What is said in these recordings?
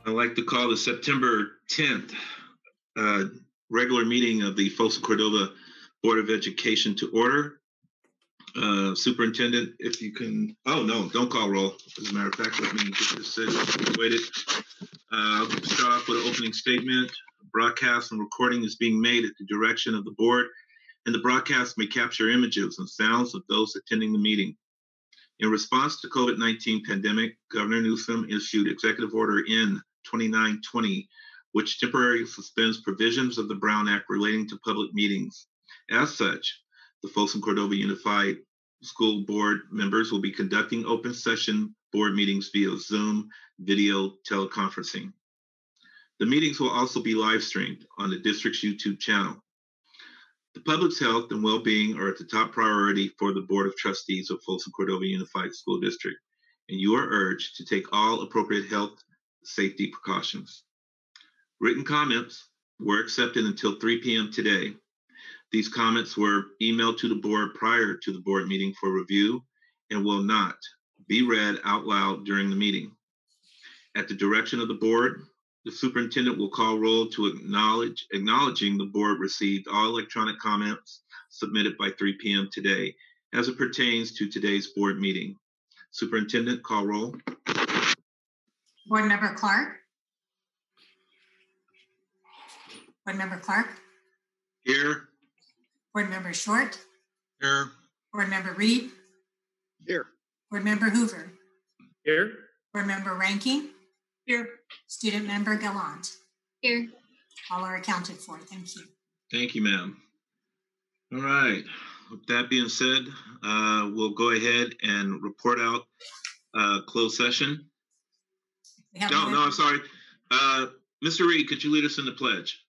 I'd like to call the September 10th regular meeting of the Folsom Cordova Board of Education to order. Superintendent, if you can, oh no, don't call roll. As a matter of fact, let me get this situated. I'll start off with an opening statement. Broadcast and recording is being made at the direction of the board, and the broadcast may capture images and sounds of those attending the meeting. In response to COVID-19 pandemic, Governor Newsom issued Executive Order N 2920, which temporarily suspends provisions of the Brown Act relating to public meetings. As such, the Folsom Cordova Unified School Board members will be conducting open session board meetings via Zoom video teleconferencing. The meetings will also be live streamed on the district's YouTube channel. The public's health and well-being are at the top priority for the Board of Trustees of Folsom Cordova Unified School District, and you are urged to take all appropriate health safety precautions. Written comments were accepted until 3 p.m. today. These comments were emailed to the board prior to the board meeting for review and will not be read out loud during the meeting. At the direction of the board, the superintendent will call roll to acknowledging the board received all electronic comments submitted by 3 p.m. today as it pertains to today's board meeting. Superintendent, call roll. Board Member Clark. Board Member Clark. Here. Board Member Short. Here. Board Member Reed. Here. Board Member Hoover. Here. Board Member Ranking. Here. Student Member Gallant. Here. All are accounted for. Thank you. Thank you, ma'am. All right. With that being said, we'll go ahead and report out closed session. No, I'm sorry. Mr. Reed, could you lead us in the pledge?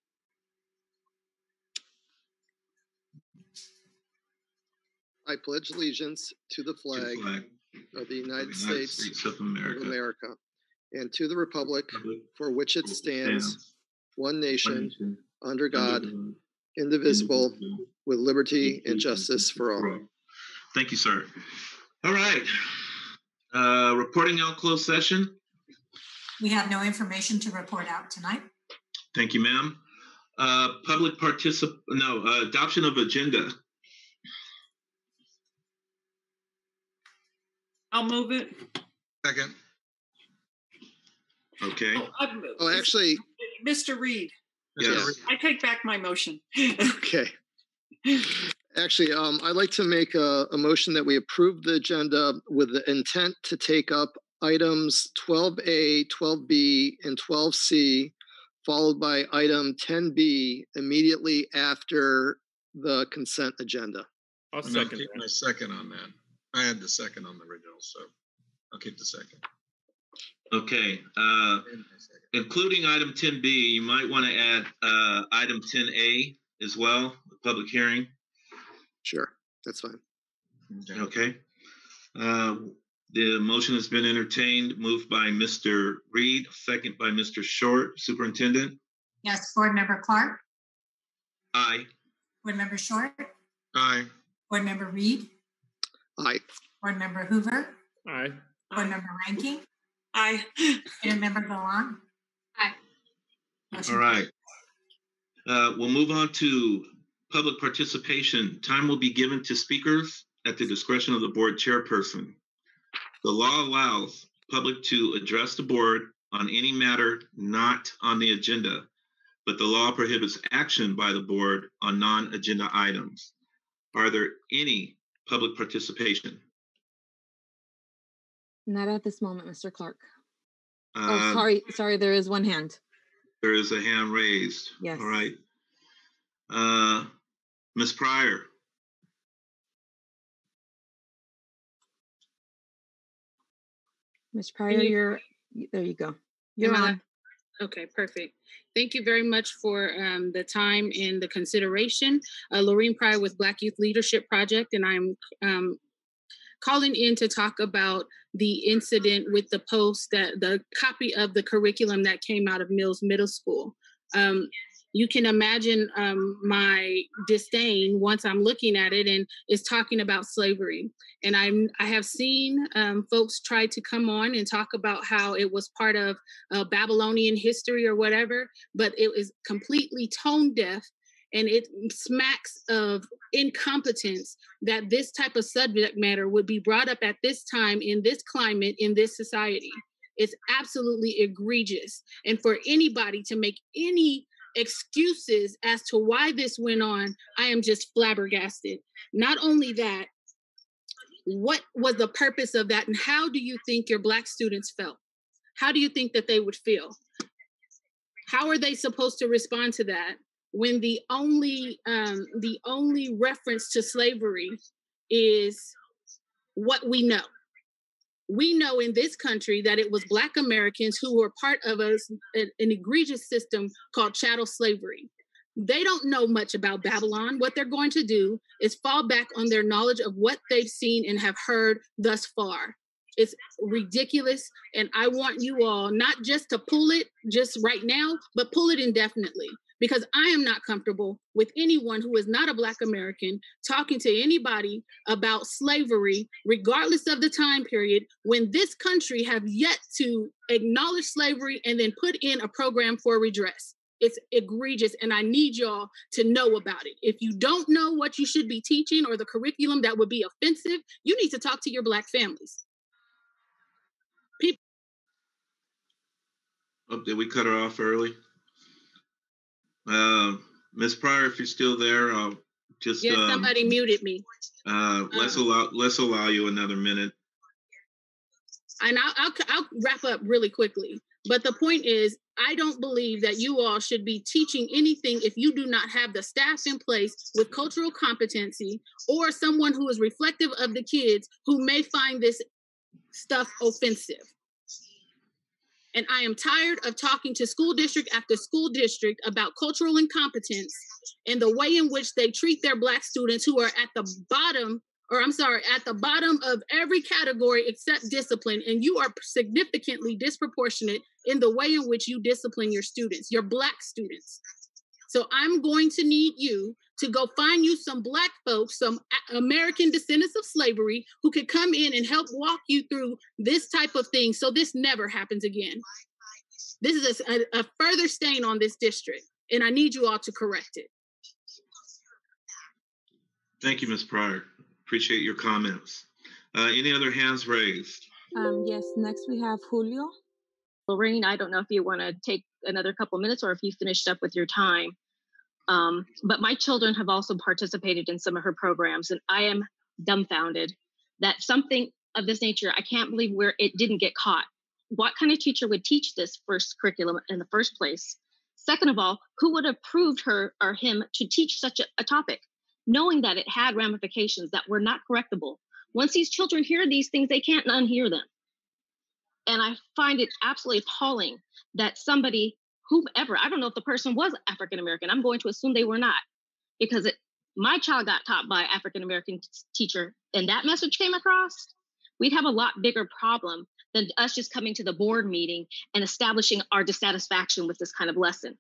I pledge allegiance to the flag of the United States of America and to the republic for which it stands, one nation, under God, indivisible, with liberty and justice for all. Thank you, sir. All right. Reporting out closed session. We have no information to report out tonight. Thank you, ma'am. Adoption of agenda. I'll move it. Second. Okay. Actually, Mr. Reed. Yes. I take back my motion. Okay. Actually, I'd like to make a motion that we approve the agenda with the intent to take up items 12A, 12B, and 12C, followed by item 10B immediately after the consent agenda. I'll keep my second on that. I had the second on the original, so I'll keep the second. Okay. Including item 10B, you might want to add item 10A as well, the public hearing. Sure, that's fine. Okay. The motion has been entertained, moved by Mr. Reed, second by Mr. Short. Superintendent? Yes, Board Member Clark. Aye. Board Member Short. Aye. Board Member Reed. Aye. Board Member Hoover. Aye. Board Member Ranking. Aye. Student Member Gallant. Aye. All right. We'll move on to public participation. Time will be given to speakers at the discretion of the board chairperson. The law allows public to address the board on any matter not on the agenda, but the law prohibits action by the board on non-agenda items. Are there any public participation? Not at this moment, Mr. Clark. Sorry, there is one hand. There is a hand raised. Yes. All right. Ms. Pryor. Ms. Pryor, there you go. You're on. Okay, perfect. Thank you very much for the time and the consideration. Laureen Pryor with Black Youth Leadership Project, and I'm calling in to talk about the incident with the post, that the copy of the curriculum that came out of Mills Middle School. you can imagine my disdain once I'm looking at it, and it's talking about slavery. And I have seen folks try to come on and talk about how it was part of Babylonian history or whatever, but it was completely tone deaf, and it smacks of incompetence that this type of subject matter would be brought up at this time, in this climate, in this society. It's absolutely egregious. And for anybody to make any excuses as to why this went on, I am just flabbergasted. Not only that, what was the purpose of that, and how do you think your Black students felt? How do you think that they would feel? How are they supposed to respond to that when the only reference to slavery is what we know? We know in this country that it was Black Americans who were part of an egregious system called chattel slavery. They don't know much about Babylon. What they're going to do is fall back on their knowledge of what they've seen and have heard thus far. It's ridiculous. And I want you all not just to pull it just right now, but pull it indefinitely. Because I am not comfortable with anyone who is not a Black American talking to anybody about slavery, regardless of the time period, when this country have yet to acknowledge slavery and then put in a program for redress. It's egregious, and I need y'all to know about it. If you don't know what you should be teaching or the curriculum that would be offensive, you need to talk to your Black families. Oh, did we cut her off early? Ms. Pryor, if you're still there, I'll just somebody muted me. Let's allow you another minute. And I'll wrap up really quickly. But the point is, I don't believe that you all should be teaching anything if you do not have the staff in place with cultural competency or someone who is reflective of the kids who may find this stuff offensive. And I am tired of talking to school district after school district about cultural incompetence and the way in which they treat their Black students who are at the bottom of every category except discipline. And you are significantly disproportionate in the way in which you discipline your students, your Black students. So I'm going to need you to go find you some Black folks, some American descendants of slavery who could come in and help walk you through this type of thing so this never happens again. This is a further stain on this district, and I need you all to correct it. Thank you, Ms. Pryor. Appreciate your comments. Any other hands raised? Yes, next we have Julio. Lorraine, I don't know if you want to take another couple minutes or if you finished up with your time. But my children have also participated in some of her programs, and I am dumbfounded that something of this nature, I can't believe where it didn't get caught. What kind of teacher would teach this first curriculum in the first place? Second of all, who would have approved her or him to teach such a topic, knowing that it had ramifications that were not correctable? Once these children hear these things, they can't unhear them. And I find it absolutely appalling that somebody, whomever, I don't know if the person was African-American, I'm going to assume they were not, because my child got taught by an African-American teacher and that message came across, we'd have a lot bigger problem than us just coming to the board meeting and establishing our dissatisfaction with this kind of lesson.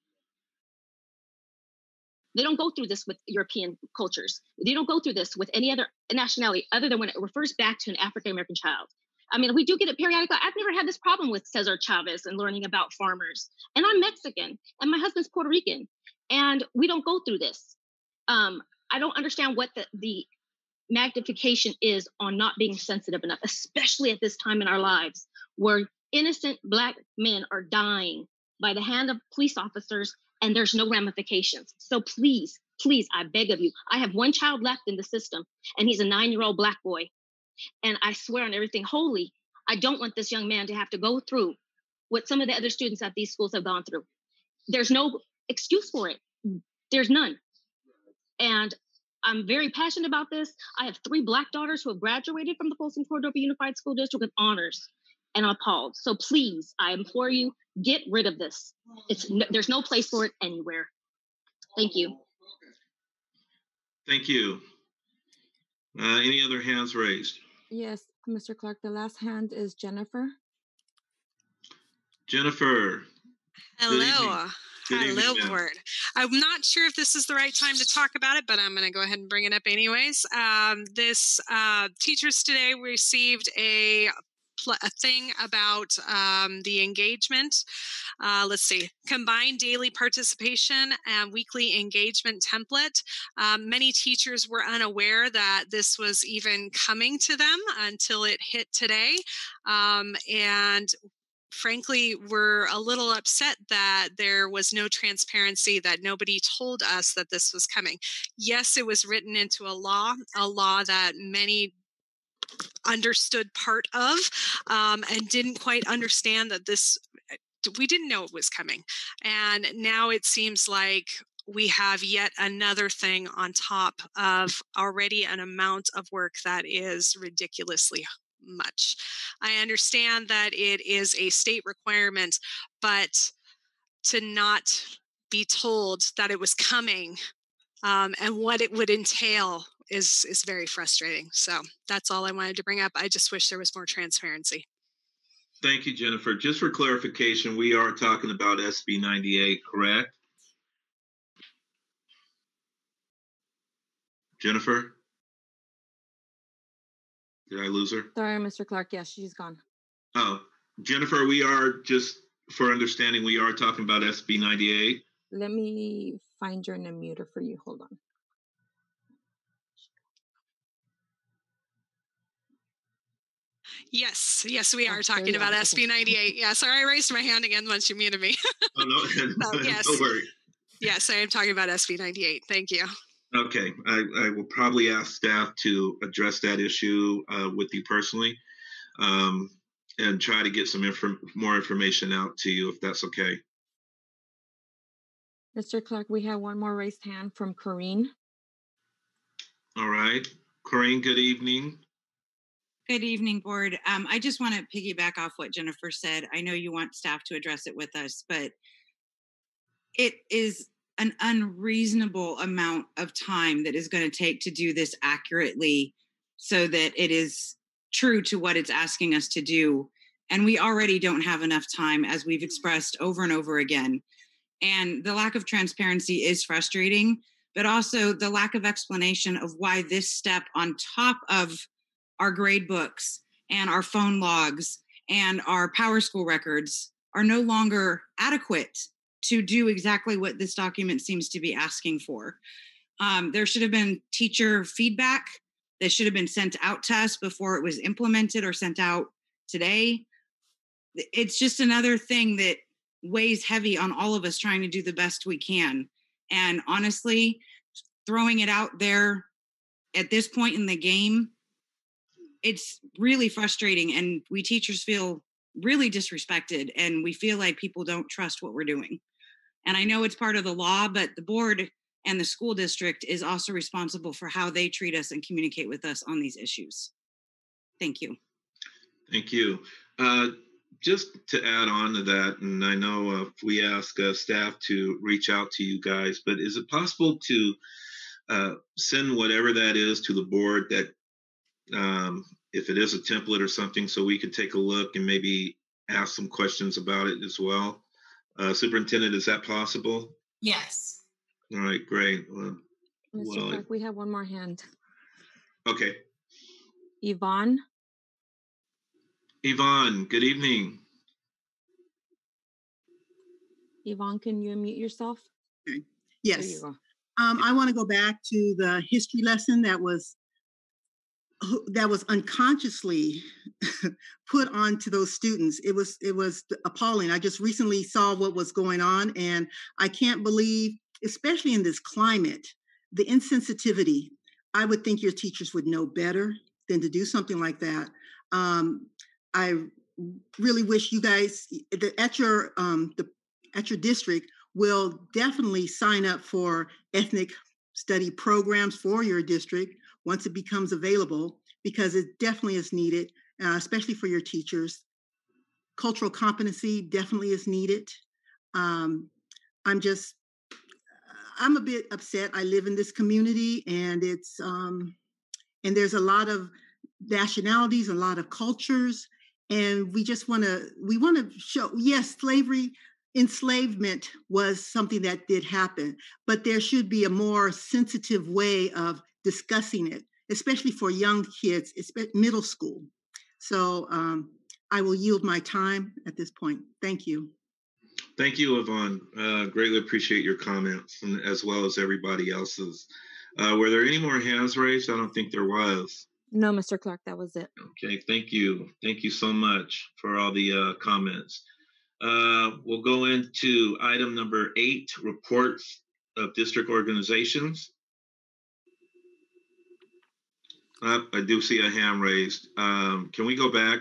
They don't go through this with European cultures. They don't go through this with any other nationality other than when it refers back to an African-American child. I mean, we do get it periodically. I've never had this problem with Cesar Chavez and learning about farmers. And I'm Mexican and my husband's Puerto Rican. And we don't go through this. I don't understand what the magnification is on not being sensitive enough, especially at this time in our lives where innocent Black men are dying by the hand of police officers and there's no ramifications. So please, please, I beg of you, I have one child left in the system and he's a 9-year-old Black boy. And I swear on everything holy, I don't want this young man to have to go through what some of the other students at these schools have gone through. There's no excuse for it. There's none. And I'm very passionate about this. I have 3 Black daughters who have graduated from the Folsom Cordova Unified School District with honors, and I'm appalled. So please, I implore you, get rid of this. There's no place for it anywhere. Thank you. Thank you. Any other hands raised? Yes, Mr. Clark, the last hand is Jennifer. Jennifer, Good evening. Hello. Good evening, Hello, ma'am. board. I'm not sure if this is the right time to talk about it, but I'm going to go ahead and bring it up anyways. Teachers today received a thing about the engagement. Let's see, combined daily participation and weekly engagement template. Many teachers were unaware that this was even coming to them until it hit today. And frankly, we're a little upset that there was no transparency, that nobody told us that this was coming. Yes, it was written into a law that many understood part of and didn't quite understand that we didn't know it was coming. And now it seems like we have yet another thing on top of already an amount of work that is ridiculously much. I understand that it is a state requirement, but to not be told that it was coming and what it would entail is very frustrating. So that's all I wanted to bring up. I just wish there was more transparency. Thank you, Jennifer. Just for clarification, we are talking about SB 98, correct? Jennifer? Did I lose her? Sorry, Mr. Clark. Yes, she's gone. Oh, Jennifer, we are, just for understanding, we are talking about SB 98. Let me find your unmuter for you. Hold on. Yes, we are Oh, talking there you about are. SB 98. Yeah, sorry, I raised my hand again once you muted me. Oh, no, So, yes. don't worry. Yes, I am talking about SB 98. Thank you. Okay, I will probably ask staff to address that issue with you personally and try to get some more information out to you if that's okay. Mr. Clark, we have one more raised hand from Corrine. All right. Corinne, good evening. Good evening, board. I just want to piggyback off what Jennifer said. I know you want staff to address it with us, but it is an unreasonable amount of time that is going to take to do this accurately so that it is true to what it's asking us to do. And we already don't have enough time, as we've expressed over and over again. And the lack of transparency is frustrating, but also the lack of explanation of why this step on top of our grade books and our phone logs and our PowerSchool records are no longer adequate to do exactly what this document seems to be asking for. There should have been teacher feedback that should have been sent out to us before it was implemented or sent out today. It's just another thing that weighs heavy on all of us trying to do the best we can. And honestly, throwing it out there at this point in the game, it's really frustrating, and we teachers feel really disrespected, and we feel like people don't trust what we're doing. And I know it's part of the law, but the board and the school district is also responsible for how they treat us and communicate with us on these issues. Thank you. Thank you. Just to add on to that, and I know if we ask staff to reach out to you guys, but is it possible to send whatever that is to the board, that if it is a template or something, so we could take a look and maybe ask some questions about it as well? Superintendent, is that possible? Yes. All right, great. Mr. Well, Clark, we have one more hand. okay. Yvonne. Yvonne, good evening. Yvonne, can you unmute yourself? Okay. There you Yes. go. I want to go back to the history lesson that was unconsciously put onto those students. It was appalling. I just recently saw what was going on, and I can't believe, especially in this climate, the insensitivity. I would think your teachers would know better than to do something like that. I really wish you guys at your district will definitely sign up for ethnic study programs for your district once it becomes available, because it definitely is needed, especially for your teachers. Cultural competency definitely is needed. I'm a bit upset. I live in this community, and it's and there's a lot of nationalities, a lot of cultures, and we want to show, yes, slavery enslavement was something that did happen, but there should be a more sensitive way of discussing it, especially for young kids, middle school. So I will yield my time at this point. Thank you. Thank you, Yvonne. Greatly appreciate your comments, and as well as everybody else's. Were there any more hands raised? I don't think there was. No, Mr. Clark, that was it. Okay, thank you. Thank you so much for all the comments. We'll go into item number 8, reports of district organizations. I do see a hand raised. Can we go back?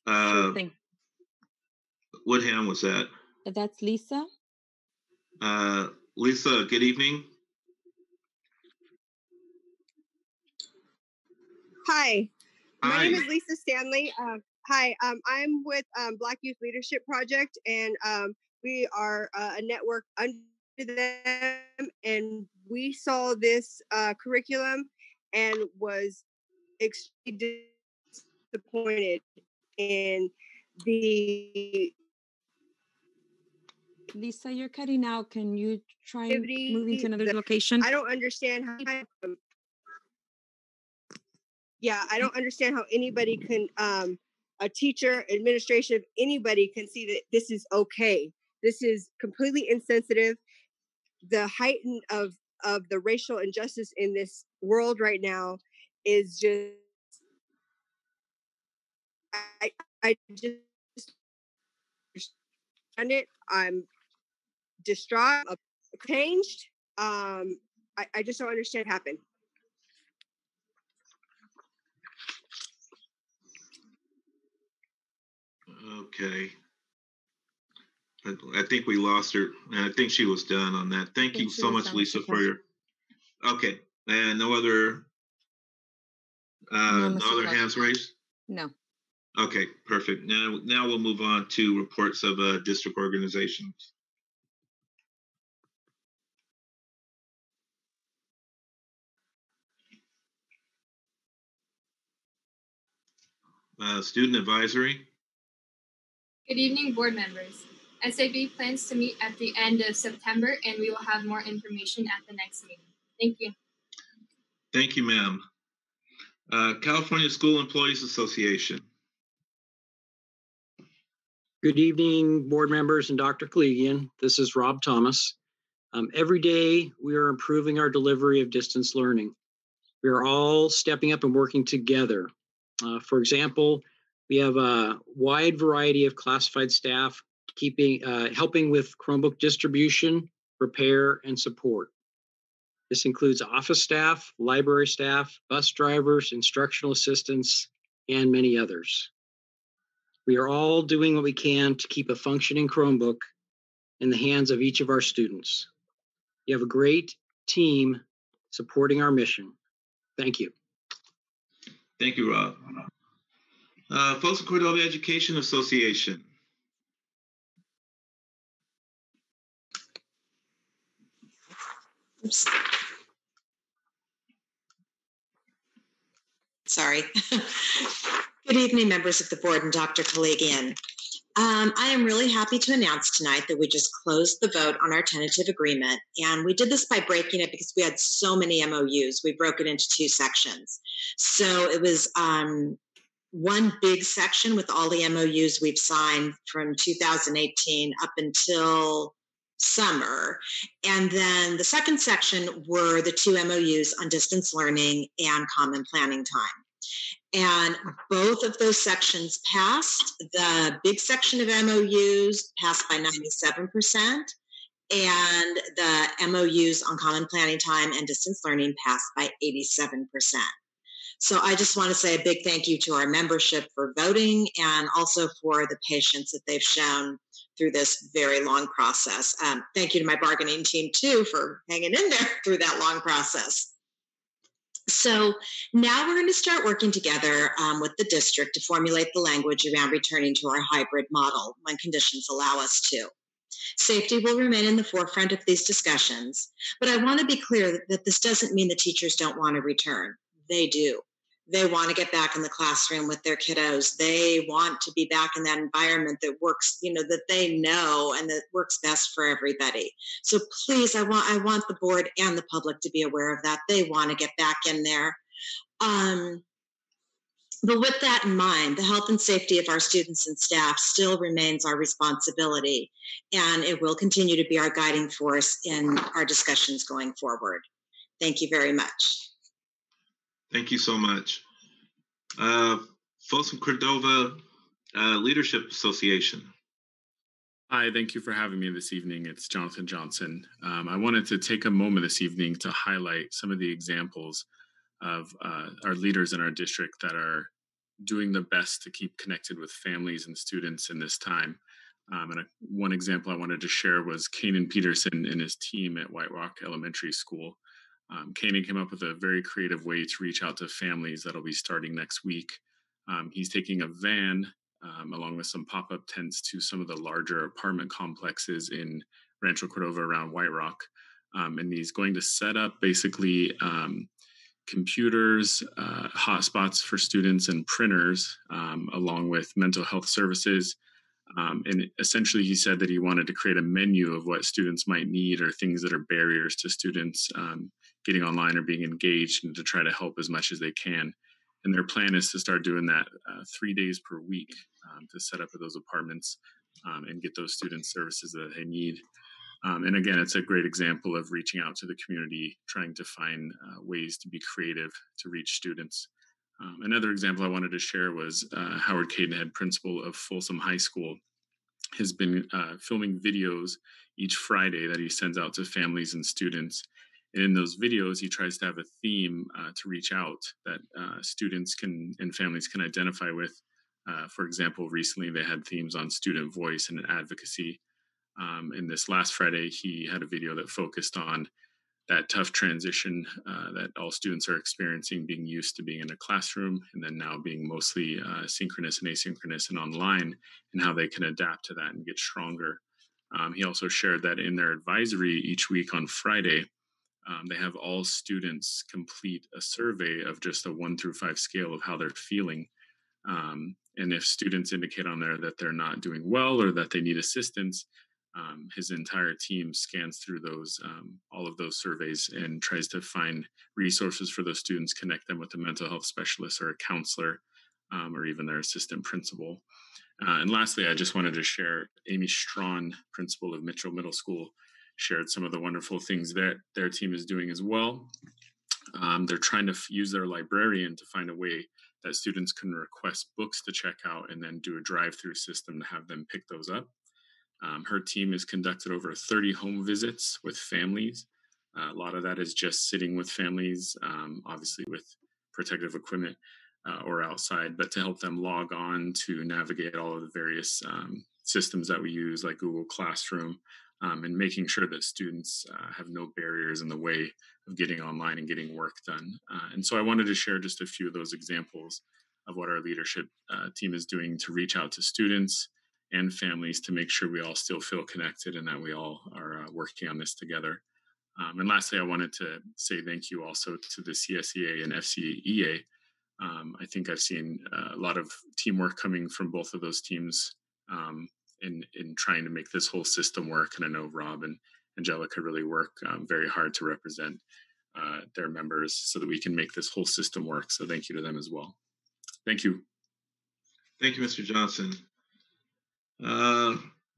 Sure thing. What hand was that? That's Lisa. Lisa, good evening. Hi. Hi. My name is Lisa Stanley. Hi, I'm with Black Youth Leadership Project, and we are a network under them, and we saw this curriculum and was extremely disappointed in the... Lisa, you're cutting out. Can you try moving to another location? I don't understand how... Yeah, I don't understand how anybody can, a teacher, administration, anybody can see that this is okay. This is completely insensitive. The heighten of the racial injustice in this world right now is just, I just understand it. I'm distraught, changed. I just don't understand what happened. Okay. I think we lost her. I think she was done on that. Thank you so much, Lisa, for your... Okay. And no other hands raised? No. Okay, perfect. Now we'll move on to reports of district organizations. Student advisory. Good evening, board members. SAB plans to meet at the end of September, and we will have more information at the next meeting. Thank you. Thank you, ma'am. California School Employees Association. Good evening, board members and Dr. Collegian. This is Rob Thomas. Every day, we are improving our delivery of distance learning. We are all stepping up and working together. For example, we have a wide variety of classified staff helping with Chromebook distribution, repair, and support. This includes office staff, library staff, bus drivers, instructional assistants, and many others. We are all doing what we can to keep a functioning Chromebook in the hands of each of our students. You have a great team supporting our mission. Thank you. Thank you, Rob. Folsom Cordova Education Association. Oops. Sorry. Good evening, members of the board and Dr. Collegian. I am really happy to announce tonight that we just closed the vote on our tentative agreement, and we did this by breaking it because we had so many MOUs. We broke it into 2 sections. So it was one big section with all the MOUs we've signed from 2018 up until summer. And then the second section were the 2 MOUs on distance learning and common planning time. And both of those sections passed. The big section of MOUs passed by 97%, and the MOUs on common planning time and distance learning passed by 87%. So I just want to say a big thank you to our membership for voting, and also for the patience that they've shown through this very long process. Thank you to my bargaining team too for hanging in there through that long process. So now we're going to start working together with the district to formulate the language around returning to our hybrid model when conditions allow us to. Safety will remain in the forefront of these discussions, but I want to be clear that this doesn't mean the teachers don't want to return. They do. They want to get back in the classroom with their kiddos. They want to be back in that environment that works, that they know and that works best for everybody. So please, I want the board and the public to be aware of that. They want to get back in there. But with that in mind, the health and safety of our students and staff still remains our responsibility, and it will continue to be our guiding force in our discussions going forward. Thank you very much. Thank you so much. Folsom Cordova Leadership Association. Hi, thank you for having me this evening. It's Jonathan Johnson. I wanted to take a moment this evening to highlight some of the examples of our leaders in our district that are doing the best to keep connected with families and students in this time. One example I wanted to share was Kanan Peterson and his team at White Rock Elementary School. Kanan came up with a very creative way to reach out to families that'll be starting next week. He's taking a van along with some pop-up tents to some of the larger apartment complexes in Rancho Cordova around White Rock. And he's going to set up basically computers, hotspots for students and printers, along with mental health services. And essentially he said that he wanted to create a menu of what students might need or things that are barriers to students getting online or being engaged, and to try to help as much as they can. And their plan is to start doing that 3 days per week to set up at those apartments and get those students services that they need. And again, it's a great example of reaching out to the community, trying to find ways to be creative to reach students. Another example I wanted to share was Howard Cadenhead, principal of Folsom High School, has been filming videos each Friday that he sends out to families and students. And in those videos, he tries to have a theme to reach out that students and families can identify with. For example, recently they had themes on student voice and advocacy. And this last Friday, he had a video that focused on that tough transition that all students are experiencing, being used to being in a classroom and then now being mostly synchronous and asynchronous and online, and how they can adapt to that and get stronger. He also shared that in their advisory each week on Friday, they have all students complete a survey of just a 1 through 5 scale of how they're feeling. And if students indicate on there that they're not doing well or that they need assistance, his entire team scans through those, all of those surveys, and tries to find resources for those students, connect them with a mental health specialist or a counselor, or even their assistant principal. And lastly, I just wanted to share Amy Strawn, principal of Mitchell Middle School, shared some of the wonderful things that their team is doing as well. They're trying to use their librarian to find a way that students can request books to check out and then do a drive-through system to have them pick those up. Her team has conducted over 30 home visits with families. A lot of that is just sitting with families, obviously with protective equipment or outside, but to help them log on to navigate all of the various systems that we use, like Google Classroom, and making sure that students have no barriers in the way of getting online and getting work done. And so I wanted to share just a few of those examples of what our leadership team is doing to reach out to students and families to make sure we all still feel connected and that we all are working on this together. And lastly, I wanted to say thank you also to the CSEA and FCEA. I think I've seen a lot of teamwork coming from both of those teams in trying to make this whole system work. And I know Rob and Angelica really work very hard to represent their members so that we can make this whole system work. So thank you to them as well. Thank you. Thank you, Mr. Johnson.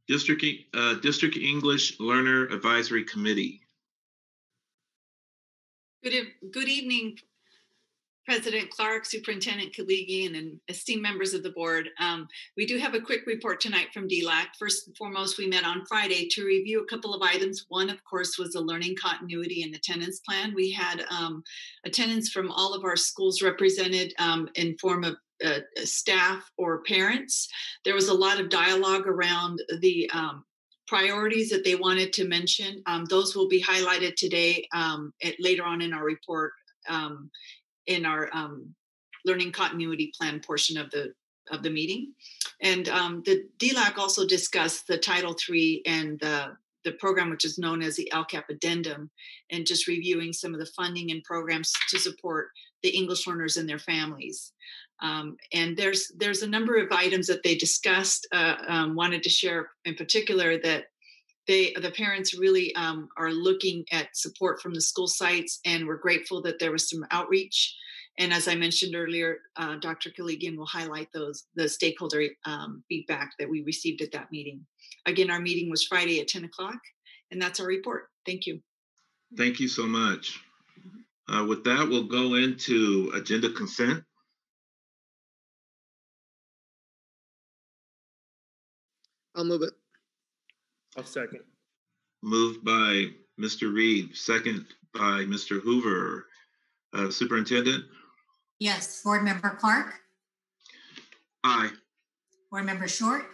District English Learner Advisory Committee. Good evening, President Clark, Superintendent Kaligian, and esteemed members of the board. We do have a quick report tonight from DLAC. First and foremost, we met on Friday to review a couple of items. One, of course, was the learning continuity and attendance plan. We had attendance from all of our schools represented in form of staff or parents. There was a lot of dialogue around the priorities that they wanted to mention. Those will be highlighted today later on in our report in our learning continuity plan portion of the meeting. And the DLAC also discussed the Title III and the program, which is known as the LCAP Addendum, and just reviewing some of the funding and programs to support the English learners and their families. And there's a number of items that they discussed. Wanted to share in particular that the parents really are looking at support from the school sites, and we're grateful that there was some outreach. And as I mentioned earlier, Dr. Kaligian will highlight the stakeholder feedback that we received at that meeting. Again, our meeting was Friday at 10 o'clock, and that's our report. Thank you. Thank you so much. With that, we'll go into agenda consent. I'll move it. I'll second. Moved by Mr. Reed, second by Mr. Hoover. Superintendent? Yes. Board Member Clark? Aye. Board Member Short?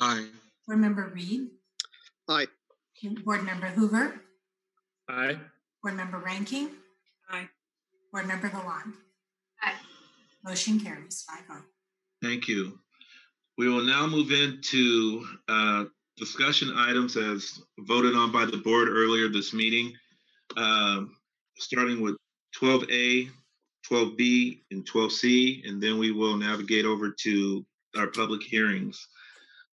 Aye. Board Member Reed? Aye. Board Member Hoover? Aye. Board Member Ranking? Aye. Board Member Gallant? Aye. Motion carries 5-0. Thank you. We will now move into discussion items as voted on by the board earlier this meeting, starting with 12A, 12B, and 12C, and then we will navigate over to our public hearings,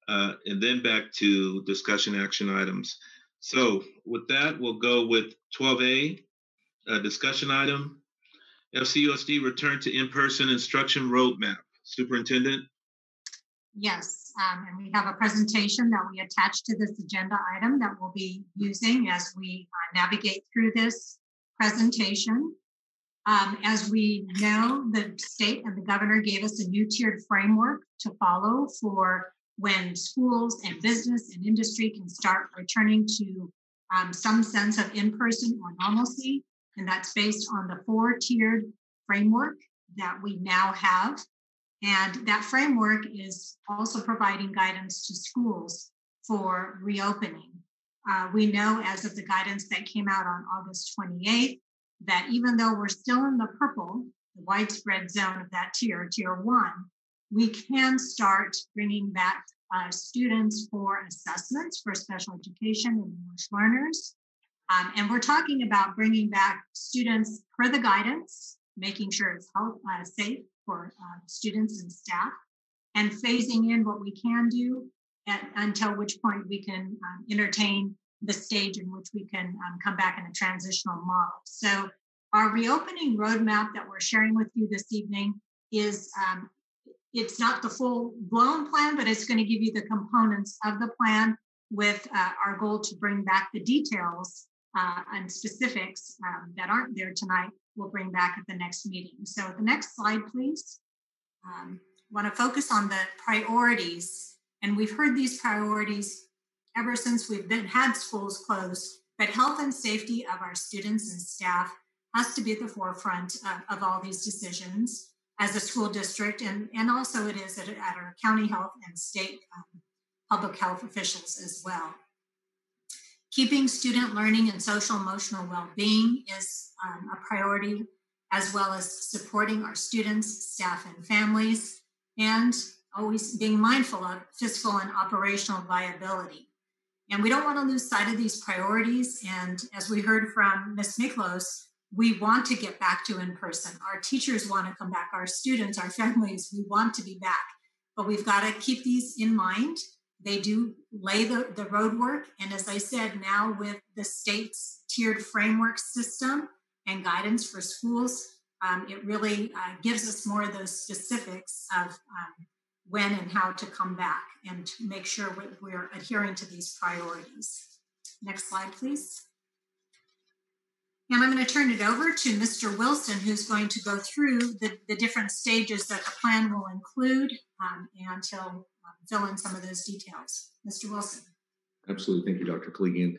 and then back to discussion action items. So with that, we'll go with 12A, discussion item, FCUSD return to in-person instruction roadmap. Superintendent? Yes, and we have a presentation that we attach to this agenda item that we'll be using as we navigate through this presentation. As we know, the state and the governor gave us a new tiered framework to follow for when schools and business and industry can start returning to some sense of in-person or normalcy. And that's based on the 4-tiered framework that we now have. And that framework is also providing guidance to schools for reopening. We know as of the guidance that came out on August 28th, that even though we're still in the purple, the widespread zone of that tier 1, we can start bringing back students for assessments for special education and English learners. And we're talking about bringing back students per the guidance, making sure it's safe for students and staff, and phasing in what we can do until which point we can entertain the stage in which we can come back in a transitional model. So our reopening roadmap that we're sharing with you this evening is, it's not the full blown plan, but it's going to give you the components of the plan with our goal to bring back the details and specifics that aren't there tonight, we'll bring back at the next meeting. So the next slide, please. Want to focus on the priorities, and we've heard these priorities ever since we've had schools closed, but health and safety of our students and staff has to be at the forefront of all these decisions as a school district, and also it is at our county health and state public health officials as well. Keeping student learning and social emotional well-being is a priority, as well as supporting our students, staff, and families, and always being mindful of fiscal and operational viability. And we don't want to lose sight of these priorities. And as we heard from Ms. Miklos, we want to get back to in-person. Our teachers want to come back. Our students, our families, we want to be back. But we've got to keep these in mind. They do lay the road work. And as I said, now with the state's tiered framework system and guidance for schools, it really gives us more of those specifics of when and how to come back and to make sure we're adhering to these priorities. Next slide, please. And I'm going to turn it over to Mr. Wilson, who's going to go through the different stages that the plan will include, and he'll fill in some of those details. Mr. Wilson. Absolutely. Thank you, Dr. Kaligian.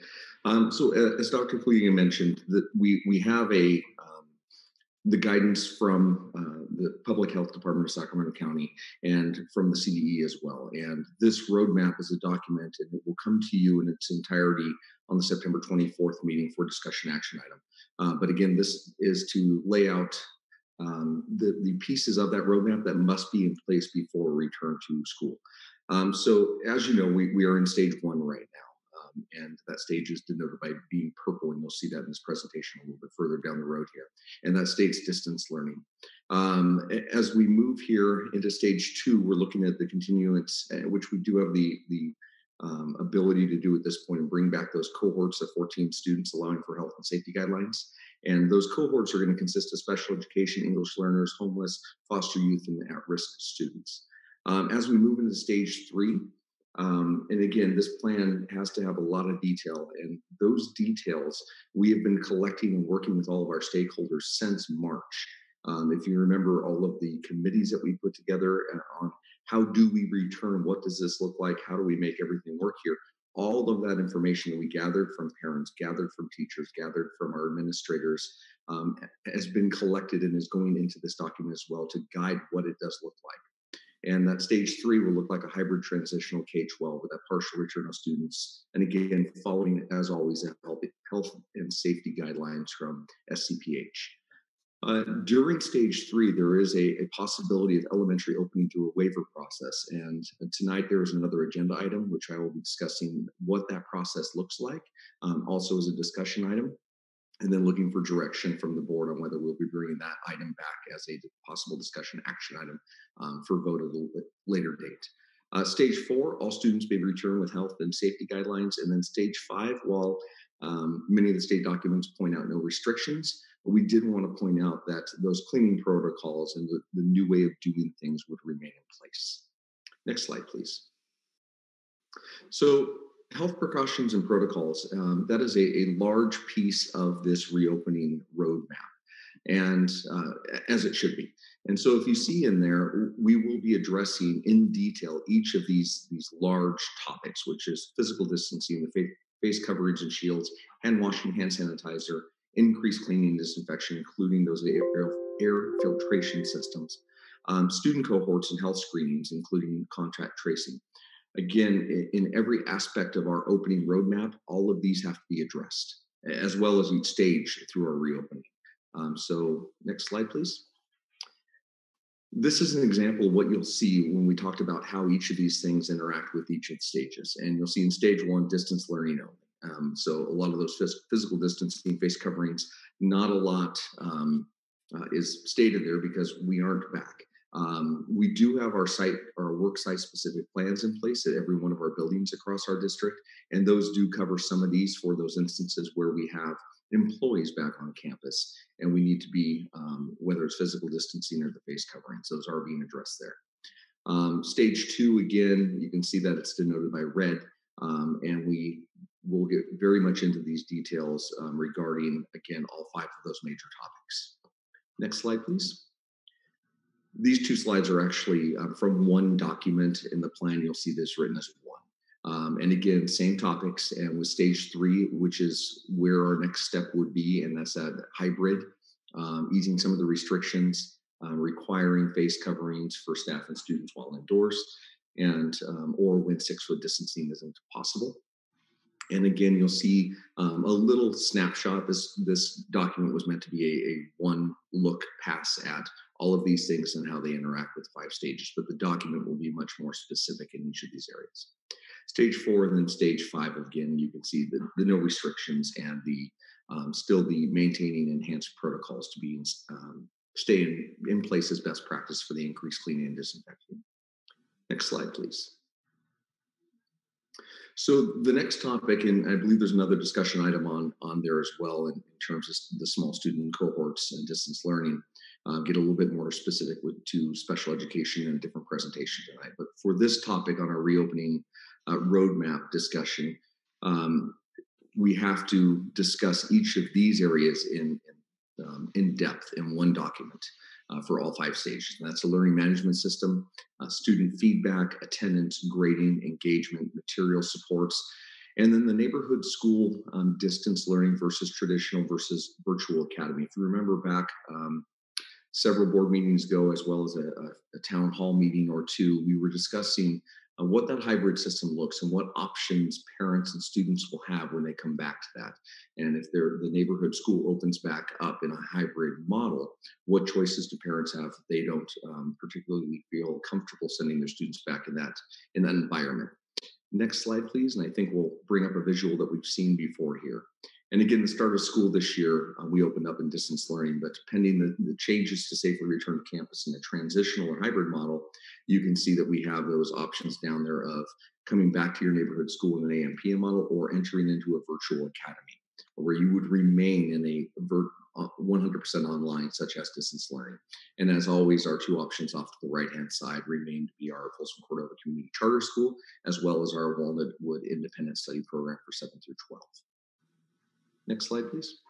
So as Dr. Kaligian mentioned, that we have the guidance from the Public Health Department of Sacramento County and from the CDE as well. And this roadmap is a document, and it will come to you in its entirety on the September 24th meeting for discussion action item. But again, this is to lay out the pieces of that roadmap that must be in place before return to school. So as you know, we are in stage 1 right now. and that stage is denoted by being purple, and you'll see that in this presentation a little bit further down the road here. And that states distance learning. As we move here into stage 2, we're looking at the continuance, which we do have the ability to do at this point, and bring back those cohorts of 14 students, allowing for health and safety guidelines. And those cohorts are going to consist of special education, English learners, homeless, foster youth, and at-risk students. As we move into stage 3, and again, this plan has to have a lot of detail, and those details we have been collecting and working with all of our stakeholders since March. If you remember all of the committees that we put together on how do we return, what does this look like, how do we make everything work here, all of that information that we gathered from parents, gathered from teachers, gathered from our administrators, has been collected and is going into this document as well to guide what it does look like. And that stage 3 will look like a hybrid transitional K-12 with that partial return of students. And again, following, as always, health and safety guidelines from SCPH. During stage 3, there is a possibility of elementary opening through a waiver process. And tonight there is another agenda item, which I will be discussing what that process looks like, also as a discussion item, and then looking for direction from the board on whether we'll be bringing that item back as a possible discussion action item for vote at a later date. Stage 4, all students may return with health and safety guidelines. And then stage 5, while many of the state documents point out no restrictions, we did want to point out that those cleaning protocols and the new way of doing things would remain in place. Next slide, please. So health precautions and protocols, that is a large piece of this reopening roadmap, and as it should be. And so if you see in there, we will be addressing in detail each of these large topics, which is physical distancing, the face coverings and shields, hand washing, hand sanitizer, increased cleaning and disinfection, including those air filtration systems, student cohorts and health screenings, including contact tracing. Again, in every aspect of our opening roadmap, all of these have to be addressed, as well as each stage through our reopening. So next slide, please. This is an example of what you'll see when we talked about how each of these things interact with each of the stages. And you'll see in stage 1, distance learning only. So a lot of those physical distancing, face coverings, not a lot is stated there because we aren't back. We do have our work site specific plans in place at every one of our buildings across our district. And those do cover some of these for those instances where we have employees back on campus and we need to be, whether it's physical distancing or the face coverings, those are being addressed there. Stage 2, again, you can see that it's denoted by red. And we will get very much into these details regarding, again, all 5 of those major topics. Next slide, please. These 2 slides are actually from one document in the plan. You'll see this written as one. And again, same topics, and with stage 3, which is where our next step would be, and that's that hybrid, easing some of the restrictions, requiring face coverings for staff and students while indoors, and or when 6-foot distancing isn't possible. And again, you'll see a little snapshot. This document was meant to be a one-look pass at all of these things and how they interact with 5 stages, but the document will be much more specific in each of these areas. Stage 4 and then stage 5, again, you can see the no restrictions and the still the maintaining enhanced protocols to be stay in place as best practice for the increased cleaning and disinfecting. Next slide, please. So the next topic, and I believe there's another discussion item on there as well in terms of the small student cohorts and distance learning, get a little bit more specific to special education and a different presentation tonight. But for this topic on our reopening roadmap discussion, we have to discuss each of these areas in depth in one document. For all 5 stages. And that's a learning management system, student feedback, attendance, grading, engagement, material supports, and then the neighborhood school distance learning versus traditional versus virtual academy. If you remember back several board meetings ago, as well as a town hall meeting or 2, we were discussing what that hybrid system looks and what options parents and students will have when they come back to that. And if the neighborhood school opens back up in a hybrid model, what choices do parents have if they don't particularly feel comfortable sending their students back in that environment? Next slide, please. And I think we'll bring up a visual that we've seen before here. And again, the start of school this year, we opened up in distance learning, but pending the changes to safely return to campus in a transitional or hybrid model, you can see that we have those options down there of coming back to your neighborhood school in an AM/PM model or entering into a virtual academy where you would remain in a 100% online, such as distance learning. And as always, our two options off to the right-hand side remain to be our Folsom Cordova Community Charter School, as well as our Walnut Wood Independent Study Program for 7 through 12. Next slide, please.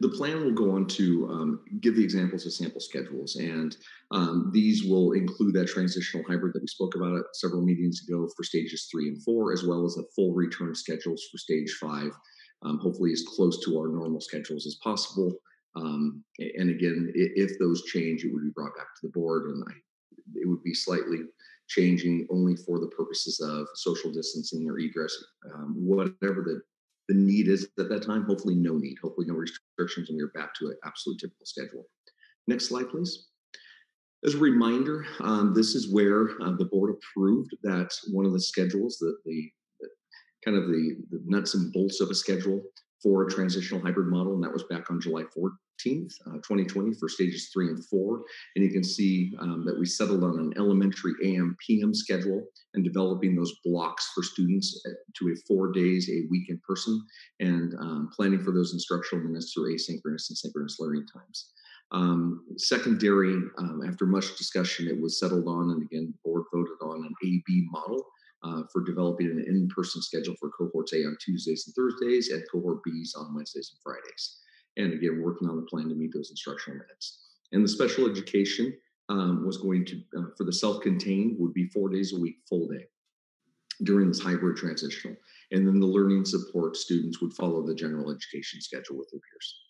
The plan will go on to give the examples of sample schedules, and these will include that transitional hybrid that we spoke about several meetings ago for stages 3 and 4, as well as a full return schedules for stage 5, hopefully as close to our normal schedules as possible. And again, if those change, it would be brought back to the board, and it would be slightly changing only for the purposes of social distancing or egress, whatever the need is at that time. Hopefully no need, hopefully no restrictions, and we're back to an absolute typical schedule. Next slide, please. As a reminder, this is where the board approved that one of the schedules, the kind of the nuts and bolts of a schedule for a transitional hybrid model, and that was back on July 14th, 2020 for stages 3 and 4. And you can see that we settled on an elementary AM/PM schedule and developing those blocks for students to a 4 days a week in person, and planning for those instructional minutes through asynchronous and synchronous learning times. Secondary, after much discussion, it was settled on, and again, the board voted on an AB model for developing an in-person schedule for cohorts A on Tuesdays and Thursdays and cohort Bs on Wednesdays and Fridays. And again, working on the plan to meet those instructional minutes. And the special education was going to, for the self-contained, would be 4 days a week, full day during this hybrid transitional. And then the learning support students would follow the general education schedule with their peers.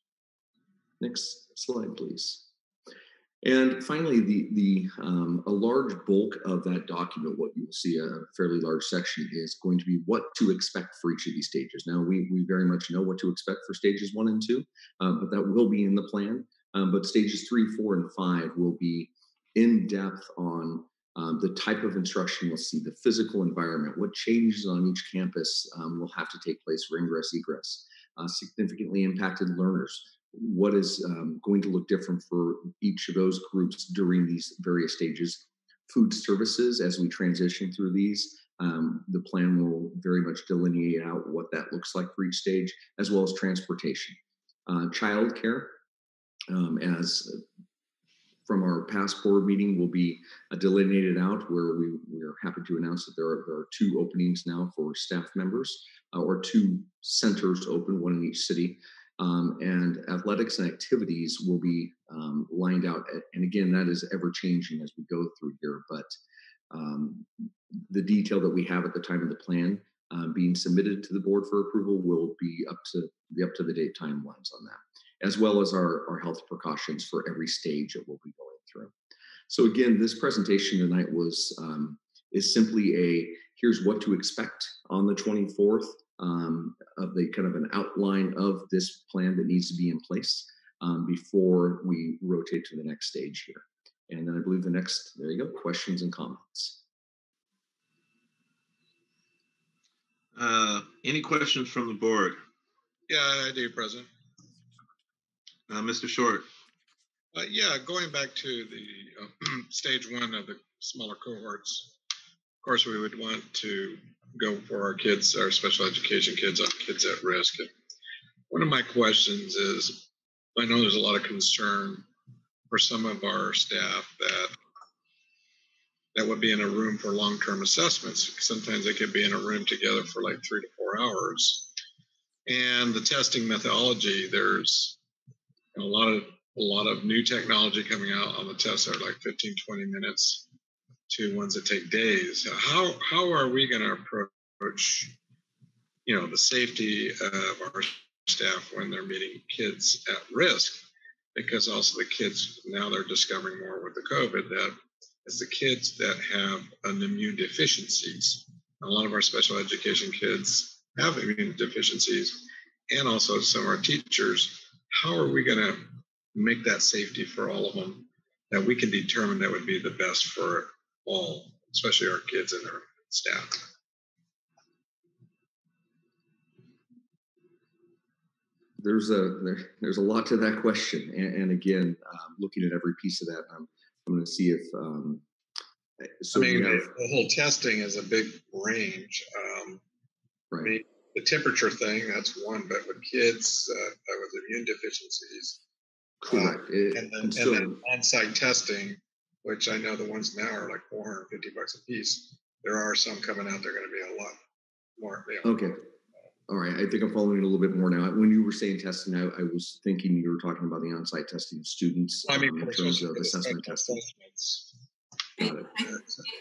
Next slide, please. And finally, a large bulk of that document, what you'll see, a fairly large section, is going to be what to expect for each of these stages. Now, we very much know what to expect for stages 1 and 2, but that will be in the plan. But stages 3, 4, and 5 will be in depth on the type of instruction we'll see, the physical environment, what changes on each campus will have to take place for ingress, egress, significantly impacted learners. What is going to look different for each of those groups during these various stages. Food services, as we transition through these, the plan will very much delineate out what that looks like for each stage, as well as transportation. Childcare, as from our past board meeting, will be delineated out, where we are happy to announce that there are 2 openings now for staff members, or 2 centers open, 1 in each city. And athletics and activities will be lined out. And again, that is ever changing as we go through here. But the detail that we have at the time of the plan being submitted to the board for approval will be up to the date timelines on that, as well as our health precautions for every stage that we'll be going through. So again, this presentation tonight is simply here's what to expect on the 24th. Of the kind of an outline of this plan that needs to be in place before we rotate to the next stage here. And then I believe there you go, questions and comments. Any questions from the board? Yeah, I do, President. Mr. Short. Yeah, going back to the stage 1 of the smaller cohorts, of course, we would want to go for our kids, our special education kids, kids at risk. And one of my questions is, I know there's a lot of concern for some of our staff that would be in a room for long-term assessments. Sometimes they could be in a room together for like 3 to 4 hours. And the testing methodology, there's a lot of new technology coming out on the tests that are like 15, 20 minutes to ones that take days. How are we going to approach, the safety of our staff when they're meeting kids at risk? Because also the kids, now they're discovering more with the COVID that it's the kids that have an immune deficiencies. A lot of our special education kids have immune deficiencies, and also some of our teachers. How are we going to make that safety for all of them that we can determine that would be the best for all, especially our kids in their staff? There's a lot to that question, and again, looking at every piece of that, I'm going to see if. So I mean, we have, the whole testing is a big range. right. I mean, the temperature thing, that's one, but with kids with immune deficiencies, correct, and then on-site testing, which I know the ones now are like $450 a piece. There are some coming out. They're going to be a lot more. Okay. All right. I think I'm following a little bit more now. When you were saying testing, I was thinking you were talking about the on-site testing of students in terms of assessment testing. Got it.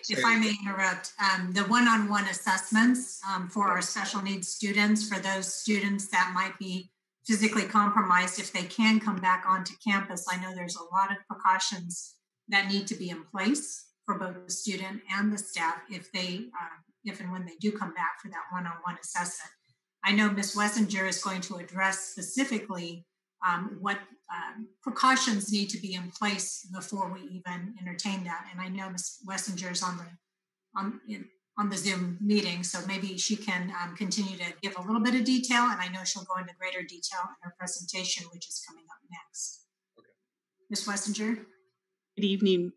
If I may interrupt, the one-on-one assessments for our special needs students, for those students that might be physically compromised, if they can come back onto campus, I know there's a lot of precautions that need to be in place for both the student and the staff if and when they do come back for that one-on-one assessment. I know Ms. Wessinger is going to address specifically what precautions need to be in place before we even entertain that. And I know Ms. Wessinger is on the Zoom meeting, so maybe she can continue to give a little bit of detail, and I know she'll go into greater detail in her presentation, which is coming up next. Okay. Ms. Wessinger? Good evening.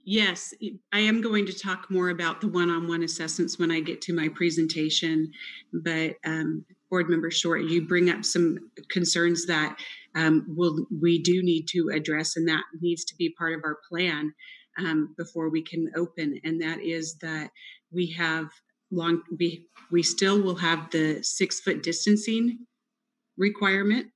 Yes, I am going to talk more about the one-on-one assessments when I get to my presentation, but Board Member Short, you bring up some concerns that we do need to address, and that needs to be part of our plan before we can open, and that is that we still will have the 6-foot distancing requirement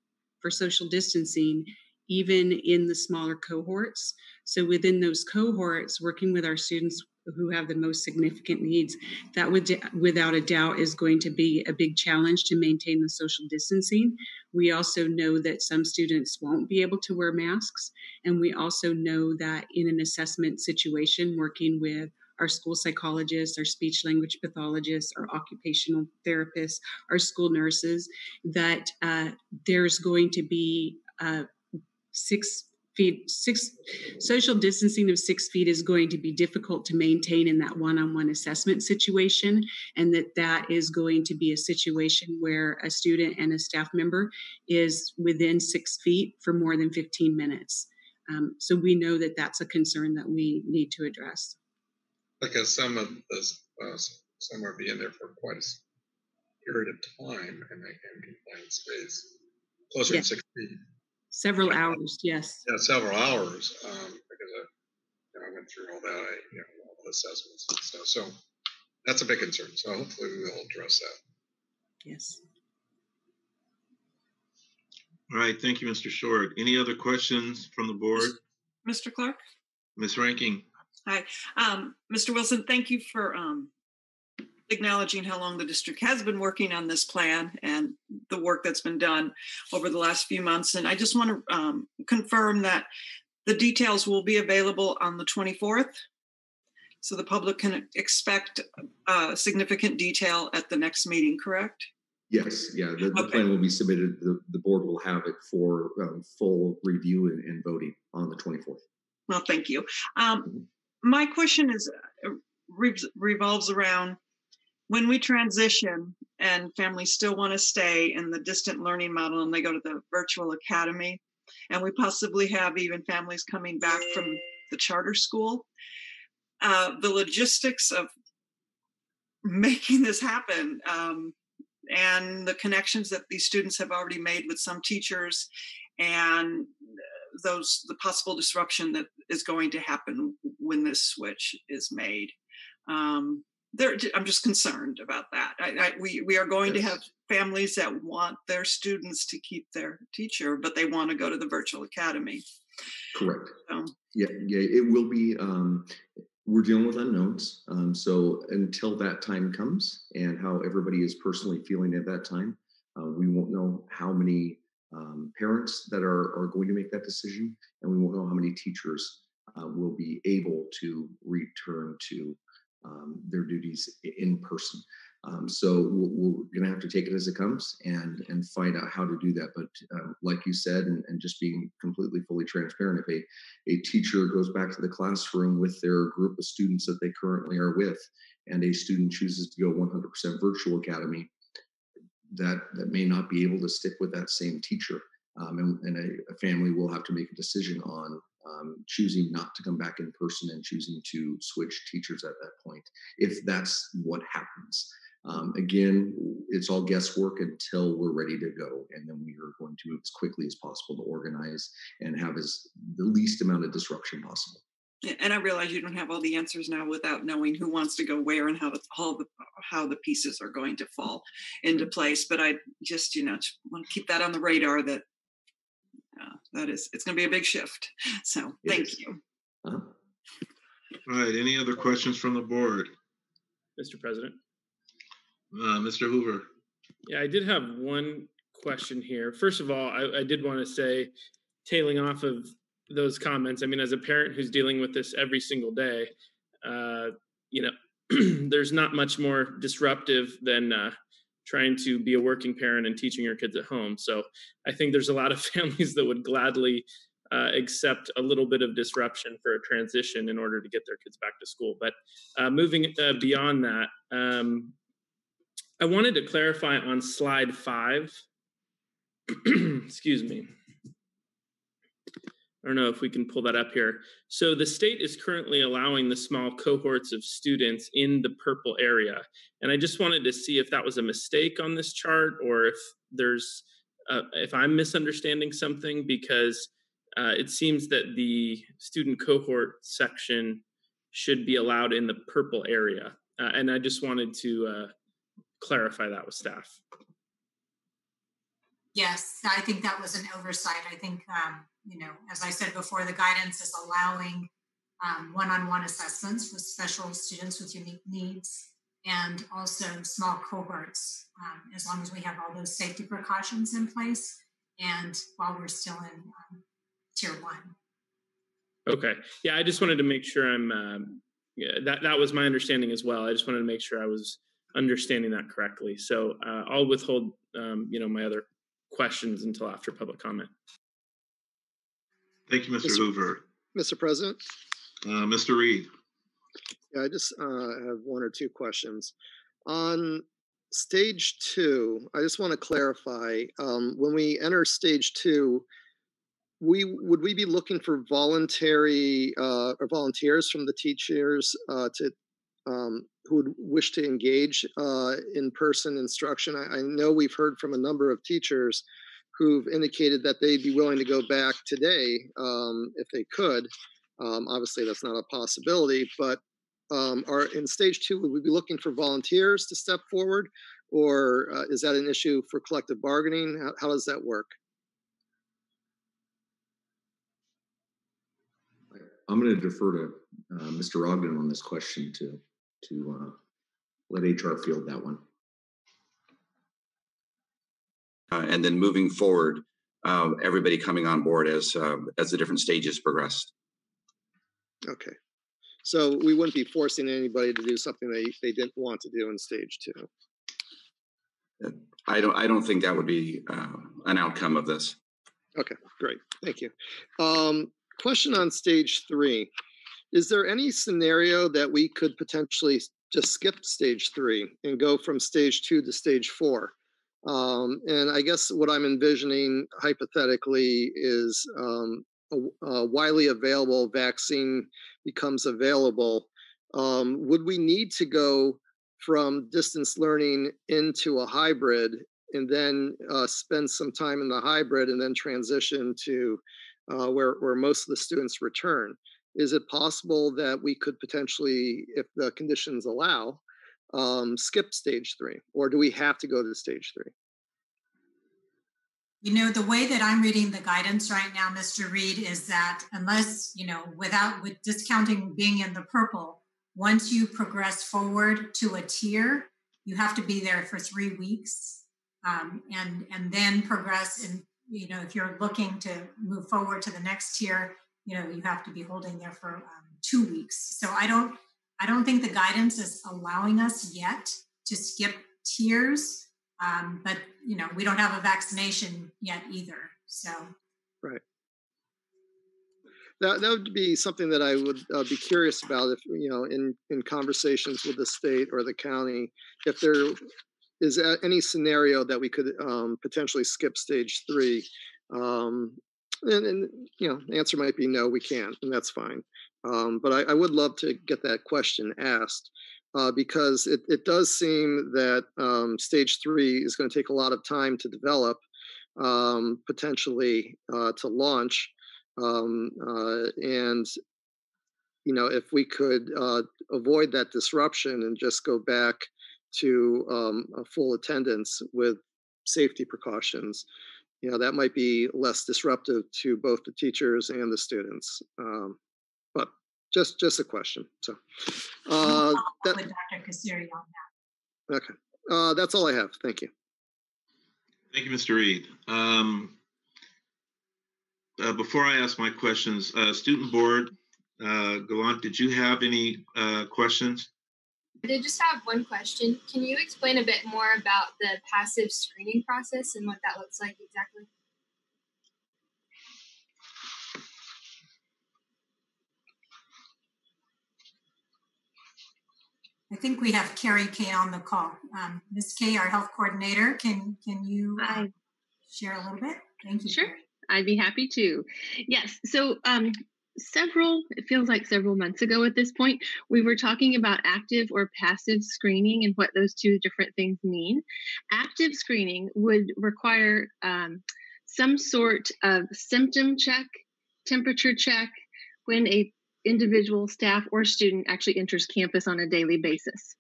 for social distancing, even in the smaller cohorts. So within those cohorts, working with our students who have the most significant needs, that without a doubt is going to be a big challenge to maintain the social distancing. We also know that some students won't be able to wear masks. And we also know that in an assessment situation, working with our school psychologists, our speech language pathologists, our occupational therapists, our school nurses, that there's going to be 6 feet, social distancing of 6 feet is going to be difficult to maintain in that one-on-one assessment situation, and that is going to be a situation where a student and a staff member is within 6 feet for more than 15 minutes. So we know that that's a concern that we need to address. Because some of those, some are being there for quite a period of time, and they can confined space closer to 6 feet. Several hours, yes. Yeah, several hours, because I went through all that, all the assessments and stuff. So that's a big concern. So hopefully we will address that. Yes. All right, thank you, Mr. Short. Any other questions from the board? Mr. Clark? Ms. Ranking. Hi, Mr. Wilson, thank you for acknowledging how long the district has been working on this plan and the work that's been done over the last few months. And I just want to confirm that the details will be available on the 24th. So the public can expect significant detail at the next meeting, correct? Yes, yeah, the plan will be submitted. The board will have it for full review and voting on the 24th. Well, thank you. My question is revolves around when we transition and families still want to stay in the distant learning model and they go to the virtual academy, and we possibly have even families coming back from the charter school, the logistics of making this happen and the connections that these students have already made with some teachers and the possible disruption that is going to happen when this switch is made. I'm just concerned about that. We are going to have families that want their students to keep their teacher, but they want to go to the virtual academy. Correct. Yeah, it will be. We're dealing with unknowns. So until that time comes and how everybody is personally feeling at that time, we won't know how many parents that are going to make that decision, and we won't know how many teachers will be able to return to their duties in person. So we're going to have to take it as it comes and find out how to do that. But like you said, and just being completely fully transparent, if a teacher goes back to the classroom with their group of students that they currently are with, and a student chooses to go 100% virtual academy, that may not be able to stick with that same teacher. And a family will have to make a decision on choosing not to come back in person and choosing to switch teachers at that point, if that's what happens. Again, it's all guesswork until we're ready to go, and then we are going to move as quickly as possible to organize and have the least amount of disruption possible. Yeah, and I realize you don't have all the answers now without knowing who wants to go where and how the pieces are going to fall into place. But I just want to keep that on the radar that it's going to be a big shift. So thank you. All right. Any other questions from the board? Mr. President. Mr. Hoover. Yeah, I did have one question here. First of all, I did want to say, tailing off of those comments, I mean, as a parent who's dealing with this every single day, there's not much more disruptive than trying to be a working parent and teaching your kids at home. So I think there's a lot of families that would gladly accept a little bit of disruption for a transition in order to get their kids back to school. But moving beyond that, I wanted to clarify on slide 5. Excuse me. I don't know if we can pull that up here. So the state is currently allowing the small cohorts of students in the purple area. And I just wanted to see if that was a mistake on this chart, or if if I'm misunderstanding something, because it seems that the student cohort section should be allowed in the purple area. And I just wanted to clarify that with staff. Yes, I think that was an oversight. I think, as I said before, the guidance is allowing one-on-one assessments with special students with unique needs, and also small cohorts, as long as we have all those safety precautions in place, and while we're still in tier 1. Okay. Yeah, I just wanted to make sure that was my understanding as well. I just wanted to make sure I was understanding that correctly. So I'll withhold, my other questions until after public comment. Thank you, Mr. Hoover. Mr. President? Mr. Reed. Yeah, I just have one or two questions. On stage 2, I just want to clarify, when we enter stage 2, would we be looking for voluntary or volunteers from the teachers who would wish to engage in-person instruction? I know we've heard from a number of teachers who've indicated that they'd be willing to go back today if they could. Obviously, that's not a possibility, but in stage 2, would we be looking for volunteers to step forward, or is that an issue for collective bargaining? How does that work? I'm going to defer to Mr. Ogden on this question to let HR field that one. And then moving forward, everybody coming on board as the different stages progressed. Okay, so we wouldn't be forcing anybody to do something they didn't want to do in stage 2. I don't think that would be an outcome of this. Okay, great, thank you. Question on stage 3. Is there any scenario that we could potentially just skip stage 3 and go from stage 2 to stage 4? And I guess what I'm envisioning hypothetically is a widely available vaccine becomes available. Would we need to go from distance learning into a hybrid and then spend some time in the hybrid and then transition to where most of the students return? Is it possible that we could potentially, if the conditions allow, skip stage 3, or do we have to go to stage 3? The way that I'm reading the guidance right now, Mr. Reed, is that unless, with discounting being in the purple, once you progress forward to a tier, you have to be there for 3 weeks, and then progress in, if you're looking to move forward to the next tier, you have to be holding there for 2 weeks. So I I don't think the guidance is allowing us yet to skip tiers, but we don't have a vaccination yet either. So, right. That would be something that I would be curious about if, in conversations with the state or the county, if there is any scenario that we could potentially skip stage 3. And the answer might be no, we can't, and that's fine. But I would love to get that question asked because it does seem that stage 3 is going to take a lot of time to develop, potentially to launch. And if we could avoid that disruption and just go back to a full attendance with safety precautions, that might be less disruptive to both the teachers and the students. But just a question. So with Dr. Kasiri on that. Okay, that's all I have. Thank you. Thank you, Mr. Reed. Before I ask my questions, student board, Gallant, did you have any questions? I did just have one question. Can you explain a bit more about the passive screening process and what that looks like exactly? I think we have Carrie Kay on the call. Ms. Kay, our health coordinator, can you share a little bit? Thank you. Sure, Carrie. I'd be happy to. Yes, so it feels like several months ago at this point, we were talking about active or passive screening and what those two different things mean. Active screening would require some sort of symptom check, temperature check when a individual, staff, or student actually enters campus on a daily basis.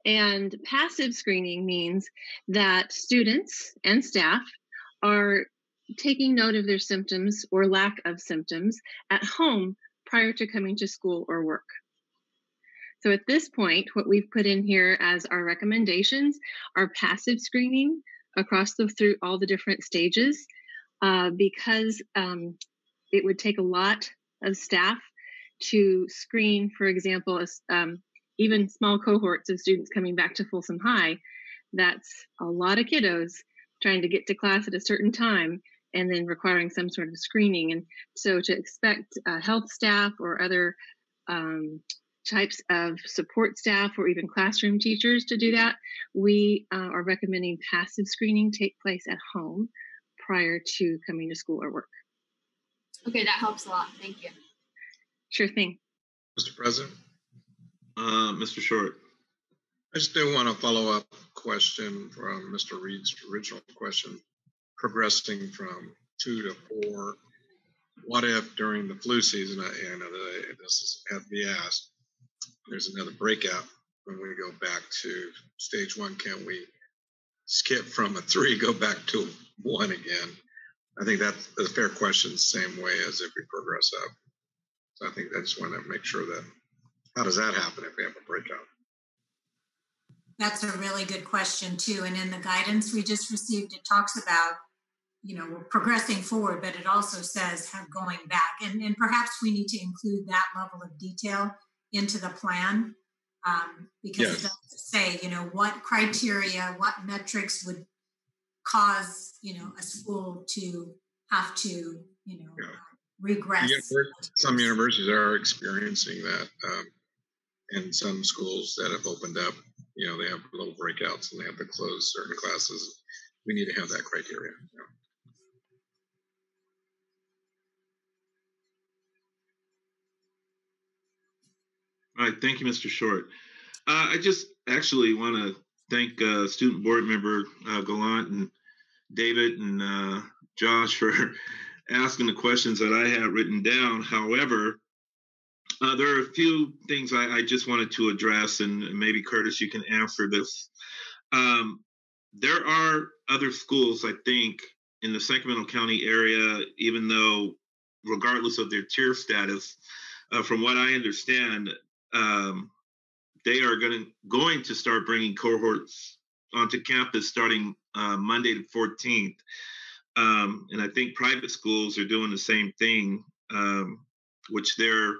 And passive screening means that students and staff are taking note of their symptoms or lack of symptoms at home prior to coming to school or work. So at this point, what we've put in here as our recommendations are passive screening through all the different stages because it would take a lot of staff to screen, for example, even small cohorts of students coming back to Folsom High. That's a lot of kiddos trying to get to class at a certain time and then requiring some sort of screening. And so to expect health staff or other types of support staff or even classroom teachers to do that, we are recommending passive screening take place at home prior to coming to school or work. Okay, that helps a lot. Thank you. Sure thing. Mr. President? Mr. Short. I just do want to follow up question from Mr. Reed's original question, progressing from 2 to 4. What if during the flu season, I know that this has to be asked, there's another breakout when we go back to stage 1? Can we skip from a 3, go back to 1 again? I think that's a fair question, same way as if we progress up. So I think I just want to make sure that, how does that happen if we have a breakout? That's a really good question too. And in the guidance we just received, it talks about, we're progressing forward, but it also says going back. And perhaps we need to include that level of detail into the plan because it doesn't say, what criteria, what metrics would cause, a school to have to, regress. Some universities are experiencing that. And some schools that have opened up, they have little breakouts and they have to close certain classes. We need to have that criteria. All right, thank you, Mr. Short. I just actually want to thank student board member Gallant and David and Josh for asking the questions that I had written down. However, there are a few things I just wanted to address, and maybe Curtis, you can answer this. There are other schools, I think, in the Sacramento County area, even though regardless of their tier status, from what I understand, they are going to start bringing cohorts onto campus starting Monday the 14th. And I think private schools are doing the same thing, which they're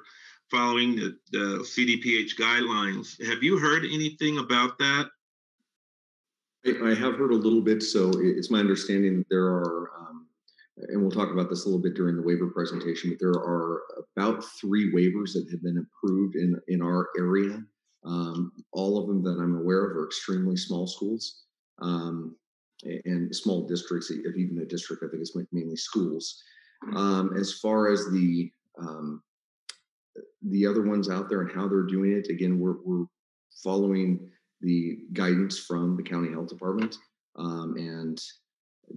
following the CDPH guidelines. Have you heard anything about that? I have heard a little bit. So it's my understanding that there are, and we'll talk about this a little bit during the waiver presentation, but there are about 3 waivers that have been approved in our area. All of them that I'm aware of are extremely small schools and small districts. If even a district, I think it's mainly schools. As far as the other ones out there and how they're doing it, again, we're following the guidance from the county health department and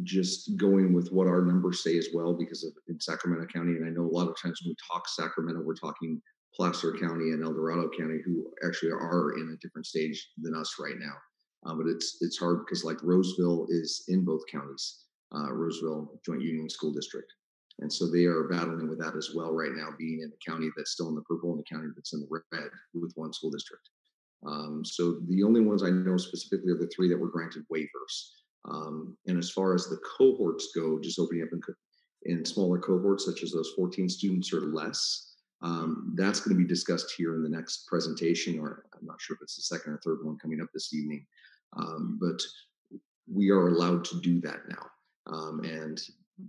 just going with what our numbers say as well, because in Sacramento County, and I know a lot of times when we talk Sacramento, we're talking Placer County and El Dorado County, who actually are in a different stage than us right now. But it's hard because like Roseville is in both counties, Roseville Joint Union School District. And so they are battling with that as well right now, being in the county that's still in the purple and the county that's in the red with one school district. So the only ones I know specifically are the 3 that were granted waivers. And as far as the cohorts go, just opening up in smaller cohorts, such as those 14 students or less, that's going to be discussed here in the next presentation, or I'm not sure if it's the second or third one coming up this evening. But we are allowed to do that now.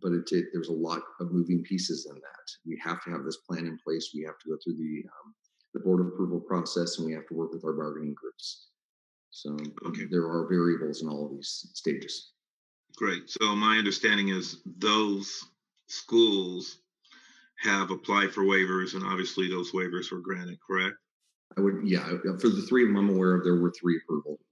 But there's a lot of moving pieces in that. We have to have this plan in place. We have to go through the board approval process, and we have to work with our bargaining groups. So there are variables in all of these stages. Great. So my understanding is those schools have applied for waivers, and obviously those waivers were granted, correct? For the 3 of them I'm aware of, there were 3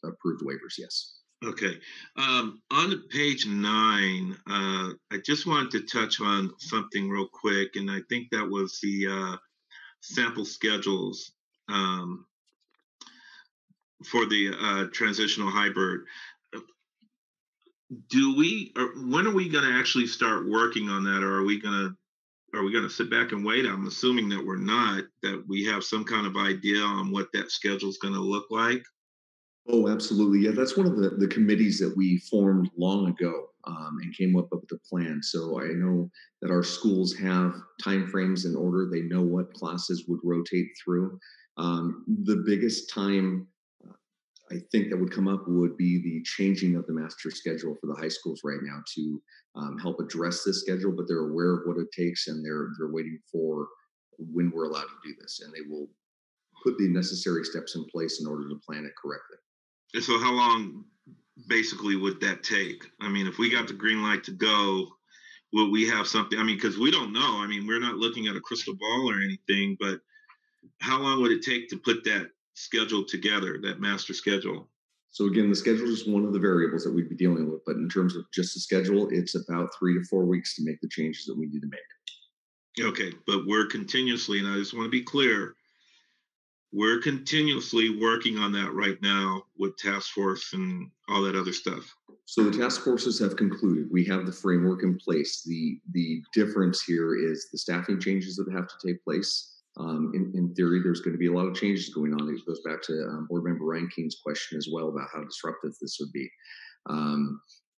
approved waivers, yes. Okay. On page 9, I just wanted to touch on something real quick, and I think that was the sample schedules for the transitional hybrid. When are we going to actually start working on that, or are we going to sit back and wait? I'm assuming that we're not, that we have some kind of idea on what that schedule is going to look like. Oh, absolutely. Yeah, that's one of the committees that we formed long ago and came up with a plan. So I know that our schools have timeframes in order. They know what classes would rotate through. The biggest time I think that would come up would be the changing of the master schedule for the high schools right now to help address this schedule, but they're aware of what it takes, and they're waiting for when we're allowed to do this, and they will put the necessary steps in place in order to plan it correctly. And so how long basically would that take? I mean, if we got the green light to go, will we have something? I mean, because we don't know. I mean, we're not looking at a crystal ball or anything, but how long would it take to put that schedule together, that master schedule? So again, the schedule is one of the variables that we'd be dealing with, but in terms of just the schedule, it's about 3 to 4 weeks to make the changes that we need to make. Okay, but we're continuously, and I just want to be clear, we're continuously working on that right now with task force and all that other stuff. So the task forces have concluded. We have the framework in place. The difference here is the staffing changes that have to take place. In theory, there's going to be a lot of changes going on. It goes back to Board Member Ranking's question as well about how disruptive this would be.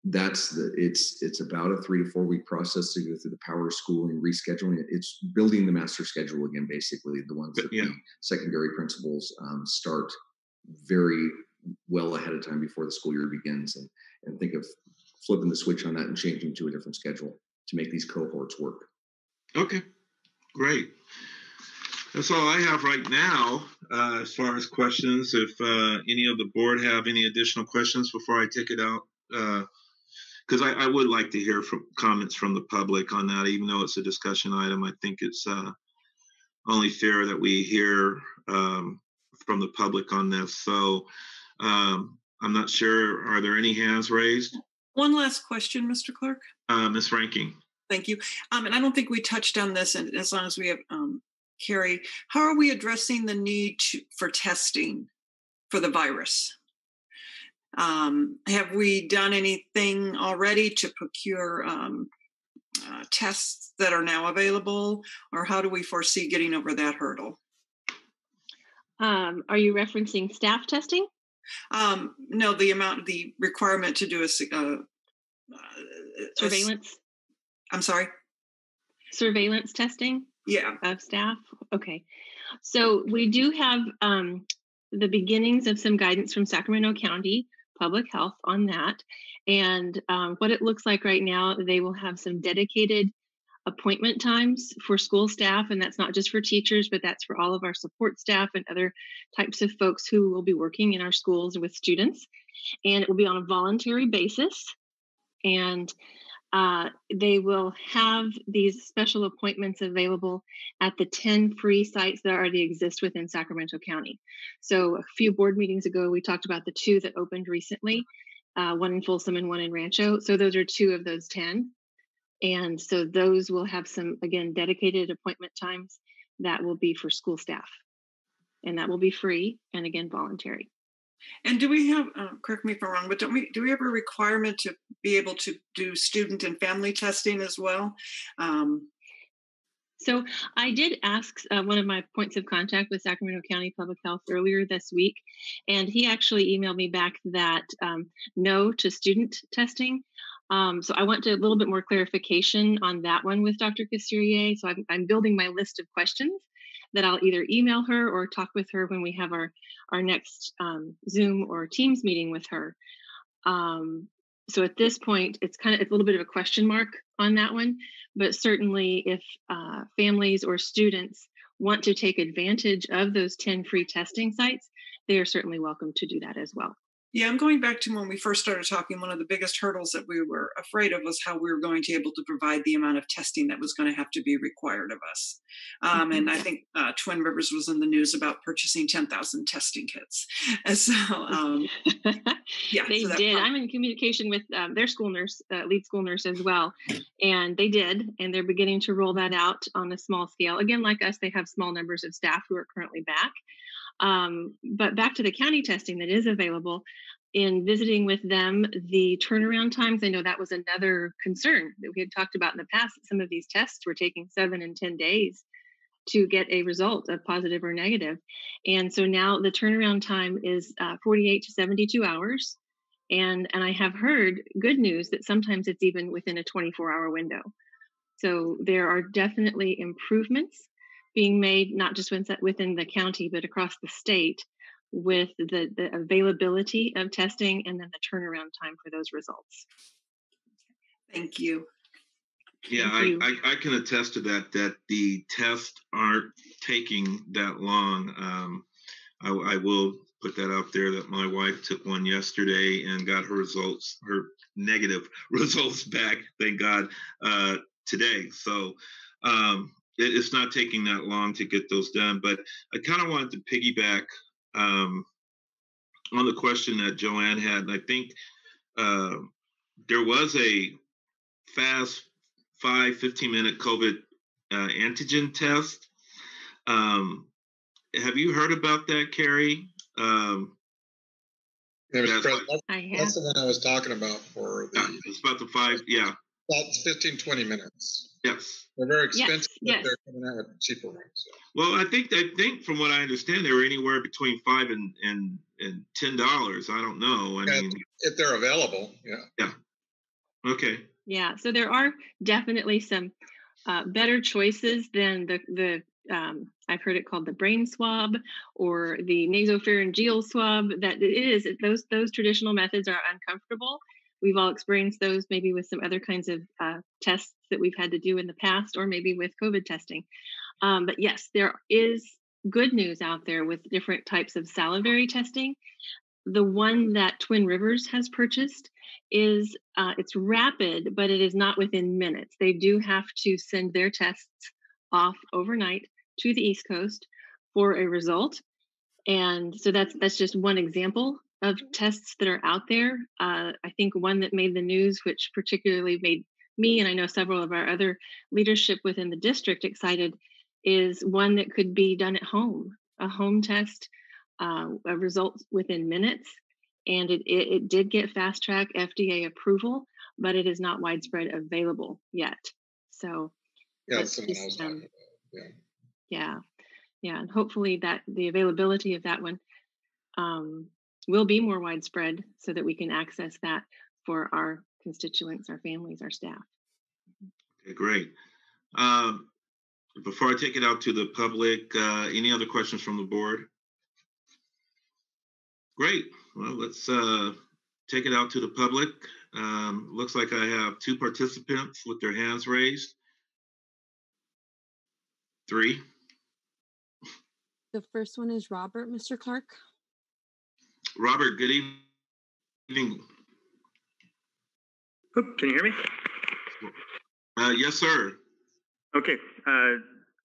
It's about a 3 to 4 week process to go through the power of schooling, rescheduling it. It's building the master schedule again, basically the ones that the secondary principals start very well ahead of time before the school year begins, and think of flipping the switch on that and changing to a different schedule to make these cohorts work. Okay, great. That's all I have right now as far as questions. If any of the board have any additional questions before I take it out, because I would like to hear from comments from the public on that, even though it's a discussion item. I think it's only fair that we hear from the public on this. So I'm not sure, are there any hands raised? One last question, Mr. Clerk. Ms. Ranking. Thank you. And I don't think we touched on this, and as long as we have Carrie, how are we addressing the need for testing for the virus? Have we done anything already to procure tests that are now available, or how do we foresee getting over that hurdle? Are you referencing staff testing? No, the requirement to do a surveillance. I'm sorry? Surveillance testing? Yeah. Of staff? Okay. So we do have the beginnings of some guidance from Sacramento County Public Health on that. And what it looks like right now, they will have some dedicated appointment times for school staff, and that's not just for teachers, but that's for all of our support staff and other types of folks who will be working in our schools with students. And it will be on a voluntary basis. And they will have these special appointments available at the 10 free sites that already exist within Sacramento County. So a few board meetings ago, we talked about the 2 that opened recently, one in Folsom and one in Rancho. So those are 2 of those 10. And so those will have some, again, dedicated appointment times that will be for school staff. And that will be free and, again, voluntary. And do we have, correct me if I'm wrong, but do we have a requirement to be able to do student and family testing as well? So I did ask one of my points of contact with Sacramento County Public Health earlier this week, and he actually emailed me back that no to student testing. So I want a little bit more clarification on that one with Dr. Casirier. So I'm building my list of questions that I'll either email her or talk with her when we have our next Zoom or Teams meeting with her. So at this point, it's a little bit of a question mark on that one, but certainly if families or students want to take advantage of those 10 free testing sites, they are certainly welcome to do that as well. Yeah, I'm going back to when we first started talking. One of the biggest hurdles that we were afraid of was how we were going to be able to provide the amount of testing that was going to have to be required of us. And I think Twin Rivers was in the news about purchasing 10,000 testing kits. And so, yeah. They did. I'm in communication with their school nurse, lead school nurse as well. And they did. And they're beginning to roll that out on a small scale. Again, like us, they have small numbers of staff who are currently back. But back to the county testing that is available. In visiting with them, the turnaround times, I know that was another concern that we had talked about in the past. Some of these tests were taking 7 and 10 days to get a result of positive or negative. And so now the turnaround time is 48 to 72 hours. And I have heard good news that sometimes it's even within a 24-hour window. So there are definitely improvements being made, not just within the county, but across the state, with the availability of testing and then the turnaround time for those results. Thank you. Yeah, I can attest to that the tests aren't taking that long. I will put that out there that my wife took one yesterday and got her negative results back, thank God, today. So it's not taking that long to get those done. But I kind of wanted to piggyback on the question that Joanne had. And I think there was a fast 15-minute COVID antigen test. Have you heard about that, Carrie? That's the one I was talking about for the. It's about the 5, yeah. About 15, 20 minutes. Yes. They're very expensive, yes. But they're coming out with cheaper ones. So. Well, I think from what I understand, they were anywhere between $5 and $10. I don't know. I mean, if they're available, yeah. Yeah. Okay. Yeah. So there are definitely some better choices than the I've heard it called the brain swab or the nasopharyngeal swab. That it is those traditional methods are uncomfortable. We've all experienced those maybe with some other kinds of tests that we've had to do in the past, or maybe with COVID testing. But yes, there is good news out there with different types of salivary testing. The one that Twin Rivers has purchased is it's rapid, but it is not within minutes. They do have to send their tests off overnight to the East Coast for a result. And so that's just one example of tests that are out there. I think one that made the news, which particularly made me and I know several of our other leadership within the district excited, is one that could be done at home, a home test, a result within minutes. And it did get fast track FDA approval, but it is not widespread available yet. So yeah, that's something I was talking about. Yeah. And hopefully that the availability of that one will be more widespread so that we can access that for our constituents, our families, our staff. Okay, great. Before I take it out to the public, any other questions from the board? Great. Well, let's take it out to the public. Looks like I have 2 participants with their hands raised. 3. The first one is Robert, Mr. Clark. Robert, good evening. Can you hear me? Yes, sir. Okay.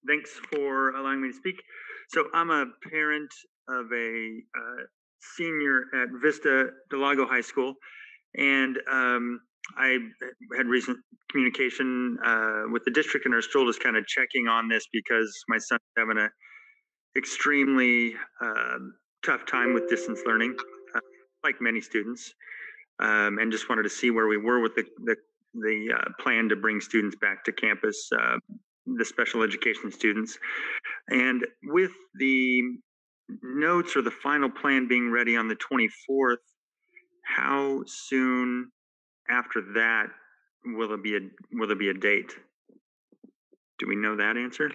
Thanks for allowing me to speak. So I'm a parent of a senior at Vista Del Lago High School, and I had recent communication with the district and are still just kind of checking on this because my son's having a extremely tough time with distance learning, like many students, and just wanted to see where we were with the plan to bring students back to campus, the special education students. And with the notes or the final plan being ready on the 24th, how soon after that will there be a date? Do we know that answer?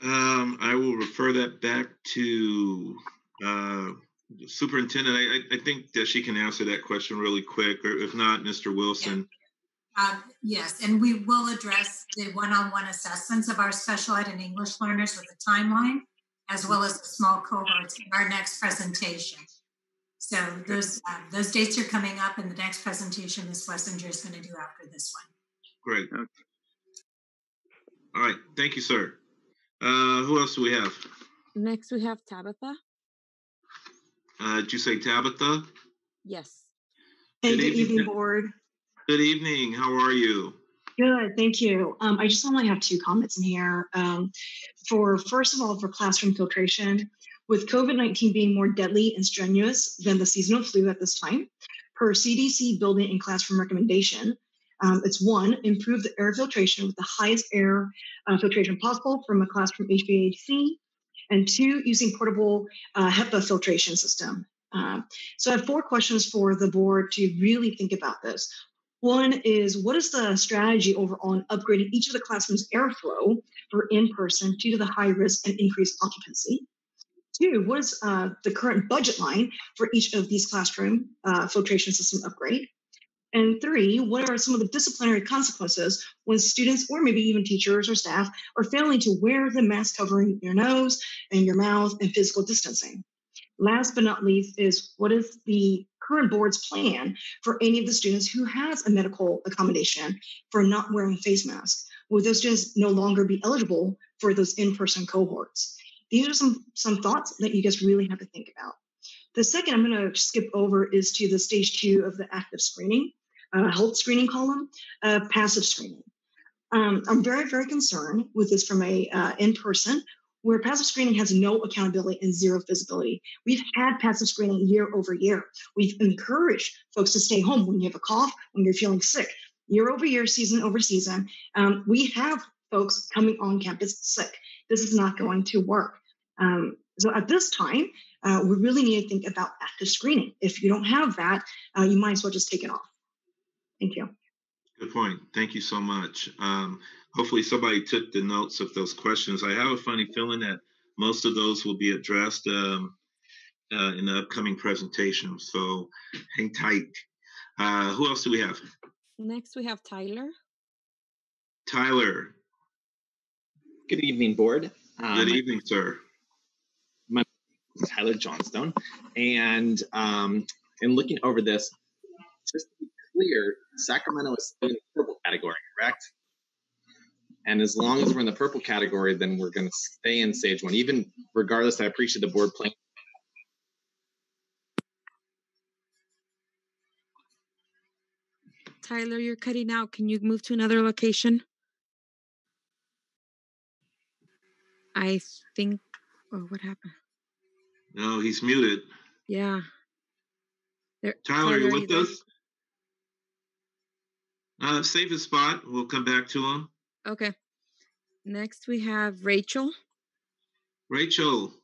I will refer that back to the superintendent. I think that she can answer that question really quick, or if not, Mr. Wilson. Yes, and we will address the one-on-one assessments of our special ed and English learners with a timeline, as well as the small cohorts in our next presentation. So those dates are coming up, and the next presentation Ms. Wessinger is going to do after this one. Great. All right. Thank you, sir. Who else do we have? Next, we have Tabitha. Did you say Tabitha? Yes. Hey, good evening, board. Good evening. How are you? Good, thank you. I just only have 2 comments in here. First of all, for classroom filtration, with COVID-19 being more deadly and strenuous than the seasonal flu at this time, per CDC building and classroom recommendation, it's 1, improve the air filtration with the highest air filtration possible from a classroom HVAC, and 2, using portable HEPA filtration system. So I have 4 questions for the board to really think about this. 1 is, what is the strategy overall in upgrading each of the classrooms' airflow for in-person due to the high risk and increased occupancy? 2, what is the current budget line for each of these classroom filtration system upgrade? And 3, what are some of the disciplinary consequences when students or maybe even teachers or staff are failing to wear the mask covering your nose and your mouth and physical distancing? Last but not least is, what is the current board's plan for any of the students who has a medical accommodation for not wearing face masks? Will those students no longer be eligible for those in-person cohorts? These are some thoughts that you guys really have to think about. The second I'm going to skip over is to the stage 2 of the active screening, health screening column, passive screening. I'm very, very concerned with this from a in-person, where passive screening has no accountability and 0 visibility. We've had passive screening year over year. We've encouraged folks to stay home when you have a cough, when you're feeling sick. Year over year, season over season, we have folks coming on campus sick. This is not going to work. So at this time, we really need to think about active screening. If you don't have that, you might as well just take it off. Thank you. Good point. Thank you so much. Hopefully somebody took the notes of those questions. I have a funny feeling that most of those will be addressed in the upcoming presentation. So hang tight. Who else do we have? Next, we have Tyler. Tyler. Good evening, board. Good evening, sir. My name is Tyler Johnstone. And in looking over this, just to be clear, Sacramento is still in the purple category, correct? And as long as we're in the purple category, then we're going to stay in stage 1. Even regardless, I appreciate the board playing. Tyler, you're cutting out. Can you move to another location? I think, oh, what happened? No, he's muted. Yeah. Tyler, are you with us? Save his spot. We'll come back to him. Okay. Next, we have Rachel. Rachel.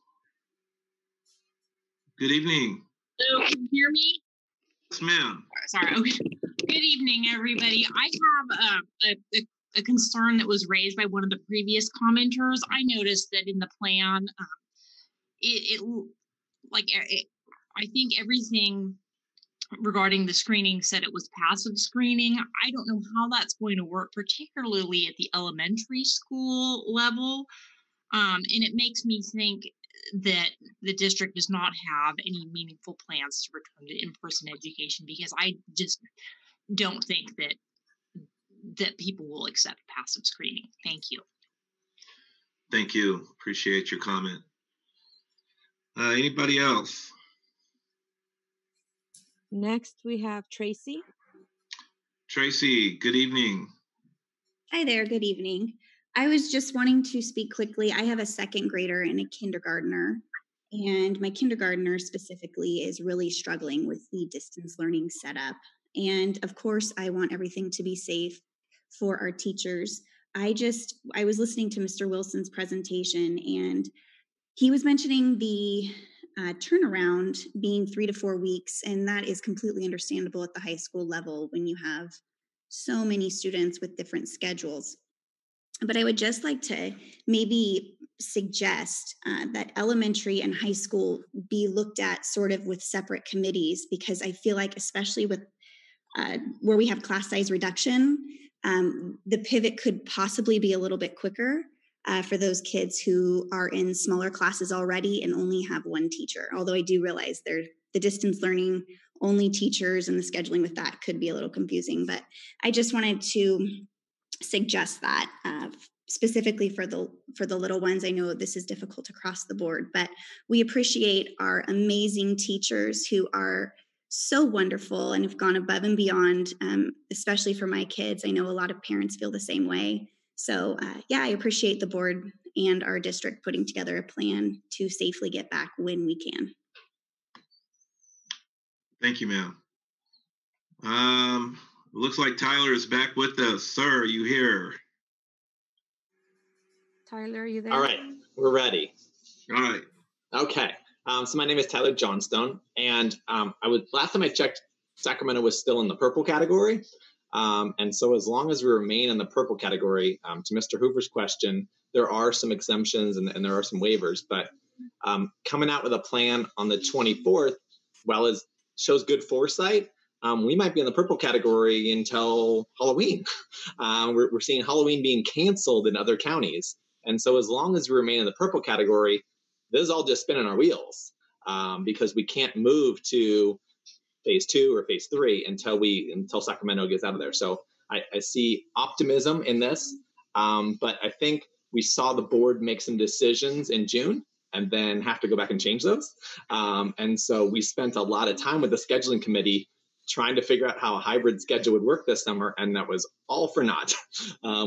Good evening. Hello, can you hear me? Yes, ma'am. Sorry. Okay. Good evening, everybody. I have a concern that was raised by one of the previous commenters. I noticed that in the plan, I think everything regarding the screening said it was passive screening. I don't know how that's going to work, particularly at the elementary school level. And it makes me think that the district does not have any meaningful plans to return to in-person education, because I just don't think that people will accept passive screening. Thank you. Thank you. Appreciate your comment. Anybody else? Next, we have Tracy. Tracy, good evening. Hi there, good evening. I was just wanting to speak quickly. I have a second grader and a kindergartner, and my kindergartner specifically is really struggling with the distance learning setup. And of course, I want everything to be safe for our teachers. I was listening to Mr. Wilson's presentation, and he was mentioning the turnaround being 3 to 4 weeks, and that is completely understandable at the high school level when you have so many students with different schedules. But I would just like to maybe suggest that elementary and high school be looked at sort of with separate committees, because I feel like, especially with where we have class size reduction, the pivot could possibly be a little bit quicker for those kids who are in smaller classes already and only have one teacher. Although I do realize the distance learning only teachers and the scheduling with that could be a little confusing. But I just wanted to suggest that specifically for the little ones. I know this is difficult across the board, but we appreciate our amazing teachers who are so wonderful and have gone above and beyond, especially for my kids. I know a lot of parents feel the same way. So I appreciate the board and our district putting together a plan to safely get back when we can. Thank you, ma'am. Looks like Tyler is back with us. Sir, are you here? Tyler, are you there? All right, we're ready. All right. Okay. So my name is Tyler Johnstone, and last time I checked, Sacramento was still in the purple category. And so as long as we remain in the purple category, to Mr. Hoover's question, there are some exemptions and there are some waivers, but coming out with a plan on the 24th, while it shows good foresight, we might be in the purple category until Halloween. We're seeing Halloween being canceled in other counties. And so as long as we remain in the purple category, this is all just spinning our wheels, because we can't move to phase 2 or phase 3 until Sacramento gets out of there. So I see optimism in this, but I think we saw the board make some decisions in June and then have to go back and change those. And so we spent a lot of time with the scheduling committee trying to figure out how a hybrid schedule would work this summer, and that was all for naught.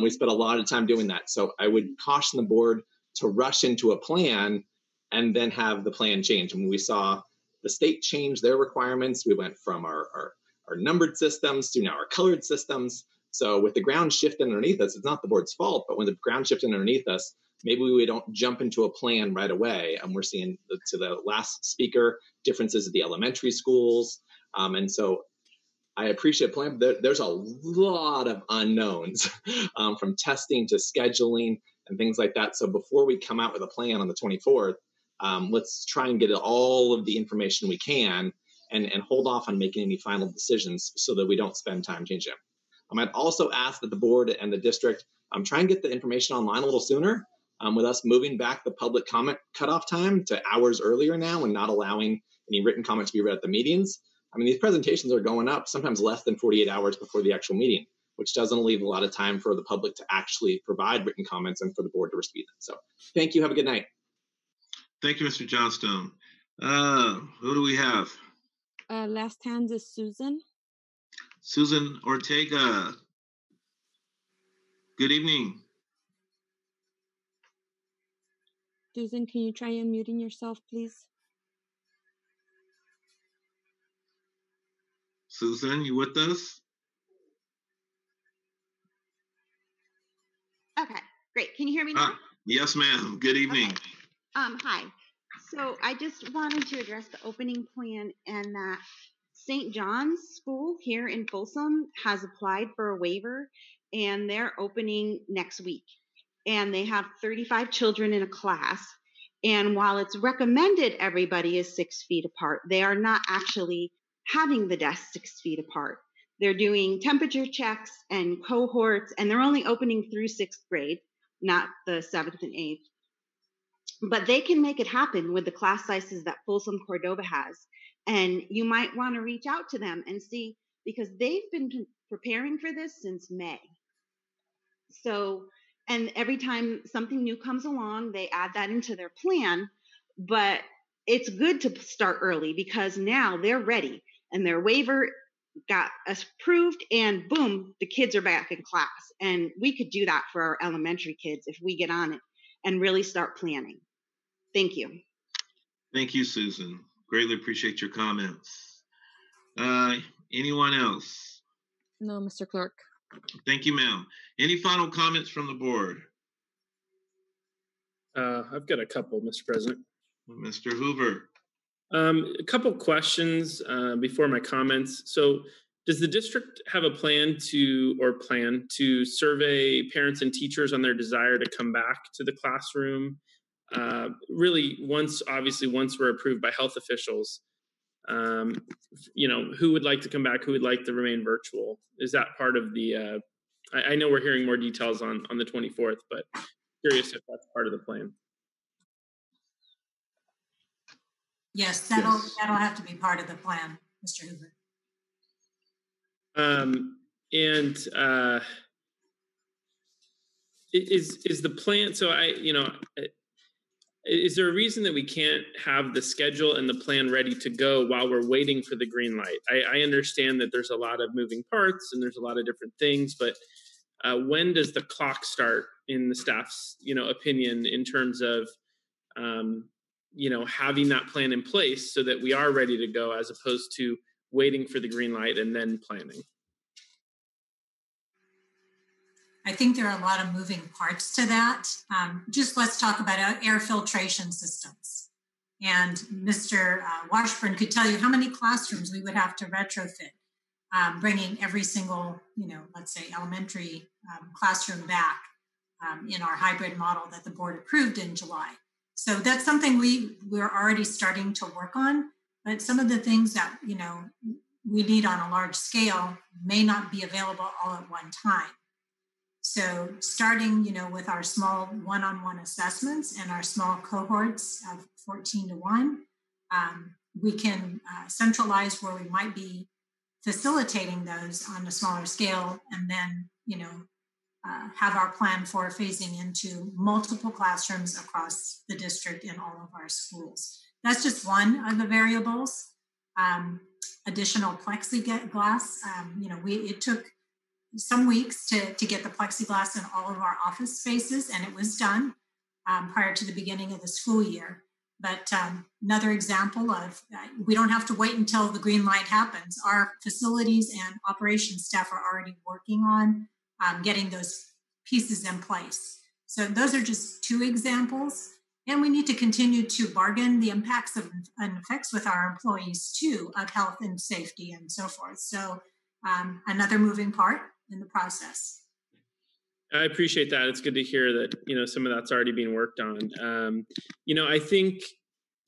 We spent a lot of time doing that. So I would caution the board to rush into a plan and then have the plan change. And when we saw the state change their requirements, we went from our numbered systems to now our colored systems. So with the ground shifting underneath us, it's not the board's fault, but when the ground shifting underneath us, maybe we don't jump into a plan right away. And we're seeing, to the last speaker, differences at the elementary schools. And so I appreciate plan, but there's a lot of unknowns from testing to scheduling and things like that. So before we come out with a plan on the 24th, let's try and get all of the information we can and hold off on making any final decisions so that we don't spend time changing them. I might also ask that the board and the district try and get the information online a little sooner, with us moving back the public comment cutoff time to hours earlier now and not allowing any written comment to be read at the meetings. I mean, these presentations are going up sometimes less than 48 hours before the actual meeting, which doesn't leave a lot of time for the public to actually provide written comments and for the board to receive them. So thank you. Have a good night. Thank you, Mr. Johnstone. Who do we have? Last hand is Susan. Susan Ortega. Good evening. Susan, can you try unmuting yourself, please? Susan, you with us? Okay, great. Can you hear me now? Yes, ma'am. Good evening. Okay. Hi. So I just wanted to address the opening plan and that St. John's School here in Folsom has applied for a waiver. and they're opening next week. And they have 35 children in a class. And while it's recommended everybody is 6 feet apart, they are not actually having the desks 6 feet apart. They're doing temperature checks and cohorts, and they're only opening through 6th grade, not the 7th and 8th. But they can make it happen with the class sizes that Folsom Cordova has. And you might want to reach out to them and see, because they've been preparing for this since May. So, and every time something new comes along, they add that into their plan. But it's good to start early because now they're ready and their waiver got approved, and boom, the kids are back in class. And we could do that for our elementary kids if we get on it and really start planning. Thank you. Thank you, Susan. Greatly appreciate your comments. Anyone else? No, Mr. Clerk. Thank you, ma'am. Any final comments from the board? I've got a couple, Mr. President. Mr. Hoover. A couple questions before my comments. So does the district have a plan to survey parents and teachers on their desire to come back to the classroom? Really, once we're approved by health officials, who would like to come back, who would like to remain virtual? Is that part of the, I know we're hearing more details on the 24th, but curious if that's part of the plan. Yes, that'll have to be part of the plan, Mr. Hoover. Is the plan, so is there a reason that we can't have the schedule and the plan ready to go while we're waiting for the green light? I understand that there's a lot of moving parts and there's a lot of different things, but when does the clock start in the staff's, opinion in terms of, having that plan in place so that we are ready to go as opposed to waiting for the green light and then planning? I think there are a lot of moving parts to that. Just let's talk about air filtration systems. And Mr. Washburn could tell you how many classrooms we would have to retrofit, bringing every single, let's say elementary classroom back in our hybrid model that the board approved in July. So that's something we're already starting to work on, but some of the things that, we need on a large scale may not be available all at one time. So starting, with our small one-on-one assessments and our small cohorts of 14 to 1, we can centralize where we might be facilitating those on a smaller scale, and then, have our plan for phasing into multiple classrooms across the district in all of our schools. That's just one of the variables. Additional plexiglass, it took some weeks to get the plexiglass in all of our office spaces, and it was done prior to the beginning of the school year. But another example of we don't have to wait until the green light happens. Our facilities and operations staff are already working on getting those pieces in place. So those are just two examples. And we need to continue to bargain the impacts and effects with our employees too, of health and safety and so forth. So another moving part in the process. I appreciate that. It's good to hear that, some of that's already being worked on. I think,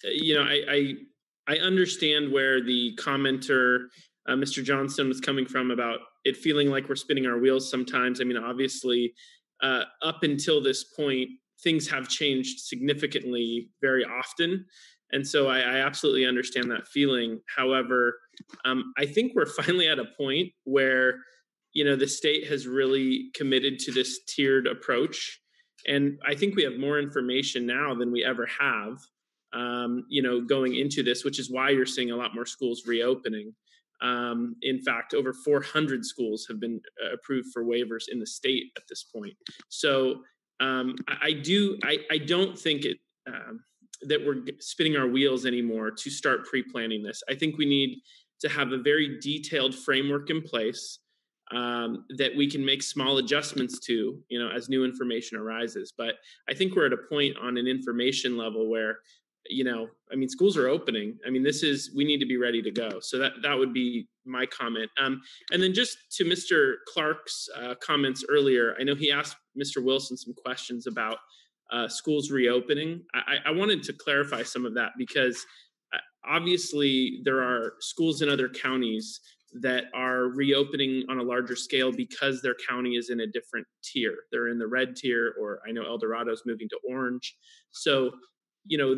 I understand where the commenter, Mr. Johnston, was coming from about it feeling like we're spinning our wheels sometimes. I mean, obviously, up until this point, things have changed significantly very often. And so I absolutely understand that feeling. However, I think we're finally at a point where, the state has really committed to this tiered approach. And I think we have more information now than we ever have, going into this, which is why you're seeing a lot more schools reopening. In fact, over 400 schools have been approved for waivers in the state at this point. So I don't think that we're spinning our wheels anymore to start pre-planning this. I think we need to have a very detailed framework in place that we can make small adjustments to, as new information arises. But I think we're at a point on an information level where I mean, schools are opening. I mean, we need to be ready to go. So that would be my comment. And then just to Mr. Clark's comments earlier, I know he asked Mr. Wilson some questions about schools reopening. I wanted to clarify some of that because obviously there are schools in other counties that are reopening on a larger scale because their county is in a different tier. They're in the red tier, or I know El Dorado's moving to orange. So,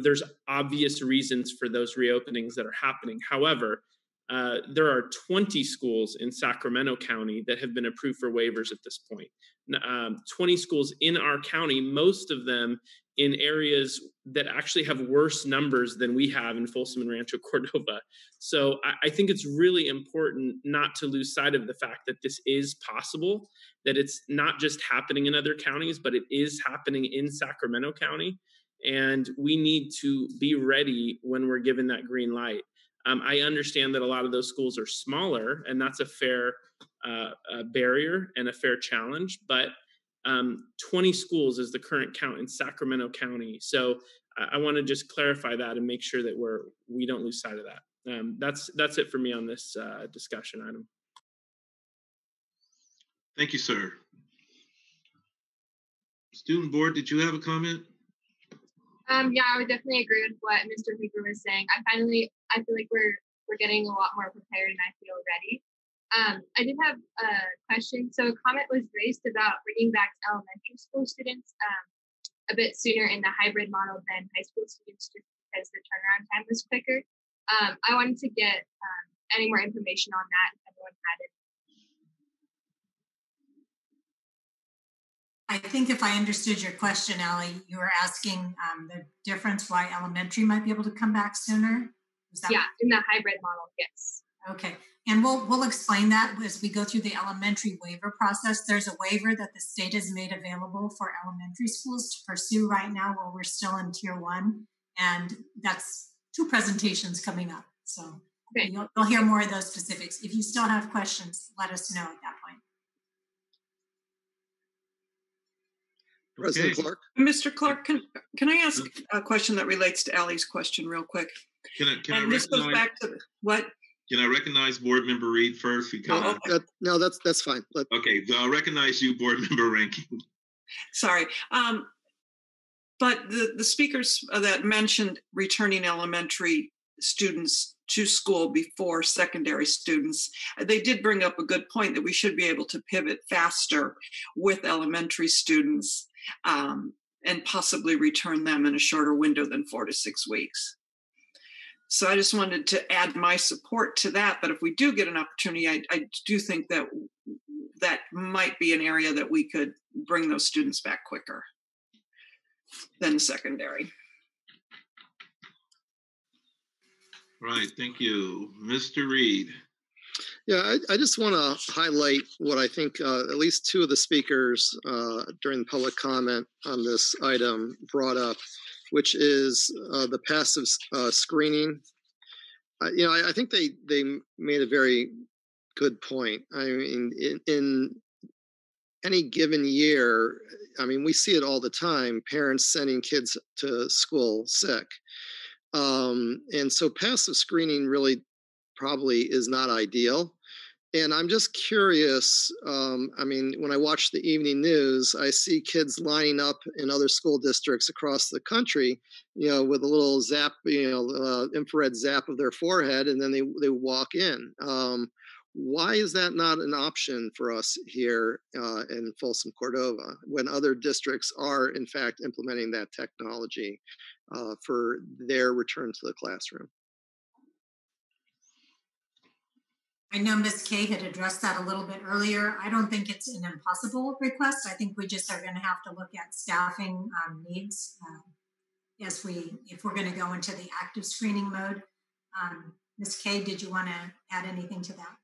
there's obvious reasons for those reopenings that are happening. However, there are 20 schools in Sacramento County that have been approved for waivers at this point. 20 schools in our county, most of them in areas that actually have worse numbers than we have in Folsom and Rancho Cordova. So I think it's really important not to lose sight of the fact that this is possible, that it's not just happening in other counties, but it is happening in Sacramento County. And we need to be ready when we're given that green light. I understand that a lot of those schools are smaller, and that's a fair barrier and a fair challenge, but 20 schools is the current count in Sacramento County. So I want to just clarify that and make sure that we don't lose sight of that. That's it for me on this discussion item. Thank you, sir. Student board, did you have a comment? Yeah, I would definitely agree with what Mr. Hooper was saying. I feel like we're getting a lot more prepared, and I feel ready. I did have a question. So a comment was raised about bringing back elementary school students a bit sooner in the hybrid model than high school students, just because the turnaround time was quicker. I wanted to get any more information on that if everyone had it. I think if I understood your question, Allie, you were asking the difference why elementary might be able to come back sooner. In the hybrid model, yes. Okay, and we'll explain that as we go through the elementary waiver process. There's a waiver that the state has made available for elementary schools to pursue right now while we're still in tier 1, and that's 2 presentations coming up. So you'll hear more of those specifics. If you still have questions, let us know at that point. President Clark. Mr. Clark, can I ask a question that relates to Allie's question real quick? This goes back to what? Can I recognize Board Member Reed first? No, that's fine. Okay, so I'll recognize you, Board Member Rankin. Sorry. But the speakers that mentioned returning elementary students to school before secondary students, they did bring up a good point that we should be able to pivot faster with elementary students and possibly return them in a shorter window than 4 to 6 weeks. So I just wanted to add my support to that. But if we do get an opportunity, I do think that that might be an area that we could bring those students back quicker than secondary. Right, thank you. Mr. Reed. Yeah, I just want to highlight what I think at least 2 of the speakers during the public comment on this item brought up, which is the passive screening. I think they made a very good point. I mean, in any given year, I mean, we see it all the time, parents sending kids to school sick. And so passive screening really probably is not ideal. And I'm just curious, I mean, when I watch the evening news, I see kids lining up in other school districts across the country, with a little zap, infrared zap of their forehead, and then they walk in. Why is that not an option for us here in Folsom Cordova when other districts are, in fact, implementing that technology for their return to the classroom? I know Ms. Kay had addressed that a little bit earlier. I don't think it's an impossible request. I think we just are going to have to look at staffing needs if we're going to go into the active screening mode. Ms. Kay, did you want to add anything to that?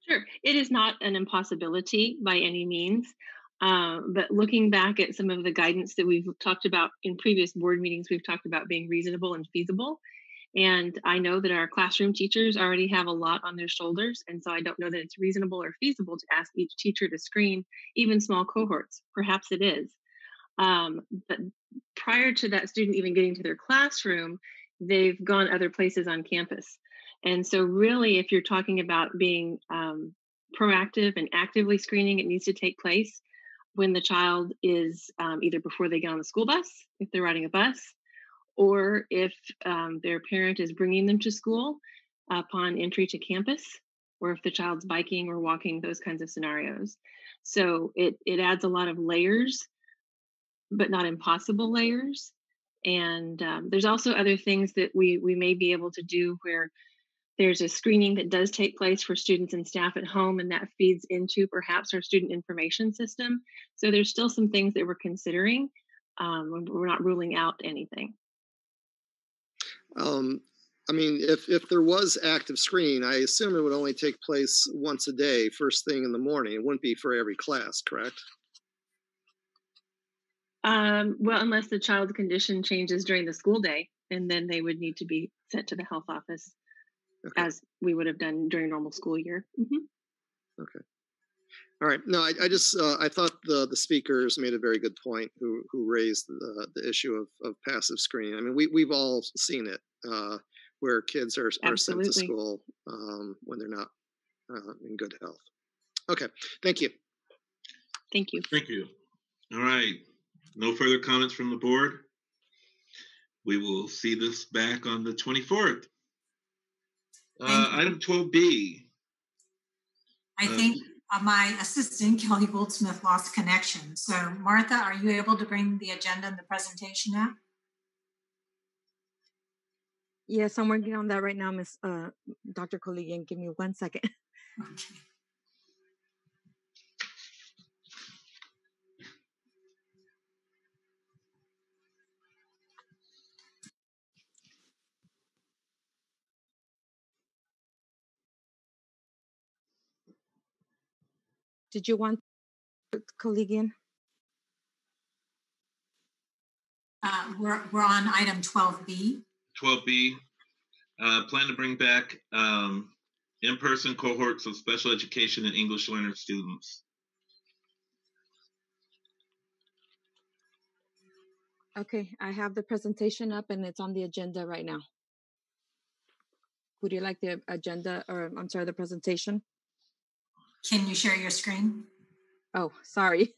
Sure. It is not an impossibility by any means. But looking back at some of the guidance that we've talked about in previous board meetings, we've talked about being reasonable and feasible. And I know that our classroom teachers already have a lot on their shoulders. And so I don't know that it's reasonable or feasible to ask each teacher to screen even small cohorts. Perhaps it is. But prior to that student even getting to their classroom, they've gone other places on campus. And so really, if you're talking about being proactive and actively screening, it needs to take place when the child is either before they get on the school bus, if they're riding a bus, or if their parent is bringing them to school upon entry to campus, or if the child's biking or walking, those kinds of scenarios. So it adds a lot of layers, but not impossible layers. And there's also other things that we may be able to do where there's a screening that does take place for students and staff at home, and that feeds into perhaps our student information system. So there's still some things that we're considering. We're not ruling out anything. I mean, if there was active screening, I assume it would only take place once a day, first thing in the morning. It wouldn't be for every class, correct? Well, unless the child's condition changes during the school day, and then they would need to be sent to the health office, as we would have done during normal school year. Okay. All right. No, I just I thought the speakers made a very good point who raised the issue of passive screening. I mean, we've all seen it where kids are sent to school when they're not in good health. Okay. Thank you. Thank you. Thank you. All right. No further comments from the board. We will see this back on the 24th. Item 12B. I think my assistant, Kelly Goldsmith, lost connection. So Martha, are you able to bring the agenda and the presentation up? Yes, I'm working on that right now, Miss Dr. Koligian. Give me 1 second. Okay. Did you want Koligian? We're on item 12B. 12B. Plan to bring back in-person cohorts of special education and English learner students. Okay, I have the presentation up and it's on the agenda right now. Would you like the agenda, or I'm sorry, the presentation? Can you share your screen? Oh, sorry.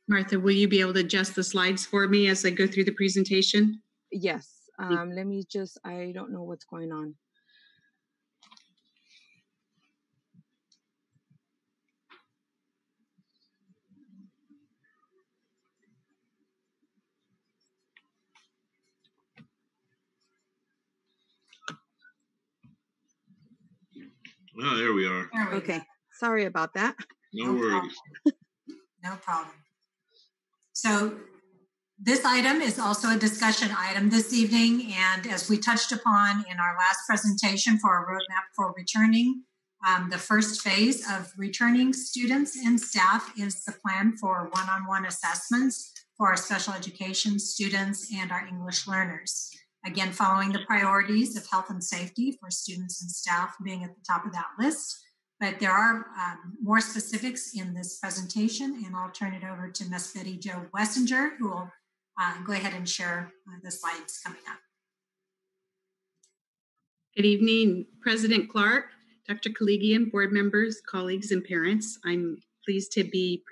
Martha, will you be able to adjust the slides for me as I go through the presentation? Yes. Let me just, I don't know what's going on. Oh, there we are. Okay. Sorry about that. No worries. No problem. So this item is also a discussion item this evening, and as we touched upon in our last presentation for our roadmap for returning, the first phase of returning students and staff is the plan for one-on-one assessments for our special education students and our English learners. Again, following the priorities of health and safety for students and staff being at the top of that list. But there are more specifics in this presentation, and I'll turn it over to Ms. Betty Jo Wessinger, who will go ahead and share the slides coming up. Good evening, President Clark, Dr. Koligian, board members, colleagues, and parents. I'm pleased to be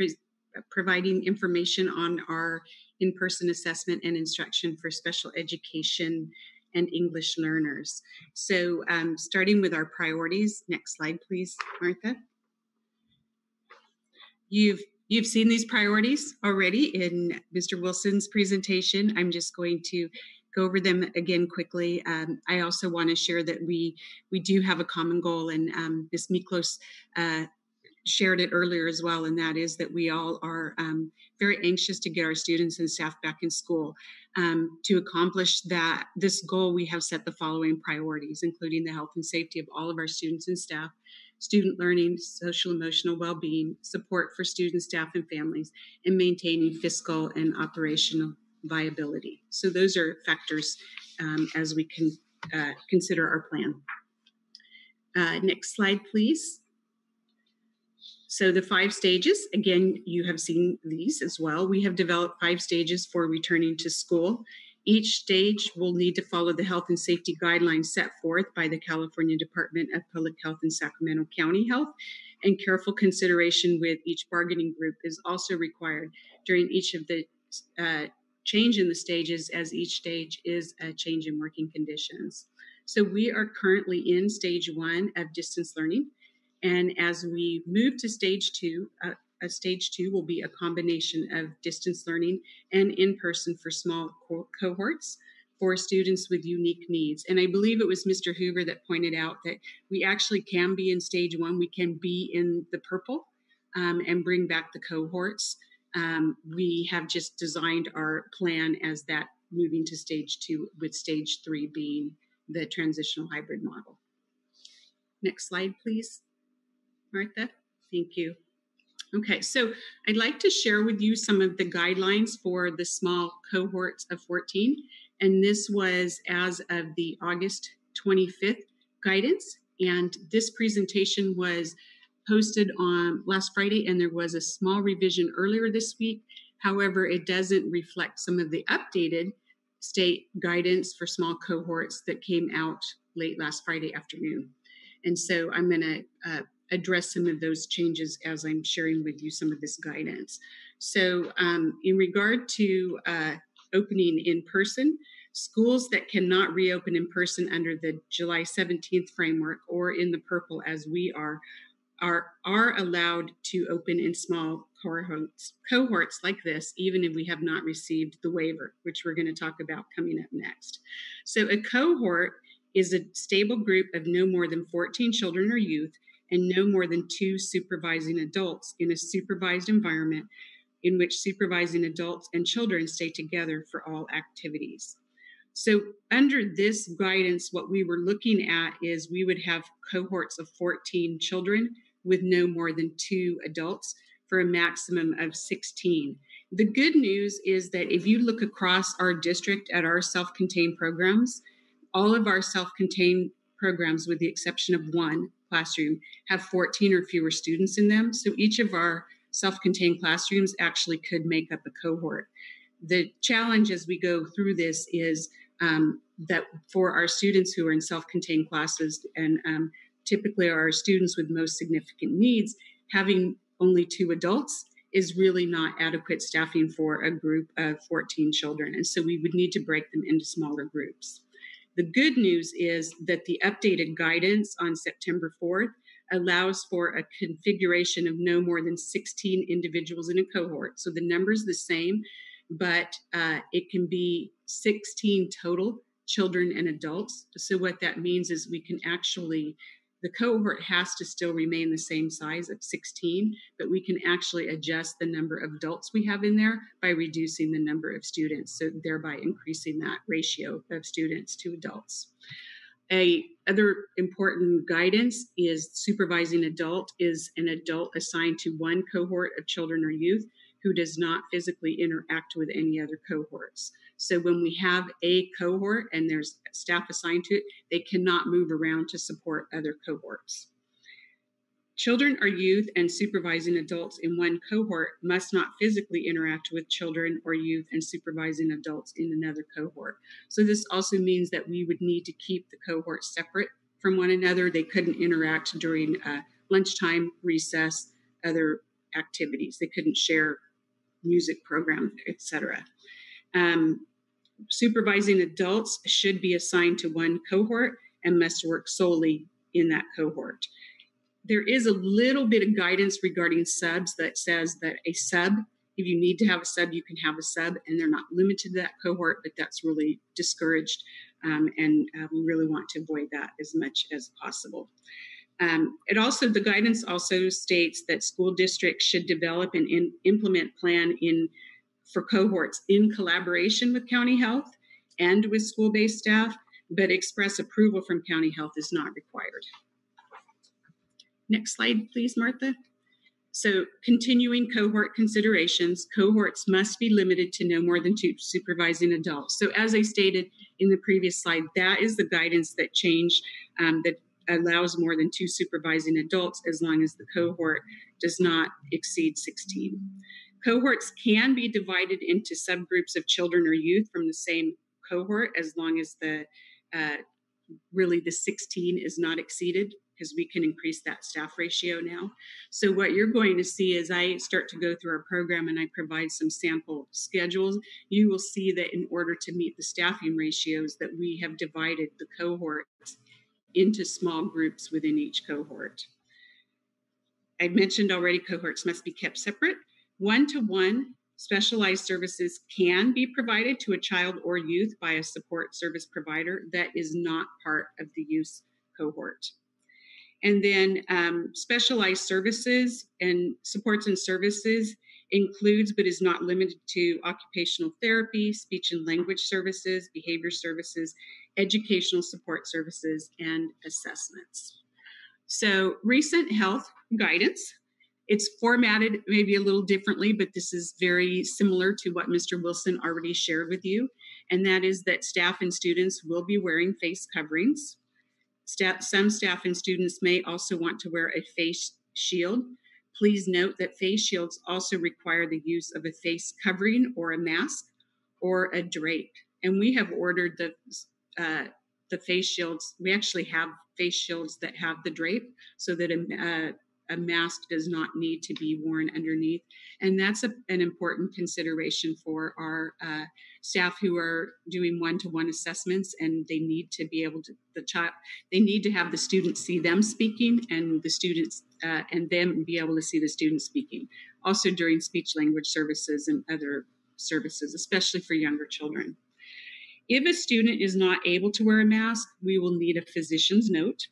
providing information on our in-person assessment and instruction for special education and English learners. So starting with our priorities, next slide, please, Martha. You've seen these priorities already in Mr. Wilson's presentation. I'm just going to go over them again quickly. I also want to share that we do have a common goal, and Ms. Miklos shared it earlier as well, and that is that we all are very anxious to get our students and staff back in school. To accomplish this goal, we have set the following priorities, including the health and safety of all of our students and staff, student learning, social emotional well-being, support for students, staff, and families, and maintaining fiscal and operational viability. So those are factors as we can consider our plan. Next slide, please. So the 5 stages, again, you have seen these as well. We have developed 5 stages for returning to school. Each stage will need to follow the health and safety guidelines set forth by the California Department of Public Health and Sacramento County Health, and careful consideration with each bargaining group is also required during each of the change in the stages, as each stage is a change in working conditions. So we are currently in stage 1 of distance learning. And as we move to stage 2, stage 2 will be a combination of distance learning and in-person for small cohorts for students with unique needs. And I believe it was Mr. Hoover that pointed out that we actually can be in stage 1, we can be in the purple and bring back the cohorts. We have just designed our plan as that moving to stage 2, with stage 3 being the transitional hybrid model. Next slide, please, Martha. Thank you. Okay, so I'd like to share with you some of the guidelines for the small cohorts of 14. And this was as of the August 25th guidance. And this presentation was posted on last Friday, and there was a small revision earlier this week. However, it doesn't reflect some of the updated state guidance for small cohorts that came out late last Friday afternoon. And so I'm going to address some of those changes as I'm sharing with you some of this guidance. So in regard to opening in person, schools that cannot reopen in person under the July 17th framework or in the purple as we are allowed to open in small cohorts like this, even if we have not received the waiver, which we're going to talk about coming up next. So a cohort is a stable group of no more than 14 children or youth and no more than 2 supervising adults in a supervised environment in which supervising adults and children stay together for all activities. So under this guidance, what we were looking at is we would have cohorts of 14 children with no more than 2 adults for a maximum of 16. The good news is that if you look across our district at our self-contained programs, all of our self-contained programs, with the exception of 1 classroom, have 14 or fewer students in them. So each of our self-contained classrooms actually could make up a cohort. The challenge as we go through this is that for our students who are in self-contained classes and typically are our students with most significant needs, having only 2 adults is really not adequate staffing for a group of 14 children. And so we would need to break them into smaller groups. The good news is that the updated guidance on September 4th allows for a configuration of no more than 16 individuals in a cohort. So the number's the same, but it can be 16 total children and adults. So what that means is we can actually, the cohort has to still remain the same size of 16, but we can actually adjust the number of adults we have in there by reducing the number of students, so thereby increasing that ratio of students to adults. Other important guidance is supervising adult is an adult assigned to 1 cohort of children or youth who does not physically interact with any other cohorts. So when we have a cohort and there's staff assigned to it, they cannot move around to support other cohorts. Children or youth and supervising adults in 1 cohort must not physically interact with children or youth and supervising adults in another cohort. So this also means that we would need to keep the cohorts separate from one another. They couldn't interact during lunchtime, recess, other activities. They couldn't share music programs, etc. Supervising adults should be assigned to 1 cohort and must work solely in that cohort. There is a little bit of guidance regarding subs that says that a sub, if you need to have a sub, you can have a sub, and they're not limited to that cohort, but that's really discouraged, and we really want to avoid that as much as possible. The guidance also states that school districts should develop and implement plan for cohorts in collaboration with county health and with school-based staff, but express approval from county health is not required. Next slide, please, Martha. So continuing cohort considerations, cohorts must be limited to no more than 2 supervising adults. So as I stated in the previous slide, that is the guidance that changed, that allows more than 2 supervising adults as long as the cohort does not exceed 16. Cohorts can be divided into subgroups of children or youth from the same cohort as long as the 16 is not exceeded, because we can increase that staff ratio now. So what you're going to see as I start to go through our program and I provide some sample schedules, you will see that in order to meet the staffing ratios that we have divided the cohorts into small groups within each cohort. I mentioned already cohorts must be kept separate. One-to-one specialized services can be provided to a child or youth by a support service provider that is not part of the youth cohort. And then specialized services and supports and services includes but is not limited to occupational therapy, speech and language services, behavior services, educational support services, and assessments. So recent health guidance, it's formatted maybe a little differently, but this is very similar to what Mr. Wilson already shared with you. And that is that staff and students will be wearing face coverings. Some staff and students may also want to wear a face shield. Please note that face shields also require the use of a face covering or a mask or a drape. And we have ordered the face shields. We actually have face shields that have the drape so that a mask does not need to be worn underneath. And that's an important consideration for our staff who are doing one-to-one assessments, and they need to be able to, they need to have the students see them speaking and the students and them be able to see the students speaking. Also during speech language services and other services, especially for younger children. If a student is not able to wear a mask, we will need a physician's note.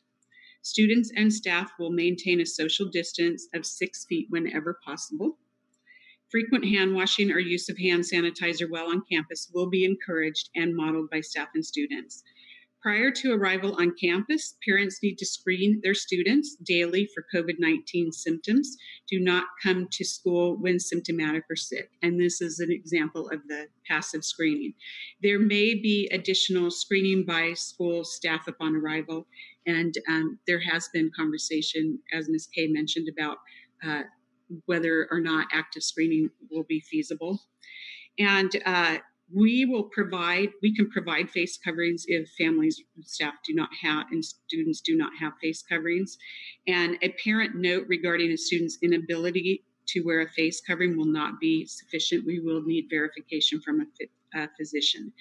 Students and staff will maintain a social distance of 6 feet whenever possible. Frequent hand washing or use of hand sanitizer while on campus will be encouraged and modeled by staff and students. Prior to arrival on campus, parents need to screen their students daily for COVID-19 symptoms. Do not come to school when symptomatic or sick. And this is an example of the passive screening. There may be additional screening by school staff upon arrival. And there has been conversation, as Ms. Kay mentioned, about whether or not active screening will be feasible. And we can provide face coverings if families, staff do not have, and students do not have face coverings. And a parent note regarding a student's inability to wear a face covering will not be sufficient. We will need verification from a physician.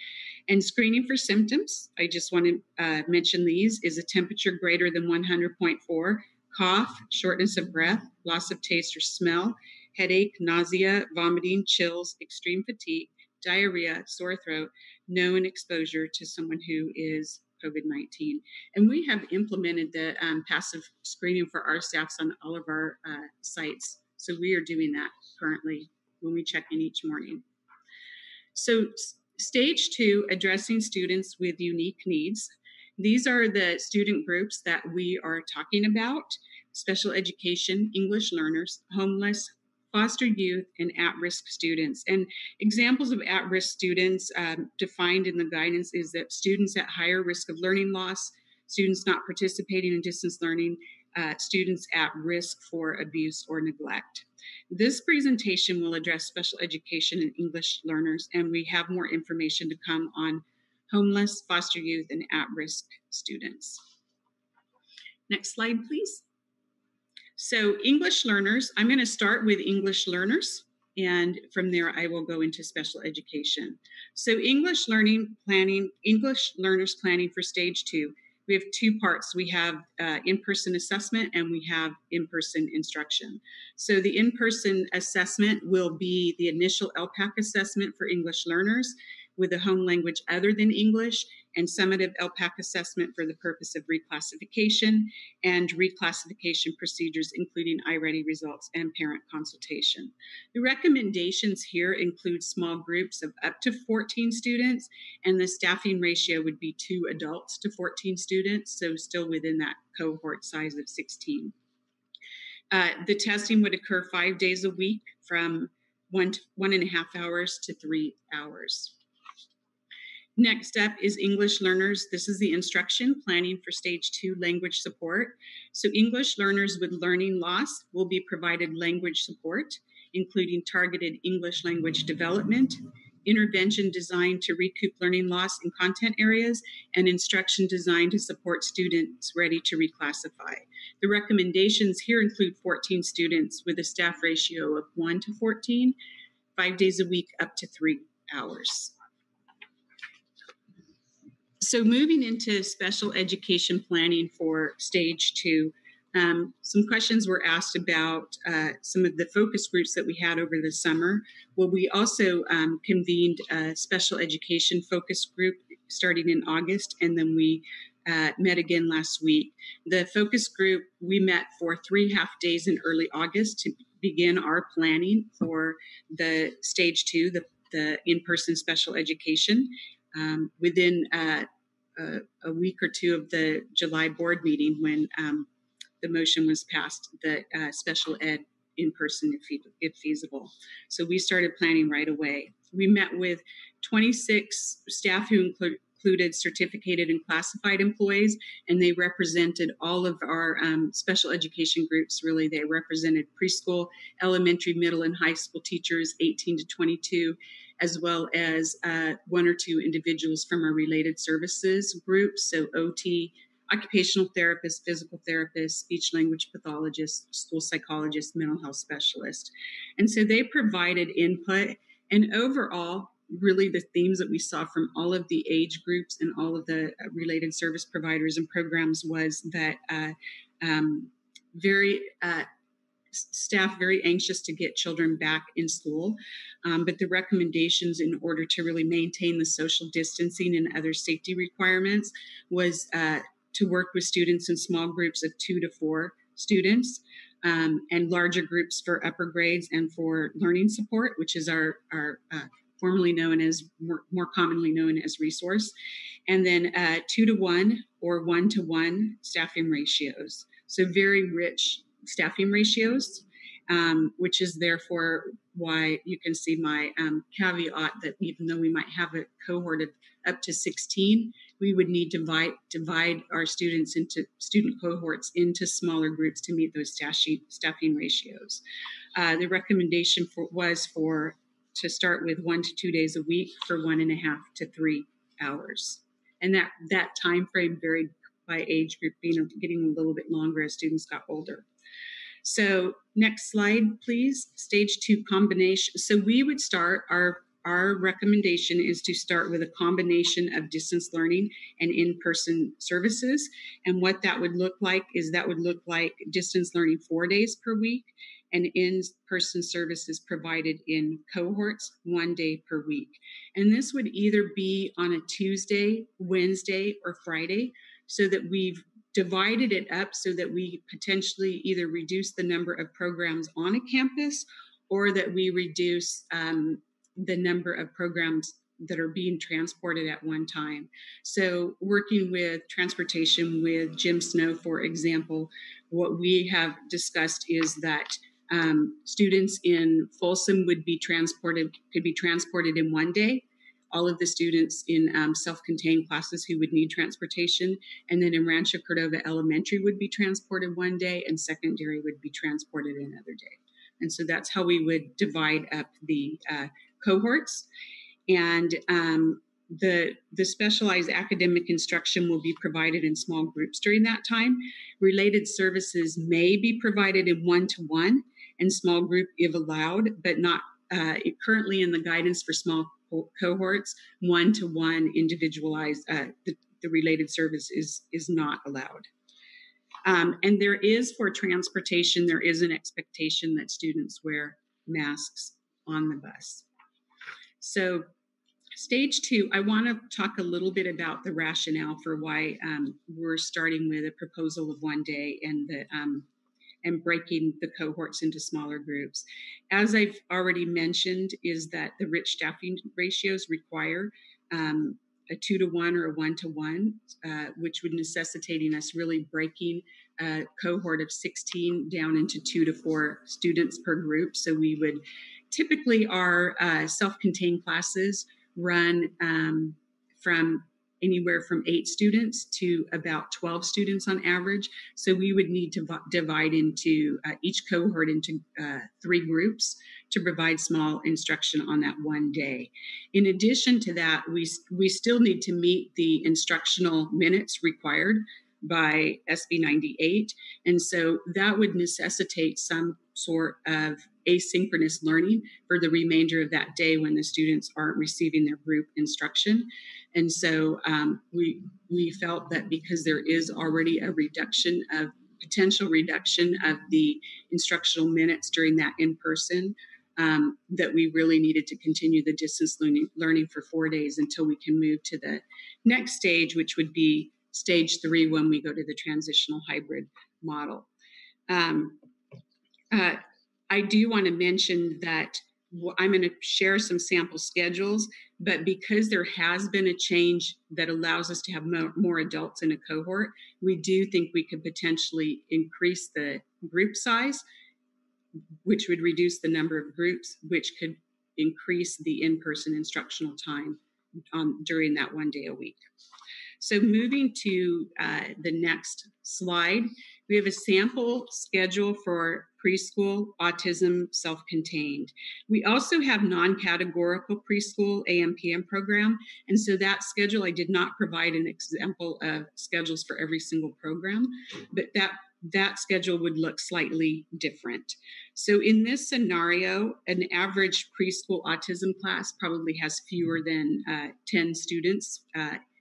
And screening for symptoms, I just want to mention these, is a temperature greater than 100.4, cough, shortness of breath, loss of taste or smell, headache, nausea, vomiting, chills, extreme fatigue, diarrhea, sore throat, known exposure to someone who is COVID-19. And we have implemented the passive screening for our staffs on all of our sites. So we are doing that currently when we check in each morning. So stage 2, addressing students with unique needs. These are the student groups that we are talking about: special education, English learners, homeless, foster youth, and at-risk students. And examples of at-risk students defined in the guidance is that students at higher risk of learning loss, students not participating in distance learning, students at risk for abuse or neglect. This presentation will address special education and English learners, and we have more information to come on homeless, foster youth, and at-risk students. Next slide, please. So English learners, I'm going to start with English learners, and from there I will go into special education. So English learners planning for stage 2. We have 2 parts. We have in-person assessment and we have in-person instruction. So the in-person assessment will be the initial LPAC assessment for English learners with a home language other than English, and summative LPAC assessment for the purpose of reclassification and reclassification procedures, including iReady results and parent consultation. The recommendations here include small groups of up to 14 students, and the staffing ratio would be 2 adults to 14 students, so still within that cohort size of 16. The testing would occur 5 days a week from 1.5 hours to 3 hours. Next up is English learners. This is the instruction planning for stage 2 language support. So English learners with learning loss will be provided language support, including targeted English language development, intervention designed to recoup learning loss in content areas, and instruction designed to support students ready to reclassify. The recommendations here include 14 students with a staff ratio of 1 to 14, 5 days a week, up to 3 hours. So moving into special education planning for stage 2, some questions were asked about some of the focus groups that we had over the summer. Well, we also convened a special education focus group starting in August, and then we met again last week. The focus group, we met for 3 half days in early August to begin our planning for the stage 2, the in-person special education. Within a week or two of the July board meeting, when the motion was passed, the special ed in person if feasible. So we started planning right away. We met with 26 staff who included certificated and classified employees, and they represented all of our special education groups. Really, they represented preschool, elementary, middle, and high school teachers, 18 to 22, as well as 1 or 2 individuals from our related services groups, so OT, occupational therapist, physical therapist, speech language pathologist, school psychologist, mental health specialist. And so they provided input, and overall, really the themes that we saw from all of the age groups and all of the related service providers and programs was that staff very anxious to get children back in school, but the recommendations in order to really maintain the social distancing and other safety requirements was to work with students in small groups of 2 to 4 students, and larger groups for upper grades and for learning support, which is our formerly known as, more commonly known as resource, and then 2 to 1 or 1 to 1 staffing ratios. So very rich staffing ratios, which is therefore why you can see my caveat that even though we might have a cohort of up to 16, we would need to divide our students into student cohorts into smaller groups to meet those staffing ratios. The recommendation was to start with 1 to 2 days a week for 1.5 to 3 hours. And that time frame varied by age group, getting a little bit longer as students got older. So next slide, please. Stage 2 combination. So we would start, our recommendation is to start with a combination of distance learning and in-person services. And what that would look like is distance learning 4 days per week and in-person services provided in cohorts 1 day per week. And this would either be on a Tuesday, Wednesday, or Friday, so that we've divided it up so that we potentially either reduce the number of programs on a campus or that we reduce the number of programs that are being transported at one time. So working with transportation with Jim Snow, for example, what we have discussed is that students in Folsom could be transported in 1 day. All of the students in self-contained classes who would need transportation. And then in Rancho Cordova Elementary would be transported 1 day, and secondary would be transported another day. And so that's how we would divide up the cohorts. And the specialized academic instruction will be provided in small groups during that time. Related services may be provided in 1-to-1 and small group if allowed, but not currently in the guidance for small cohorts, 1-to-1 individualized, the related service is not allowed. And there is, for transportation, there is an expectation that students wear masks on the bus. So stage 2, I want to talk a little bit about the rationale for why we're starting with a proposal of 1 day and breaking the cohorts into smaller groups. As I've already mentioned, is that the rich staffing ratios require a 2-to-1 or a 1-to-1, which would necessitating us really breaking a cohort of 16 down into 2 to 4 students per group. So we would typically, our self-contained classes run from anywhere from 8 students to about 12 students on average. So we would need to divide into each cohort into 3 groups to provide small instruction on that one day. In addition to that, we still need to meet the instructional minutes required by SB 98. And so that would necessitate some sort of asynchronous learning for the remainder of that day when the students aren't receiving their group instruction. And so we felt that because there is already a potential reduction of the instructional minutes during that in-person, that we really needed to continue the distance learning for 4 days until we can move to the next stage, which would be stage 3 when we go to the transitional hybrid model. I do want to mention that I'm going to share some sample schedules, but because there has been a change that allows us to have more adults in a cohort, we do think we could potentially increase the group size, which would reduce the number of groups, which could increase the in-person instructional time during that 1 day a week. So moving to the next slide, we have a sample schedule for preschool autism self-contained. We also have non-categorical preschool AM/PM program. And so that schedule, I did not provide an example of schedules for every single program, but that schedule would look slightly different. So in this scenario, an average preschool autism class probably has fewer than 10 students,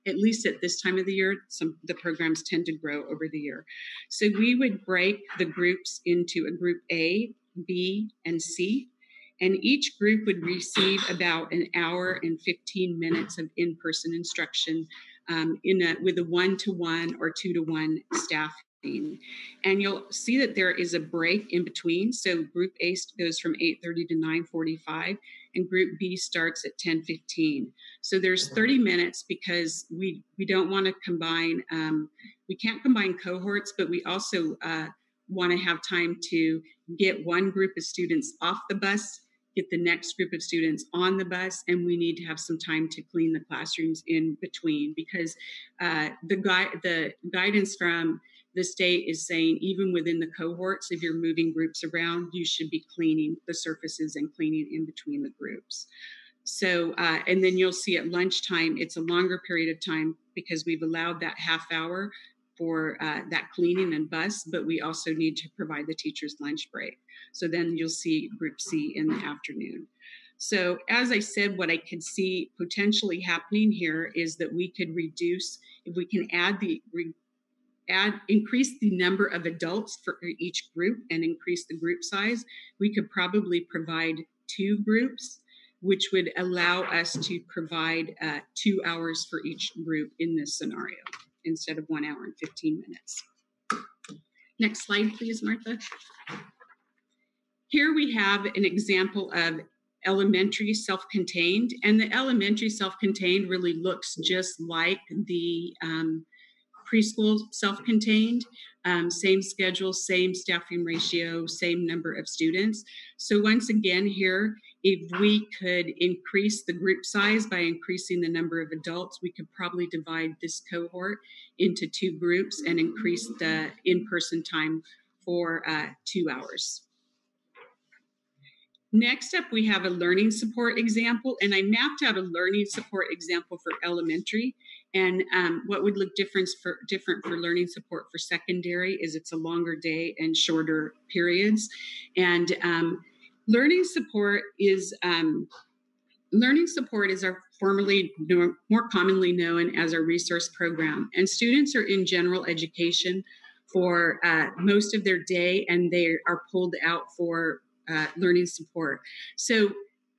at least at this time of the year. The programs tend to grow over the year. So we would break the groups into a group A, B, and C, and each group would receive about an hour and 15 minutes of in-person instruction with a 1-to-1 or 2-to-1 staffing. And you'll see that there is a break in between. So group A goes from 8:30 to 9:45, and group B starts at 10:15. So there's 30 minutes because we don't want to combine, we can't combine cohorts, but we also want to have time to get one group of students off the bus, get the next group of students on the bus, and we need to have some time to clean the classrooms in between, because the guidance from the state is saying even within the cohorts, if you're moving groups around, you should be cleaning the surfaces and cleaning in between the groups. So, and then you'll see at lunchtime, it's a longer period of time because we've allowed that half hour for that cleaning and bus, but we also need to provide the teacher's lunch break. So then you'll see group C in the afternoon. So as I said, what I could see potentially happening here is that we could reduce, if we can increase the number of adults for each group and increase the group size, we could probably provide 2 groups, which would allow us to provide 2 hours for each group in this scenario instead of 1 hour and 15 minutes. Next slide, please, Martha. Here we have an example of elementary self-contained, and the elementary self-contained really looks just like the preschool self-contained, same schedule, same staffing ratio, same number of students. So once again here, if we could increase the group size by increasing the number of adults, we could probably divide this cohort into 2 groups and increase the in-person time for 2 hours. Next up, we have a learning support example, and I mapped out a learning support example for elementary. And what would look different for learning support for secondary is it's a longer day and shorter periods. And learning support is our more commonly known as our resource program. And students are in general education for most of their day, and they are pulled out for learning support. So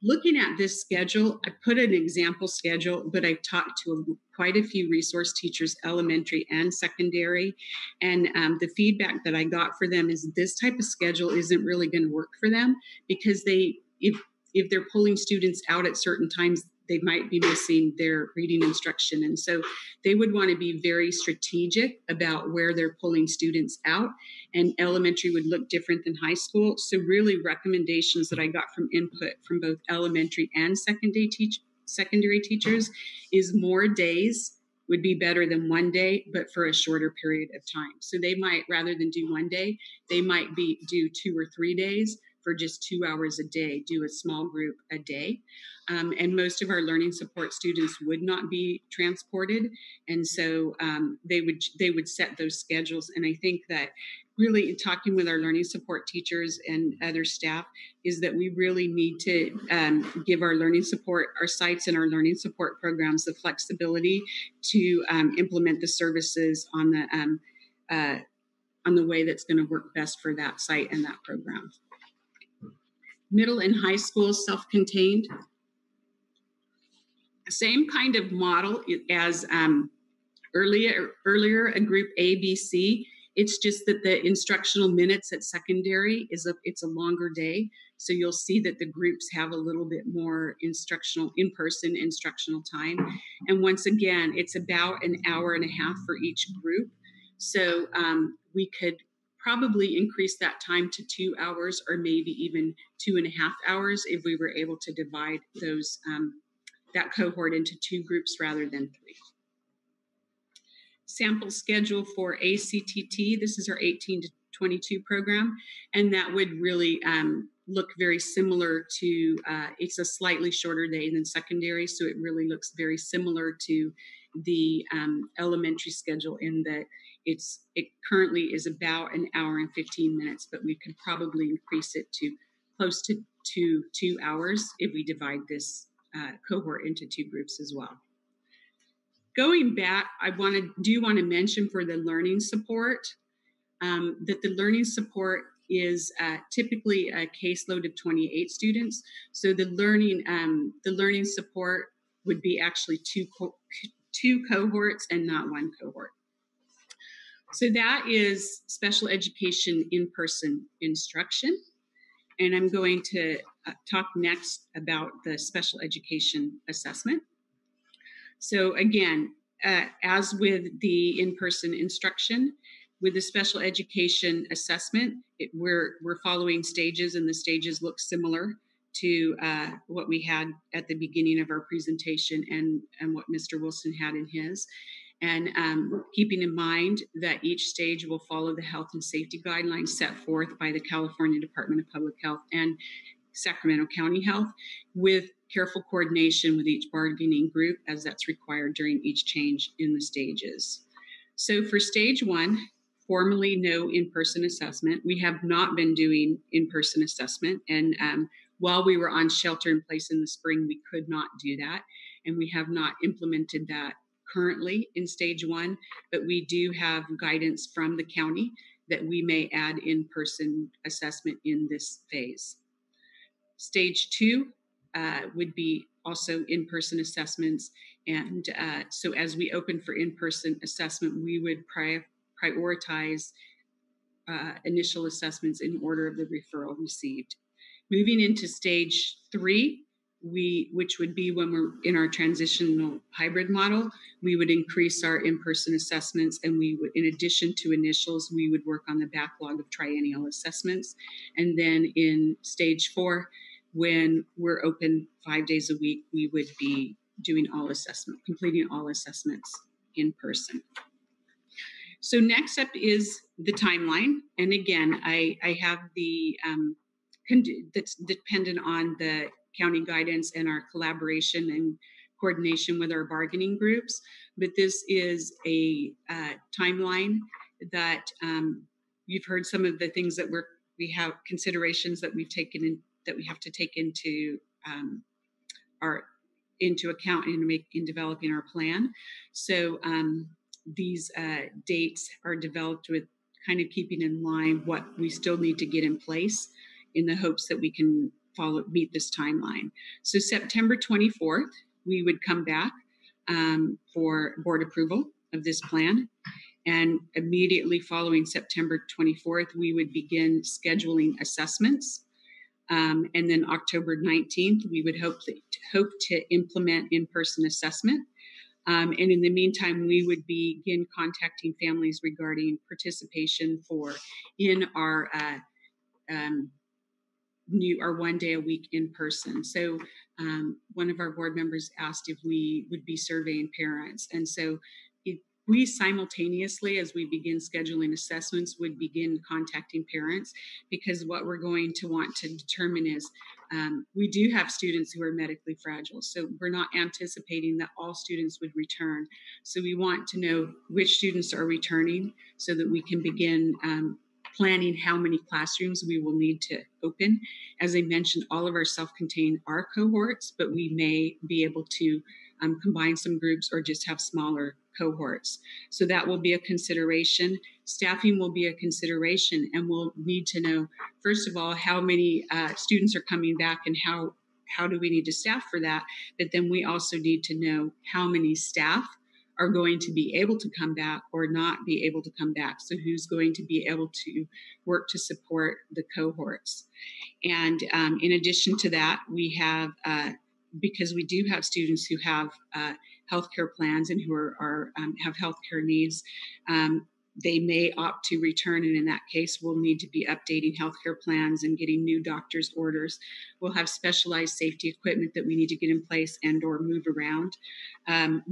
looking at this schedule, I put an example schedule, but I've talked to quite a few resource teachers, elementary and secondary. And the feedback that I got for them is this type of schedule isn't really going to work for them, because if they're pulling students out at certain times, they might be missing their reading instruction. And so they would want to be very strategic about where they're pulling students out, and elementary would look different than high school. So really recommendations that I got from input from both elementary and secondary teachers is more days would be better than one day, but for a shorter period of time. So they might, rather than do one day, they might do 2 or 3 days for just 2 hours a day, do a small group a day. And most of our learning support students would not be transported. And so they would set those schedules. And I think that really talking with our learning support teachers and other staff is that we really need to give our learning support, our sites and our learning support programs the flexibility to implement the services on the way that's going to work best for that site and that program. Middle and high school self-contained. Same kind of model as earlier a group A, B, C. It's just that the instructional minutes at secondary it's a longer day. So you'll see that the groups have a little bit more in-person instructional time. And once again, it's about an hour and a half for each group. So we could probably increase that time to 2 hours or maybe even 2.5 hours if we were able to divide those that cohort into 2 groups rather than 3. Sample schedule for ACTT. This is our 18 to 22 program, and that would really look very similar to, it's a slightly shorter day than secondary, so it really looks very similar to the elementary schedule in that it currently is about an hour and 15 minutes, but we could probably increase it to close to 2 hours if we divide this cohort into 2 groups as well. Going back, I do want to mention for the learning support that the learning support is typically a caseload of 28 students. So the learning support would be actually two cohorts and not 1 cohort. So that is special education in-person instruction. And I'm going to talk next about the special education assessment. So again, as with the in-person instruction, with the special education assessment, we're following stages, and the stages look similar to what we had at the beginning of our presentation and what Mr. Wilson had in his. And keeping in mind that each stage will follow the health and safety guidelines set forth by the California Department of Public Health and Sacramento County Health, with careful coordination with each bargaining group as that's required during each change in the stages. So for stage 1, formally no in-person assessment. We have not been doing in-person assessment. And while we were on shelter in place in the spring, we could not do that. And we have not implemented that currently in stage 1, but we do have guidance from the county that we may add in-person assessment in this phase. Stage 2 would be also in-person assessments. And so as we open for in-person assessment, we would prioritize initial assessments in order of the referral received. Moving into stage 3, which would be when we're in our transitional hybrid model, we would increase our in-person assessments, and we would, in addition to initials, we would work on the backlog of triennial assessments. And then in stage 4, when we're open 5 days a week, we would be doing completing all assessments in person. So next up is the timeline. And again, I have the, that's dependent on the county guidance and our collaboration and coordination with our bargaining groups. But this is a timeline that you've heard some of the things that we have considerations that we've taken in, that we have to take into account in developing our plan. So these dates are developed with kind of keeping in line what we still need to get in place in the hopes that we can meet this timeline. So September 24th, we would come back for board approval of this plan. And immediately following September 24th, we would begin scheduling assessments. And then October 19th, we would hope to implement in-person assessment. And in the meantime, we would begin contacting families regarding participation in our our 1 day a week in person. So one of our board members asked if we would be surveying parents. And so we simultaneously, as we begin scheduling assessments, would begin contacting parents, because what we're going to want to determine is we do have students who are medically fragile. So we're not anticipating that all students would return. So we want to know which students are returning so that we can begin planning how many classrooms we will need to open. As I mentioned, all of our self-contained are cohorts, but we may be able to combine some groups or just have smaller cohorts. So that will be a consideration. Staffing will be a consideration, and we'll need to know, first of all, how many students are coming back and how do we need to staff for that. But then we also need to know how many staff are going to be able to come back or not be able to come back. So who's going to be able to work to support the cohorts. And in addition to that, we have, because we do have students who have healthcare plans and who have healthcare needs, they may opt to return, and in that case, we'll need to be updating healthcare plans and getting new doctor's orders. We'll have specialized safety equipment that we need to get in place and or move around.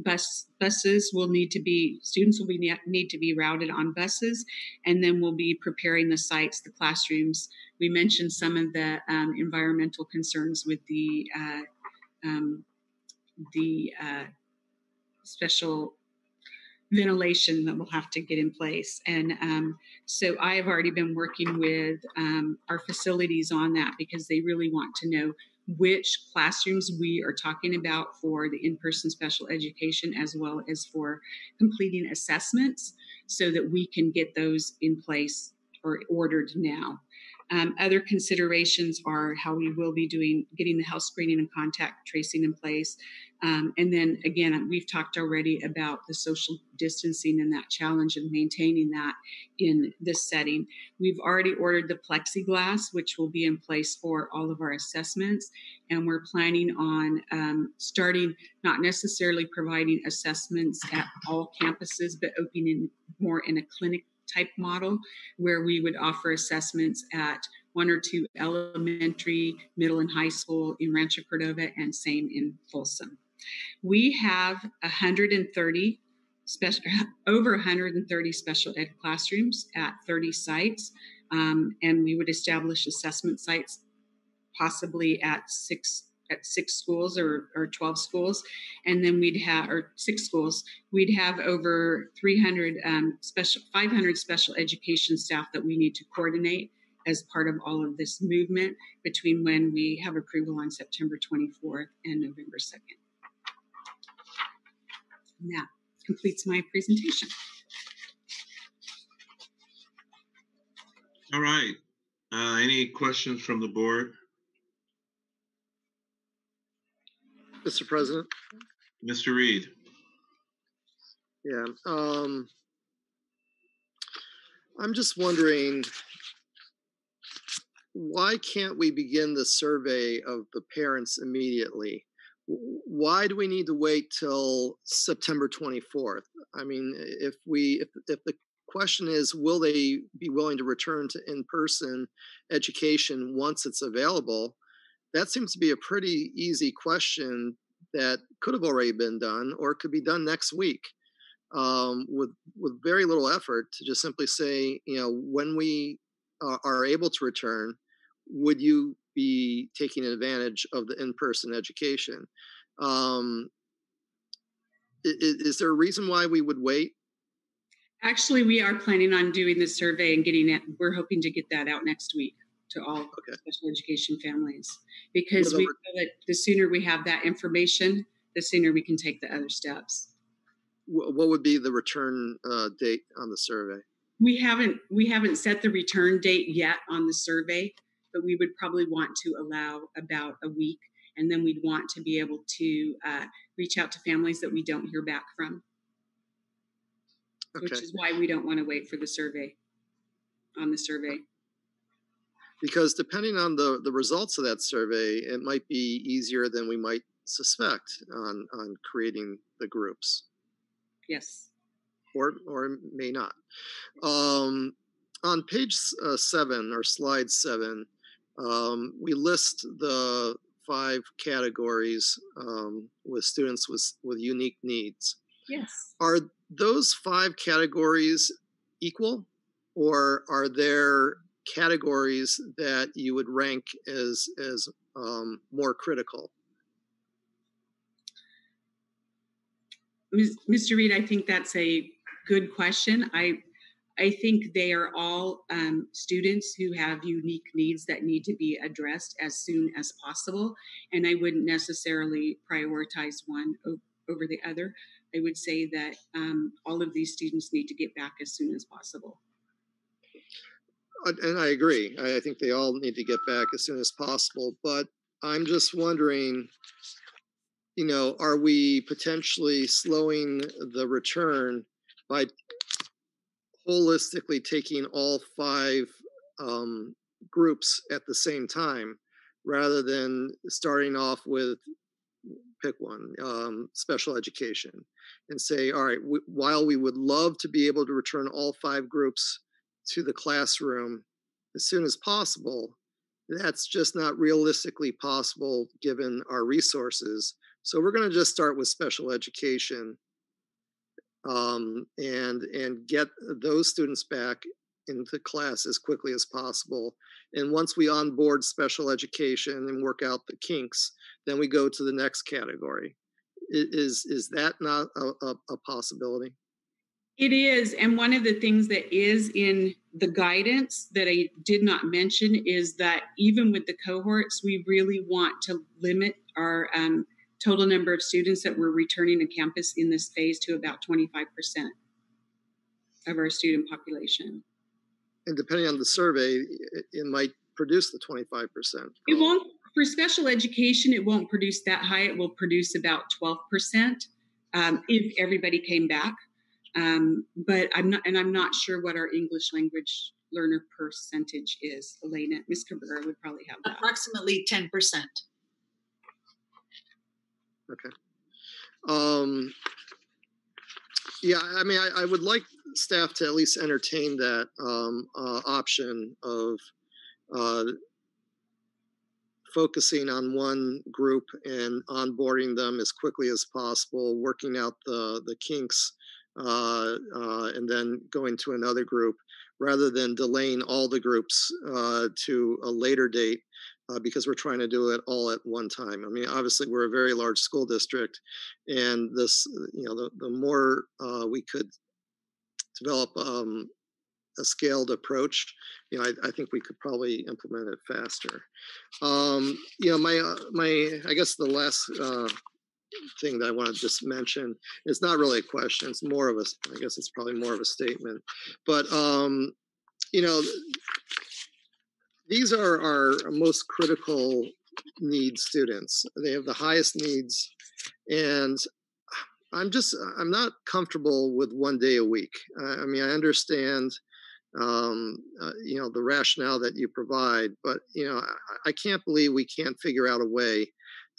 Buses will need to be, students will need to be routed on buses, and then we'll be preparing the sites, the classrooms. We mentioned some of the environmental concerns with the special ventilation that we'll have to get in place. And so I have already been working with our facilities on that, because they really want to know which classrooms we are talking about for the in-person special education, as well as for completing assessments, so that we can get those in place or ordered now. Other considerations are how we will be getting the health screening and contact tracing in place. And then again, we've talked already about the social distancing and that challenge of maintaining that in this setting. We've already ordered the plexiglass, which will be in place for all of our assessments. And we're planning on starting, not necessarily providing assessments at all campuses, but opening more in a clinic type model, where we would offer assessments at 1 or 2 elementary, middle, and high school in Rancho Cordova, and same in Folsom. We have over 130 special ed classrooms at 30 sites, and we would establish assessment sites possibly at six schools or 12 schools, and then we'd have, or 6 schools, we'd have over 500 special education staff that we need to coordinate as part of all of this movement between when we have approval on September 24th and November 2nd. And that completes my presentation. All right. Any questions from the board? Mr. President? Mr. Reed. Yeah. I'm just wondering, why can't we begin the survey of the parents immediately? Why do we need to wait till September 24th? I mean, if the question is, will they be willing to return to in-person education once it's available? That seems to be a pretty easy question that could have already been done, or could be done next week, with very little effort, to just simply say, when we are able to return, would you be taking advantage of the in-person education? Is there a reason why we would wait? Actually, we are planning on doing this survey and getting it. We're hoping to get that out next week to all special education families, because we feel that the sooner we have that information, the sooner we can take the other steps. What would be the return date on the survey? We haven't set the return date yet on the survey, but we would probably want to allow about a week, and then we'd want to be able to reach out to families that we don't hear back from, which is why we don't want to wait for the survey on the survey. because depending on the results of that survey, it might be easier than we might suspect on creating the groups. Yes. Or may not. On page 7 or slide 7, we list the 5 categories with students with unique needs. Yes. Are those 5 categories equal, or are there categories that you would rank as more critical? Mr. Reed, I think that's a good question. I think they are all students who have unique needs that need to be addressed as soon as possible. And I wouldn't necessarily prioritize one over the other. I would say that all of these students need to get back as soon as possible. And I agree. I think they all need to get back as soon as possible. But I'm just wondering, you know, are we potentially slowing the return by holistically taking all 5 groups at the same time, rather than starting off with, pick one, special education, and say, all right, while we would love to be able to return all 5 groups to the classroom as soon as possible, that's just not realistically possible given our resources. So we're going to just start with special education and get those students back into class as quickly as possible. And once we onboard special education and work out the kinks, then we go to the next category. Is that not a possibility? It is. And one of the things that is in the guidance that I did not mention is that even with the cohorts, we really want to limit our total number of students that we're returning to campus in this phase to about 25% of our student population. And depending on the survey, it might produce the 25%. It won't, for special education, it won't produce that high. It will produce about 12% if everybody came back. But I'm not sure what our English language learner percentage is. Elena, Ms. Cabrera would probably have that. Approximately 10%. Okay. Yeah, I mean, I would like staff to at least entertain that option of focusing on one group and onboarding them as quickly as possible, working out the kinks, and then going to another group, rather than delaying all the groups to a later date. Because we're trying to do it all at one time. I mean, obviously, we're a very large school district, and this, you know, the more we could develop a scaled approach, you know, I think we could probably implement it faster. You know, my I guess the last thing that I want to just mention, it's not really a question. It's more of a, I guess it's probably more of a statement, but you know. These are our most critical needs students. They have the highest needs, and I'm not comfortable with one day a week. I mean, I understand, you know, the rationale that you provide, but you know, I can't believe we can't figure out a way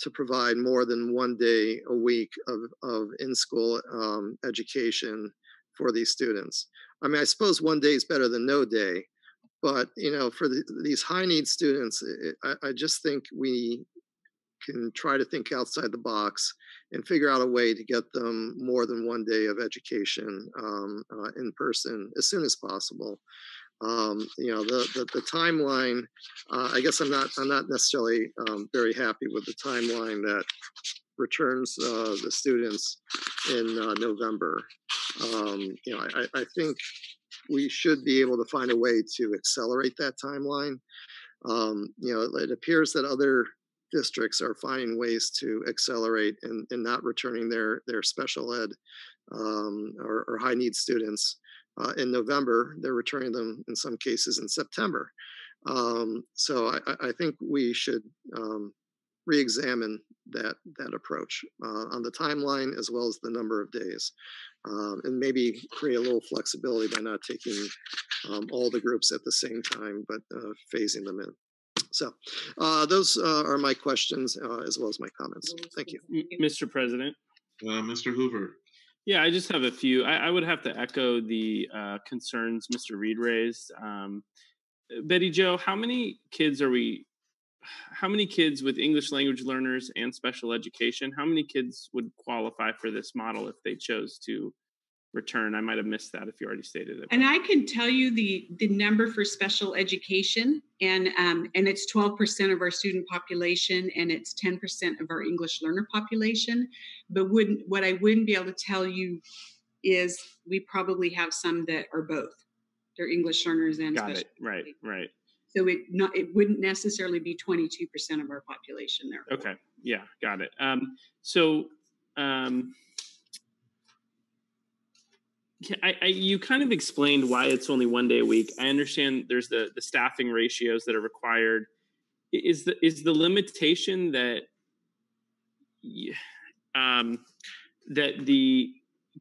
to provide more than one day a week of in-school education for these students. I mean, I suppose one day is better than no day. But, you know, for these high need students, I just think we can try to think outside the box and figure out a way to get them more than one day of education in person as soon as possible. You know, the timeline, I guess I'm not necessarily very happy with the timeline that returns the students in November. You know, I think we should be able to find a way to accelerate that timeline. You know, it appears that other districts are finding ways to accelerate and not returning their special ed or high need students in November. They're returning them in some cases in September. So I think we should re-examine that approach on the timeline as well as the number of days, and maybe create a little flexibility by not taking all the groups at the same time, but phasing them in. So those are my questions as well as my comments. Thank you. Mr. President. Mr. Hoover. Yeah, I just have a few. I would have to echo the concerns Mr. Reed raised. Betty Jo, how many kids with English language learners and special education, how many kids would qualify for this model if they chose to return? I might have missed that if you already stated it. And I can tell you the number for special education, and it's 12% of our student population, and it's 10% of our English learner population. But what I wouldn't be able to tell you is we probably have some that are both. They're English learners and Got special it. Right. So it wouldn't necessarily be 22% of our population there. Okay. Yeah, got it. You kind of explained why it's only 1 day a week. I understand there's the staffing ratios that are required. Is the limitation that that the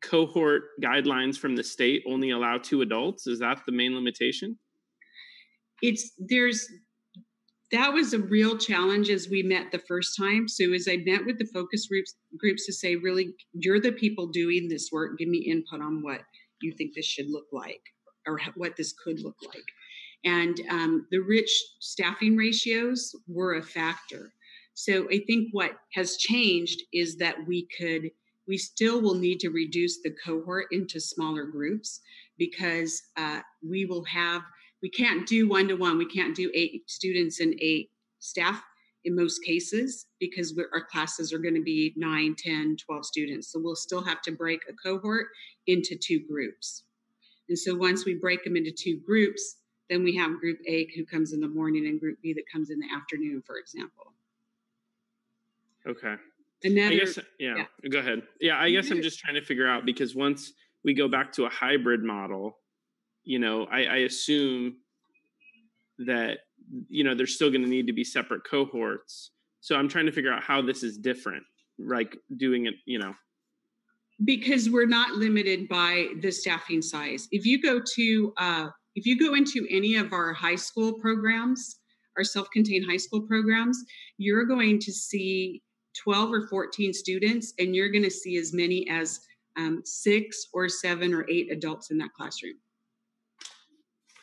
cohort guidelines from the state only allow 2 adults? Is that the main limitation? That was a real challenge as we met the first time. So as I met with the focus groups to say, really, you're the people doing this work, give me input on what you think this should look like or what this could look like. And the rich staffing ratios were a factor. So I think what has changed is that we still will need to reduce the cohort into smaller groups because we can't do 1-to-1. We can't do 8 students and 8 staff in most cases because our classes are going to be 9, 10, 12 students. So we'll still have to break a cohort into 2 groups. And so once we break them into 2 groups, then we have group A who comes in the morning and group B that comes in the afternoon, for example. Okay. Another, Go ahead. Yeah, I guess I'm just trying to figure out because once we go back to a hybrid model, I assume that, there's still going to need to be separate cohorts. So I'm trying to figure out how this is different, like doing it, Because we're not limited by the staffing size. If you go into any of our high school programs, our self-contained high school programs, you're going to see 12 or 14 students, and you're going to see as many as 6 or 7 or 8 adults in that classroom.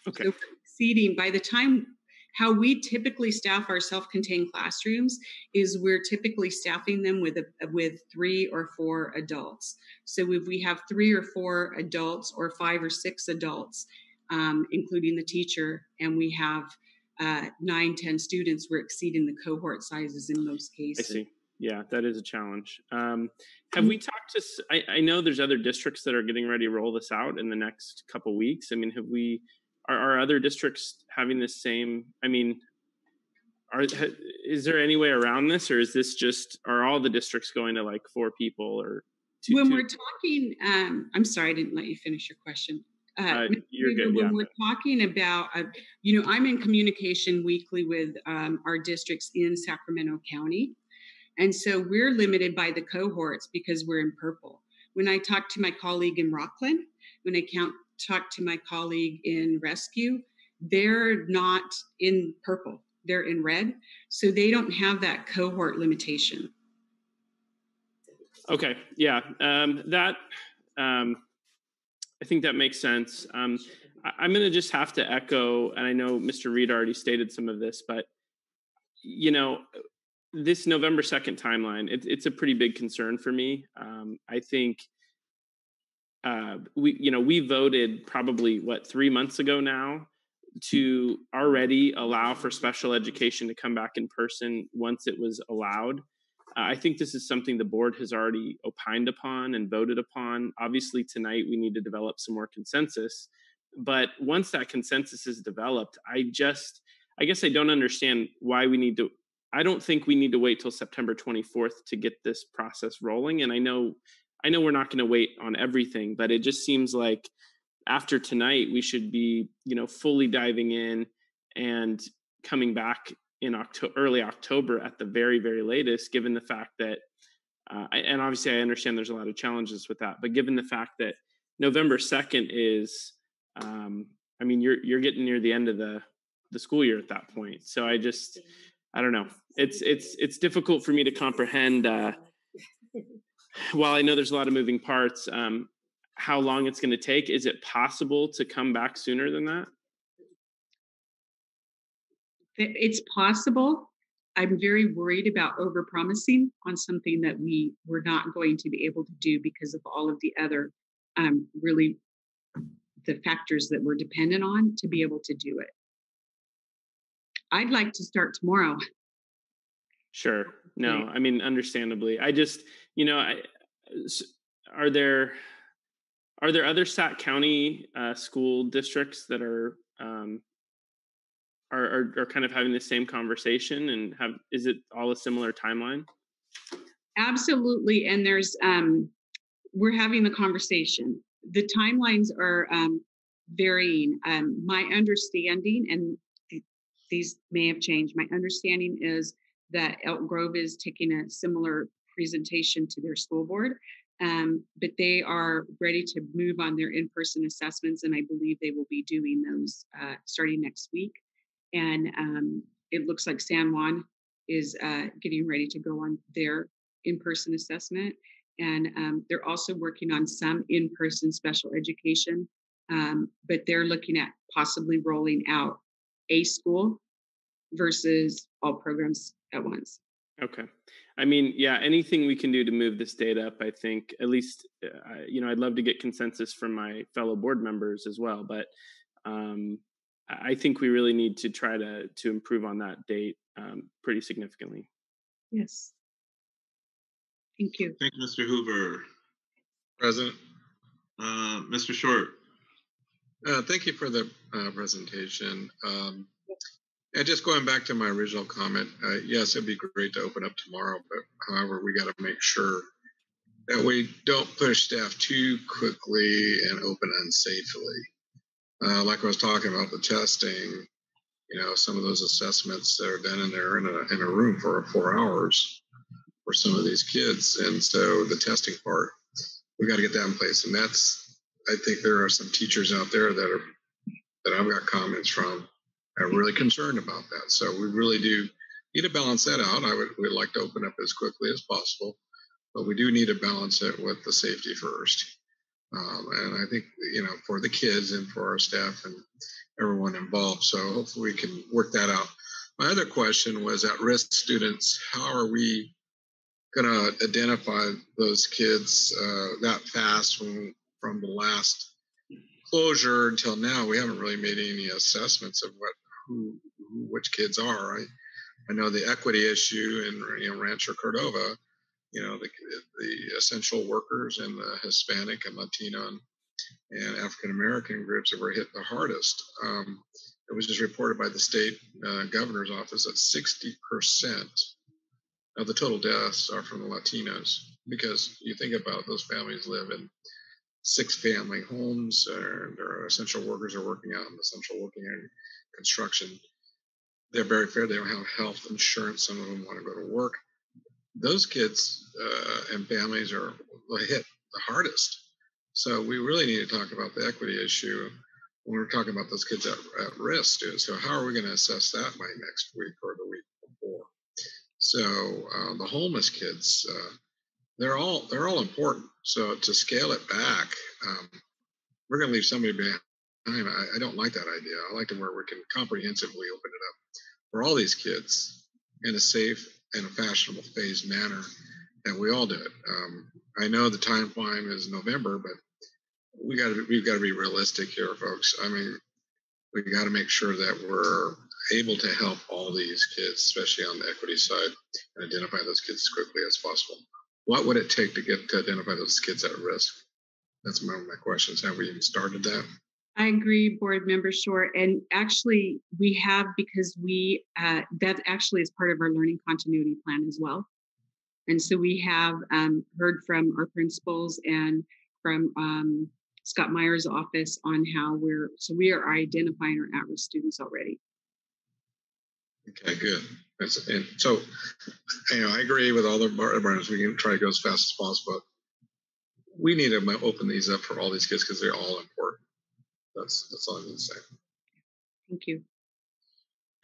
Okay. So exceeding by the time how we typically staff our self-contained classrooms is we're typically staffing them with 3 or 4 adults. So if we have 3 or 4 adults or 5 or 6 adults, including the teacher, and we have 9, 10 students, we're exceeding the cohort sizes in most cases. I see. Yeah, that is a challenge. Have we talked to, I know there's other districts that are getting ready to roll this out in the next couple of weeks. I mean, are other districts having the same, is there any way around this, or is this are all the districts going to like 4 people or 2? When we're talking, I'm sorry, I didn't let you finish your question. You're good. When we're talking about, I'm in communication weekly with our districts in Sacramento County. And so we're limited by the cohorts because we're in purple. When I talk to my colleague in Rockland, when I talk to my colleague in Rescue, they're not in purple, they're in red. So they don't have that cohort limitation. Okay, yeah, I think that makes sense. I'm going to just have to echo, and I know Mr. Reed already stated some of this, but, this November 2nd timeline, it's a pretty big concern for me. I think we voted probably 3 months ago now to already allow for special education to come back in person once it was allowed. I think this is something the board has already opined upon and voted upon. Obviously, tonight we need to develop some more consensus. But once that consensus is developed, I guess I don't understand why we need to. I don't think we need to wait till September 24th to get this process rolling. And I know we're not going to wait on everything, but it just seems like after tonight we should be, fully diving in and coming back in early October at the very, very latest, given the fact that, and obviously I understand there's a lot of challenges with that, but given the fact that November 2nd is, I mean, you're getting near the end of the school year at that point. So I don't know. It's difficult for me to comprehend, while I know there's a lot of moving parts, how long it's going to take. Is it possible to come back sooner than that? It's possible. I'm very worried about overpromising on something that we were not going to be able to do because of all of the other really the factors that we're dependent on to be able to do it. I'd like to start tomorrow. Sure. No, I mean, understandably. I just, are there other Sac County school districts that are kind of having the same conversation, and is it all a similar timeline? Absolutely. And there's we're having the conversation. The timelines are varying. My understanding, and these may have changed, my understanding is that Elk Grove is taking a similar presentation to their school board, but they are ready to move on their in-person assessments, and I believe they will be doing those starting next week. And it looks like San Juan is getting ready to go on their in-person assessment. And they're also working on some in-person special education, but they're looking at possibly rolling out a school versus all programs at once. Okay. I mean, yeah, anything we can do to move this date up, I think, at least, I'd love to get consensus from my fellow board members as well, but I think we really need to try to improve on that date pretty significantly. Yes. Thank you. Thank you, Mr. Hoover. President. Mr. Short. Thank you for the presentation. And just going back to my original comment, yes, it'd be great to open up tomorrow, but however, we got to make sure that we don't push staff too quickly and open unsafely. Like I was talking about the testing, some of those assessments that are done in there in a room for 4 hours for some of these kids. And so the testing part, we got to get that in place. And I think there are some teachers out there that I've got comments from are really concerned about that. So we really do need to balance that out. We'd like to open up as quickly as possible, but we do need to balance it with the safety first. And I think, for the kids and for our staff and everyone involved. So hopefully we can work that out. My other question was at-risk students. How are we going to identify those kids that fast from the last closure until now? We haven't really made any assessments of which kids are. I know the equity issue in Rancho Cordova, the essential workers and the Hispanic and Latino and African American groups that were hit the hardest. It was just reported by the state governor's office that 60% of the total deaths are from the Latinos, because you think about those families live in 6-family homes, and their essential workers are working out in essential working area construction. They're very fair. They don't have health insurance. Some of them want to go to work. Those kids and families are hit the hardest. So we really need to talk about the equity issue when we're talking about those kids at risk students. So how are we going to assess that by next week or the week before? So the homeless kids, they're all important. So to scale it back, we're going to leave somebody behind. I don't like that idea. I like to where we can comprehensively open it up for all these kids in a safe and a fashionable phased manner, and we all do it. I know the timeline is November, but we've got to be realistic here, folks. I mean, we got to make sure that we're able to help all these kids, especially on the equity side, and identify those kids as quickly as possible. What would it take to identify those kids at risk? That's my questions. Have we even started that? I agree, Board Member Short. And actually, we have, because that actually is part of our learning continuity plan as well. And so we have heard from our principals and from Scott Meyer's office on how we are identifying our at-risk students already. Okay, good. And so, I agree with all the partners. We can try to go as fast as possible. We need to open these up for all these kids because they're all important. That's all I'm going to say. Thank you.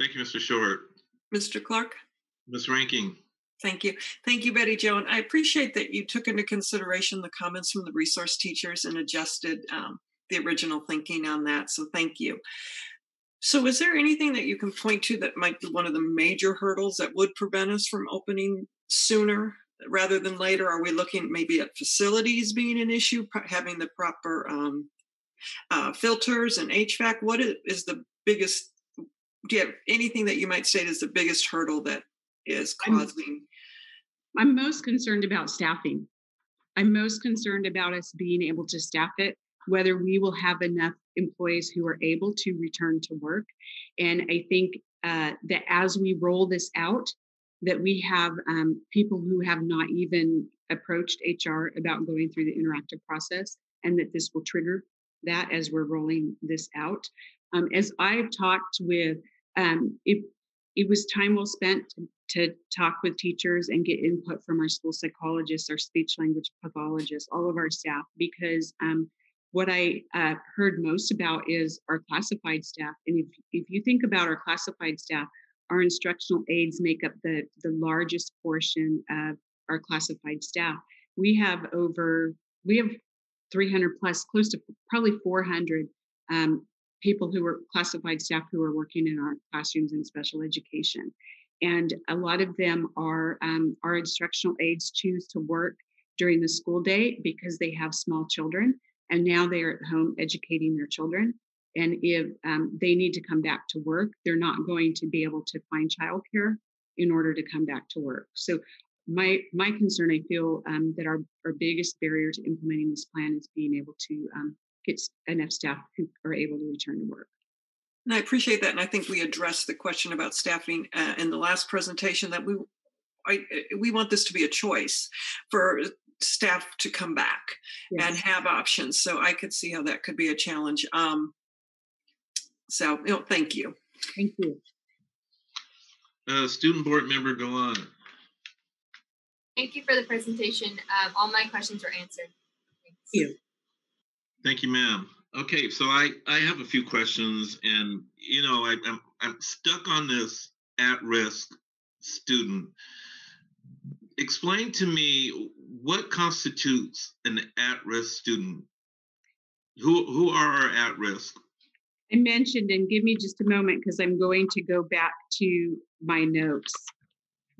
Thank you, Mr. Short. Mr. Clark? Ms. Ranking. Thank you. Thank you, Betty Jo. And I appreciate that you took into consideration the comments from the resource teachers and adjusted the original thinking on that. So thank you. So is there anything that you can point to that might be one of the major hurdles that would prevent us from opening sooner rather than later? Are we looking maybe at facilities being an issue, having the proper filters and HVAC? What is the biggest, do you have anything that you might say is the biggest hurdle that is causing? I'm most concerned about staffing. I'm most concerned about us being able to staff it, whether we will have enough employees who are able to return to work. And I think that as we roll this out, that we have people who have not even approached HR about going through the interactive process, and that this will trigger that as we're rolling this out. As I've talked with, it was time well spent to talk with teachers and get input from our school psychologists, our speech language pathologists, all of our staff, because what I heard most about is our classified staff. And if you think about our classified staff, our instructional aides make up the largest portion of our classified staff. We have 300 plus, close to probably 400 people who are classified staff who are working in our classrooms in special education. And a lot of them are our instructional aides choose to work during the school day because they have small children. And now they are at home educating their children. And if they need to come back to work, they're not going to be able to find childcare in order to come back to work. So my concern, I feel that our biggest barrier to implementing this plan is being able to get enough staff who are able to return to work. And I appreciate that. And I think we addressed the question about staffing in the last presentation, that we want this to be a choice for staff to come back and have options. So I could see how that could be a challenge. So thank you. Thank you. Student board member Galan. Thank you for the presentation. All my questions were answered. Thanks. Thank you. Thank you, ma'am. Okay, so I have a few questions, and I'm stuck on this at-risk student. Explain to me what constitutes an at-risk student. Who are at risk? I mentioned, and give me just a moment because I'm going to go back to my notes,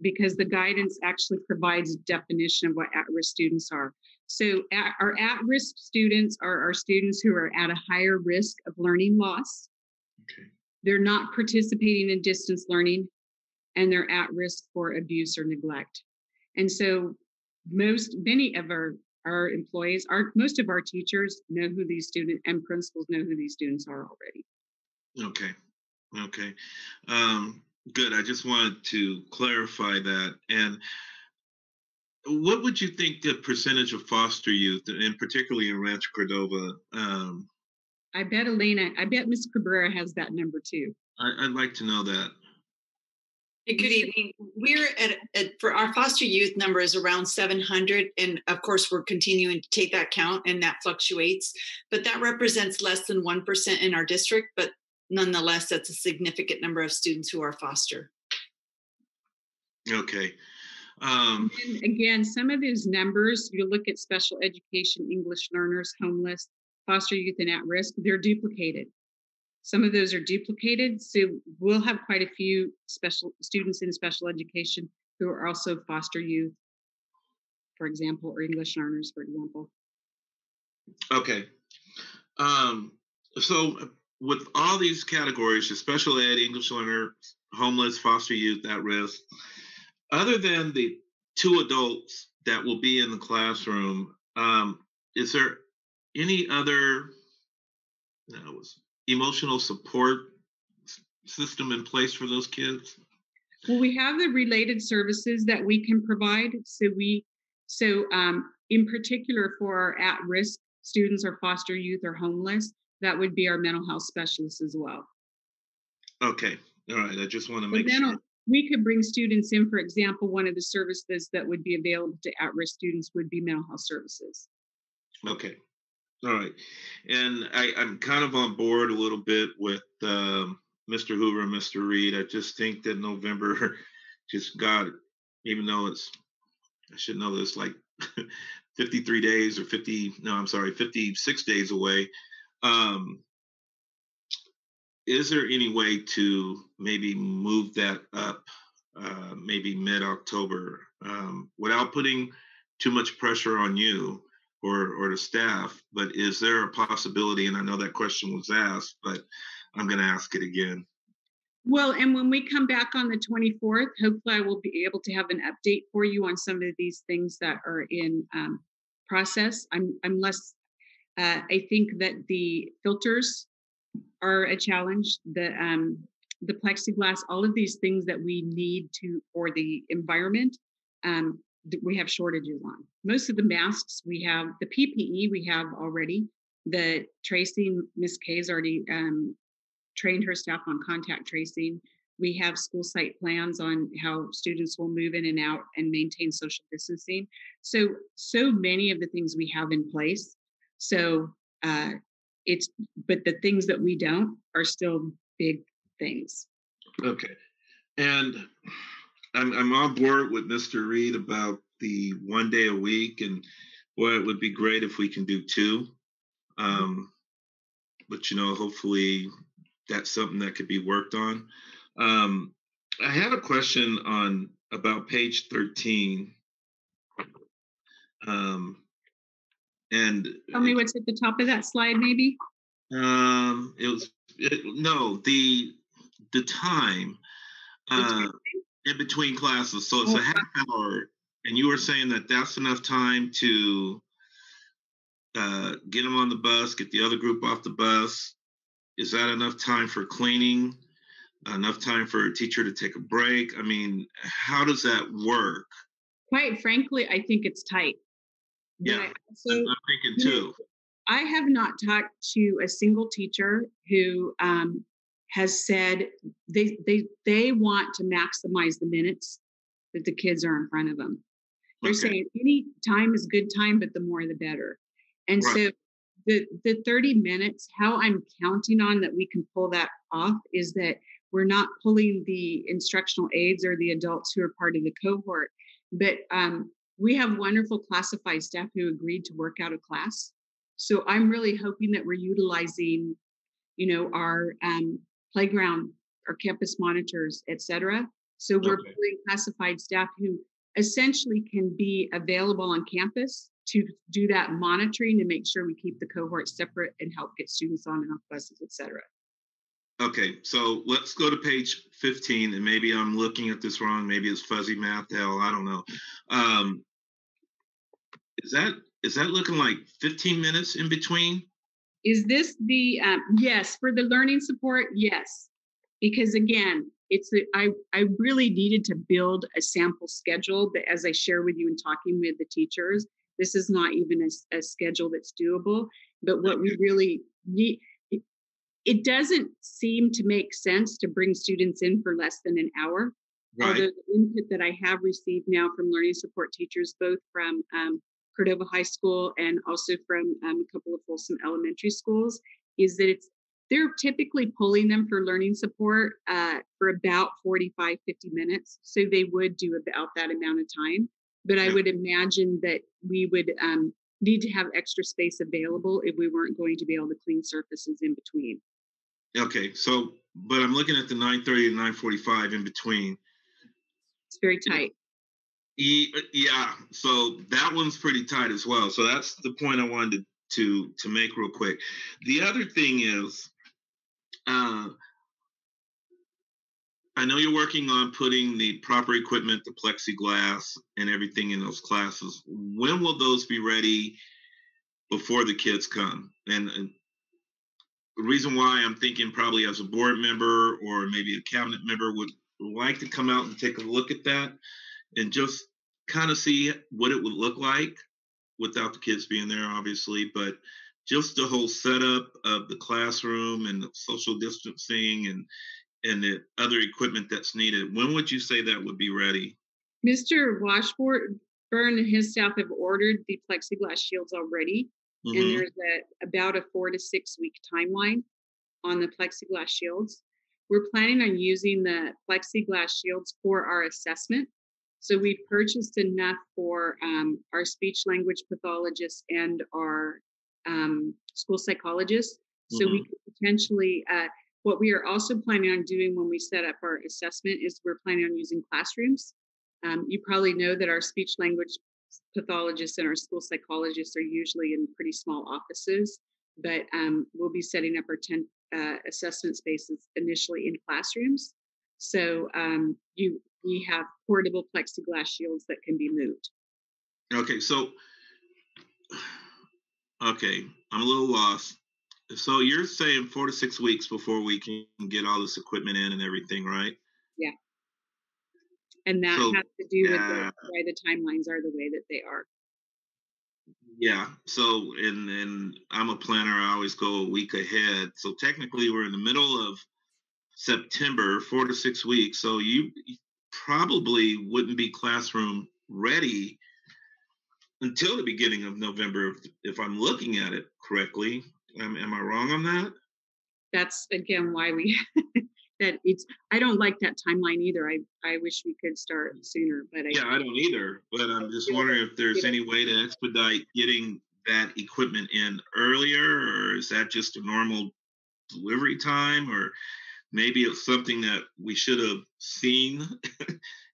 because the guidance actually provides a definition of what at-risk students are. So our at-risk students are our students who are at a higher risk of learning loss. Okay. They're not participating in distance learning, and they're at risk for abuse or neglect. And so many of our employees, most of our teachers know who these students, and principals know who these students are already. Okay. Good. I just wanted to clarify that. And what would you think the percentage of foster youth, and particularly in Rancho Cordova? I bet Ms. Cabrera has that number too. I'd like to know that. Good evening. We're for our foster youth number is around 700. And of course, we're continuing to take that count, and that fluctuates. But that represents less than 1% in our district. But nonetheless, that's a significant number of students who are foster. Okay. And again, some of those numbers, you look at special education, English learners, homeless, foster youth, and at risk, they're duplicated. Some of those are duplicated. So we'll have quite a few special students in special education who are also foster youth, for example, or English learners, for example. Okay. So with all these categories, your special ed, English learner, homeless, foster youth, at risk, other than the 2 adults that will be in the classroom, is there any other emotional support system in place for those kids? Well, we have the related services that we can provide. So in particular for our at-risk students or foster youth or homeless, that would be our mental health specialists as well. Okay. All right, I just want to But make then sure. we could bring students in. For example, one of the services that would be available to at-risk students would be mental health services. Okay. All right. And I'm kind of on board a little bit with Mr. Hoover and Mr. Reed. I just think that November just got, even though I should know this, like 53 days or 56 days away. Is there any way to maybe move that up, maybe mid-October, without putting too much pressure on you or the staff? But is there a possibility, and I know that question was asked, but I'm going to ask it again. Well, and when we come back on the 24th, hopefully I will be able to have an update for you on some of these things that are in process. I'm less, I think that the filters are a challenge, the plexiglass, all of these things that we need for the environment, we have shortages on. Most of the masks we have, the PPE we have already. The tracing, Ms. Kay's already trained her staff on contact tracing. We have school site plans on how students will move in and out and maintain social distancing. So many of the things we have in place. So but the things that we don't are still big things. Okay. And I'm on board with Mr. Reed about the 1 day a week, and boy, it would be great if we can do 2. But hopefully that's something that could be worked on. I have a question about page 13. And tell me what's at the top of that slide, maybe. The time in between classes. So it's a half hour, and you were saying that that's enough time to get them on the bus, get the other group off the bus. Is that enough time for cleaning? Enough time for a teacher to take a break? I mean, how does that work? Quite frankly, I think it's tight. Yeah, I'm thinking too. I have not talked to a single teacher who has said they want to maximize the minutes that the kids are in front of them. They're saying any time is good time, but the more the better. And so the 30 minutes, how I'm counting on that we can pull that off is that we're not pulling the instructional aides or the adults who are part of the cohort, but we have wonderful classified staff who agreed to work out a class. So I'm really hoping that we're utilizing, our playground, our campus monitors, et cetera. So we're pulling classified staff who essentially can be available on campus to do that monitoring and make sure we keep the cohorts separate and help get students on and off buses, et cetera. Okay, so let's go to page 15, and maybe I'm looking at this wrong. Maybe it's fuzzy math, hell, I don't know. Is that looking like 15 minutes in between? Is this the, yes, for the learning support, yes. Because again, I really needed to build a sample schedule, but as I share with you in talking with the teachers, this is not even a schedule that's doable. But what we really need, it doesn't seem to make sense to bring students in for less than an hour. Right. Although the input that I have received now from learning support teachers, both from Cordova High School and also from a couple of Folsom elementary schools, is that they're typically pulling them for learning support for about 45, 50 minutes. So they would do about that amount of time. But I would imagine that we would need to have extra space available if we weren't going to be able to clean surfaces in between. Okay, so, but I'm looking at the 9:30 to 9:45 in between. It's very tight. Yeah, so that one's pretty tight as well. So that's the point I wanted to make real quick. The other thing is, I know you're working on putting the proper equipment, the plexiglass and everything in those classes. When will those be ready before the kids come? And the reason why I'm thinking probably as a board member or maybe a cabinet member would like to come out and take a look at that and just kind of see what it would look like without the kids being there, obviously, but just the whole setup of the classroom and the social distancing and the other equipment that's needed. When would you say that would be ready? Mr. Washburn and his staff have ordered the plexiglass shields already, and there's about a 4 to 6 week timeline on the plexiglass shields. We're planning on using the plexiglass shields for our assessment. So we purchased enough for our speech language pathologists and our school psychologists. So we could potentially, what we are also planning on doing when we set up our assessment is we're planning on using classrooms. You probably know that our speech language pathologists and our school psychologists are usually in pretty small offices, but we'll be setting up our 10 assessment spaces initially in classrooms. So we have portable plexiglass shields that can be moved. Okay, so, okay, I'm a little lost. So you're saying 4 to 6 weeks before we can get all this equipment in and everything, right? Yeah. And that has to do with why the timelines are the way that they are. Yeah. So, and I'm a planner. I always go a week ahead. So technically, we're in the middle of September, 4 to 6 weeks. So you probably wouldn't be classroom ready until the beginning of November, if I'm looking at it correctly. Am I wrong on that? That's again why we that it's. I don't like that timeline either. I wish we could start sooner, but I don't either. But I'm just wondering if there's any way to expedite getting that equipment in earlier, or is that just a normal delivery time, or maybe it's something that we should have seen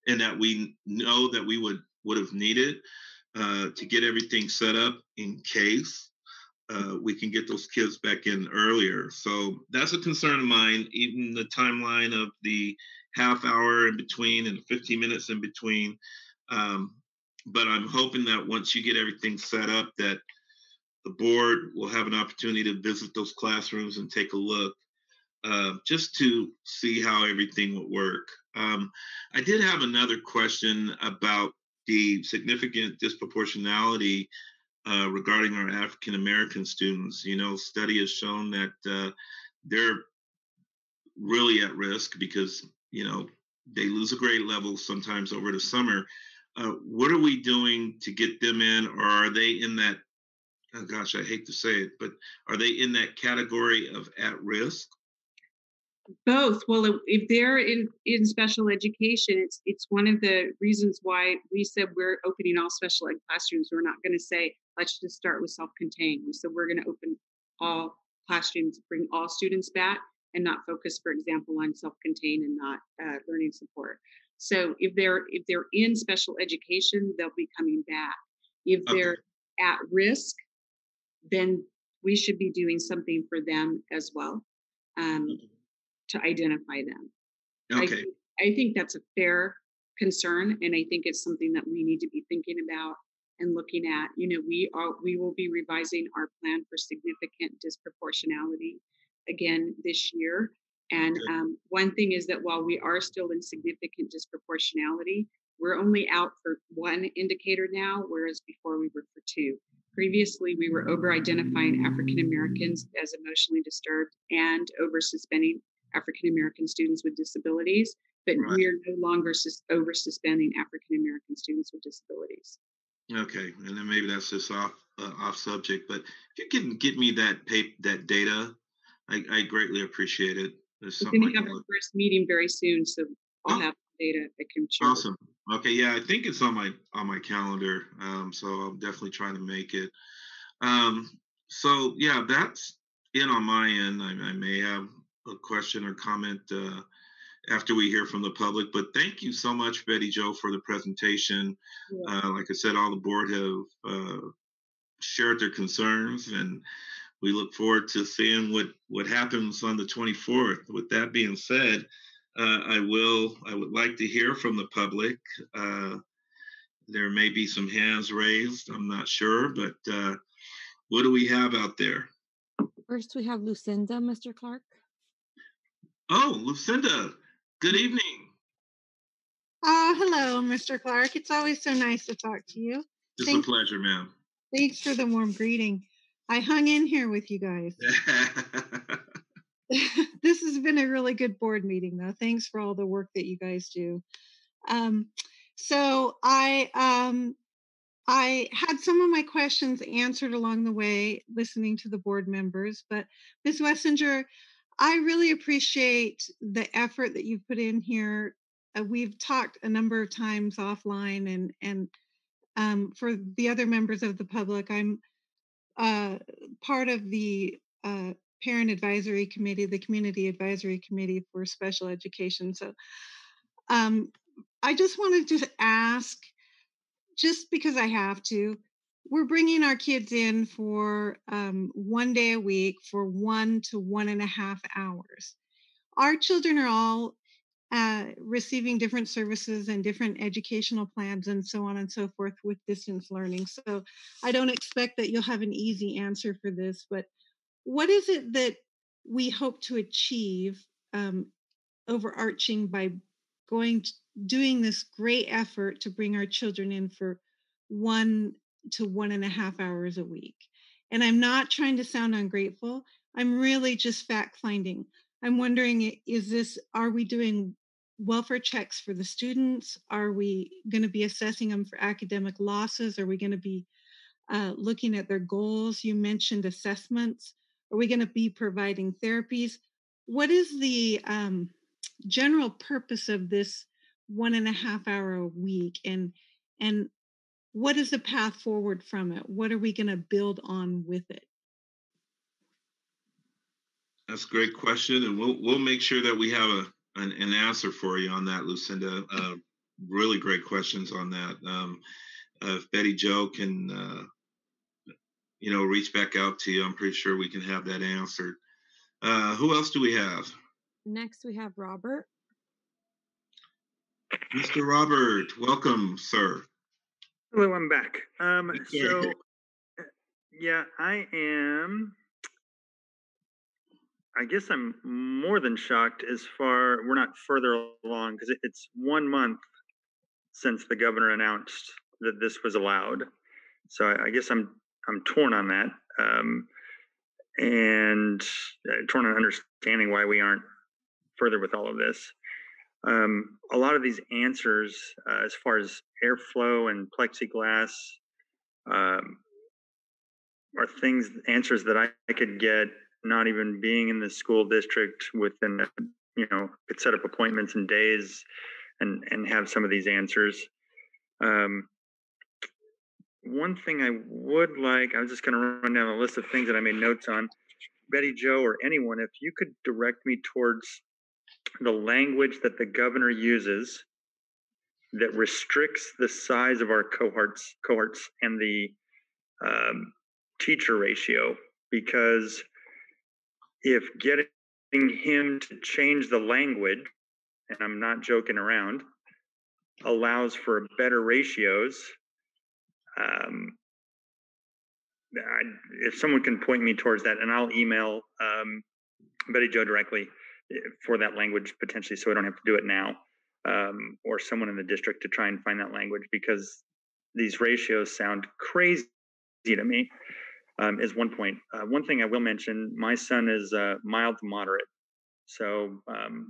and that we know that we would have needed to get everything set up in case we can get those kids back in earlier. So that's a concern of mine, even the timeline of the half hour in between and 15 minutes in between. But I'm hoping that once you get everything set up, that the board will have an opportunity to visit those classrooms and take a look, just to see how everything would work. I did have another question about the significant disproportionality regarding our African American students. You know, study has shown that they're really at risk because, you know, they lose a grade level sometimes over the summer. What are we doing to get them in, or are they in that, oh gosh, I hate to say it, but are they in that category of at risk? Both. Well, if they're in special education, it's one of the reasons why we said we're opening all special ed classrooms. We're not going to say, let's just start with self-contained. We said we're going to open all classrooms, bring all students back, and not focus, for example, on self-contained and not learning support. So if they're in special education, they'll be coming back. If they're at risk, then we should be doing something for them as well. To identify them. Okay. I think that's a fair concern, and I think it's something that we need to be thinking about and looking at. You know, we will be revising our plan for significant disproportionality again this year. And one thing is that while we are still in significant disproportionality, we're only out for one indicator now, whereas before we were for two. Previously, we were over-identifying African Americans as emotionally disturbed and over-suspending African American students with disabilities, but we are no longer over-suspending African American students with disabilities. Okay, and then maybe that's just off subject, but if you can get me that data, I greatly appreciate it. We're going to have our first meeting very soon, so I'll have data I can share. Awesome. Okay, yeah, I think it's on my calendar, so I'll definitely try to make it. So yeah, that's it on my end. I may have a question or comment after we hear from the public, but thank you so much, Betty Jo, for the presentation. Like I said, all the board have shared their concerns, and we look forward to seeing what happens on the 24th. With that being said, I would like to hear from the public. There may be some hands raised, I'm not sure, but what do we have out there? First, we have Lucinda, Mr. Clark. Oh, Lucinda, good evening. Oh, hello, Mr. Clark. It's always so nice to talk to you. It's a pleasure, ma'am. Thanks for the warm greeting. I hung in here with you guys. This has been a really good board meeting, though. Thanks for all the work that you guys do. So I had some of my questions answered along the way, listening to the board members. But Ms. Wessinger, I really appreciate the effort that you've put in here. We've talked a number of times offline, and for the other members of the public, I'm part of the Parent Advisory Committee, the Community Advisory Committee for Special Education. So I just wanted to ask, just because I have to, we're bringing our kids in for 1 day a week for 1 to 1.5 hours. Our children are all receiving different services and different educational plans and so on and so forth with distance learning. So I don't expect that you'll have an easy answer for this, but what is it that we hope to achieve overarching by doing this great effort to bring our children in for 1 to 1.5 hours a week? And I'm not trying to sound ungrateful. I'm really just fact finding. I'm wondering, are we doing welfare checks for the students? Are we going to be assessing them for academic losses? Are we going to be looking at their goals? You mentioned assessments. Are we going to be providing therapies? What is the general purpose of this 1.5 hour a week, and what is the path forward from it? What are we going to build on with it? That's a great question, and we'll make sure that we have an answer for you on that, Lucinda. Really great questions on that. If Betty Jo can reach back out to you, I'm pretty sure we can have that answered. Who else do we have? Next, we have Robert. Mr. Robert, welcome, sir. Hello, I'm back. So, yeah, I guess I'm more than shocked we're not further along, because it's 1 month since the governor announced that this was allowed. So I guess I'm torn on that, and torn on understanding why we aren't further with all of this. A lot of these answers, as far as airflow and plexiglass, are answers that I could get not even being in the school district within, could set up appointments and days and have some of these answers. One thing I would like, I was just going to run down a list of things that I made notes on. Betty Jo or anyone, if you could direct me towards the language that the governor uses that restricts the size of our cohorts and the teacher ratio, because if getting him to change the language, and I'm not joking around, allows for better ratios, if someone can point me towards that, and I'll email Betty Jo directly for that language potentially, so I don't have to do it now, or someone in the district to try and find that language, because these ratios sound crazy to me, is one point. One thing I will mention, my son is mild to moderate. So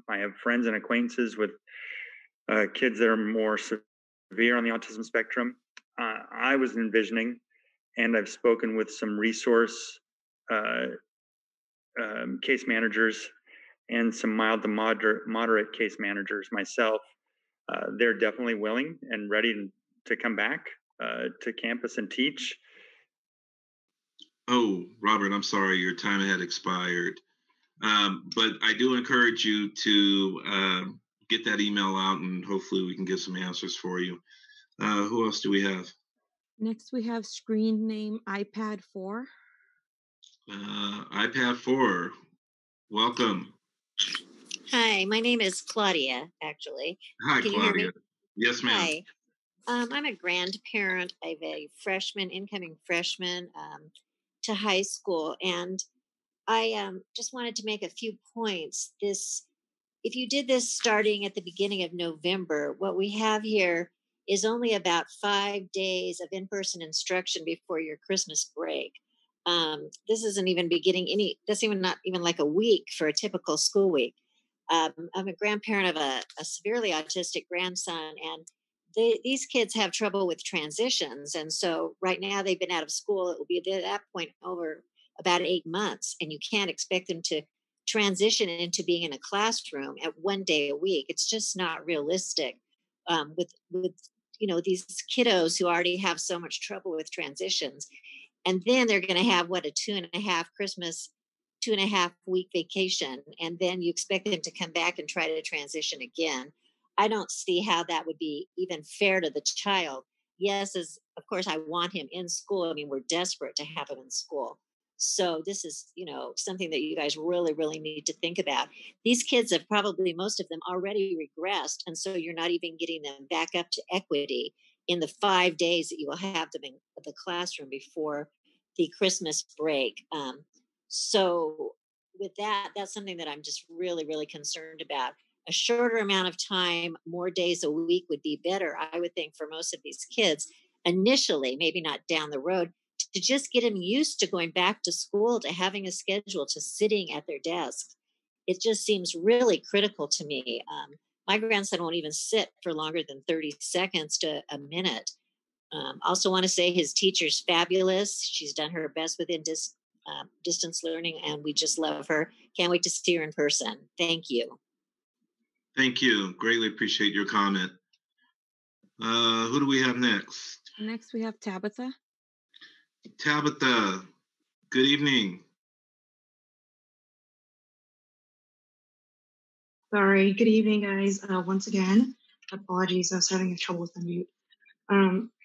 I have friends and acquaintances with kids that are more severe on the autism spectrum. I was envisioning, and I've spoken with some resource case managers and some mild to moderate case managers myself. They're definitely willing and ready to come back to campus and teach. Oh, Robert, I'm sorry, your time had expired. But I do encourage you to get that email out, and hopefully we can get some answers for you. Who else do we have? Next, we have screen name iPad 4. iPad 4, welcome. Hi, my name is Claudia, actually. Hi, Can Claudia. you hear me? Yes, ma'am. Hi. I'm a grandparent of a incoming freshman to high school, and I just wanted to make a few points. If you did this starting at the beginning of November, what we have here is only about 5 days of in-person instruction before your Christmas break. This isn't even that's even not even like a week for a typical school week. I'm a grandparent of a severely autistic grandson, and these kids have trouble with transitions. And so right now they've been out of school. It will be at that point over about 8 months, and you can't expect them to transition into being in a classroom at 1 day a week. It's just not realistic with these kiddos who already have so much trouble with transitions. And then they're going to have a 2.5 week vacation. And then you expect them to come back and try to transition again. I don't see how that would be even fair to the child. Yes, of course, I want him in school. I mean, we're desperate to have him in school. So this is, something that you guys really, really need to think about. These kids have probably, most of them, already regressed. And so you're not even getting them back up to equity in the 5 days that you will have them in the classroom before the Christmas break. So with that, that's something that I'm just really, really concerned about. A shorter amount of time, more days a week would be better, I would think, for most of these kids initially, maybe not down the road, to just get them used to going back to school, to having a schedule, to sitting at their desks. It just seems really critical to me. My grandson won't even sit for longer than 30 seconds to a minute. Also want to say his teacher's fabulous. She's done her best within distance learning, and we just love her. Can't wait to see her in person. Thank you. Thank you. Greatly appreciate your comment. Who do we have next? Next, we have Tabitha. Tabitha, good evening. Sorry, good evening, guys. Once again, apologies, I was having trouble with the mute.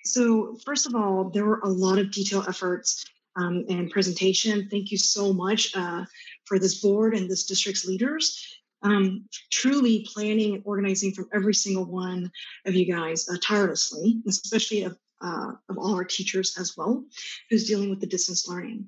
So first of all, there were a lot of detailed efforts and presentation. Thank you so much for this board and this district's leaders. Truly planning and organizing from every single one of you guys tirelessly, especially of all our teachers as well, who's dealing with the distance learning.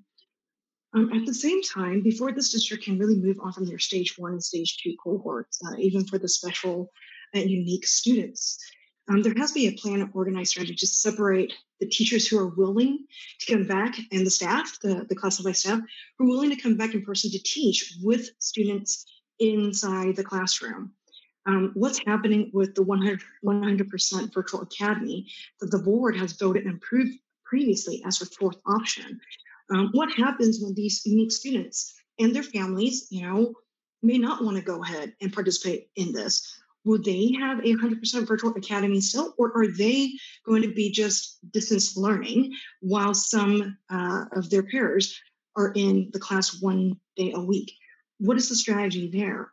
At the same time, before this district can really move on from their stage 1 and stage 2 cohorts, even for the special and unique students, there has to be a plan and organized strategy to separate the teachers who are willing to come back and the staff, the classified staff, who are willing to come back in person to teach with students inside the classroom. What's happening with the 100% virtual academy that the board has voted and approved previously as a fourth option? What happens when these unique students and their families, may not want to go ahead and participate in this? Will they have a 100% virtual academy still, or are they going to be just distance learning while some of their peers are in the class 1 day a week? What is the strategy there?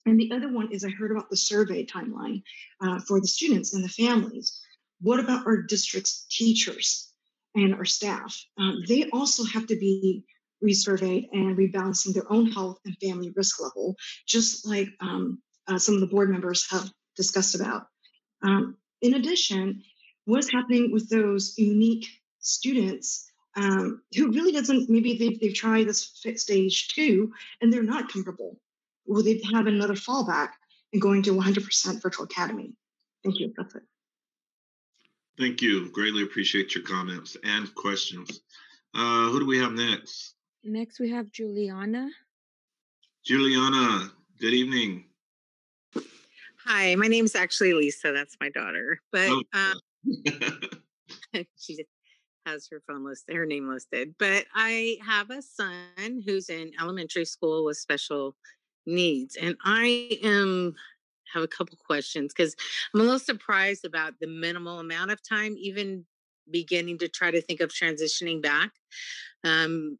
And the other one is I heard about the survey timeline for the students and the families. What about our district's teachers and our staff? They also have to be resurveyed and rebalancing their own health and family risk level, just like some of the board members have discussed about. In addition, what's happening with those unique students who really doesn't, maybe they've tried this stage 2 and they're not comfortable? Will they have another fallback and going to 100% virtual academy? Thank you. That's it. Thank you. Greatly appreciate your comments and questions. Who do we have next? Next, we have Juliana. Juliana, good evening. Hi, my name's actually Lisa. That's my daughter. But she has her phone listed, her name listed. But I have a son who's in elementary school with special needs. And I have a couple questions because I'm a little surprised about the minimal amount of time, even beginning to try to think of transitioning back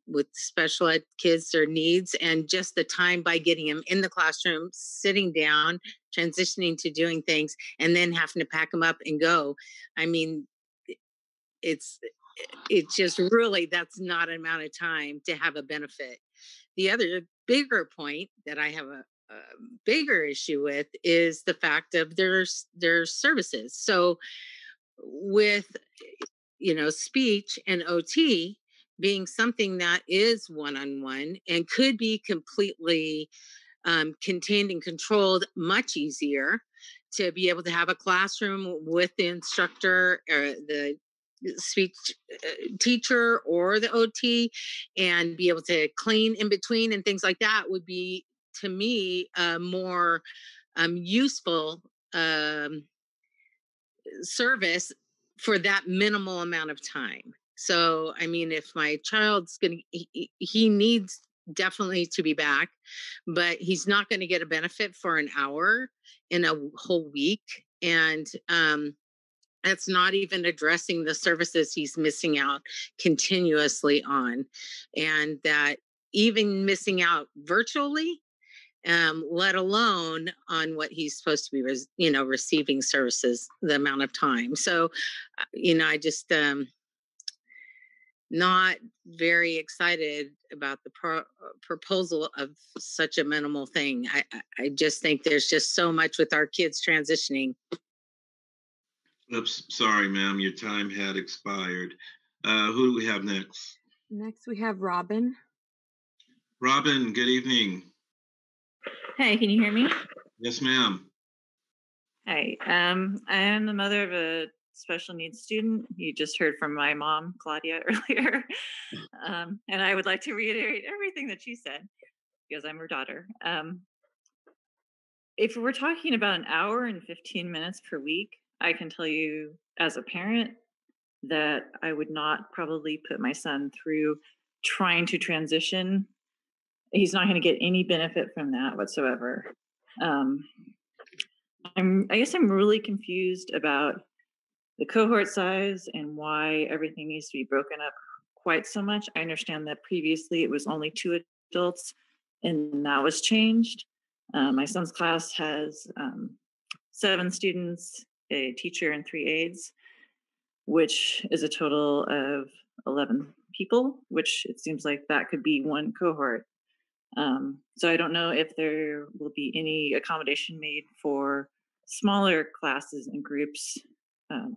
with special ed kids or needs, and just the time by getting them in the classroom, sitting down, transitioning to doing things, and then having to pack them up and go. I mean, it's just really, that's not an amount of time to have a benefit. The other bigger point that I have a bigger issue with is the fact of their services. So with, speech and OT being something that is one-on-one and could be completely contained and controlled much easier, to be able to have a classroom with the instructor or the speech teacher or the OT and be able to clean in between and things like that would be, to me, a more useful service for that minimal amount of time. So, I mean, if my child's he needs definitely to be back, but he's not going to get a benefit for an hour in a whole week. And that's not even addressing the services he's missing out continuously on. And that even missing out virtually, let alone on what he's supposed to be, receiving services, the amount of time. So, I just not very excited about the proposal of such a minimal thing. I just think there's just so much with our kids transitioning. Oops, sorry, ma'am, your time had expired. Who do we have next? Next, we have Robin. Robin, good evening. Hi, can you hear me? Yes, ma'am. Hi, I am the mother of a special needs student. You just heard from my mom, Claudia, earlier. And I would like to reiterate everything that she said because I'm her daughter. If we're talking about an hour and 15 minutes per week, I can tell you as a parent that I would not probably put my son through trying to transition. He's not going to get any benefit from that whatsoever. I guess I'm really confused about the cohort size and why everything needs to be broken up quite so much. I understand that previously it was only 2 adults and that was changed. My son's class has 7 students, a teacher, and 3 aides, which is a total of 11 people, which it seems like that could be one cohort. So I don't know if there will be any accommodation made for smaller classes and groups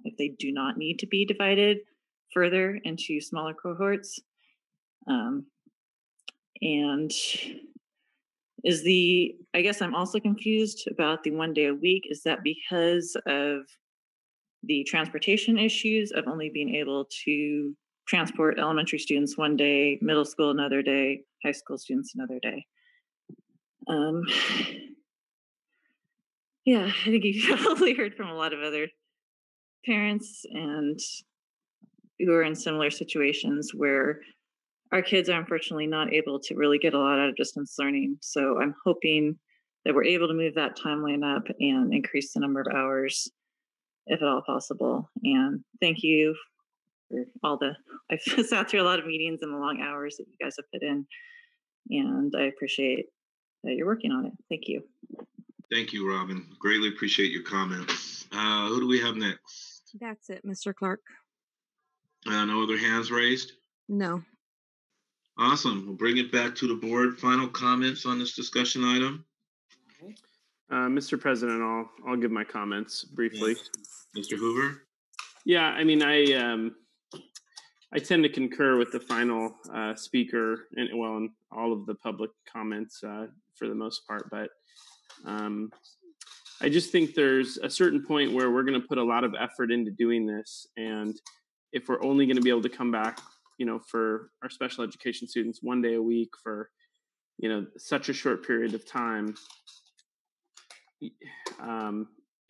if they do not need to be divided further into smaller cohorts. And I guess I'm also confused about the 1 day a week. Is that because of the transportation issues of only being able to transport elementary students 1 day, middle school another day, high school students another day? Yeah, I think you've probably heard from a lot of other parents and who are in similar situations where our kids are unfortunately not able to really get a lot out of distance learning. So I'm hoping that we're able to move that timeline up and increase the number of hours if at all possible. And thank you for I've sat through a lot of meetings and the long hours that you guys have put in. And I appreciate that you're working on it. Thank you. Thank you, Robin. Greatly appreciate your comments. Who do we have next? That's it, Mr. Clark. No other hands raised? No. Awesome. We'll bring it back to the board. Final comments on this discussion item? Mr. President, I'll give my comments briefly. Yes. Mr. Hoover? Yeah, I mean, I tend to concur with the final speaker and all of the public comments for the most part, but I just think there's a certain point where we're going to put a lot of effort into doing this, and if we're only going to be able to come back, for our special education students 1 day a week for, such a short period of time.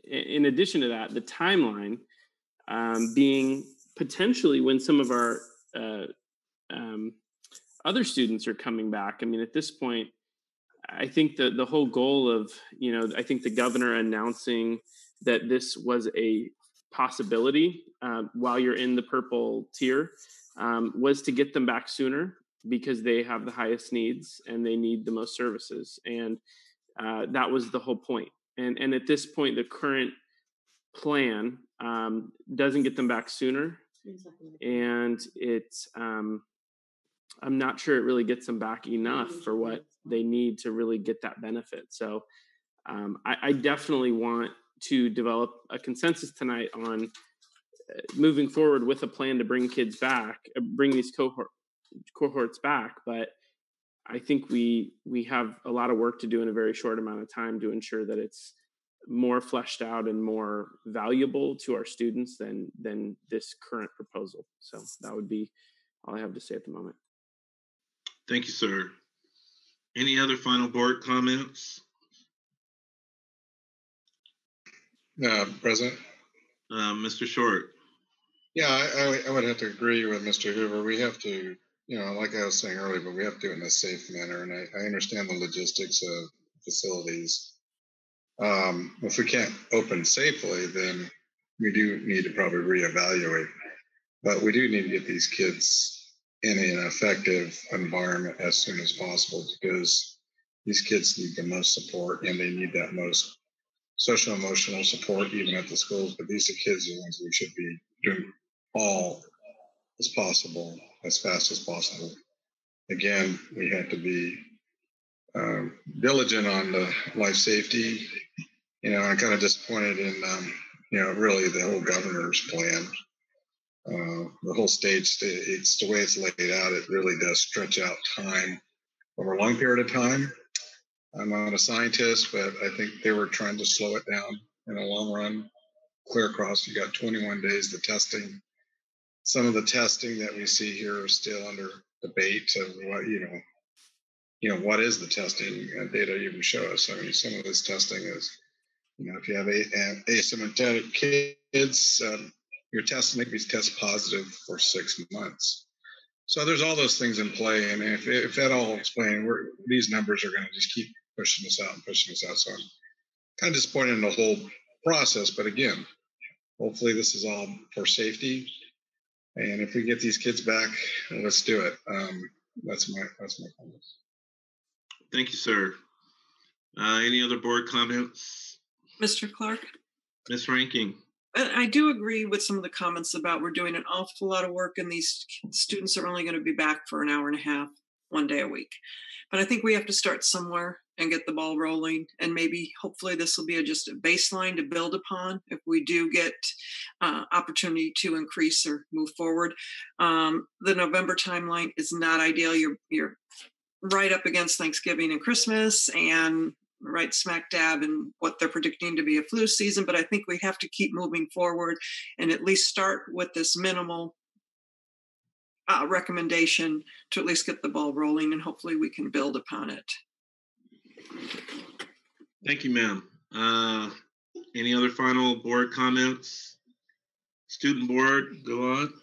In addition to that, the timeline being potentially when some of our other students are coming back. I mean, at this point, I think the whole goal of, I think the governor announcing that this was a possibility while you're in the purple tier was to get them back sooner because they have the highest needs and they need the most services. And that was the whole point. And at this point, the current plan doesn't get them back sooner. And it's, I'm not sure it really gets them back enough for what they need to really get that benefit. So I definitely want to develop a consensus tonight on moving forward with a plan to bring kids back, bring these cohorts back. But I think we have a lot of work to do in a very short amount of time to ensure that it's more fleshed out and more valuable to our students than this current proposal. So that would be all I have to say at the moment. Thank you, sir. Any other final board comments? President? Mr. Short. Yeah, I would have to agree with Mr. Hoover. We have to, like I was saying earlier, but we have to do it in a safe manner. And I understand the logistics of facilities. If we can't open safely, then we do need to probably reevaluate. But we do need to get these kids in an effective environment as soon as possible, because these kids need the most support and they need that most social emotional support even at the schools. But these are kids, the ones we should be doing all as possible, as fast as possible. Again, we have to be diligent on the life safety. I'm kind of disappointed in, really the whole governor's plan. The whole stage, it's the way it's laid out, it really does stretch out time over a long period of time. I'm not a scientist, but I think they were trying to slow it down in the long run. Clear across, you got 21 days of testing. Some of the testing that we see here is still under debate of what, what is the testing data even show us. I mean, some of this testing is, if you have asymptomatic kids, your test maybe test positive for 6 months. So there's all those things in play. And if that all explained, these numbers are going to just keep pushing us out and pushing us out. So I'm kind of disappointed in the whole process. But again, hopefully this is all for safety. And if we get these kids back, let's do it. That's my comments. Thank you, sir. Any other board comments? Mr. Clark? Ms. Ranking. I do agree with some of the comments about we're doing an awful lot of work and these students are only going to be back for an hour and a half, 1 day a week. But I think we have to start somewhere and get the ball rolling. And maybe, hopefully, this will be just a baseline to build upon if we do get opportunity to increase or move forward. The November timeline is not ideal. You're right up against Thanksgiving and Christmas and right smack dab in what they're predicting to be a flu season. But I think we have to keep moving forward and at least start with this minimal recommendation to at least get the ball rolling, and hopefully we can build upon it. Thank you, ma'am. Any other final board comments? Student board, go on.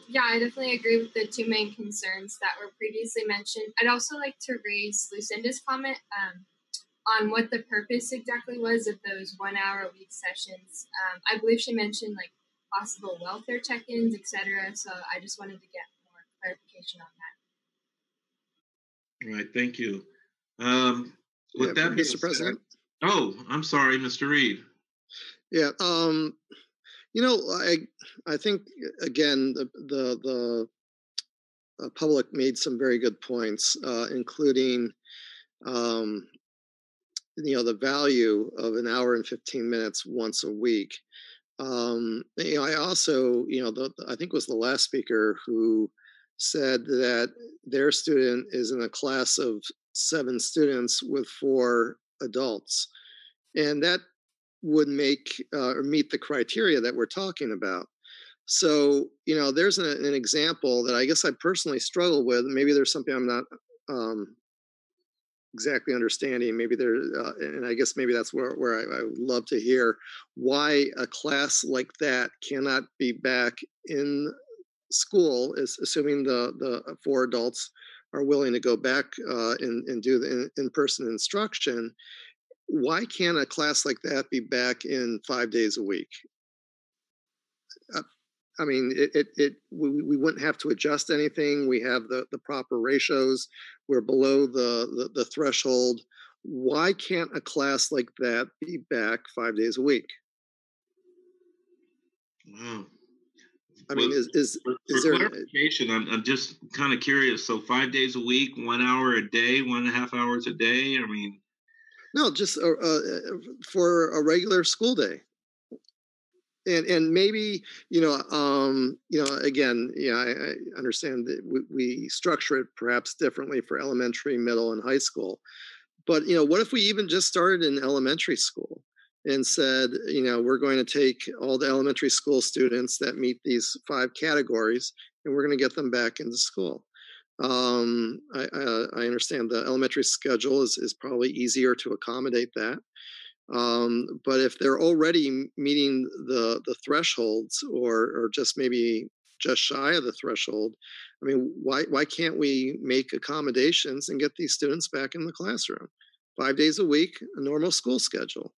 Yeah, I definitely agree with the two main concerns that were previously mentioned. I'd also like to raise Lucinda's comment on what the purpose exactly was of those 1 hour a week sessions. I believe she mentioned like possible welfare check-ins, etc. So I just wanted to get more clarification on that. All right, thank you. With that, Mr. President. Oh, I'm sorry, Mr. Reed. Yeah, I think again the public made some very good points, including the value of an hour and 15 minutes once a week. I also, I think it was the last speaker who said that their student is in a class of 7 students with 4 adults, and that would make or meet the criteria that we're talking about. So, there's an example that I guess I personally struggle with. Maybe there's something I'm not exactly understanding. Maybe there, and I guess maybe that's where I would love to hear why a class like that cannot be back in school, is assuming the 4 adults are willing to go back and do the in-person instruction. Why can't a class like that be back in 5 days a week? I mean, we wouldn't have to adjust anything. We have the proper ratios. We're below the threshold. Why can't a class like that be back 5 days a week? Wow. I mean, is there clarification? I'm just kind of curious. So 5 days a week, 1 hour a day, 1.5 hours a day. I mean, no, just for a regular school day. And maybe, again, I understand that we structure it perhaps differently for elementary, middle, and high school. But, what if we even just started in elementary school and said, we're going to take all the elementary school students that meet these 5 categories and we're going to get them back into school. I understand the elementary schedule is probably easier to accommodate that. But if they're already meeting the thresholds or just maybe just shy of the threshold, I mean, why can't we make accommodations and get these students back in the classroom? 5 days a week, a normal school schedule.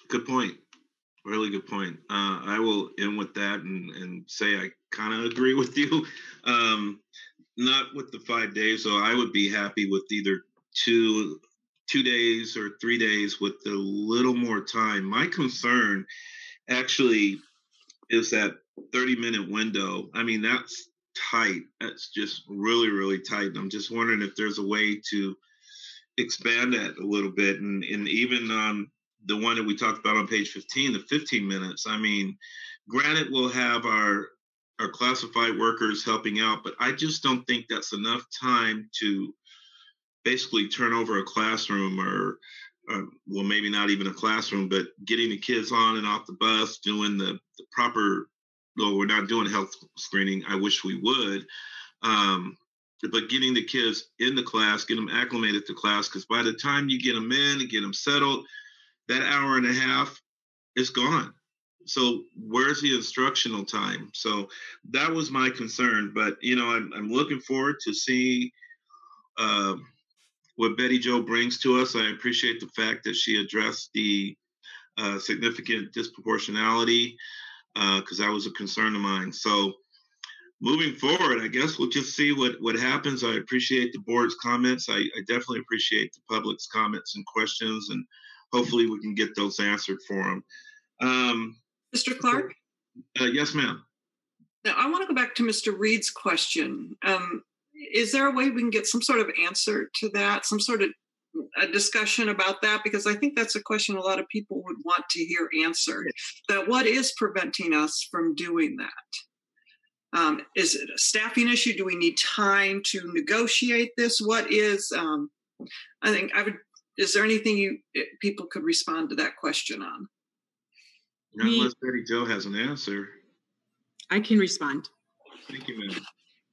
Good point. Really good point. I will end with that and say I kind of agree with you. Not with the 5 days, so I would be happy with either two days or 3 days with a little more time. My concern actually is that 30-minute window. I mean, that's tight. That's just really, really tight. And I'm just wondering if there's a way to expand that a little bit. And even on the one that we talked about on page 15, the 15 minutes. I mean, granted, we'll have our classified workers helping out, but I just don't think that's enough time to basically turn over a classroom or well, maybe not even a classroom, but getting the kids on and off the bus, doing the proper, well, we're not doing health screening. I wish we would. But getting the kids in the class, get them acclimated to class, because by the time you get them in and get them settled, that hour and a half is gone. So where's the instructional time? So that was my concern. But, I'm looking forward to see what Betty Jo brings to us. I appreciate the fact that she addressed the significant disproportionality, because that was a concern of mine. So moving forward, I guess we'll just see what happens. I appreciate the board's comments. I definitely appreciate the public's comments and questions, and hopefully we can get those answered for them. Mr. Clark? Yes, ma'am. Now, I want to go back to Mr. Reed's question. Is there a way we can get some sort of answer to that, some sort of a discussion about that? Because I think that's a question a lot of people would want to hear answered. That what is preventing us from doing that? Is it a staffing issue? Do we need time to negotiate this? What is, is there anything people could respond to that question on? Unless Betty Jo has an answer. I can respond. Thank you, ma'am.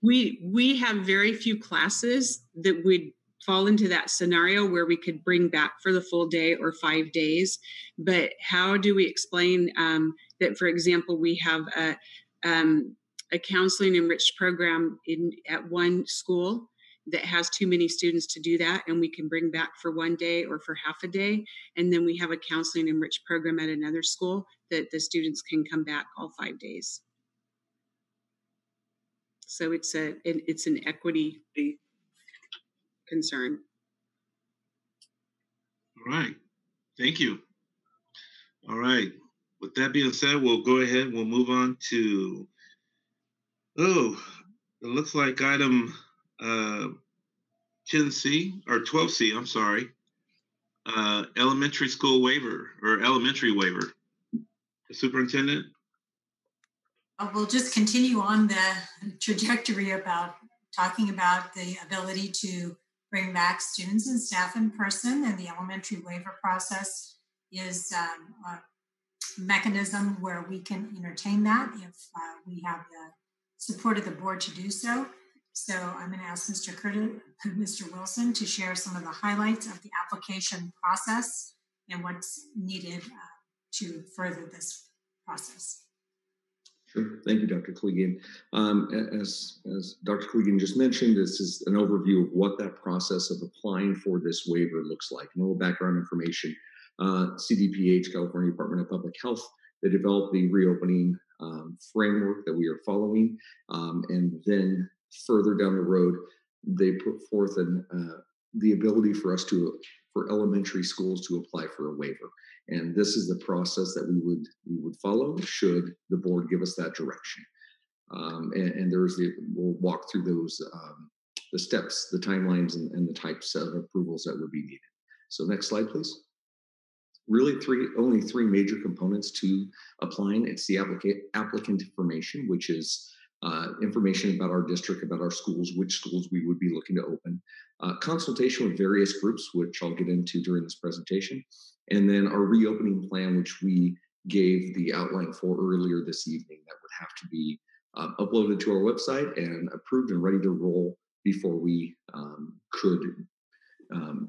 We have very few classes that would fall into that scenario where we could bring back for the full day or 5 days. But how do we explain that, for example, we have a counseling enriched program at one school that has too many students to do that, and we can bring back for 1 day or for half a day. And then we have a counseling enriched program at another school that the students can come back all 5 days. So it's an equity concern. All right. Thank you. All right. With that being said, we'll go ahead. We'll move on to, it looks like item 10C or 12C, I'm sorry. Elementary school waiver or elementary waiver. Superintendent? We'll just continue on the trajectory about talking about the ability to bring back students and staff in person, and the elementary waiver process is a mechanism where we can entertain that if we have the support of the board to do so. So I'm going to ask Mr. Wilson to share some of the highlights of the application process and what's needed to further this process. Sure. Thank you, Dr. Koligian. As Dr. Koligian just mentioned, this is an overview of what that process of applying for this waiver looks like. And a little background information. CDPH, California Department of Public Health, they developed the reopening framework that we are following. And then further down the road, they put forth the ability for elementary schools to apply for a waiver. And this is the process that we would follow should the board give us that direction. And we'll walk through those, the steps, the timelines, and the types of approvals that would be needed. So next slide, please. Really only three major components to applying. It's the applicant information, which is information about our district, about our schools, which schools we would be looking to open, consultation with various groups, which I'll get into during this presentation, and then our reopening plan, which we gave the outline for earlier this evening, that would have to be uploaded to our website and approved and ready to roll before we could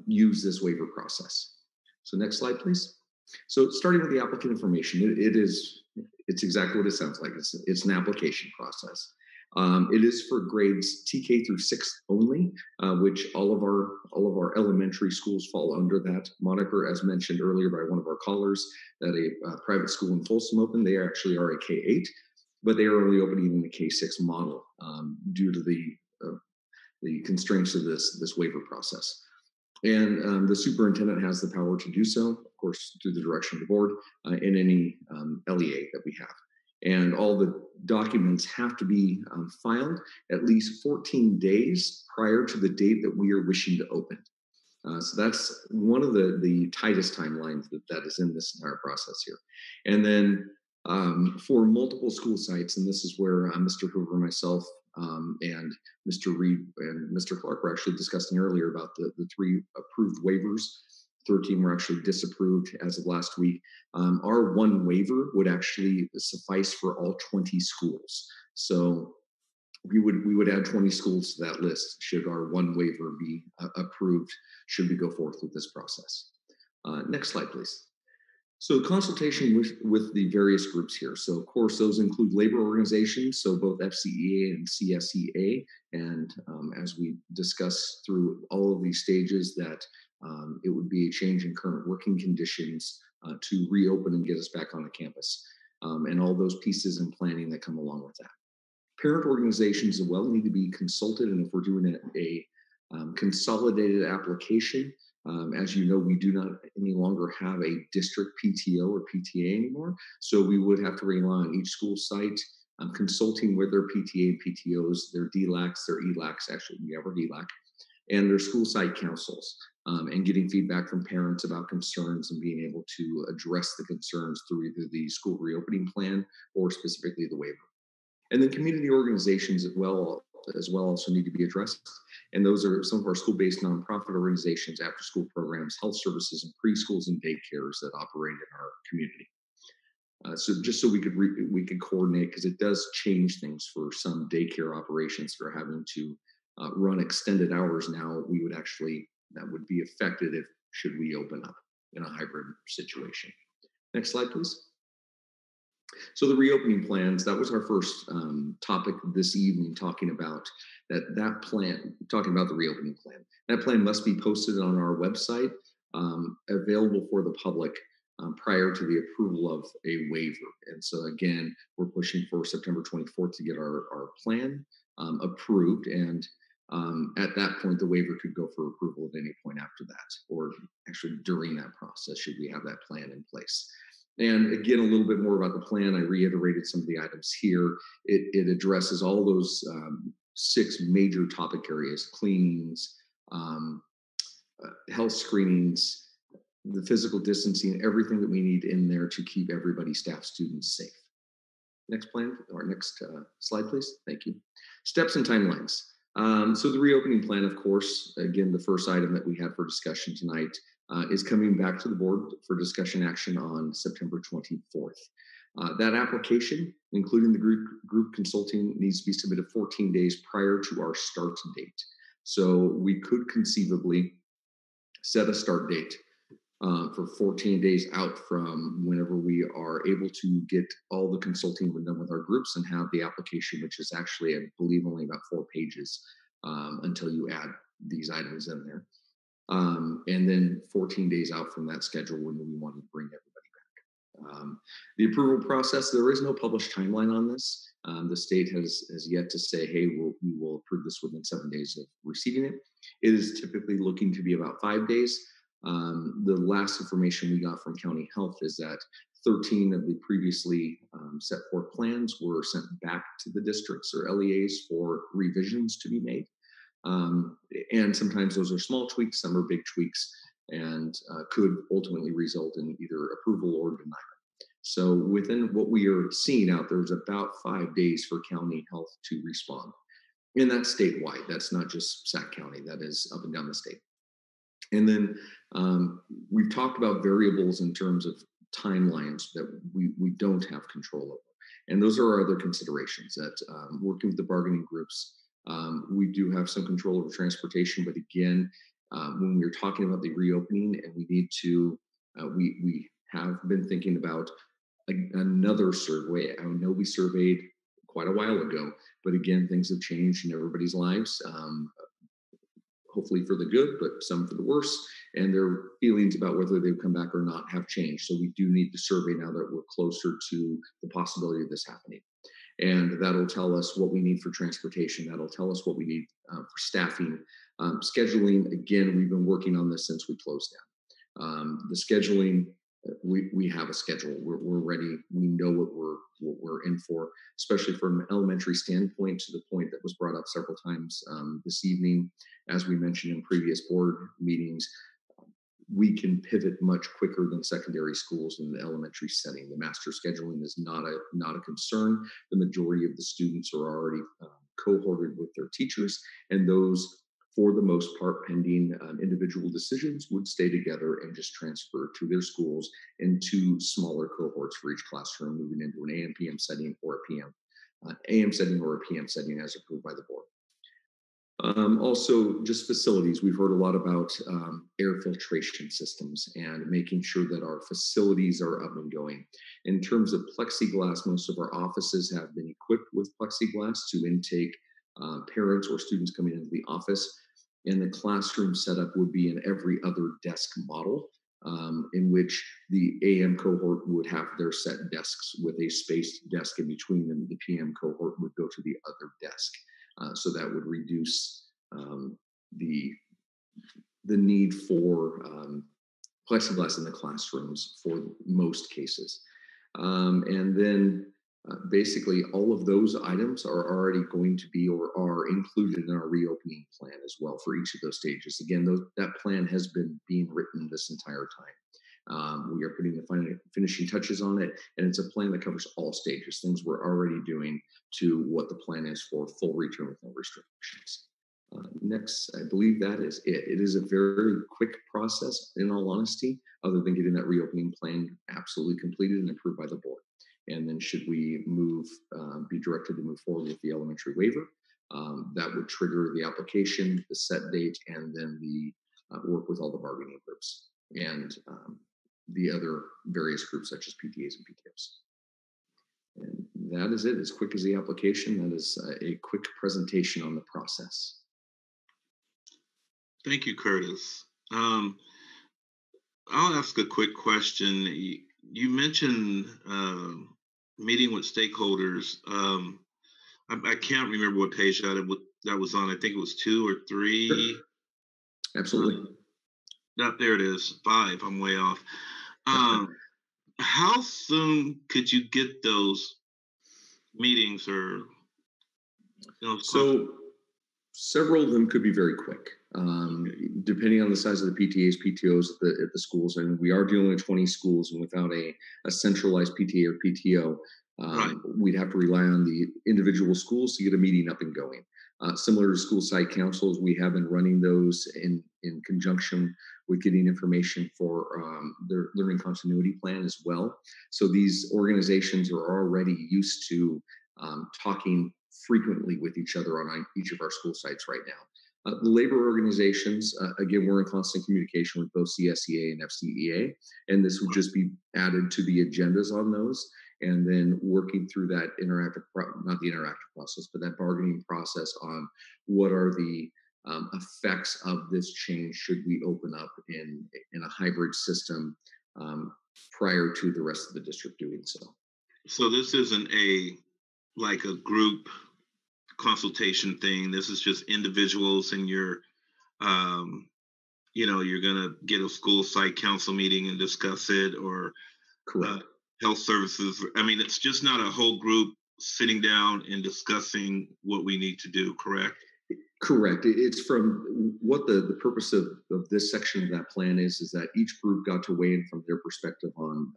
use this waiver process. So next slide, please. So starting with the applicant information, it's exactly what it sounds like. It's an application process. It is for grades TK through 6 only, which all of our elementary schools fall under that moniker, as mentioned earlier by one of our callers, that a private school in Folsom opened. They actually are a K8, but they are only opening in the K6 model due to the constraints of this waiver process. And the superintendent has the power to do so, of course, through the direction of the board in any LEA that we have. And all the documents have to be filed at least 14 days prior to the date that we are wishing to open. So that's one of the tightest timelines that is in this entire process here. And then for multiple school sites, and this is where Mr. Hoover, myself, and Mr. Reed and Mr. Clark were actually discussing earlier about the 3 approved waivers. 13 were actually disapproved as of last week. Our 1 waiver would actually suffice for all 20 schools. So we would add 20 schools to that list should our 1 waiver be approved, should we go forth with this process. Next slide, please. So consultation with the various groups here. So of course, those include labor organizations, so both FCEA and CSEA. And as we discuss through all of these stages, that it would be a change in current working conditions to reopen and get us back on the campus, and all those pieces and planning that come along with that. Parent organizations as well need to be consulted, and if we're doing a consolidated application, as you know, we do not any longer have a district PTO or PTA anymore, so we would have to rely on each school site consulting with their PTA and PTOs, their DLACs, their ELACs, actually we have our DLAC, and their school site councils, and getting feedback from parents about concerns and being able to address the concerns through either the school reopening plan or specifically the waiver. And then community organizations as well also need to be addressed. And those are some of our school-based nonprofit organizations, after-school programs, health services, and preschools and daycares that operate in our community. So just so we could coordinate, because it does change things for some daycare operations that are having to run extended hours now. That would be affected should we open up in a hybrid situation. Next slide, please. So the reopening plans, that was our first topic this evening, talking about that plan, talking about the reopening plan. That plan must be posted on our website, available for the public prior to the approval of a waiver. And so again, we're pushing for September 24th to get our plan approved. And at that point, the waiver could go for approval at any point after that, or actually during that process, should we have that plan in place. And again, a little bit more about the plan. I reiterated some of the items here. It addresses all those 6 major topic areas: cleanings, health screenings, the physical distancing, everything that we need in there to keep everybody, staff, students safe. Next slide, please. Thank you. Steps and timelines. So the reopening plan, of course, again, the first item that we had for discussion tonight is coming back to the board for discussion action on September 24th. That application, including the group consulting, needs to be submitted 14 days prior to our start date. So we could conceivably set a start date for 14 days out from whenever we are able to get all the consulting done with our groups and have the application, which is actually, I believe, only about 4 pages until you add these items in there. And then 14 days out from that schedule when we want to bring everybody back. The approval process, there is no published timeline on this. The state has yet to say, hey, we will approve this within 7 days of receiving it. It is typically looking to be about 5 days. The last information we got from County Health is that 13 of the previously set forth plans were sent back to the districts or LEAs for revisions to be made. And sometimes those are small tweaks, some are big tweaks, and could ultimately result in either approval or denial. So within what we are seeing out, there's about 5 days for county health to respond. And that's statewide. That's not just Sac County. That is up and down the state. And then we've talked about variables in terms of timelines that we don't have control over. And those are our other considerations that working with the bargaining groups, we do have some control over transportation. But again, when we're talking about the reopening and we need to, we have been thinking about another survey. I know we surveyed quite a while ago, but again, things have changed in everybody's lives. Hopefully for the good, but some for the worse, and their feelings about whether they've come back or not have changed. So we do need to survey now that we're closer to the possibility of this happening. And that'll tell us what we need for transportation. That'll tell us what we need for staffing. Scheduling, again, we've been working on this since we closed down. The scheduling, we have a schedule. We're ready. We know what we're in for, especially from an elementary standpoint, to the point that was brought up several times this evening. As we mentioned in previous board meetings, we can pivot much quicker than secondary schools in the elementary setting. The master scheduling is not a concern. The majority of the students are already cohorted with their teachers, and those, for the most part, pending individual decisions, would stay together and just transfer to their schools into smaller cohorts for each classroom, moving into an AM, PM setting or a PM, AM setting or a PM setting as approved by the board. Also, just facilities. We've heard a lot about air filtration systems and making sure that our facilities are up and going. In terms of plexiglass, most of our offices have been equipped with plexiglass to intake parents or students coming into the office. And the classroom setup would be an every other desk model, in which the AM cohort would have their set desks with a spaced desk in between them. The PM cohort would go to the other desk. So that would reduce the need for plexiglass in the classrooms for most cases. And then basically all of those items are already going to be or are included in our reopening plan as well for each of those stages. Again, that plan has been being written this entire time. We are putting the finishing touches on it, and it's a plan that covers all stages, things we're already doing to what the plan is for full return with no restrictions. Next, I believe that is it. It is a very quick process, in all honesty, other than getting that reopening plan absolutely completed and approved by the board. And then should we be directed to move forward with the elementary waiver, that would trigger the application, the set date, and then the work with all the bargaining groups and the other various groups such as PTAs and PTOs. And that is it. As quick as the application, that is a quick presentation on the process. Thank you, Curtis. I'll ask a quick question. You mentioned meeting with stakeholders. I can't remember what page that was on. I think it was 2 or 3. Sure. Absolutely. There it is, 5. I'm way off. How soon could you get those meetings or? So several of them could be very quick, depending on the size of the PTAs, PTOs at the schools. And we are dealing with 20 schools, and without a centralized PTA or PTO, right, we'd have to rely on the individual schools to get a meeting up and going. Similar to school site councils, we have been running those in conjunction with getting information for their learning continuity plan as well. So these organizations are already used to talking frequently with each other on each of our school sites right now. The labor organizations, again, we're in constant communication with both CSEA and FCEA, and this would just be added to the agendas on those, and then working through that not the interactive process, but that bargaining process on what are the effects of this change should we open up in a hybrid system prior to the rest of the district doing so. So this isn't like a group consultation thing. This is just individuals, and you're gonna get a school site council meeting and discuss it, or health services. I mean, it's just not a whole group sitting down and discussing what we need to do, correct? Correct. It's from what the purpose of this section of that plan is that each group got to weigh in from their perspective on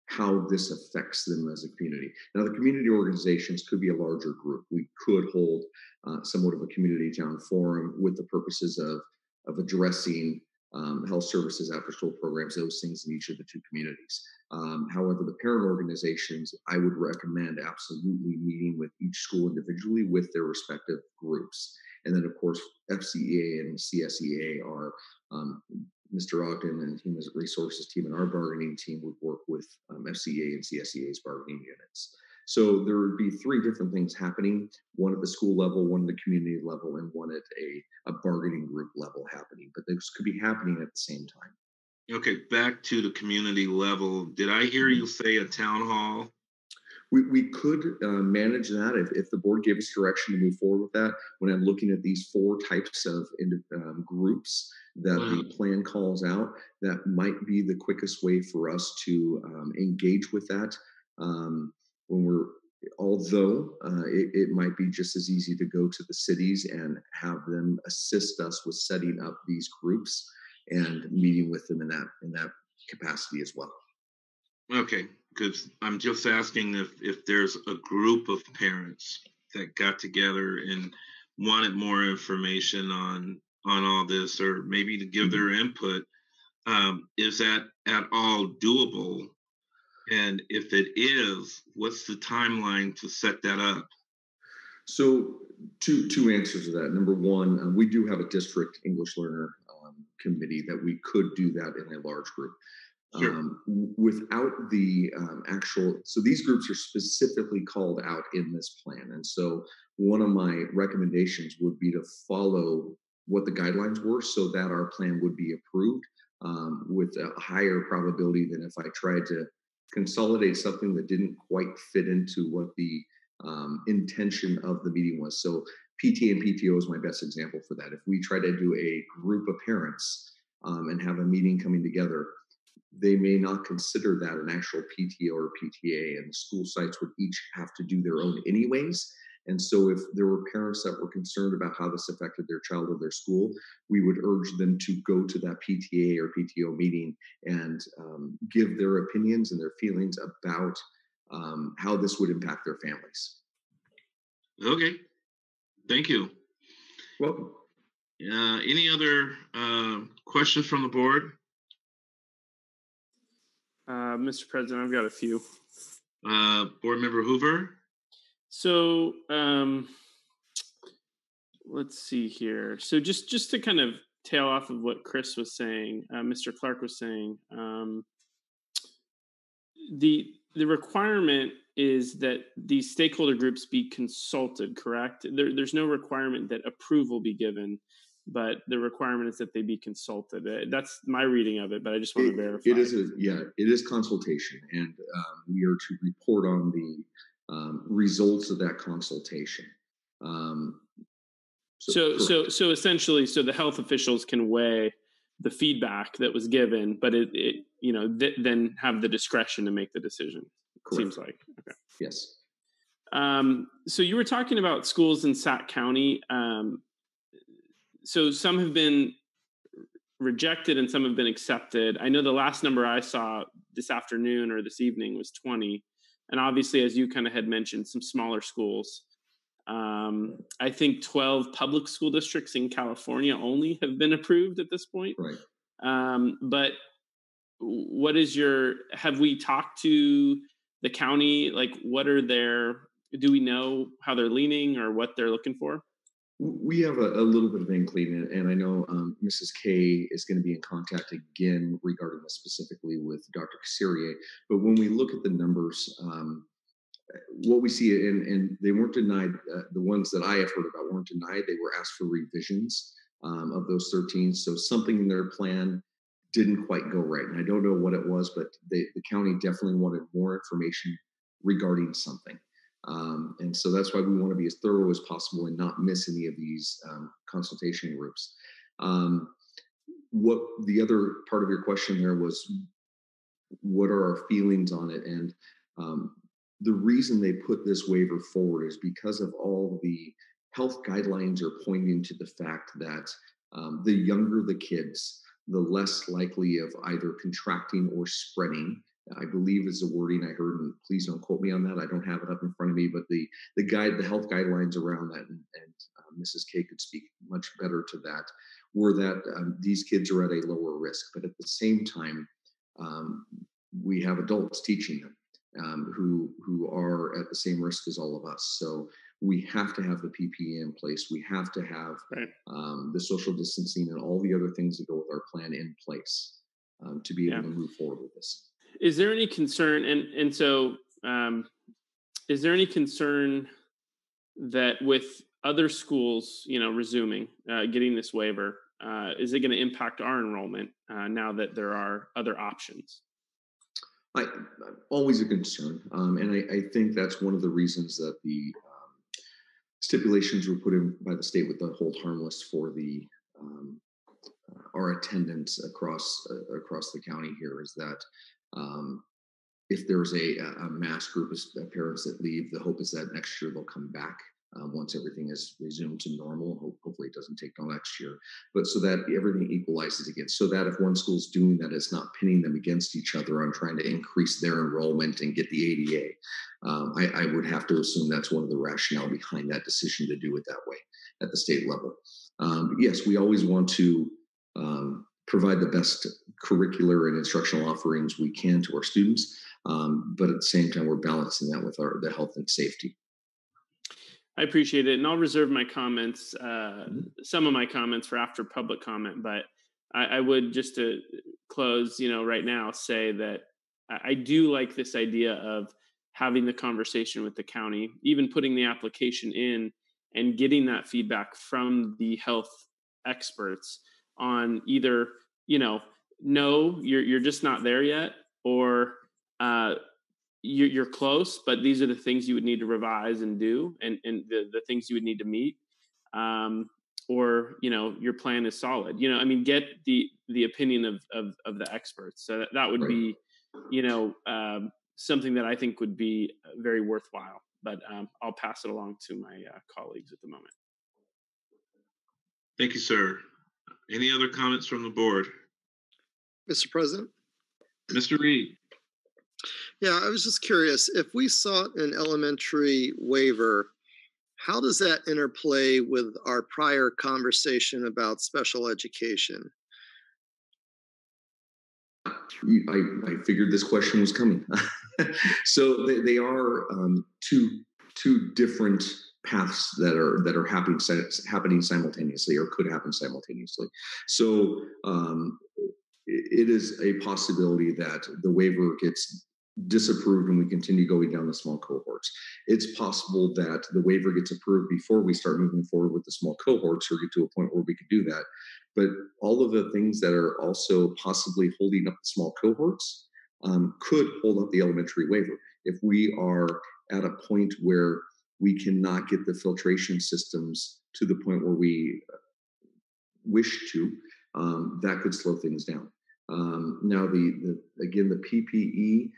how this affects them as a community. Now, the community organizations could be a larger group. We could hold somewhat of a community town forum with the purposes of addressing health services, after school programs, those things in each of the two communities. However, the parent organizations, I would recommend absolutely meeting with each school individually with their respective groups. And then, of course, FCEA and CSEA are Mr. Ogden and Human Resources team and our bargaining team would work with FCEA and CSEA's bargaining units. So there would be three different things happening, one at the school level, one at the community level, and one at a bargaining group level happening. But those could be happening at the same time. Okay, back to the community level. Did I hear you say a town hall? We could manage that if the board gave us direction to move forward with that. When I'm looking at these four types of groups that the plan calls out, that might be the quickest way for us to engage with that. Although it might be just as easy to go to the cities and have them assist us with setting up these groups and meeting with them in that capacity as well. Okay, because I'm just asking if there's a group of parents that got together and wanted more information on all this, or maybe to give their input. Is that at all doable? And if it is, what's the timeline to set that up? So two answers to that. Number one, we do have a district English learner committee that we could do that in a large group. Sure. Without the so these groups are specifically called out in this plan. And so one of my recommendations would be to follow what the guidelines were so that our plan would be approved with a higher probability than if I tried to consolidate something that didn't quite fit into what the intention of the meeting was. So PTA and PTO is my best example for that. If we try to do a group of parents and have a meeting coming together, they may not consider that an actual PTO or PTA, and the school sites would each have to do their own anyways. And so if there were parents that were concerned about how this affected their child or their school, we would urge them to go to that PTA or PTO meeting and give their opinions and their feelings about how this would impact their families. Okay, thank you. Welcome. Any other questions from the board? Mr. President, I've got a few. Board Member Hoover? So let's see here. So just to kind of tail off of what Chris was saying, Mr. Clark was saying, the requirement is that these stakeholder groups be consulted, correct? There's no requirement that approval be given, but the requirement is that they be consulted. That's my reading of it, but I just want to verify. It is consultation, and we are to report on the results of that consultation. So essentially, so the health officials can weigh the feedback that was given, but then have the discretion to make the decision. Correct. Seems like. Okay. Yes. So you were talking about schools in Sac County. So some have been rejected and some have been accepted. I know the last number I saw this afternoon or this evening was 20. And obviously, as you kind of had mentioned, some smaller schools. I think 12 public school districts in California only have been approved at this point. Right. But have we talked to the county? Like, do we know how they're leaning or what they're looking for? We have a little bit of inkling, and I know Mrs. K is going to be in contact again regarding this specifically with Dr. Cassiere. But when we look at the numbers, what we see, and they weren't denied, the ones that I have heard about weren't denied, they were asked for revisions of those 13. So something in their plan didn't quite go right. And I don't know what it was, but the county definitely wanted more information regarding something. And so that's why we want to be as thorough as possible and not miss any of these consultation groups. What the other part of your question there was, what are our feelings on it? And the reason they put this waiver forward is because of all the health guidelines are pointing to the fact that the younger the kids, the less likely of either contracting or spreading I believe is the wording I heard, and please don't quote me on that. I don't have it up in front of me, but the health guidelines around that, and Mrs. K could speak much better to that, were that these kids are at a lower risk, but at the same time, we have adults teaching them who are at the same risk as all of us. So we have to have the PPE in place. We have to have the social distancing and all the other things that go with our plan in place to be able to move forward with this. Is there any concern, and so is there any concern that with other schools, resuming, getting this waiver, is it going to impact our enrollment now that there are other options? Always a concern, and I think that's one of the reasons that the stipulations were put in by the state with the hold harmless for the our attendance across the county here, is that if there's a mass group of parents that leave, the hope is that next year they'll come back once everything is resumed to normal. Hopefully it doesn't take till next year, but so that everything equalizes again, so that if one school's doing that, it's not pinning them against each other on trying to increase their enrollment and get the ADA. I would have to assume that's one of the rationale behind that decision to do it that way at the state level. Yes, we always want to provide the best curricular and instructional offerings we can to our students, but at the same time, we're balancing that with the health and safety. I appreciate it, and I'll reserve my comments, some of my comments for after public comment. But I would, just to close, right now, say that I do like this idea of having the conversation with the county, even putting the application in and getting that feedback from the health experts on either, no, you're just not there yet, or you're close, but these are the things you would need to revise and do, and the things you would need to meet, or your plan is solid. Get the opinion of the experts. So that would be, something that I think would be very worthwhile. But I'll pass it along to my colleagues at the moment. Thank you, sir. Any other comments from the board? Mr. President? Mr. Reed. Yeah, I was just curious, if we sought an elementary waiver, how does that interplay with our prior conversation about special education? I figured this question was coming. So they are two different paths that are happening simultaneously, or could happen simultaneously. So it is a possibility that the waiver gets disapproved and we continue going down the small cohorts. It's possible that the waiver gets approved before we start moving forward with the small cohorts, or get to a point where we could do that. But all of the things that are also possibly holding up the small cohorts could hold up the elementary waiver. If we are at a point where we cannot get the filtration systems to the point where we wish to, that could slow things down. Now, the PPE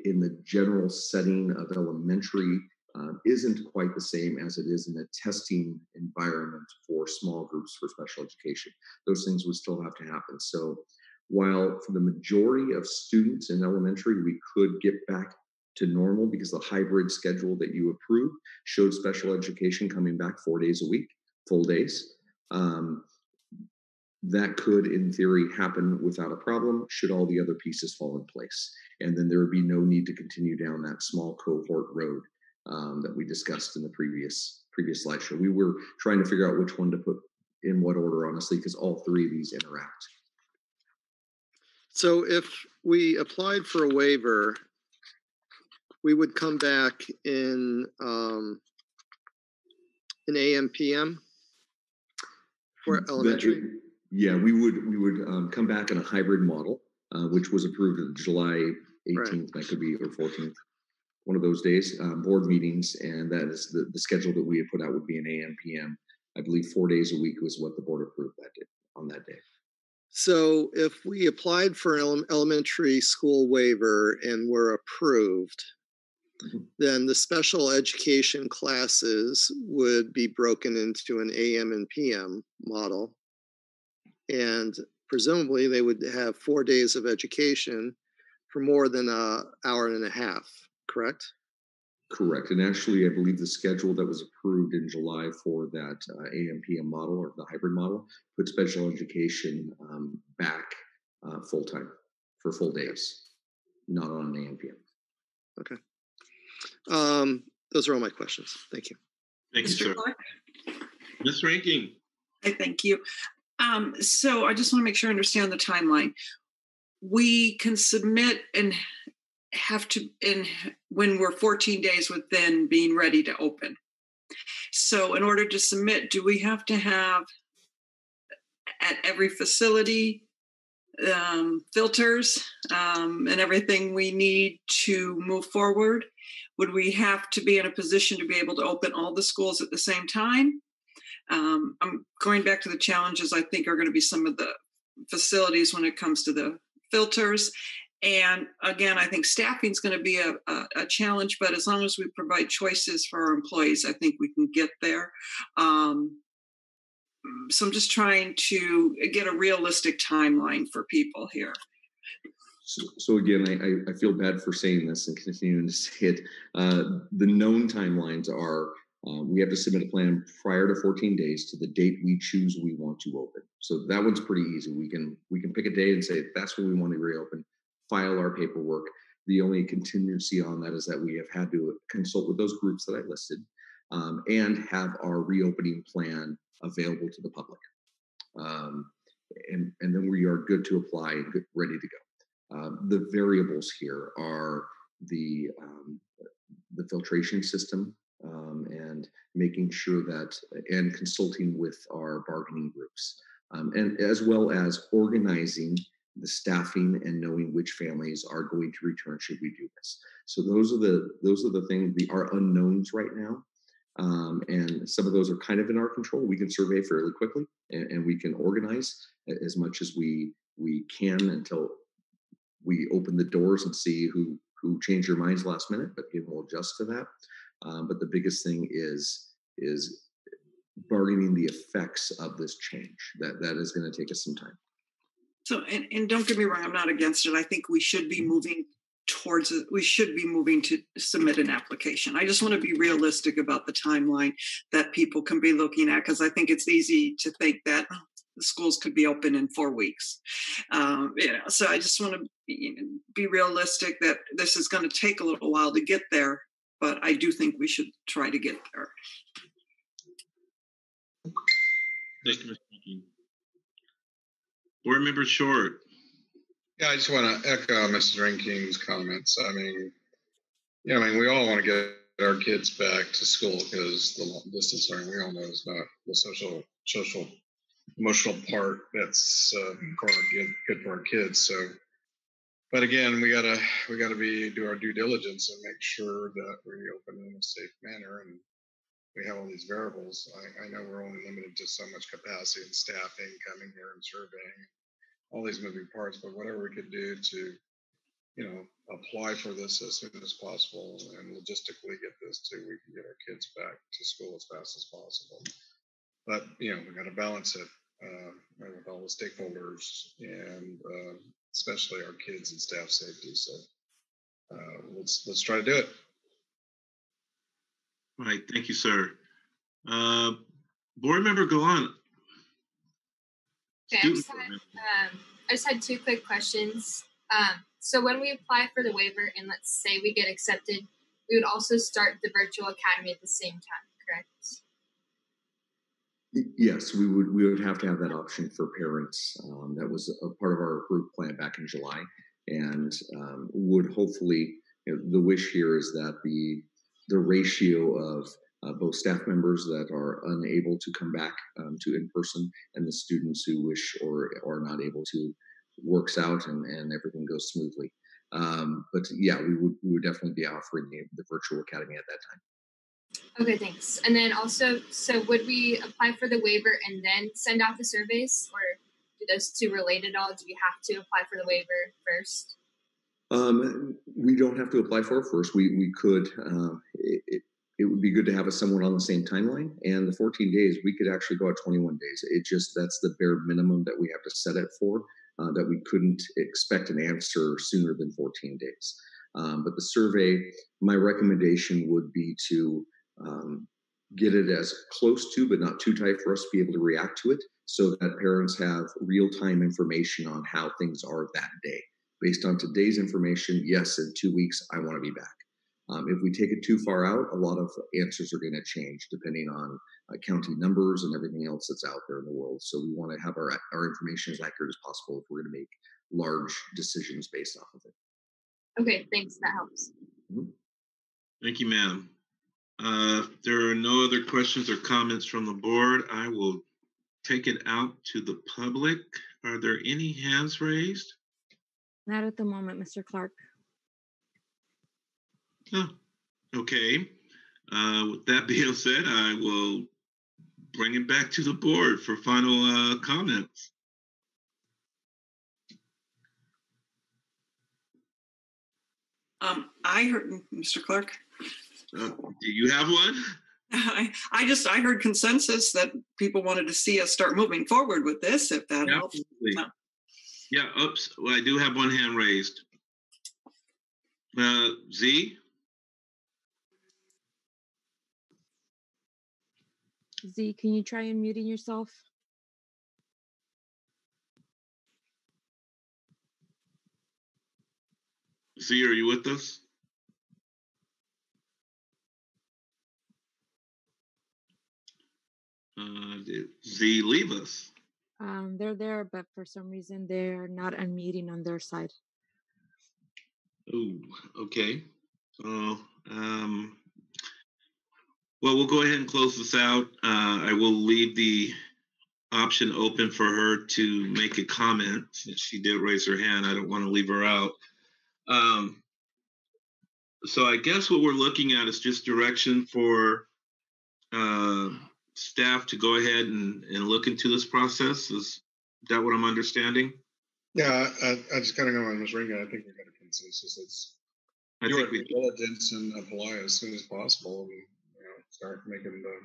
in the general setting of elementary isn't quite the same as it is in a testing environment for small groups for special education. Those things would still have to happen. So while for the majority of students in elementary, we could get back to normal because the hybrid schedule that you approved showed special education coming back 4 days a week, full days. That could, in theory, happen without a problem should all the other pieces fall in place. And then there would be no need to continue down that small cohort road that we discussed in the previous slideshow. We were trying to figure out which one to put in what order, honestly, because all three of these interact. So if we applied for a waiver, we would come back in AM, PM for elementary? Yeah, we would come back in a hybrid model, which was approved on July 18th, that could be, or 14th, one of those days, board meetings, and that is the schedule that we had put out would be an AM, PM. I believe 4 days a week was what the board approved on that day. So if we applied for an elementary school waiver and were approved, then the special education classes would be broken into an AM and PM model. And presumably they would have 4 days of education for more than an hour and a half, correct? Correct. And actually, I believe the schedule that was approved in July for that AM/PM model or the hybrid model put special education back full-time for full days, not on an AM/PM. Okay. Those are all my questions. Thank you. Thank you, sir. Ms. Ranking. I thank you. So I just want to make sure I understand the timeline. We can submit and have to, when we're 14 days within being ready to open. So in order to submit, do we have to have at every facility filters and everything we need to move forward? Would we have to be in a position to be able to open all the schools at the same time? I'm going back to the challenges I think are going to be some of the facilities when it comes to the filters. And again, I think staffing is going to be a challenge, but as long as we provide choices for our employees, I think we can get there. So I'm just trying to get a realistic timeline for people here. So again, I feel bad for saying this and continuing to say it. The known timelines are we have to submit a plan prior to 14 days to the date we choose we want to open. So that one's pretty easy. We can pick a day and say that's when we want to reopen, file our paperwork. The only contingency on that is that we have had to consult with those groups that I listed and have our reopening plan available to the public. And then we are good to apply and ready to go. The variables here are the filtration system and making sure that, and consulting with our bargaining groups, and as well as organizing the staffing and knowing which families are going to return should we do this. So those are the things, our unknowns right now. And some of those are kind of in our control. We can survey fairly quickly and we can organize as much as we can until we open the doors and see who changed their minds last minute, but again, we'll adjust to that. But the biggest thing is bargaining the effects of this change. That is going to take us some time. So, and don't get me wrong, I'm not against it. I think we should be moving towards it. We should be moving to submit an application. I just want to be realistic about the timeline that people can be looking at, because I think it's easy to think that the schools could be open in 4 weeks. So I just want to be realistic that this is going to take a little while to get there, but I do think we should try to get there. Thank you, Mr. Rankin. Board Member Short. Yeah, I just want to echo Mrs. Ranking's comments. I mean, we all want to get our kids back to school because the distance learning, we all know, is not the social, emotional part that's good for our kids. So, but again, we gotta do our due diligence and make sure that we open in a safe manner. And we have all these variables. I know we're only limited to so much capacity and staffing coming here and surveying, all these moving parts, but whatever we could do to, apply for this as soon as possible and logistically get this to, we can get our kids back to school as fast as possible. But, we got to balance it with all the stakeholders and especially our kids and staff safety. So let's try to do it. All right, thank you, sir. Board Member Galan. Okay, I just had two quick questions. So when we apply for the waiver and let's say we get accepted, we would also start the virtual academy at the same time, correct? Yes, we would have to have that option for parents. That was a part of our approved plan back in July, and would hopefully, the wish here is that the ratio of both staff members that are unable to come back to in-person and the students who wish or are not able to works out and everything goes smoothly. But yeah, we would definitely be offering the virtual academy at that time. Okay, thanks. And then also, so would we apply for the waiver and then send out the surveys, or do those two relate at all? Do we have to apply for the waiver first? We don't have to apply for it first. We could, it would be good to have us somewhat on the same timeline, and the 14 days, we could actually go out 21 days. That's the bare minimum that we have to set it for. that we couldn't expect an answer sooner than 14 days. But the survey, my recommendation would be to get it as close to, but not too tight for us to be able to react to it, so that parents have real-time information on how things are that day. Based on today's information, yes, in 2 weeks, I want to be back. If we take it too far out, a lot of answers are going to change depending on county numbers and everything else that's out there in the world. So we want to have our information as accurate as possible if we're going to make large decisions based off of it. Okay, thanks. That helps. Mm-hmm. Thank you, ma'am. If there are no other questions or comments from the board, I will take it out to the public. Are there any hands raised? Not at the moment, Mr. Clark. Oh, okay. With that being said, I will bring it back to the board for final comments. I heard, Mr. Clark. Do you have one? I heard consensus that people wanted to see us start moving forward with this, if that helps. Yeah, oops. Well, I do have one hand raised. Z? Z, can you try unmuting yourself? Z, are you with us? Did Z leave us? They're there, but for some reason they're not unmuting on their side. Oh, okay. Well, we'll go ahead and close this out. I will leave the option open for her to make a comment. Since she did raise her hand, I don't want to leave her out. So I guess what we're looking at is just direction for staff to go ahead and look into this process. Is that what I'm understanding? Yeah, I just kind of go on Ms. Ringa. I think we got a consensus. Let's do it diligence and apply as soon as possible, and start making the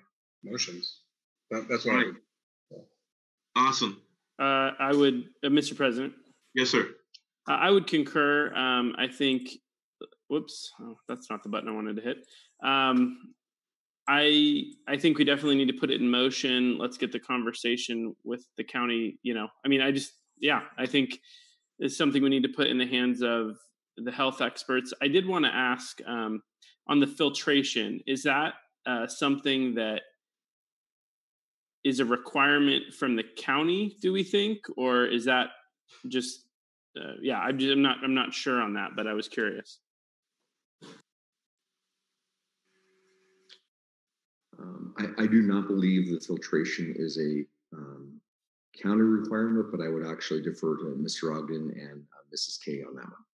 motions. That's what I would. Awesome. I would, Mr. President. Yes, sir. I would concur. I think. Whoops, that's not the button I wanted to hit. I think we definitely need to put it in motion. Let's get the conversation with the county. I think it's something we need to put in the hands of the health experts. I did want to ask on the filtration, is that something that is a requirement from the county, do we think, or is that just, I'm not sure on that, but I was curious. I do not believe that filtration is a county requirement, but I would actually defer to Mr. Ogden and Mrs. K on that one.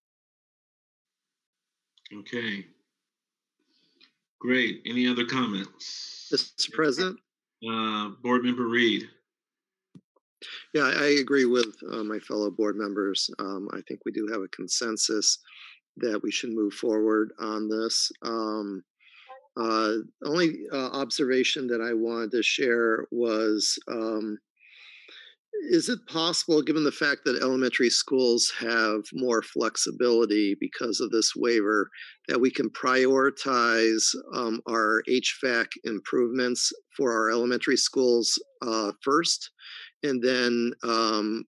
Okay. Great. Any other comments? Mr. President? Board Member Reed. Yeah, I agree with my fellow board members. I think we do have a consensus that we should move forward on this. Only observation that I wanted to share was, is it possible, given the fact that elementary schools have more flexibility because of this waiver, that we can prioritize our HVAC improvements for our elementary schools first, and then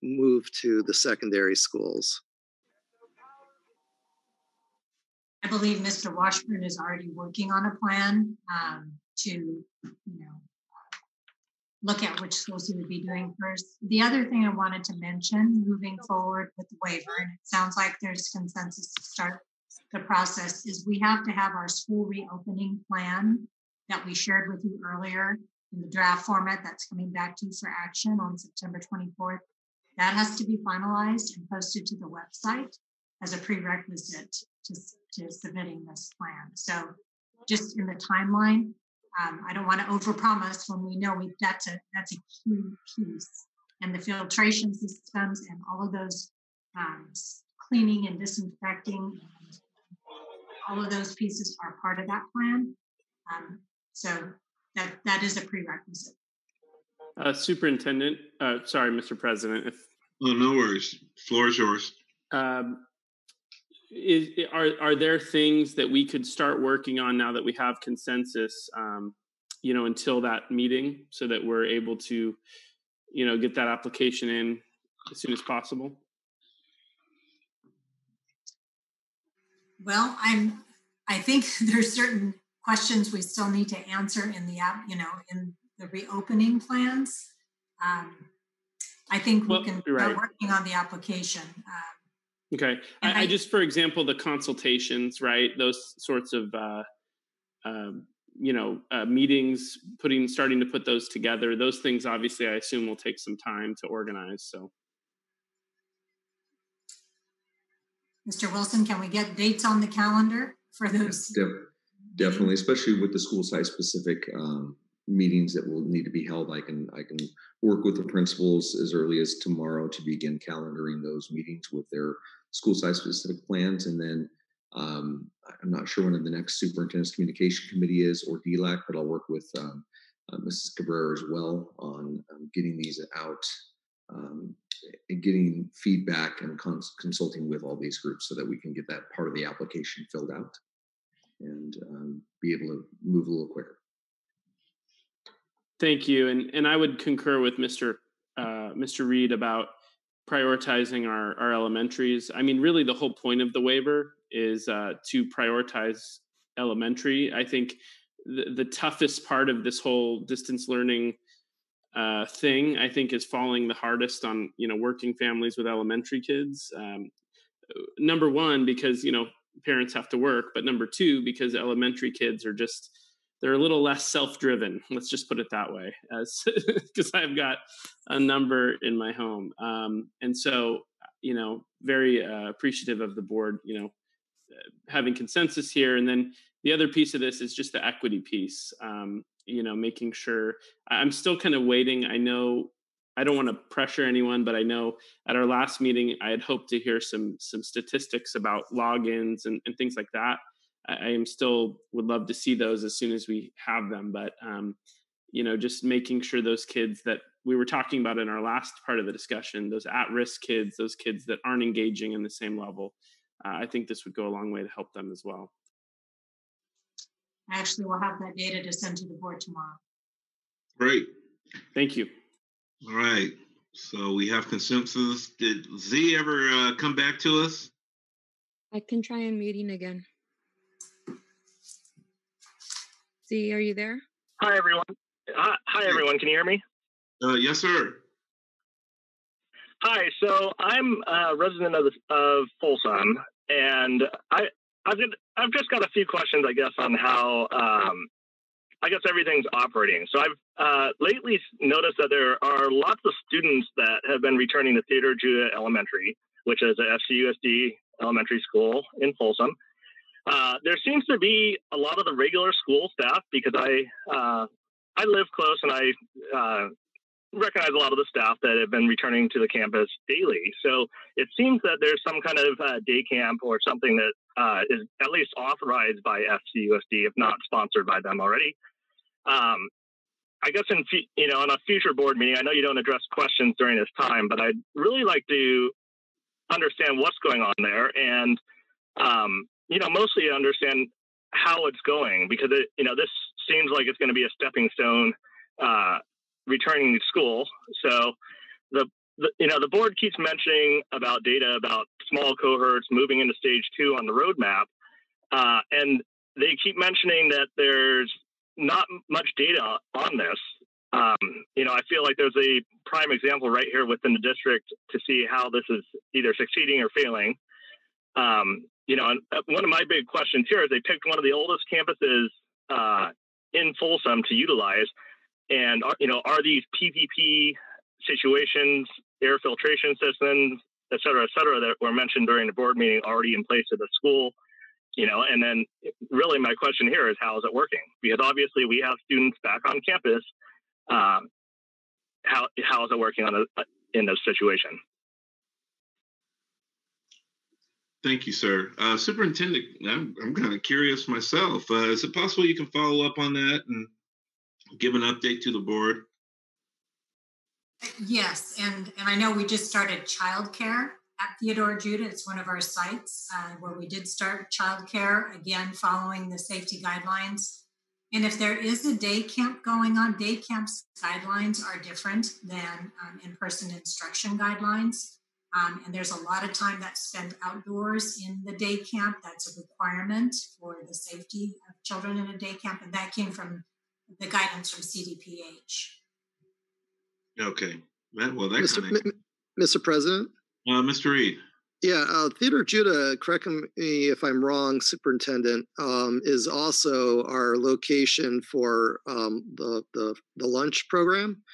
move to the secondary schools? I believe Mr. Washburn is already working on a plan to, look at which schools he would be doing first. The other thing I wanted to mention, moving forward with the waiver, and it sounds like there's consensus to start the process, is we have to have our school reopening plan that we shared with you earlier in the draft format that's coming back to you for action on September 24th. That has to be finalized and posted to the website as a prerequisite to submitting this plan. So just in the timeline, I don't want to overpromise when we know that's a key piece. And the filtration systems and all of those cleaning and disinfecting, and all of those pieces are part of that plan. So that is a prerequisite. Superintendent, sorry, Mr. President, Oh, no worries. Floor is yours. Are there things that we could start working on now that we have consensus, until that meeting, so that we're able to, get that application in as soon as possible? Well, I think there's certain questions we still need to answer in the in the reopening plans. I think we can start working on the application. Okay. I just, for example, the consultations, right? Those sorts of, meetings, starting to put those together. Those things, obviously, I assume will take some time to organize. So, Mr. Wilson, can we get dates on the calendar for those? Definitely, especially with the school site specific meetings that will need to be held. I can work with the principals as early as tomorrow to begin calendaring those meetings with their school site specific plans. And then I'm not sure when the next superintendent's communication committee is, or DLAC, but I'll work with Mrs. Cabrera as well on getting these out and getting feedback and consulting with all these groups so that we can get that part of the application filled out and be able to move a little quicker. Thank you. And I would concur with Mr. Reed about prioritizing our elementaries. I mean, really the whole point of the waiver is to prioritize elementary. I think the toughest part of this whole distance learning thing, I think, is falling the hardest on, working families with elementary kids. Number one, because, parents have to work, but number two, because elementary kids are they're a little less self-driven. Let's just put it that way, because I've got a number in my home. And so, very appreciative of the board, having consensus here. And then the other piece of this is just the equity piece, making sure. I'm still kind of waiting. I know I don't want to pressure anyone, but I know at our last meeting, I had hoped to hear some statistics about logins and things like that. I am still would love to see those as soon as we have them, but just making sure those kids that we were talking about in our last part of the discussion, those at-risk kids, those kids that aren't engaging in the same level, I think this would go a long way to help them as well. Actually, we'll have that data to send to the board tomorrow. Great. Thank you. All right. So we have consensus. Did Z ever come back to us? I can try unmuting again. Z, are you there? Hi, everyone. Hi, everyone. Can you hear me? Yes, sir. Hi. So I'm a resident of Folsom, and I've just got a few questions, I guess, on how everything's operating. So I've lately noticed that there are lots of students that have been returning to Theodore Judah Elementary, which is a FCUSD elementary school in Folsom. There seems to be a lot of the regular school staff, because I live close and I recognize a lot of the staff that have been returning to the campus daily. So it seems that there's some kind of day camp or something that is at least authorized by FCUSD, if not sponsored by them already. I guess on a future board meeting, I know you don't address questions during this time, but I'd really like to understand what's going on there and, mostly understand how it's going, because this seems like it's going to be a stepping stone returning to school. So the board keeps mentioning about data about small cohorts moving into stage 2 on the roadmap. And they keep mentioning that there's not much data on this. I feel like there's a prime example right here within the district to see how this is either succeeding or failing. And one of my big questions here is they picked one of the oldest campuses in Folsom to utilize. And, are these PPP situations, air filtration systems, et cetera, that were mentioned during the board meeting already in place at the school? And then really my question here is, how is it working? Because obviously we have students back on campus. How is it working in this situation? Thank you, sir. Superintendent, I'm kind of curious myself. Is it possible you can follow up on that and give an update to the board? Yes, and I know we just started childcare at Theodore Judah. It's one of our sites where we did start childcare, again, following the safety guidelines. And if there is a day camp going on, day camp's guidelines are different than in-person instruction guidelines. And there's a lot of time that's spent outdoors in the day camp. That's a requirement for the safety of children in a day camp. And that came from the guidance from CDPH. Okay. Well, that Mr. kind of... Mr. President? Mr. Reed. Yeah, Theodore Judah, correct me if I'm wrong, Superintendent, is also our location for the lunch program.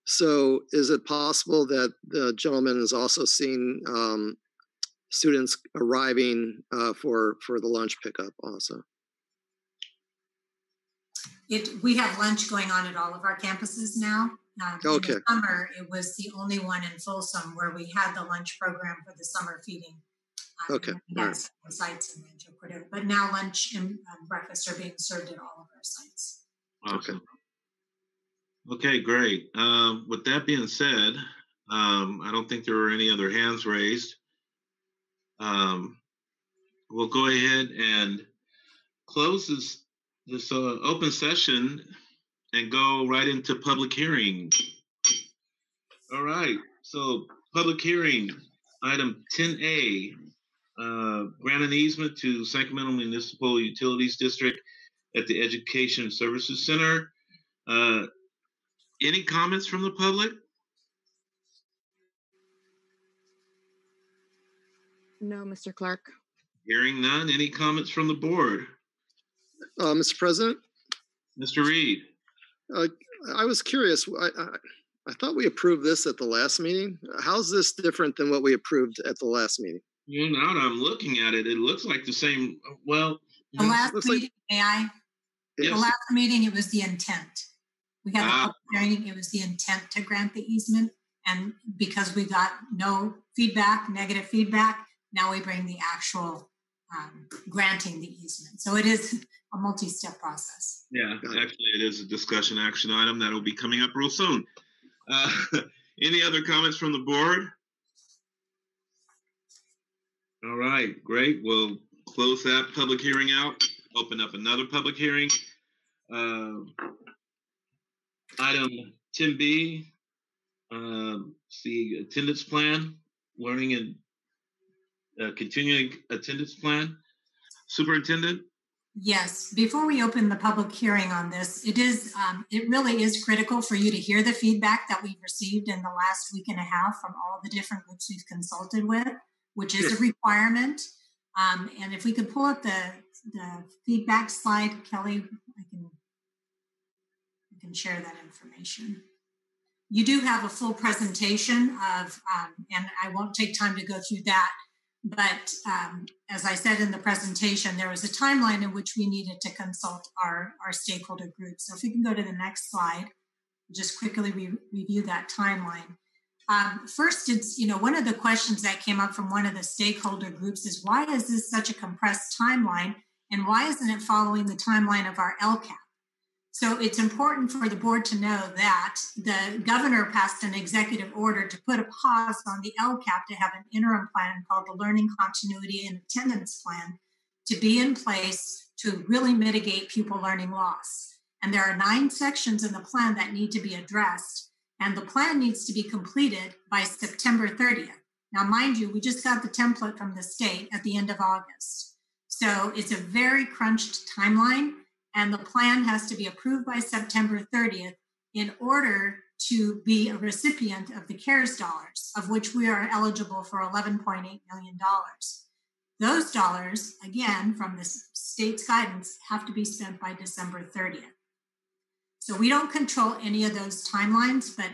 So is it possible that the gentleman has also seen students arriving for the lunch pickup also? We have lunch going on at all of our campuses now. Okay. In the summer, it was the only one in Folsom where we had the lunch program for the summer feeding. Okay. We had some sites in Rancho Cordova, but now lunch and breakfast are being served at all of our sites. Awesome. Okay, great. With that being said, I don't think there were any other hands raised. We'll go ahead and close this open session and go right into public hearing. All right, so public hearing, item 10A, grant an easement to Sacramento Municipal Utilities District at the Education Services Center. Any comments from the public? No, Mr. Clark. Hearing none. Any comments from the board? Mr. President? Mr. Reed? I was curious. I thought we approved this at the last meeting. How's this different than what we approved at the last meeting? Now that I'm looking at it, it looks like the same. Well, the last meeting, may I? Yes. The last meeting, it was the intent. We had the public hearing, it was the intent to grant the easement. And because we got no feedback, negative feedback, now we bring the actual granting the easement. So it is a multi-step process. Yeah, actually it is a discussion action item that will be coming up real soon. Any other comments from the board? All right, great. We'll close that public hearing out, open up another public hearing. Item 10B, the attendance plan, learning and continuing attendance plan. Superintendent? Yes, before we open the public hearing on this, it really is critical for you to hear the feedback that we've received in the last week and a half from all the different groups we've consulted with, which is a requirement. And if we could pull up the feedback slide, Kelly, I can share that information. You do have a full presentation of, and I won't take time to go through that, but as I said in the presentation, there was a timeline in which we needed to consult our stakeholder groups. So if we can go to the next slide, just quickly review that timeline. First, it's, one of the questions that came up from one of the stakeholder groups is, why is this such a compressed timeline? And why isn't it following the timeline of our LCAP? So it's important for the board to know that the governor passed an executive order to put a pause on the LCAP to have an interim plan called the Learning Continuity and Attendance Plan to be in place to really mitigate pupil learning loss. And there are 9 sections in the plan that need to be addressed, and the plan needs to be completed by September 30th. Now, mind you, we just got the template from the state at the end of August. So it's a very crunched timeline. And the plan has to be approved by September 30th in order to be a recipient of the CARES dollars, of which we are eligible for $11.8 million. Those dollars, again, from the state's guidance, have to be spent by December 30th. So we don't control any of those timelines, but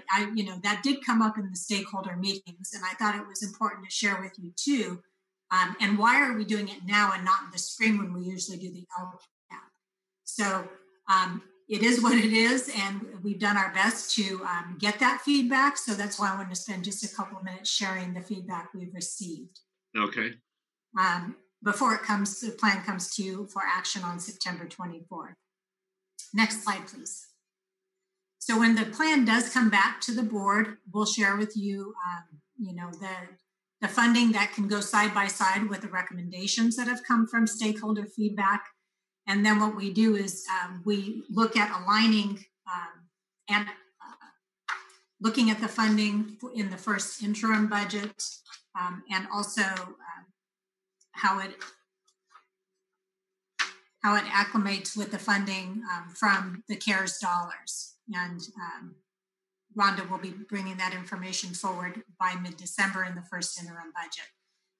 that did come up in the stakeholder meetings, and I thought it was important to share with you too. And why are we doing it now and not in the spring when we usually do the LCAP? So it is what it is, and we've done our best to get that feedback. So that's why I wanted to spend just a couple of minutes sharing the feedback we've received. Okay. Before the plan comes to you for action on September 24th. Next slide, please. So when the plan does come back to the board, we'll share with you, the funding that can go side by side with the recommendations that have come from stakeholder feedback. And then what we do is we look at aligning and looking at the funding in the first interim budget, and also how it acclimates with the funding from the CARES dollars. And Rhonda will be bringing that information forward by mid-December in the first interim budget.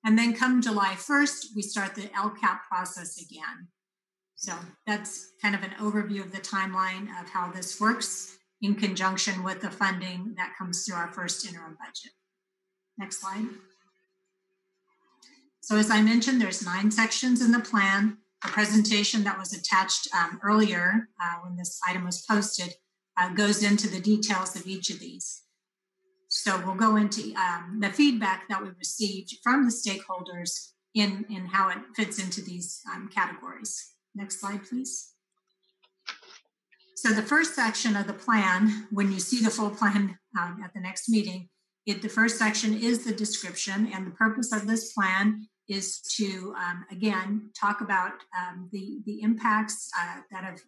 And then come July 1st, we start the LCAP process again. So that's kind of an overview of the timeline of how this works in conjunction with the funding that comes through our first interim budget. Next slide. So as I mentioned, there's 9 sections in the plan. The presentation that was attached earlier when this item was posted goes into the details of each of these. So we'll go into the feedback that we received from the stakeholders in how it fits into these categories. Next slide, please. So the first section of the plan, when you see the full plan at the next meeting, the first section is the description, and the purpose of this plan is to, again, talk about the impacts that have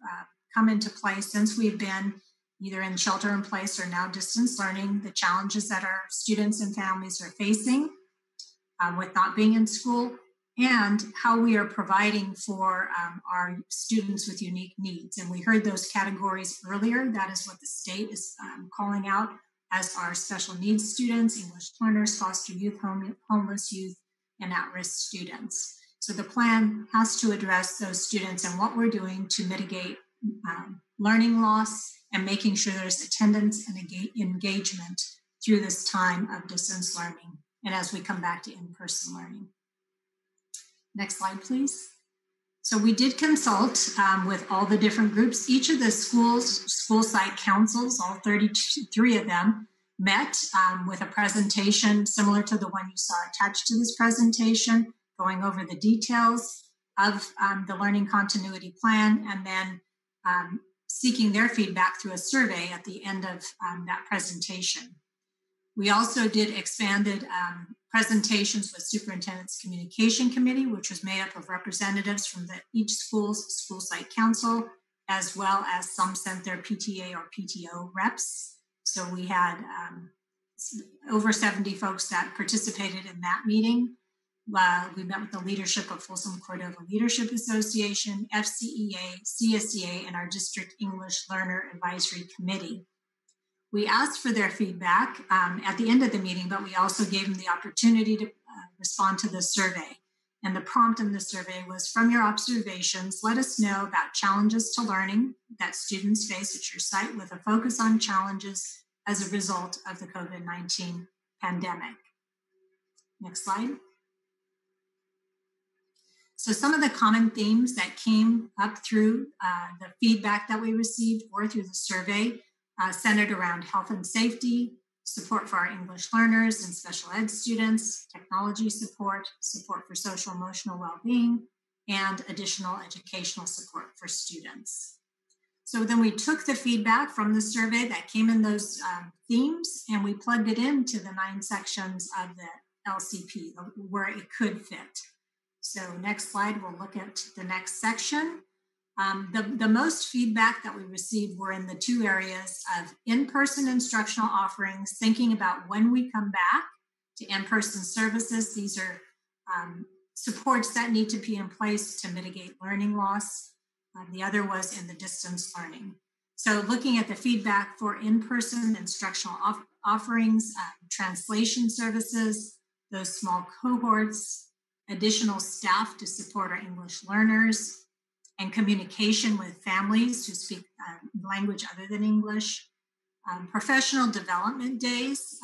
come into play since we've been either in shelter in place or now distance learning, the challenges that our students and families are facing with not being in school, and how we are providing for our students with unique needs. And we heard those categories earlier. That is what the state is calling out as our special needs students, English learners, foster youth, homeless youth, and at-risk students. So the plan has to address those students and what we're doing to mitigate learning loss and making sure there's attendance and engagement through this time of distance learning and as we come back to in-person learning. Next slide, please. So we did consult with all the different groups. Each of the school site councils, all 33 of them, met with a presentation similar to the one you saw attached to this presentation, going over the details of the learning continuity plan, and then seeking their feedback through a survey at the end of that presentation. We also did expanded presentations with Superintendent's Communication Committee, which was made up of representatives from each school's school site council, as well as some sent their PTA or PTO reps. So we had over 70 folks that participated in that meeting. We met with the leadership of Folsom Cordova Leadership Association, FCEA, CSEA, and our District English Learner Advisory Committee. We asked for their feedback at the end of the meeting, but we also gave them the opportunity to respond to the survey. And the prompt in the survey was, from your observations, let us know about challenges to learning that students face at your site with a focus on challenges as a result of the COVID-19 pandemic. Next slide. So some of the common themes that came up through the feedback that we received or through the survey centered around health and safety, support for our English learners and special ed students, technology support, support for social emotional well-being, and additional educational support for students. So then we took the feedback from the survey that came in those themes, and we plugged it into the 9 sections of the LCP where it could fit. So next slide, we'll look at the next section. The most feedback that we received were in the 2 areas of in-person instructional offerings, thinking about when we come back to in-person services. These are supports that need to be in place to mitigate learning loss. The other was in the distance learning. So looking at the feedback for in-person instructional offerings, translation services, those small cohorts, additional staff to support our English learners, and communication with families who speak language other than English, professional development days,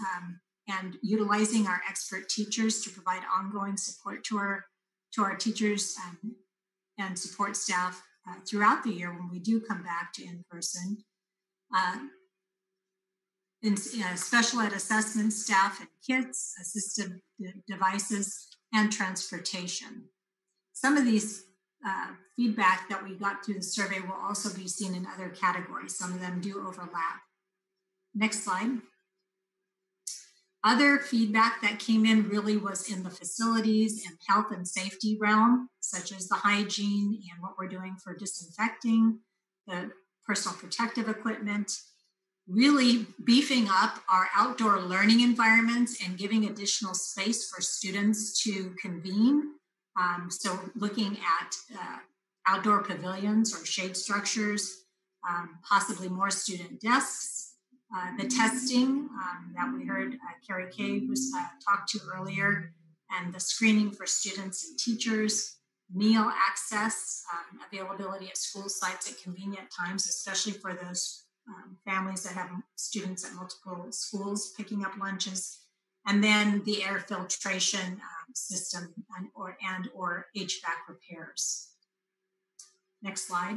and utilizing our expert teachers to provide ongoing support to our teachers and support staff throughout the year when we do come back to in-person. Special ed assessment staff and kits, assistive devices, and transportation. Some of these feedback that we got through the survey will also be seen in other categories. Some of them do overlap. Next slide. Other feedback that came in really was in the facilities and health and safety realm, such as the hygiene and what we're doing for disinfecting, the personal protective equipment, really beefing up our outdoor learning environments and giving additional space for students to convene. So looking at outdoor pavilions or shade structures, possibly more student desks, the testing that we heard Carrie Kay was talked to earlier, and the screening for students and teachers, meal access, availability at school sites at convenient times, especially for those families that have students at multiple schools picking up lunches, and then the air filtration system or HVAC repairs. Next slide.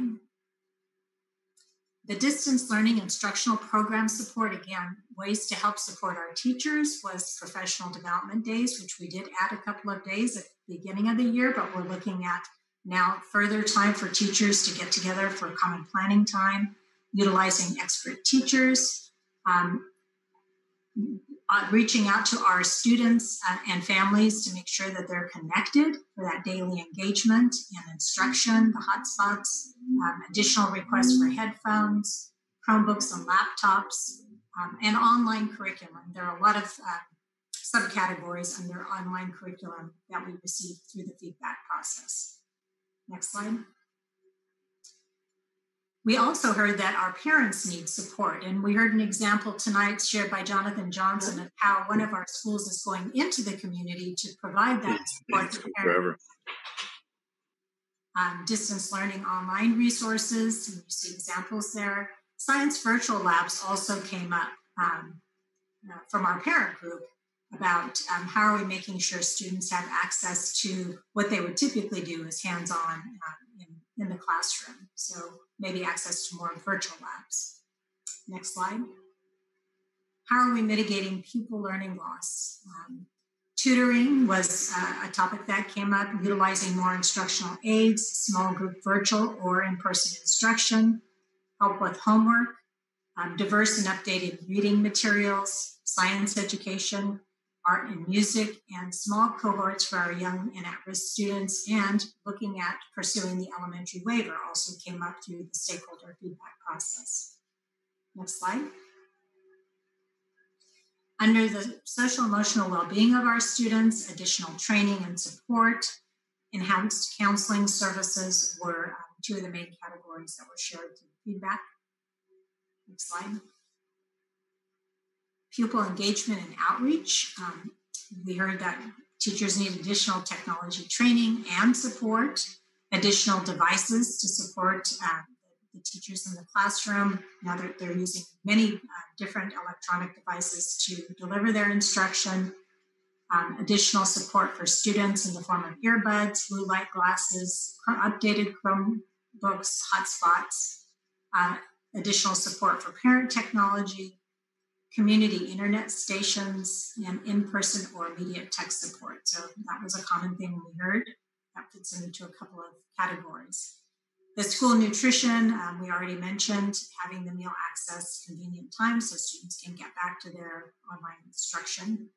The distance learning instructional program support, again, ways to help support our teachers was professional development days, which we did add a couple of days at the beginning of the year, but we're looking at now further time for teachers to get together for common planning time, utilizing expert teachers, reaching out to our students and families to make sure that they're connected for that daily engagement and instruction, the hotspots, additional requests for headphones, Chromebooks and laptops, and online curriculum. There are a lot of subcategories under online curriculum that we received through the feedback process. Next slide. We also heard that our parents need support, and we heard an example tonight shared by Jonathan Johnson of how one of our schools is going into the community to provide that support to parents. Distance learning online resources, and you see examples there. Science virtual labs also came up from our parent group about how are we making sure students have access to what they would typically do as hands-on in the classroom. So maybe access to more virtual labs. Next slide. How are we mitigating pupil learning loss? Tutoring was a topic that came up, utilizing more instructional aids, small group virtual or in-person instruction, help with homework, diverse and updated reading materials, science education, art and music, and small cohorts for our young and at-risk students, and looking at pursuing the elementary waiver also came up through the stakeholder feedback process. Next slide. Under the social emotional well-being of our students, additional training and support, enhanced counseling services were two of the main categories that were shared through the feedback. Next slide. Pupil engagement and outreach. We heard that teachers need additional technology training and support, additional devices to support the teachers in the classroom. Now they're using many different electronic devices to deliver their instruction, additional support for students in the form of earbuds, blue light glasses, updated Chromebooks, hotspots, additional support for parent technology, community internet stations, and in-person or immediate tech support. So that was a common thing we heard. That fits into a couple of categories. The school nutrition, we already mentioned, having the meal access convenient times so students can get back to their online instruction.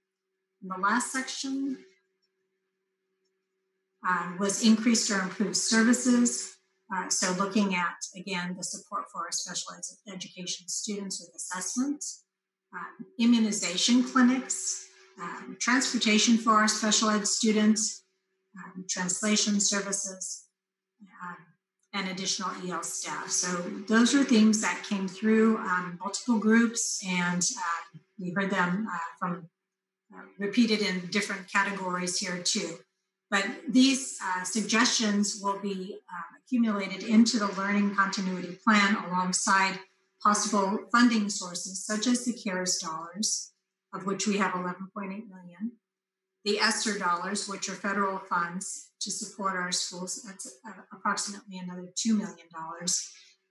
And the last section was increased or improved services. So looking at, again, the support for our special education students with assessment, immunization clinics, transportation for our special ed students, translation services, and additional EL staff. So those are things that came through multiple groups, and we heard them repeated in different categories here too. But these suggestions will be accumulated into the learning continuity plan alongside possible funding sources such as the CARES dollars, of which we have 11.8 million, the ESSER dollars, which are federal funds to support our schools, that's approximately another $2 million.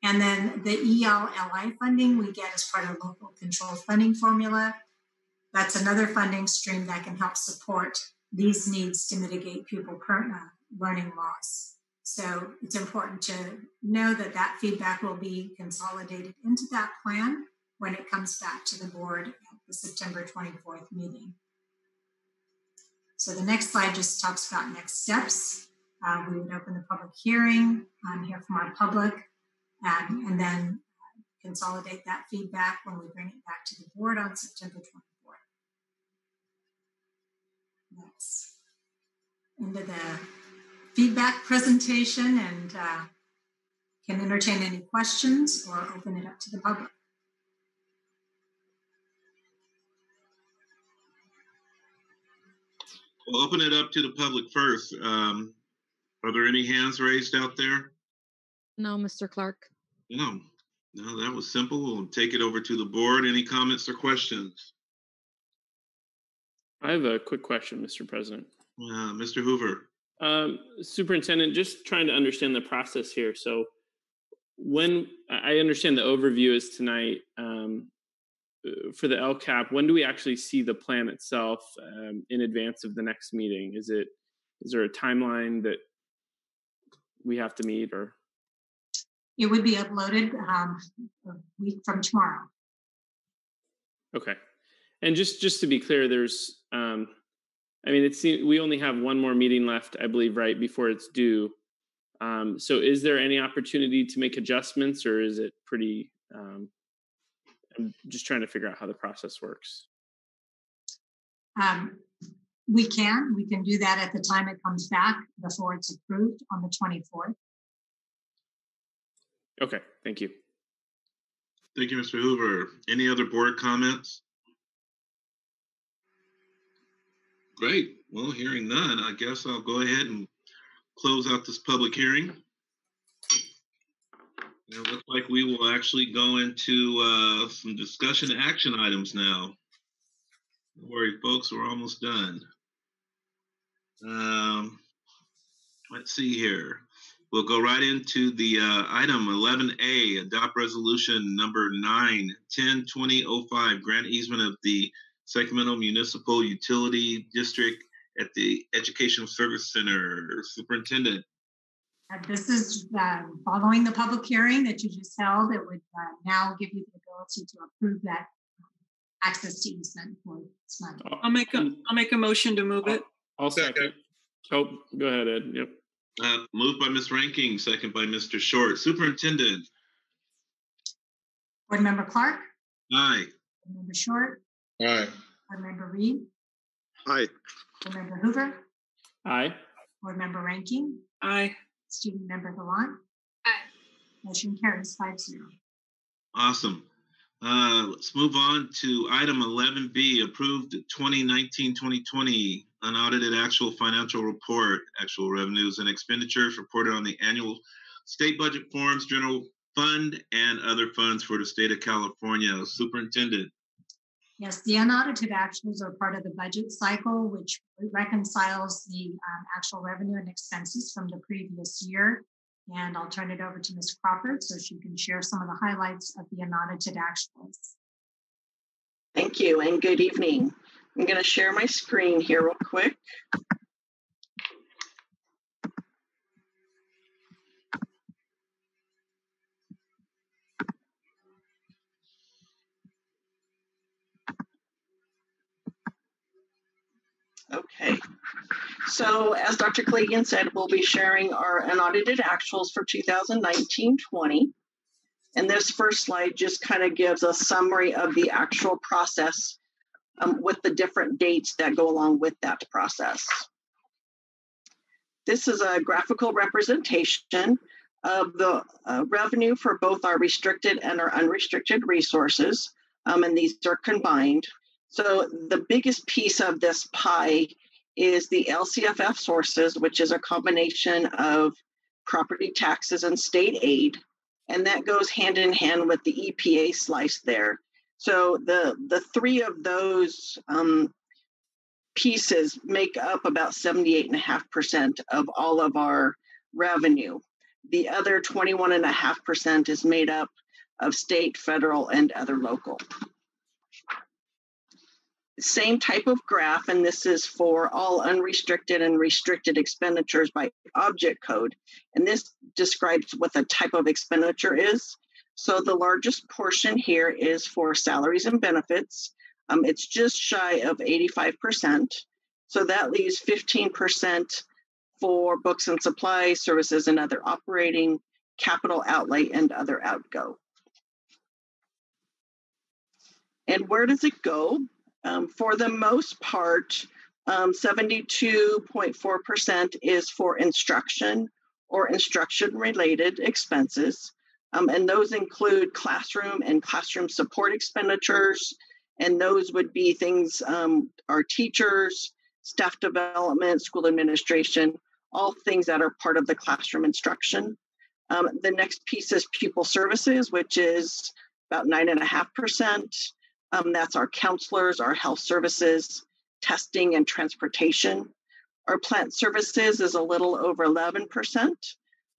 And then the ELLI funding we get as part of local control funding formula. That's another funding stream that can help support these needs to mitigate pupil learning loss. So it's important to know that that feedback will be consolidated into that plan when it comes back to the board at the September 24th meeting. So the next slide just talks about next steps. We would open the public hearing, hear from our public, and then consolidate that feedback when we bring it back to the board on September 24th. That's into the feedback presentation, and can entertain any questions or open it up to the public. We'll open it up to the public first. Are there any hands raised out there? No, Mr. Clark. No, that was simple. We'll take it over to the board. Any comments or questions? I have a quick question, Mr. President. Mr. Hoover. Superintendent, just trying to understand the process here. So when I understand the overview is tonight, for the LCAP, when do we actually see the plan itself in advance of the next meeting? Is there a timeline that we have to meet, or? It would be uploaded a week from tomorrow. Okay. And just to be clear, there's, I mean, we only have one more meeting left, I believe, right before it's due. So is there any opportunity to make adjustments, or is it pretty, I'm just trying to figure out how the process works. We can do that at the time it comes back before it's approved on the 24th. Okay, thank you. Thank you, Mr. Hoover. Any other board comments? Great. Well, hearing none, I guess I'll go ahead and close out this public hearing. It looks like we will actually go into some discussion action items now. Don't worry, folks, we're almost done. Let's see here. We'll go right into the item 11A, adopt resolution number 9/10/2005, grant easement of the Sacramento Municipal Utility District at the Educational Service Center. Superintendent. This is following the public hearing that you just held. It would now give you the ability to approve that access to easement for this month. I'll make a motion to move it. I'll second. Oh, go ahead, Ed. Yep. Moved by Ms. Ranking, second by Mr. Short. Superintendent. Board Member Clark. Aye. Board Member Short. Aye. Board Member Reed. Aye. Board Member Hoover. Aye. Board Member Ranking. Aye. Student Member Gallant. Aye. Motion carries 5-0. Awesome. Let's move on to item 11B, approved 2019-2020 unaudited actual financial report, actual revenues and expenditures reported on the annual state budget forms, general fund, and other funds for the state of California. Superintendent. Yes, the unaudited actuals are part of the budget cycle, which reconciles the actual revenue and expenses from the previous year. And I'll turn it over to Ms. Crawford so she can share some of the highlights of the unaudited actuals. Thank you and good evening. I'm going to share my screen here real quick. Okay, so as Dr. Cleggan said, we'll be sharing our unaudited actuals for 2019-20. And this first slide just kind of gives a summary of the actual process with the different dates that go along with that process. This is a graphical representation of the revenue for both our restricted and our unrestricted resources, and these are combined. So the biggest piece of this pie is the LCFF sources, which is a combination of property taxes and state aid. And that goes hand in hand with the EPA slice there. So the three of those pieces make up about 78.5% of all of our revenue. The other 21.5% is made up of state, federal, and other local. Same type of graph, and this is for all unrestricted and restricted expenditures by object code. And this describes what the type of expenditure is. So the largest portion here is for salaries and benefits. It's just shy of 85%. So that leaves 15% for books and supplies, services and other operating, capital outlay, and other outgo. And where does it go? For the most part, 72.4% is for instruction or instruction-related expenses. And those include classroom and classroom support expenditures. And those would be things, our teachers, staff development, school administration, all things that are part of the classroom instruction. The next piece is pupil services, which is about 9.5%. That's our counselors, our health services, testing and transportation. Our plant services is a little over 11%.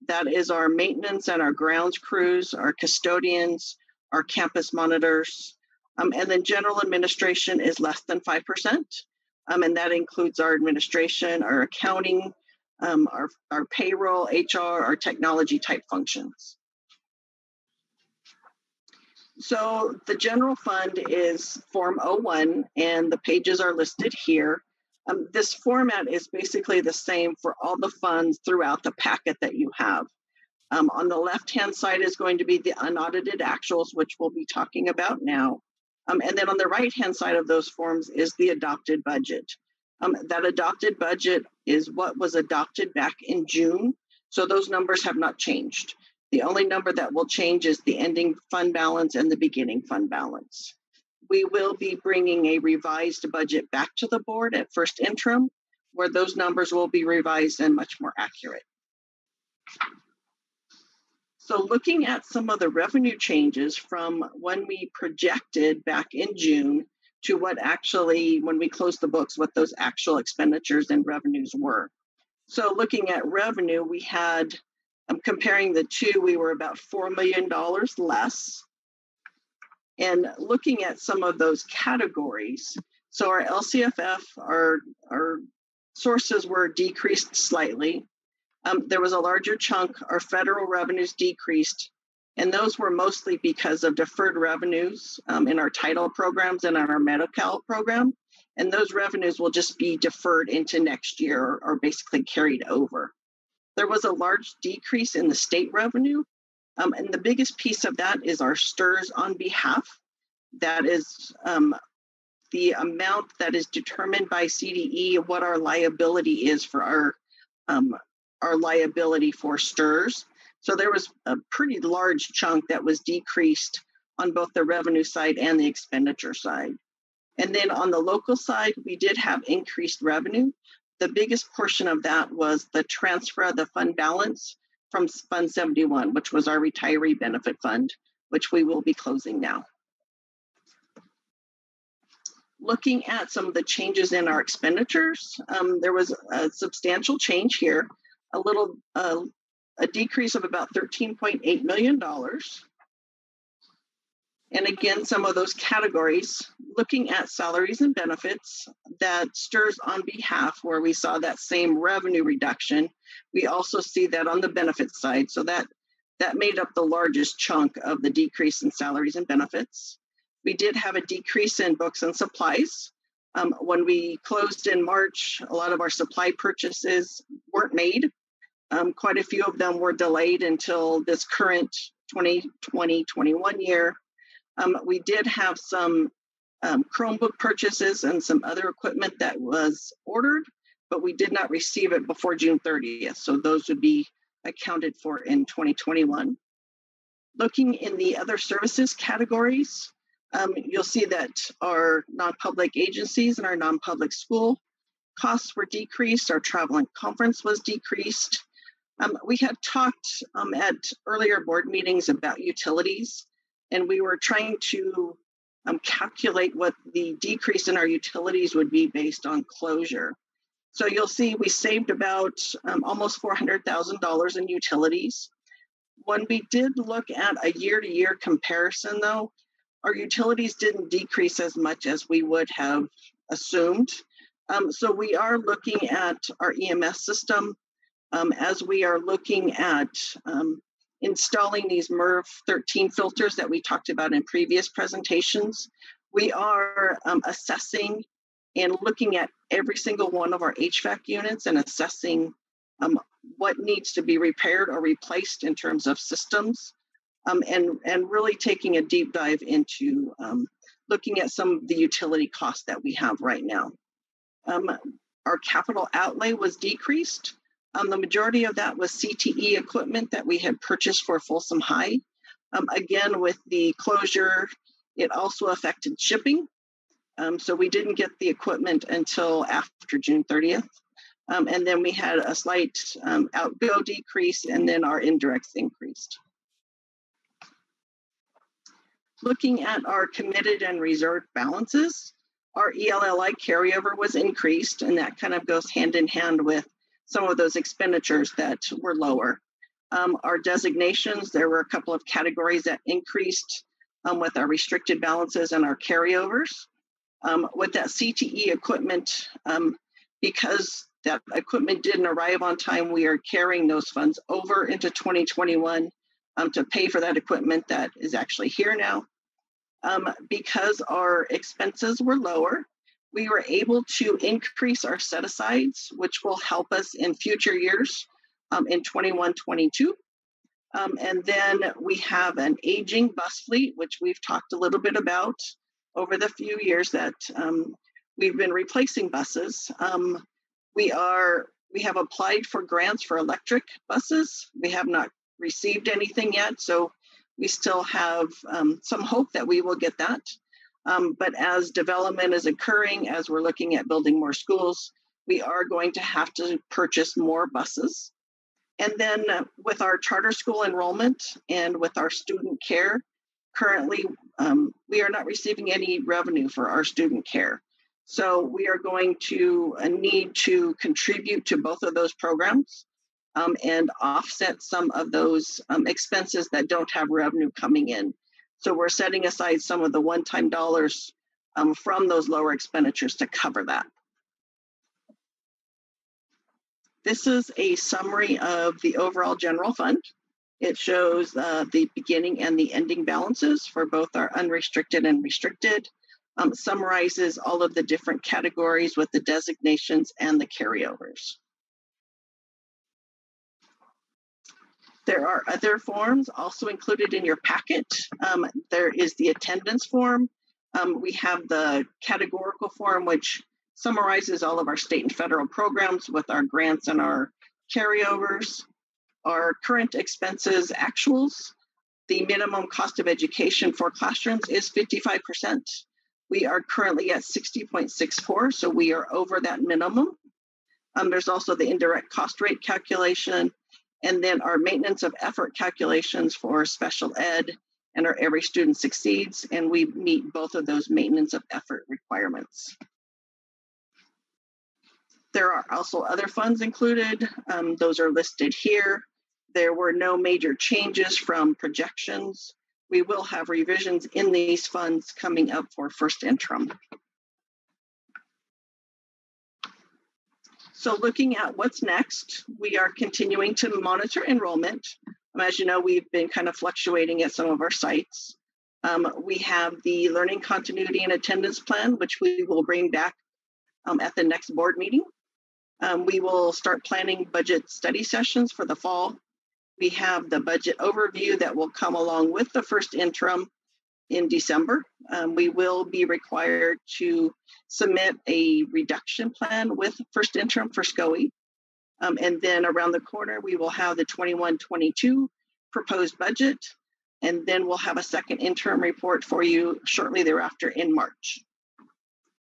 That is our maintenance and our grounds crews, our custodians, our campus monitors. And then general administration is less than 5%. And that includes our administration, our accounting, our payroll, HR, our technology type functions. So the general fund is Form 01, and the pages are listed here. This format is basically the same for all the funds throughout the packet that you have. On the left-hand side is going to be the unaudited actuals, which we'll be talking about now. And then on the right-hand side of those forms is the adopted budget. That adopted budget is what was adopted back in June. So those numbers have not changed. The only number that will change is the ending fund balance and the beginning fund balance. We will be bringing a revised budget back to the board at first interim, where those numbers will be revised and much more accurate. So looking at some of the revenue changes from when we projected back in June to what actually, when we closed the books, what those actual expenditures and revenues were. So looking at revenue, we had, comparing the two, we were about $4 million less. And looking at some of those categories, so our LCFF, our sources were decreased slightly. There was a larger chunk, our federal revenues decreased, and those were mostly because of deferred revenues in our title programs and on our Medi-Cal program. And those revenues will just be deferred into next year or basically carried over. There was a large decrease in the state revenue. And the biggest piece of that is our STRS on behalf. That is the amount that is determined by CDE, what our liability is for our liability for STRS. So there was a pretty large chunk that was decreased on both the revenue side and the expenditure side. And then on the local side, we did have increased revenue. The biggest portion of that was the transfer of the fund balance from Fund 71, which was our retiree benefit fund, which we will be closing now. Looking at some of the changes in our expenditures, there was a substantial change here, a decrease of about $13.8 million. And again, some of those categories, looking at salaries and benefits, that STRS on behalf, where we saw that same revenue reduction, we also see that on the benefits side. So that made up the largest chunk of the decrease in salaries and benefits. We did have a decrease in books and supplies. When we closed in March, a lot of our supply purchases weren't made. Quite a few of them were delayed until this current 2020-21 year. We did have some Chromebook purchases and some other equipment that was ordered, but we did not receive it before June 30th. So those would be accounted for in 2021. Looking in the other services categories, you'll see that our non-public agencies and our non-public school costs were decreased. Our travel and conference was decreased. We had talked at earlier board meetings about utilities, and we were trying to calculate what the decrease in our utilities would be based on closure. So you'll see we saved about almost $400,000 in utilities. When we did look at a year-to-year comparison, though, our utilities didn't decrease as much as we would have assumed. So we are looking at our EMS system as we are looking at installing these MERV 13 filters that we talked about in previous presentations. We are assessing and looking at every single one of our HVAC units and assessing what needs to be repaired or replaced in terms of systems, and really taking a deep dive into looking at some of the utility costs that we have right now. Our capital outlay was decreased. The majority of that was CTE equipment that we had purchased for Folsom High. Again, with the closure, it also affected shipping. So we didn't get the equipment until after June 30th. And then we had a slight outgo decrease, and then our indirects increased. Looking at our committed and reserved balances, our ELLI carryover was increased, and that kind of goes hand in hand with some of those expenditures that were lower. Our designations, there were a couple of categories that increased with our restricted balances and our carryovers. With that CTE equipment, because that equipment didn't arrive on time, we are carrying those funds over into 2021 to pay for that equipment that is actually here now. Because our expenses were lower, we were able to increase our set-asides, which will help us in future years in 21, 22. And then we have an aging bus fleet, which we've talked a little bit about over the few years that we've been replacing buses. We have applied for grants for electric buses. We have not received anything yet, so we still have some hope that we will get that. But as development is occurring, as we're looking at building more schools, we are going to have to purchase more buses. And then with our charter school enrollment and with our student care, currently we are not receiving any revenue for our student care. So we are going to need to contribute to both of those programs and offset some of those expenses that don't have revenue coming in. So we're setting aside some of the one-time dollars from those lower expenditures to cover that. This is a summary of the overall general fund. It shows the beginning and the ending balances for both our unrestricted and restricted, summarizes all of the different categories with the designations and the carryovers. There are other forms also included in your packet. There is the attendance form. We have the categorical form, which summarizes all of our state and federal programs with our grants and our carryovers, our current expenses actuals. The minimum cost of education for classrooms is 55%. We are currently at 60.64, so we are over that minimum. There's also the indirect cost rate calculation, and then our maintenance of effort calculations for special ed and our Every Student Succeeds, and we meet both of those maintenance of effort requirements. There are also other funds included. Those are listed here. There were no major changes from projections. We will have revisions in these funds coming up for first interim. So looking at what's next, we are continuing to monitor enrollment. As you know, we've been kind of fluctuating at some of our sites. We have the learning continuity and attendance plan, which we will bring back at the next board meeting. We will start planning budget study sessions for the fall. We have the budget overview that will come along with the first interim in December. We will be required to submit a reduction plan with first interim for SCOE. And then around the corner, we will have the 21-22 proposed budget. And then we'll have a second interim report for you shortly thereafter in March.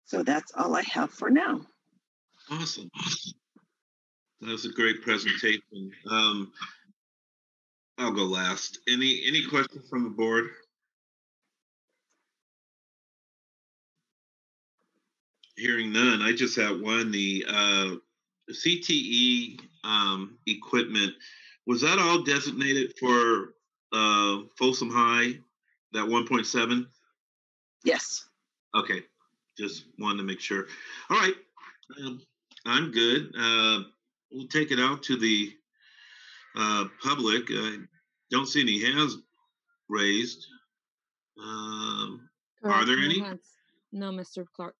So that's all I have for now. Awesome. That was a great presentation. I'll go last. Any questions from the board? Hearing none, I just have one. The CTE equipment, was that all designated for Folsom High, that 1.7? Yes. Okay, just wanted to make sure. All right, I'm good. We'll take it out to the public. Don't see any hands raised. Are there No any? hands. No, Mr. Clark.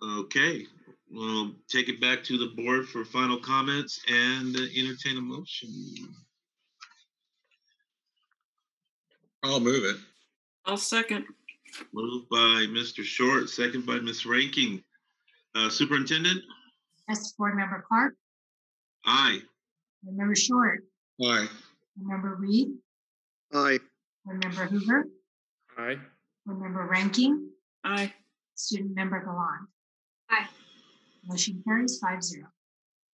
Okay, we'll take it back to the board for final comments and entertain a motion. I'll move it. I'll second. Moved by Mr. Short, second by Ms. Ranking. Superintendent? Yes, Board Member Clark, Aye. Board Member Short, Aye. Board Member Reed, Aye. Board Member Hoover, Aye. Board Member Ranking, Aye. Student Member Gallant. Aye. Motion carries 5-0.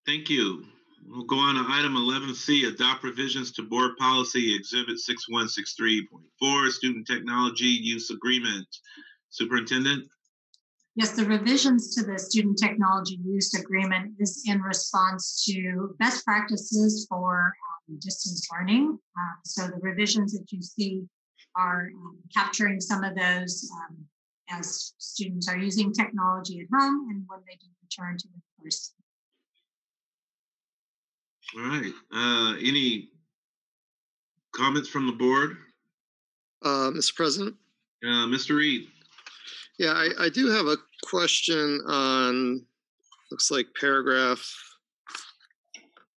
Thank you. We'll go on to item 11C, adopt revisions to board policy exhibit 6163.4, student technology use agreement. Superintendent? Yes, the revisions to the student technology use agreement is in response to best practices for distance learning. So the revisions that you see are capturing some of those as students are using technology at home and when they do return to the person. All right. Any comments from the board? Mr. President? Mr. Reed? Yeah, I do have a question on, looks like paragraph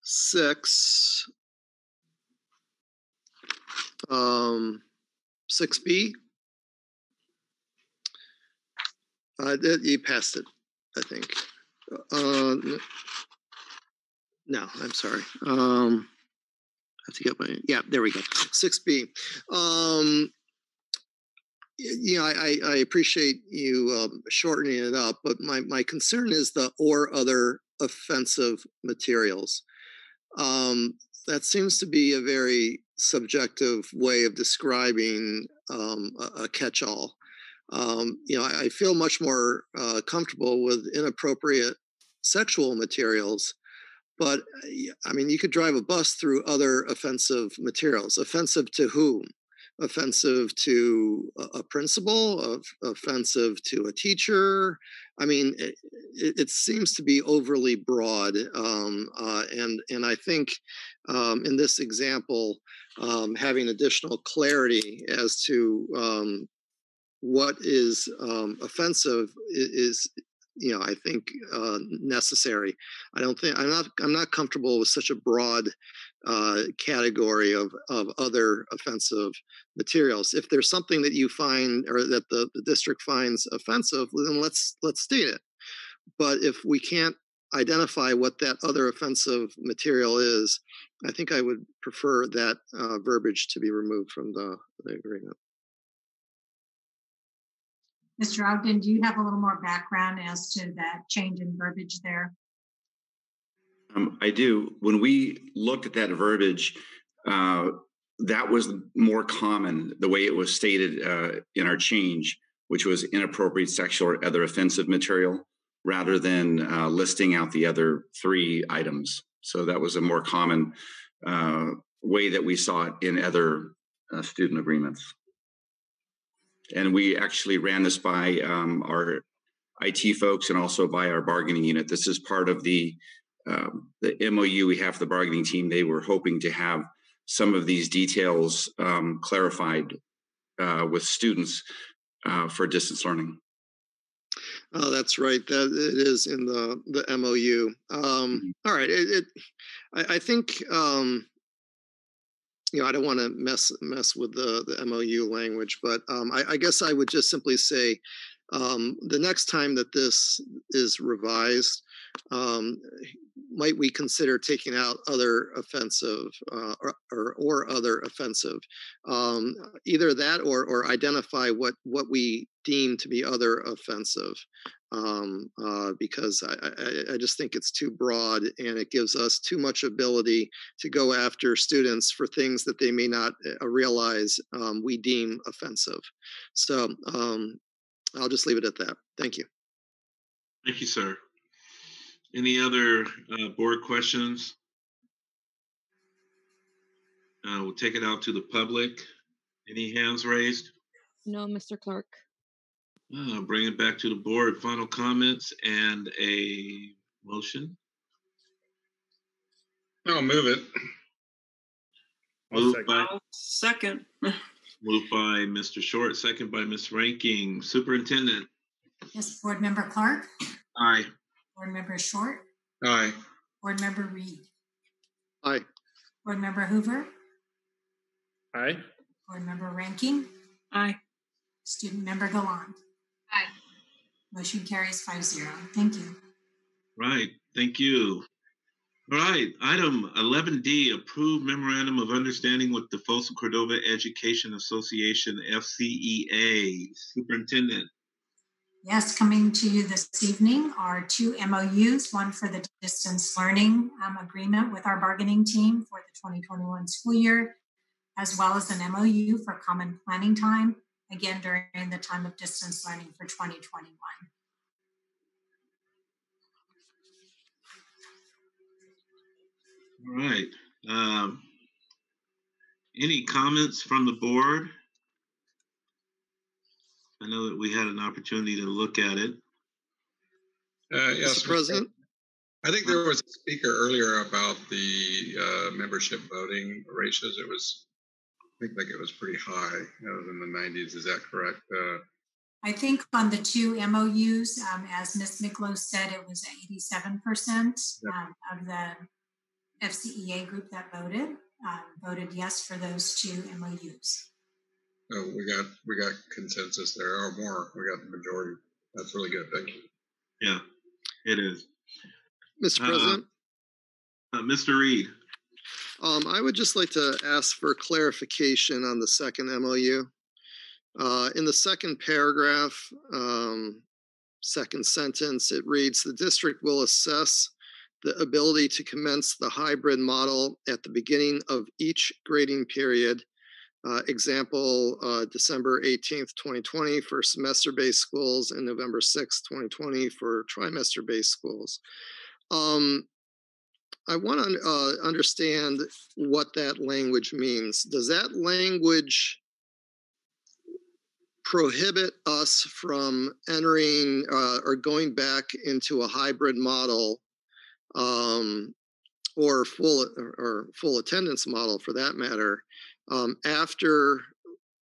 6, 6B. You passed it, I think. No, I'm sorry. I have to get my, yeah, there we go. 6B. You know, I appreciate you shortening it up, but my concern is the or other offensive materials. That seems to be a very subjective way of describing a catch-all. You know, I feel much more comfortable with inappropriate sexual materials, but I mean, you could drive a bus through other offensive materials. Offensive to whom? Offensive to a principal, offensive to a teacher. I mean, it seems to be overly broad. And I think in this example, having additional clarity as to what is offensive is, you know, I think necessary. I'm not comfortable with such a broad category of other offensive materials. If there's something that you find or that the district finds offensive, then let's state it. But if we can't identify what that other offensive material is, I think I would prefer that verbiage to be removed from the agreement. Mr. Ogden, do you have a little more background as to that change in verbiage there? I do. When we looked at that verbiage, that was more common, the way it was stated in our change, which was inappropriate sexual or other offensive material, rather than listing out the other 3 items. So that was a more common way that we saw it in other student agreements. And we actually ran this by our IT folks and also by our bargaining unit. This is part of the MOU we have for the bargaining team. They were hoping to have some of these details clarified with students for distance learning. Oh, that's right. That it is in the MOU. All right. I think you know, I don't want to mess with the MOU language, but I guess I would just simply say the next time that this is revised, might we consider taking out other offensive or other offensive, either that or identify what we deem to be other offensive, because I just think it's too broad and it gives us too much ability to go after students for things that they may not realize we deem offensive. So I'll just leave it at that. Thank you. Thank you, sir. Any other board questions? We'll take it out to the public. Any hands raised? No, Mr. Clark. Bring it back to the board. Final comments and a motion. I'll move it. Moved by, Second. moved by Mr. Short, second by Ms. Ranking. Superintendent? Yes, Board Member Clark, Aye. Board Member Short, Aye. Board Member Reed, Aye. Board Member Hoover, Aye. Board Member Ranking, Aye. Student Member Gallant. Aye. Motion carries 5-0. Thank you. Right, thank you. All right, item 11D, approved memorandum of understanding with the Folsom Cordova Education Association, FCEA. Superintendent? Yes, coming to you this evening are 2 MOUs, one for the distance learning agreement with our bargaining team for the 2021 school year, as well as an MOU for common planning time, again during the time of distance learning for 2021. All right. Any comments from the board? I know that we had an opportunity to look at it. Yes, Mr. President? I think there was a speaker earlier about the membership voting ratios. It was, I think, like it was pretty high. It was in the 90s. Is that correct? I think on the 2 MOUs, as Ms. Miklos said, it was 87% of the FCEA group that voted yes for those 2 MOUs. Oh, we got consensus there, or more. We got the majority. That's really good. Thank you. Yeah, it is. Mr. President? Mr. Reed? I would just like to ask for clarification on the second MOU. In the second paragraph, second sentence, it reads, the district will assess the ability to commence the hybrid model at the beginning of each grading period. Example, December 18th, 2020 for semester-based schools and November 6th, 2020 for trimester-based schools. I want to understand what that language means. Does that language prohibit us from entering or going back into a hybrid model or full attendance model for that matter after,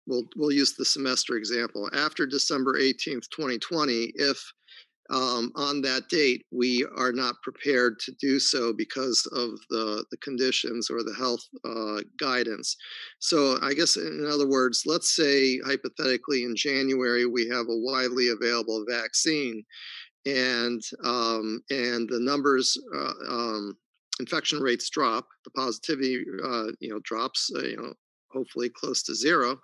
we'll use the semester example, after December 18th, 2020, if on that date we are not prepared to do so because of the conditions or the health guidance. So I guess in other words, let's say hypothetically in January we have a widely available vaccine and the numbers infection rates drop, the positivity drops hopefully close to zero.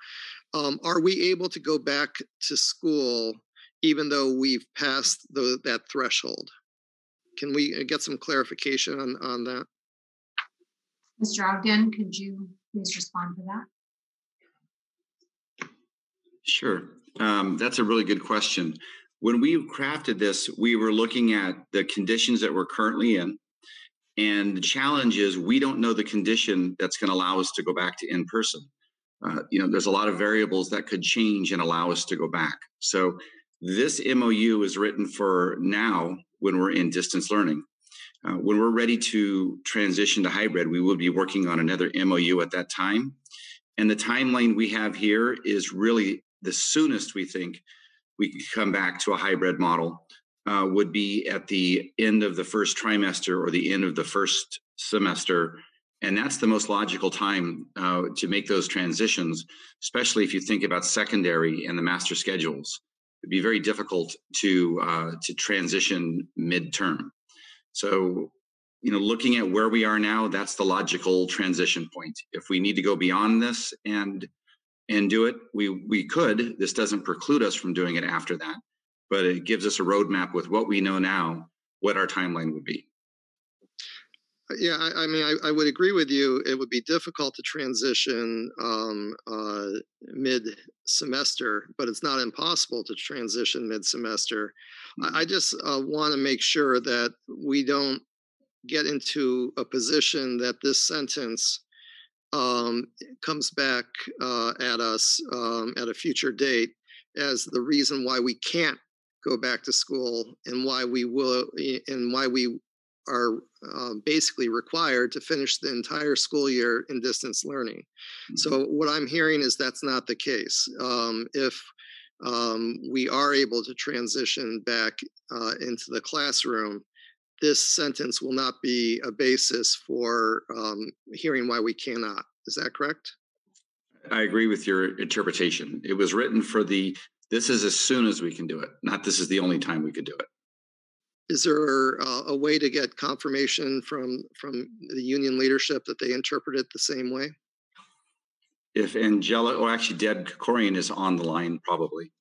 Are we able to go back to school even though we've passed that threshold? Can we get some clarification on that? Mr. Ogden, could you please respond to that? Sure. That's a really good question. When we crafted this, we were looking at the conditions that we're currently in. And the challenge is we don't know the condition that's going to allow us to go back to in-person. There's a lot of variables that could change and allow us to go back. So this MOU is written for now when we're in distance learning. When we're ready to transition to hybrid, we will be working on another MOU at that time. And the timeline we have here is really the soonest we think we could come back to a hybrid model would be at the end of the first trimester or the end of the first semester. And that's the most logical time to make those transitions, especially if you think about secondary and the master schedules. It'd be very difficult to transition midterm. So, looking at where we are now, that's the logical transition point. If we need to go beyond this and do it, we could. This doesn't preclude us from doing it after that, but it gives us a roadmap with what we know now, what our timeline would be. Yeah, I would agree with you. It would be difficult to transition mid-semester, but it's not impossible to transition mid-semester. I just want to make sure that we don't get into a position that this sentence comes back at us at a future date as the reason why we can't go back to school and why we are basically required to finish the entire school year in distance learning. So what I'm hearing is that's not the case. If we are able to transition back into the classroom, this sentence will not be a basis for hearing why we cannot. Is that correct? I agree with your interpretation. It was written for this is as soon as we can do it, not this is the only time we could do it. Is there a way to get confirmation from the union leadership that they interpret it the same way? If Angela, or actually Deb Krikorian is on the line, probably.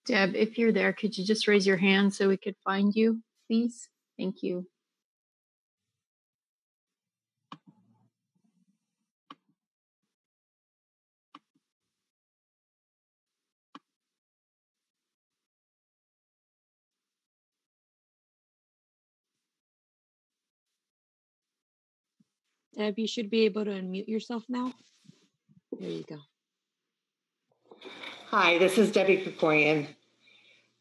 Deb, if you're there, could you just raise your hand so we could find you, please? Thank you. Deb, you should be able to unmute yourself now. There you go. Hi, this is Debbie Krikorian.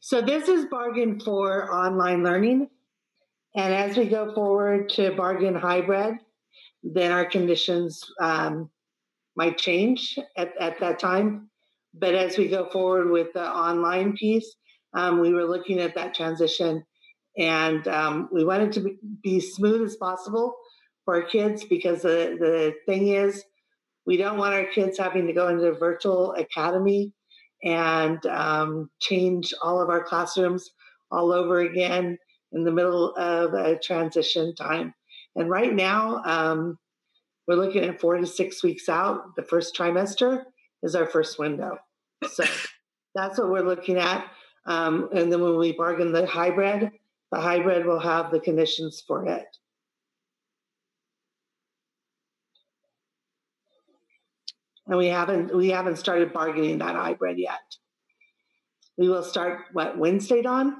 So this is bargain for online learning. And as we go forward to bargain hybrid, then our conditions might change at that time. But as we go forward with the online piece, we were looking at that transition, and we wanted to be smooth as possible for our kids, because the thing is, we don't want our kids having to go into a virtual academy and change all of our classrooms all over again in the middle of a transition time. And right now, we're looking at 4 to 6 weeks out. The first trimester is our first window. So that's what we're looking at. And then when we bargain the hybrid will have the conditions for it. And we haven't started bargaining that hybrid yet. We will start Wednesday, Dawn?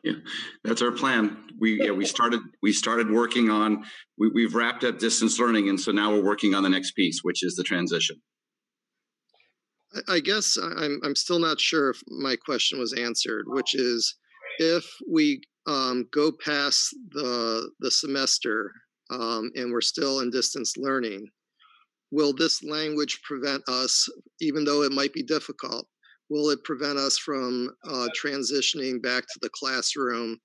Yeah, that's our plan. We started working on. We've wrapped up distance learning, and so now we're working on the next piece, which is the transition. I guess I'm still not sure if my question was answered, which is, if we go past the semester and we're still in distance learning, will this language prevent us, even though it might be difficult, will it prevent us from transitioning back to the classroom,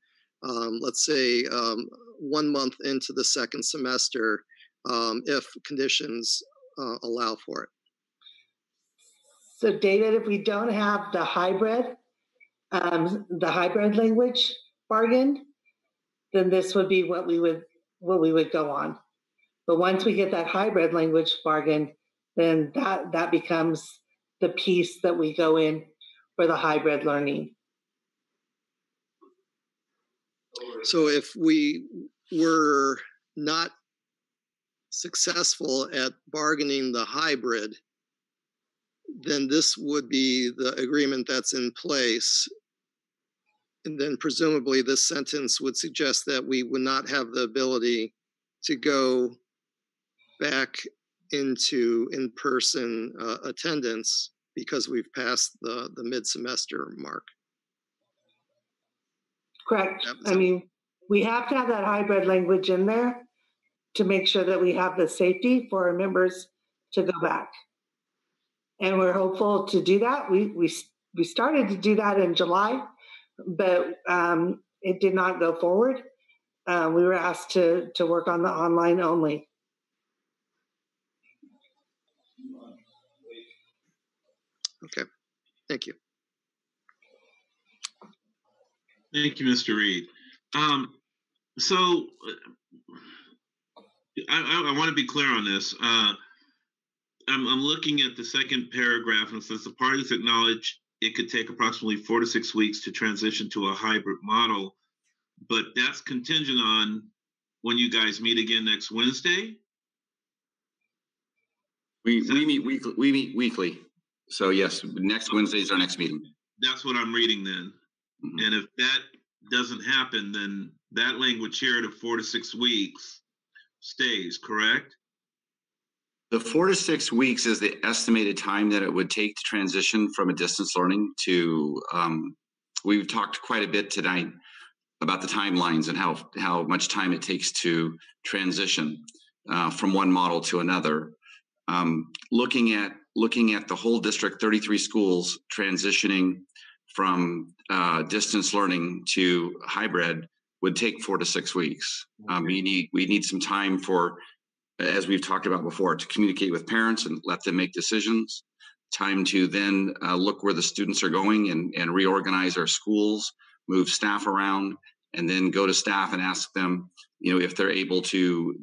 let's say 1 month into the second semester, if conditions allow for it? So David, if we don't have the hybrid language bargain, then this would be what we would go on. But once we get that hybrid language bargain, then that becomes the piece that we go in for the hybrid learning. So if we were not successful at bargaining the hybrid, then this would be the agreement that's in place. And then presumably this sentence would suggest that we would not have the ability to go back into in-person attendance because we've passed the mid-semester mark. Correct. I mean, we have to have that hybrid language in there to make sure that we have the safety for our members to go back. And we're hopeful to do that. We started to do that in July, but it did not go forward. We were asked to work on the online only. Okay, thank you. Thank you, Mr. Reed. So I want to be clear on this. I'm looking at the second paragraph, and it says the parties acknowledge it could take approximately 4 to 6 weeks to transition to a hybrid model, but that's contingent on when you guys meet again next Wednesday. We meet weekly. We meet weekly. So yes, next Wednesday is our next meeting. That's what I'm reading then. Mm-hmm. And if that doesn't happen, then that language here to 4 to 6 weeks stays, correct? The 4 to 6 weeks is the estimated time that it would take to transition from a distance learning to, we've talked quite a bit tonight about the timelines and how much time it takes to transition from one model to another. Looking at the whole district, 33 schools transitioning from distance learning to hybrid would take 4 to 6 weeks. We need some time for, as we've talked about before, to communicate with parents and let them make decisions. Time to then look where the students are going and reorganize our schools, move staff around, and then go to staff and ask them, if they're able to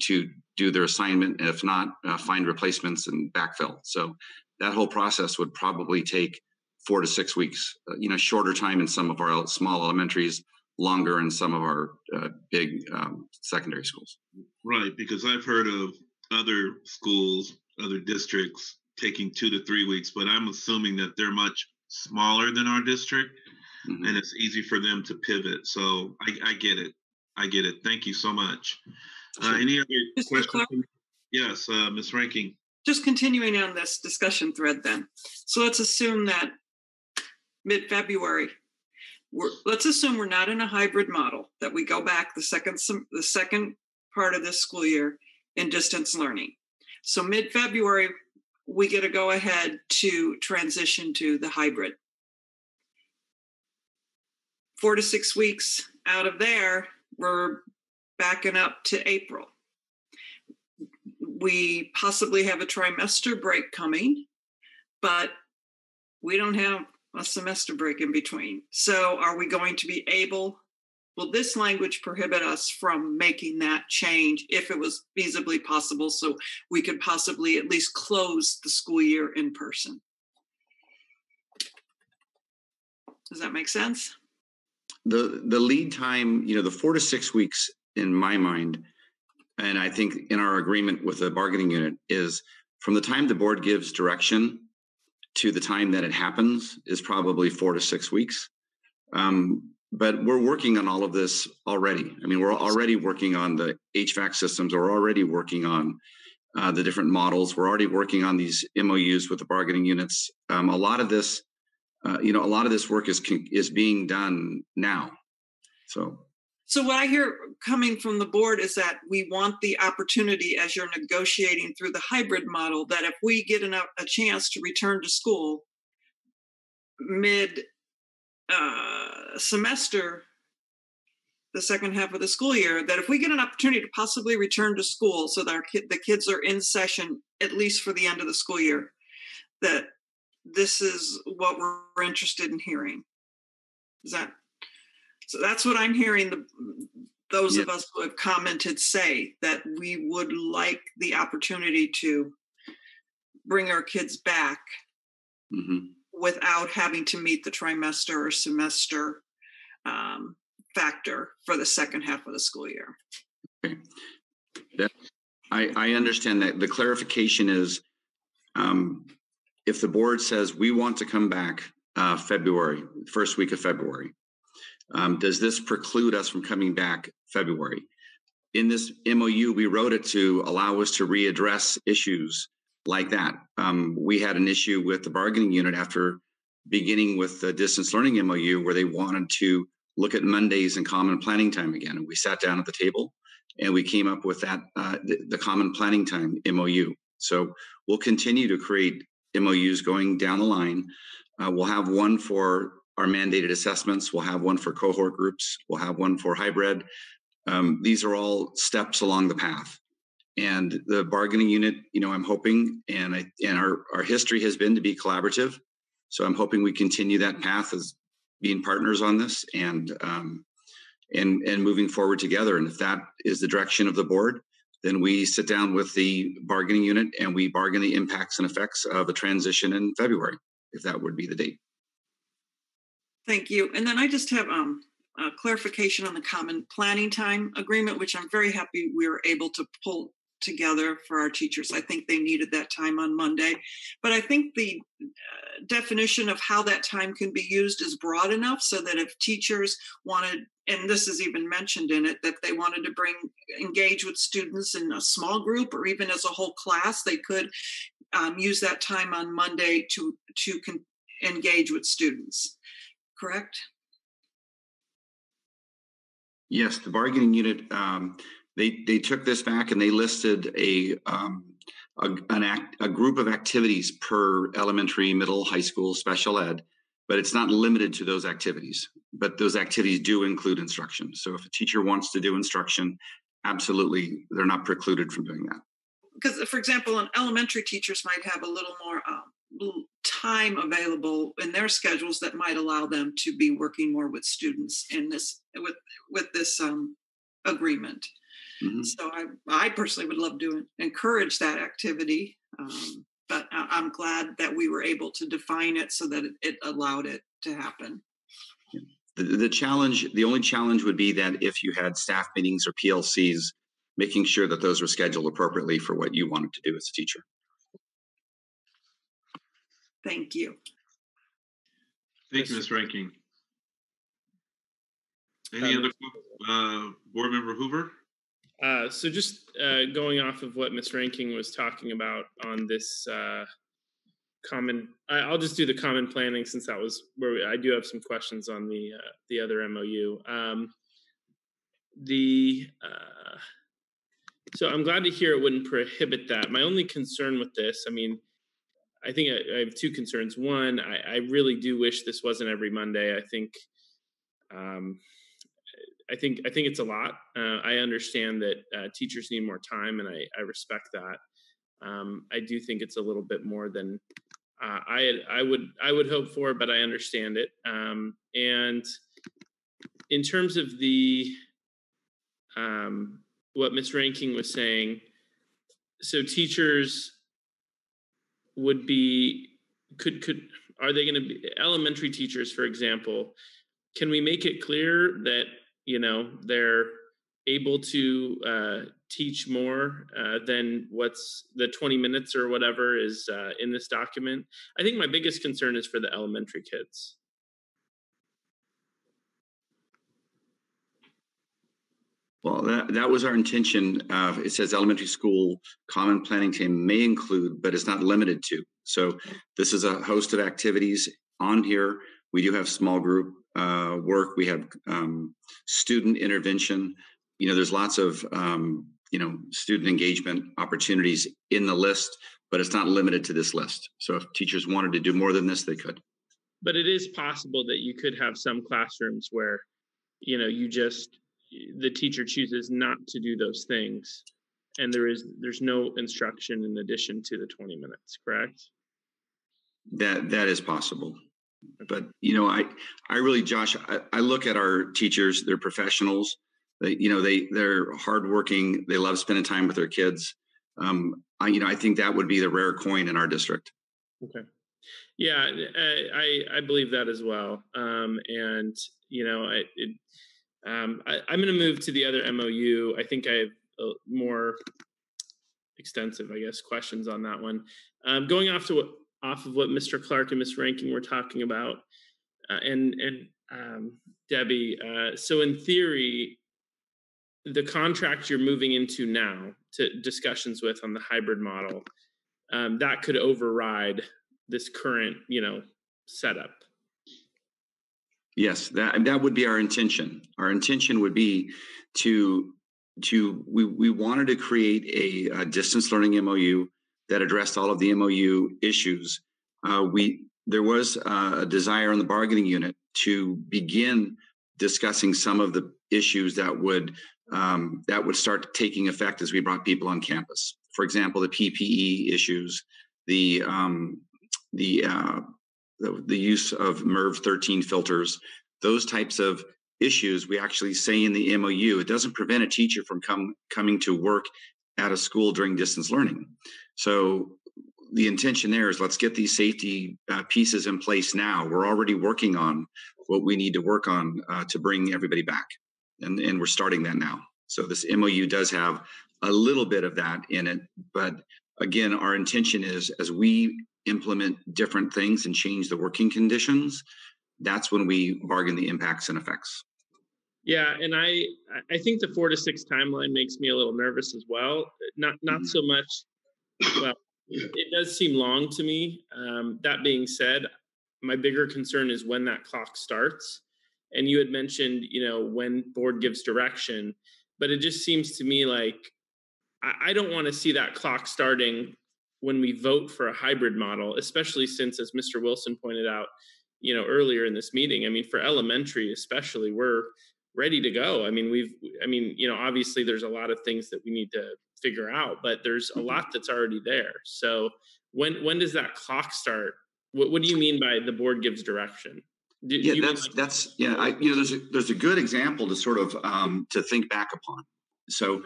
do their assignment, and if not, find replacements and backfill. So that whole process would probably take 4 to 6 weeks. Shorter time in some of our small elementaries, longer in some of our big secondary schools. Right, because I've heard of other schools, other districts taking 2 to 3 weeks, but I'm assuming that they're much smaller than our district, and it's easy for them to pivot. So I get it. Thank you so much. Any other questions? Yes, Ms. Ranking. Just continuing on this discussion thread then. So let's assume that mid-February, let's assume we're not in a hybrid model, that we go back the second part of this school year in distance learning. So mid-February, we get a go ahead to transition to the hybrid. 4 to 6 weeks out of there, we're backing up to April. We possibly have a trimester break coming, but we don't have a semester break in between. So are we going to be able, will this language prohibit us from making that change if it was feasibly possible, so we could possibly at least close the school year in person? Does that make sense? The lead time, the 4 to 6 weeks in my mind, and I think in our agreement with the bargaining unit, is from the time the board gives direction to the time that it happens is probably 4 to 6 weeks. But we're working on all of this already. I mean, we're already working on the HVAC systems. We're already working on the different models. We're already working on these MOUs with the bargaining units. A lot of this work is being done now. So what I hear coming from the board is that we want the opportunity, as you're negotiating through the hybrid model, that if we get a chance to return to school mid semester, the second half of the school year, that if we get an opportunity to possibly return to school so that the kids are in session, at least for the end of the school year, that this is what we're interested in hearing. So that's what I'm hearing those of us who have commented say, that we would like the opportunity to bring our kids back without having to meet the trimester or semester factor for the second half of the school year. Okay. I understand that. The clarification is, if the board says we want to come back February, first week of February, does this preclude us from coming back February? In this MOU, we wrote it to allow us to readdress issues like that. We had an issue with the bargaining unit after beginning with the distance learning MOU, where they wanted to look at Mondays and common planning time again. And we sat down at the table and we came up with that, the common planning time MOU. So we'll continue to create MOUs going down the line. We'll have one for our mandated assessments. We'll have one for cohort groups. We'll have one for hybrid. These are all steps along the path. And the bargaining unit, I'm hoping, and our history has been to be collaborative. So I'm hoping we continue that path as being partners on this and moving forward together. And if that is the direction of the board, then we sit down with the bargaining unit and we bargain the impacts and effects of a transition in February, if that would be the date. Thank you. And then I just have a clarification on the common planning time agreement, which I'm very happy we were able to pull together for our teachers. I think they needed that time on Monday. But I think the definition of how that time can be used is broad enough so that if teachers wanted, and this is even mentioned in it, that they wanted to engage with students in a small group or even as a whole class, they could use that time on Monday to engage with students. Correct? Yes, the bargaining unit, they took this back and they listed a group of activities per elementary, middle, high school, special ed, but it's not limited to those activities. But those activities do include instruction. So if a teacher wants to do instruction, absolutely, they're not precluded from doing that. Because, for example, elementary teachers might have a little more time available in their schedules that might allow them to be working more with students in this with this agreement. Mm-hmm. So I personally would love to encourage that activity, but I'm glad that we were able to define it so that it allowed it to happen. The only challenge would be that if you had staff meetings or PLCs, making sure that those were scheduled appropriately for what you wanted to do as a teacher. Thank you. Thank you, Ms. Ranking. Any other board member Hoover? So just going off of what Ms. Ranking was talking about on this common, I'll just do the common planning since that was where I do have some questions on the other MOU. So I'm glad to hear it wouldn't prohibit that. My only concern with this, I mean, I think I have two concerns. One, I really do wish this wasn't every Monday. I think it's a lot. I understand that teachers need more time, and I respect that. I do think it's a little bit more than I would hope for, but I understand it. And in terms of the what Ms. Ranking was saying, so teachers would be are they going to be elementary teachers, for example? Can we make it clear that they're able to teach more than what's the 20 minutes or whatever is in this document? I think my biggest concern is for the elementary kids. Well, that was our intention. It says elementary school common planning team may include, but it's not limited to. So this is a host of activities on here. We do have small group work. We have student intervention. There's lots of, student engagement opportunities in the list, but it's not limited to this list. So if teachers wanted to do more than this, they could. But it is possible that you could have some classrooms where, the teacher chooses not to do those things, and there's no instruction in addition to the 20 minutes, correct? That is possible. But I really, Josh, I look at our teachers. They're professionals. They're hardworking. They love spending time with their kids. I think that would be the rare coin in our district. Okay. Yeah, I believe that as well. I'm going to move to the other MOU. I think I have more extensive, questions on that one. Going off of what Mr. Clark and Ms. Ranking were talking about, and Debbie. So in theory, the contract you're moving into now to discussions with on the hybrid model, that could override this current, setup. Yes, that would be our intention. Our intention would be we wanted to create a distance learning MOU that addressed all of the MOU issues. There was a desire on the bargaining unit to begin discussing some of the issues that would start taking effect as we brought people on campus. For example, the PPE issues, the use of MERV 13 filters, those types of issues. We actually say in the MOU, it doesn't prevent a teacher from coming to work at a school during distance learning. So the intention there is let's get these safety pieces in place now. We're already working on what we need to work on to bring everybody back. And we're starting that now. So this MOU does have a little bit of that in it. But again, our intention is as we implement different things and change the working conditions, that's when we bargain the impacts and effects. Yeah, and I think the 4 to 6 timeline makes me a little nervous as well. Not so much. Well, it does seem long to me. That being said, my bigger concern is when that clock starts. And you had mentioned, when board gives direction, but it just seems to me like I don't want to see that clock starting when we vote for a hybrid model, especially since, as Mr. Wilson pointed out, earlier in this meeting, I mean, for elementary especially, we're ready to go. I mean, obviously there's a lot of things that we need to figure out, but there's a lot that's already there. So when does that clock start? What do you mean by the board gives direction? There's a good example to sort of to think back upon. So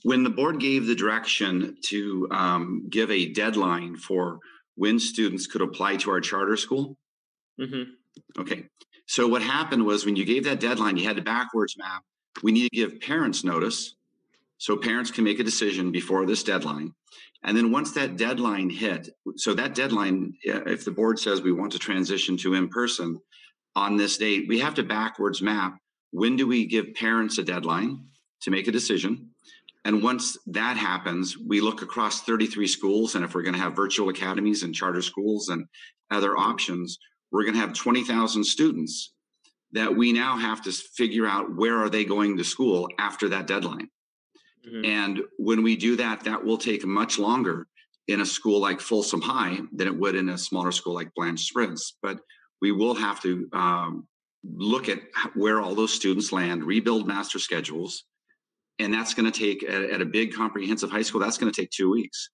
when the board gave the direction to give a deadline for when students could apply to our charter school. Mm-hmm. Okay. So what happened was when you gave that deadline, you had to backwards map. We need to give parents notice so parents can make a decision before this deadline. And then once that deadline hit, so that deadline, if the board says we want to transition to in-person on this date, we have to backwards map. When do we give parents a deadline to make a decision? And once that happens, we look across 33 schools. And if we're going to have virtual academies and charter schools and other options, we're going to have 20,000 students that we now have to figure out where are they going to school after that deadline. Mm-hmm. And when we do that, that will take much longer in a school like Folsom High than it would in a smaller school like Blanche Springs. But we will have to look at where all those students land, rebuild master schedules. And that's going to take, at a big comprehensive high school, that's going to take 2 weeks.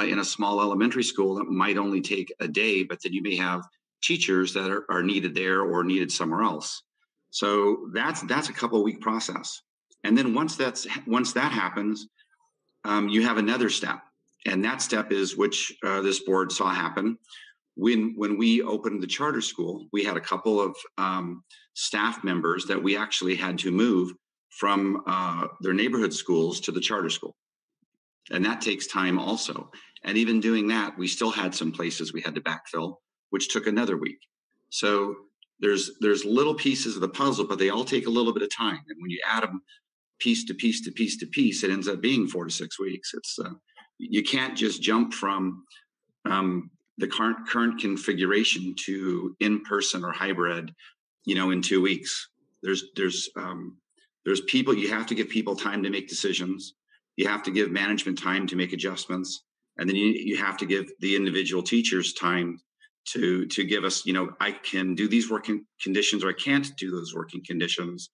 In a small elementary school, that might only take a day, but then you may have teachers that are needed there or needed somewhere else. So that's a couple of week process. And then once that happens, you have another step. And that step is which this board saw happen. When we opened the charter school, we had a couple of staff members that we actually had to move from their neighborhood schools to the charter school. And that takes time also. And even doing that, we still had some places we had to backfill, which took another week. So there's little pieces of the puzzle, but they all take a little bit of time. And when you add them piece to piece to piece to piece, it ends up being 4 to 6 weeks. It's you can't just jump from the current configuration to in-person or hybrid, in 2 weeks. There's people, you have to give people time to make decisions. You have to give management time to make adjustments. And then you have to give the individual teachers time to give us, I can do these working conditions or I can't do those working conditions.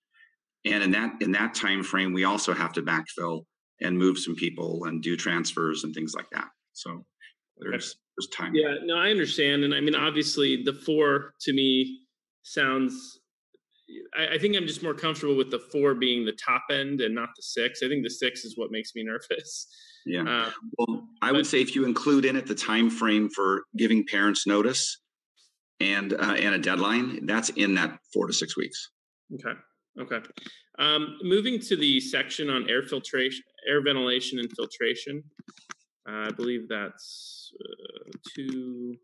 And in that time frame, we also have to backfill and move some people and do transfers and things like that. So there's time. Yeah, no, I understand. And I mean, obviously the 4 to me sounds, I think I'm just more comfortable with the 4 being the top end and not the 6. I think the 6 is what makes me nervous. Yeah. Well, I would say if you include in it the time frame for giving parents notice and a deadline, that's in that 4 to 6 weeks. Okay. Moving to the section on air ventilation and filtration. I believe that's 2.32.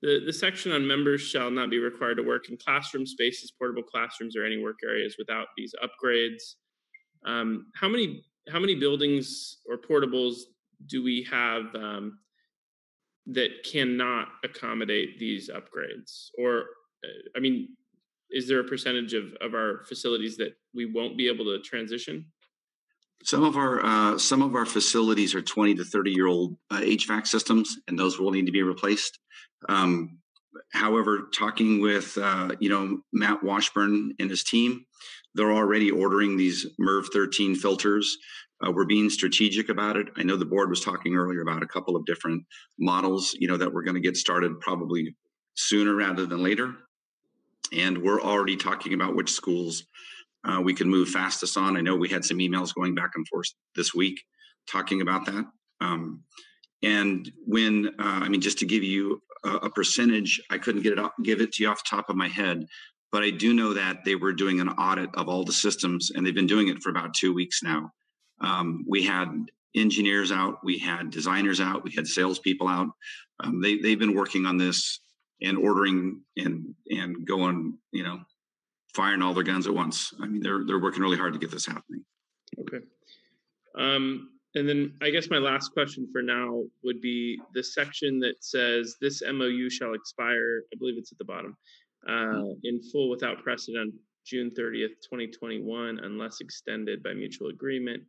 The section on members shall not be required to work in classroom spaces, portable classrooms, or any work areas without these upgrades. How many buildings or portables do we have that cannot accommodate these upgrades? Or, is there a percentage of our facilities that we won't be able to transition? Some of our facilities are 20 to 30-year-old HVAC systems, and those will need to be replaced. However, talking with Matt Washburn and his team, they're already ordering these MERV 13 filters. We're being strategic about it. I know the board was talking earlier about a couple of different models, that we're going to get started probably sooner rather than later. And we're already talking about which schools we can move fastest on. I know we had some emails going back and forth this week talking about that. And when, just to give you a percentage, I couldn't give it to you off the top of my head, but I do know that they were doing an audit of all the systems, and they've been doing it for about 2 weeks now. We had engineers out, we had designers out, we had salespeople out. They've been working on this and ordering and going, firing all their guns at once. I mean, they're working really hard to get this happening. Okay. And then I guess my last question for now would be the section that says this MOU shall expire, I believe it's at the bottom, in full without precedent June 30th, 2021, unless extended by mutual agreement.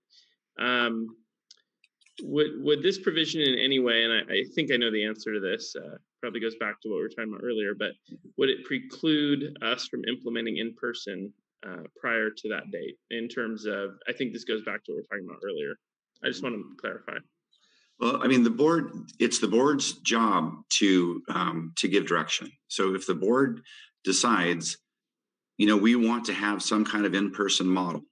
Would this provision in any way, and I think I know the answer to this, probably goes back to what we were talking about earlier, but would it preclude us from implementing in person prior to that date in terms of, I think this goes back to what we were talking about earlier. I just want to clarify. Well, I mean, it's the board's job to give direction. So if the board decides, you know, we want to have some kind of in-person model,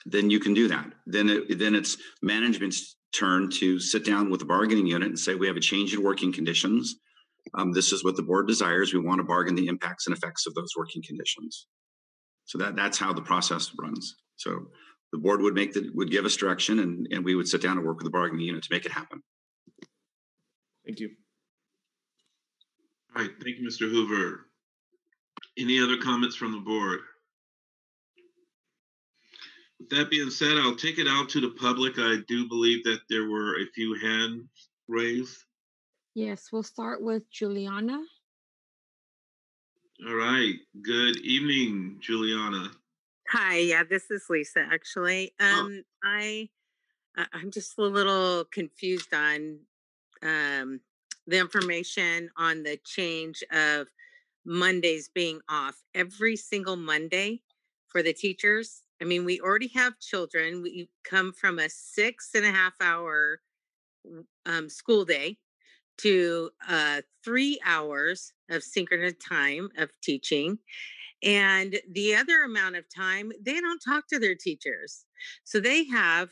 then you can do that. Then it's management's turn to sit down with the bargaining unit and say, we have a change in working conditions. This is what the board desires. We want to bargain the impacts and effects of those working conditions. So that's how the process runs. So the board would give us direction, and we would sit down and work with the bargaining unit to make it happen. Thank you. All right, thank you, Mr. Hoover. Any other comments from the board? With that being said, I'll take it out to the public. I do believe that there were a few hands raised. Yes, we'll start with Juliana. All right, good evening, Juliana. Hi, yeah, this is Lisa, actually. I'm just a little confused on the information on the change of Mondays being off every single Monday for the teachers. I mean, we already have children. We come from a 6.5 hour school day to 3 hours of synchronous time of teaching. And the other amount of time, they don't talk to their teachers. So they have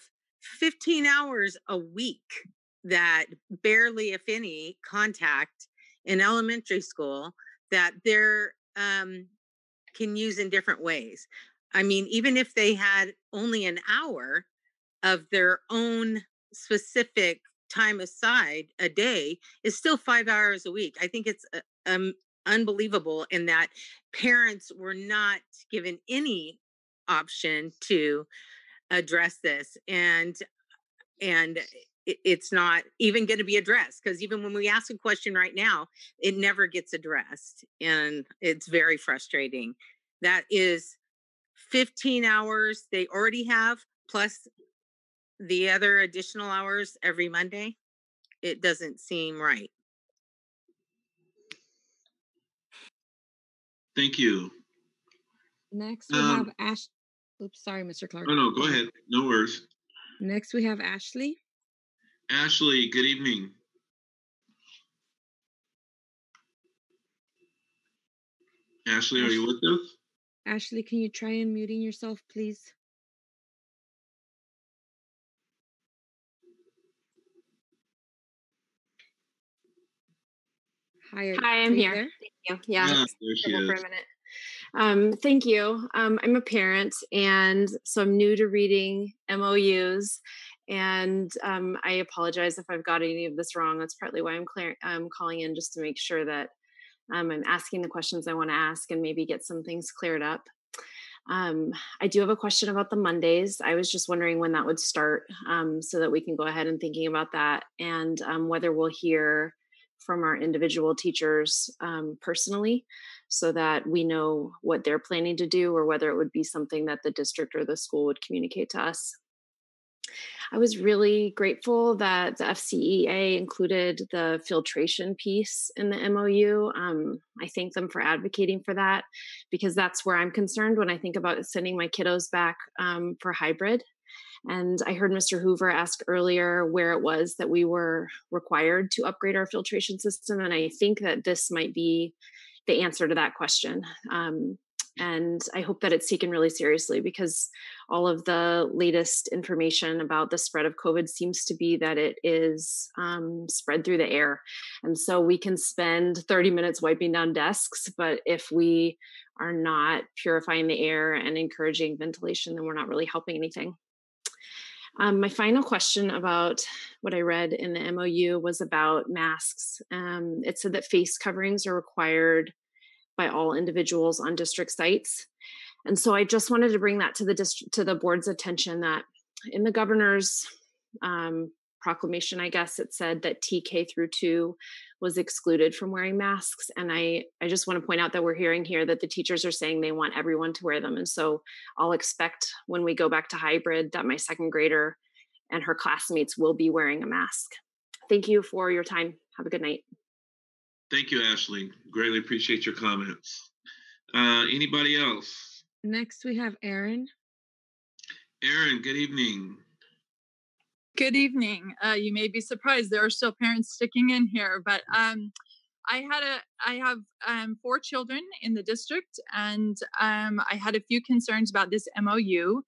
15 hours a week that barely, if any, contact in elementary school that they're can use in different ways. I mean, even if they had only an hour of their own specific time aside a day, is still 5 hours a week. I think it's unbelievable in that parents were not given any option to address this, and it's not even going to be addressed, because even when we ask a question right now, it never gets addressed, and it's very frustrating. That is 15 hours they already have, plus the other additional hours every Monday. It doesn't seem right. Thank you. Next, we have Ash. Oops, sorry, Mr. Clark. No, go ahead. No worries. Next, we have Ashley. Ashley, good evening. Ashley, are you with us? Ashley, can you try unmuting yourself, please? Hi, I'm here. There? Thank you. Yeah, there she is. For a minute. Thank you. I'm a parent, and so I'm new to reading MOUs, and I apologize if I've got any of this wrong. That's partly why I'm calling in, just to make sure that I'm asking the questions I want to ask and maybe get some things cleared up. I do have a question about the Mondays. I was just wondering when that would start, so that we can go ahead and thinking about that, and whether we'll hear from our individual teachers personally, so that we know what they're planning to do, or whether it would be something that the district or the school would communicate to us. I was really grateful that the FCEA included the filtration piece in the MOU. I thank them for advocating for that, because that's where I'm concerned when I think about sending my kiddos back for hybrid. And I heard Mr. Hoover ask earlier where it was that we were required to upgrade our filtration system. And I think that this might be the answer to that question. And I hope that it's taken really seriously, because all of the latest information about the spread of COVID seems to be that it is spread through the air. And so we can spend 30 minutes wiping down desks, but if we are not purifying the air and encouraging ventilation, then we're not really helping anything. My final question about what I read in the MOU was about masks. It said that face coverings are required by all individuals on district sites. And so I just wanted to bring that to the board's attention, that in the governor's proclamation, I guess it said that TK through 2 was excluded from wearing masks. And I just want to point out that we're hearing here that the teachers are saying they want everyone to wear them. And so I'll expect when we go back to hybrid that my second grader and her classmates will be wearing a mask. Thank you for your time. Have a good night. Thank you, Ashley. Greatly appreciate your comments. Anybody else? Next, we have Aaron. Aaron, good evening. Good evening. You may be surprised there are still parents sticking in here, but I have 4 children in the district, and I had a few concerns about this MOU.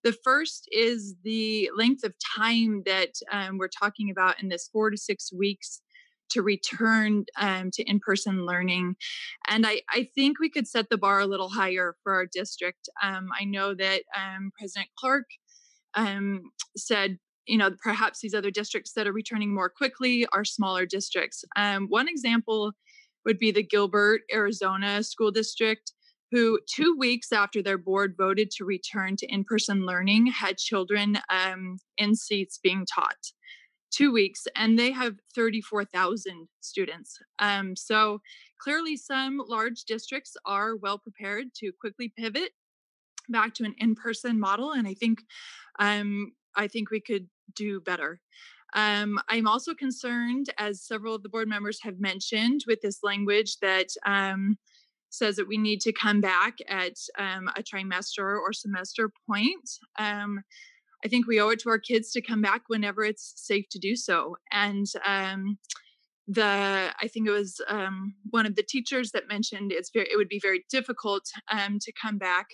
The first is the length of time that we're talking about in this 4 to 6 weeks to return to in-person learning. And I think we could set the bar a little higher for our district. I know that President Clark said, perhaps these other districts that are returning more quickly are smaller districts. One example would be the Gilbert, Arizona school district, who 2 weeks after their board voted to return to in-person learning had children in seats being taught. 2 weeks, and they have 34,000 students. So clearly some large districts are well prepared to quickly pivot back to an in-person model, and I think we could do better. I'm also concerned, as several of the board members have mentioned, with this language that says that we need to come back at a trimester or semester point. I think we owe it to our kids to come back whenever it's safe to do so. And I think it was one of the teachers that mentioned it would be very difficult to come back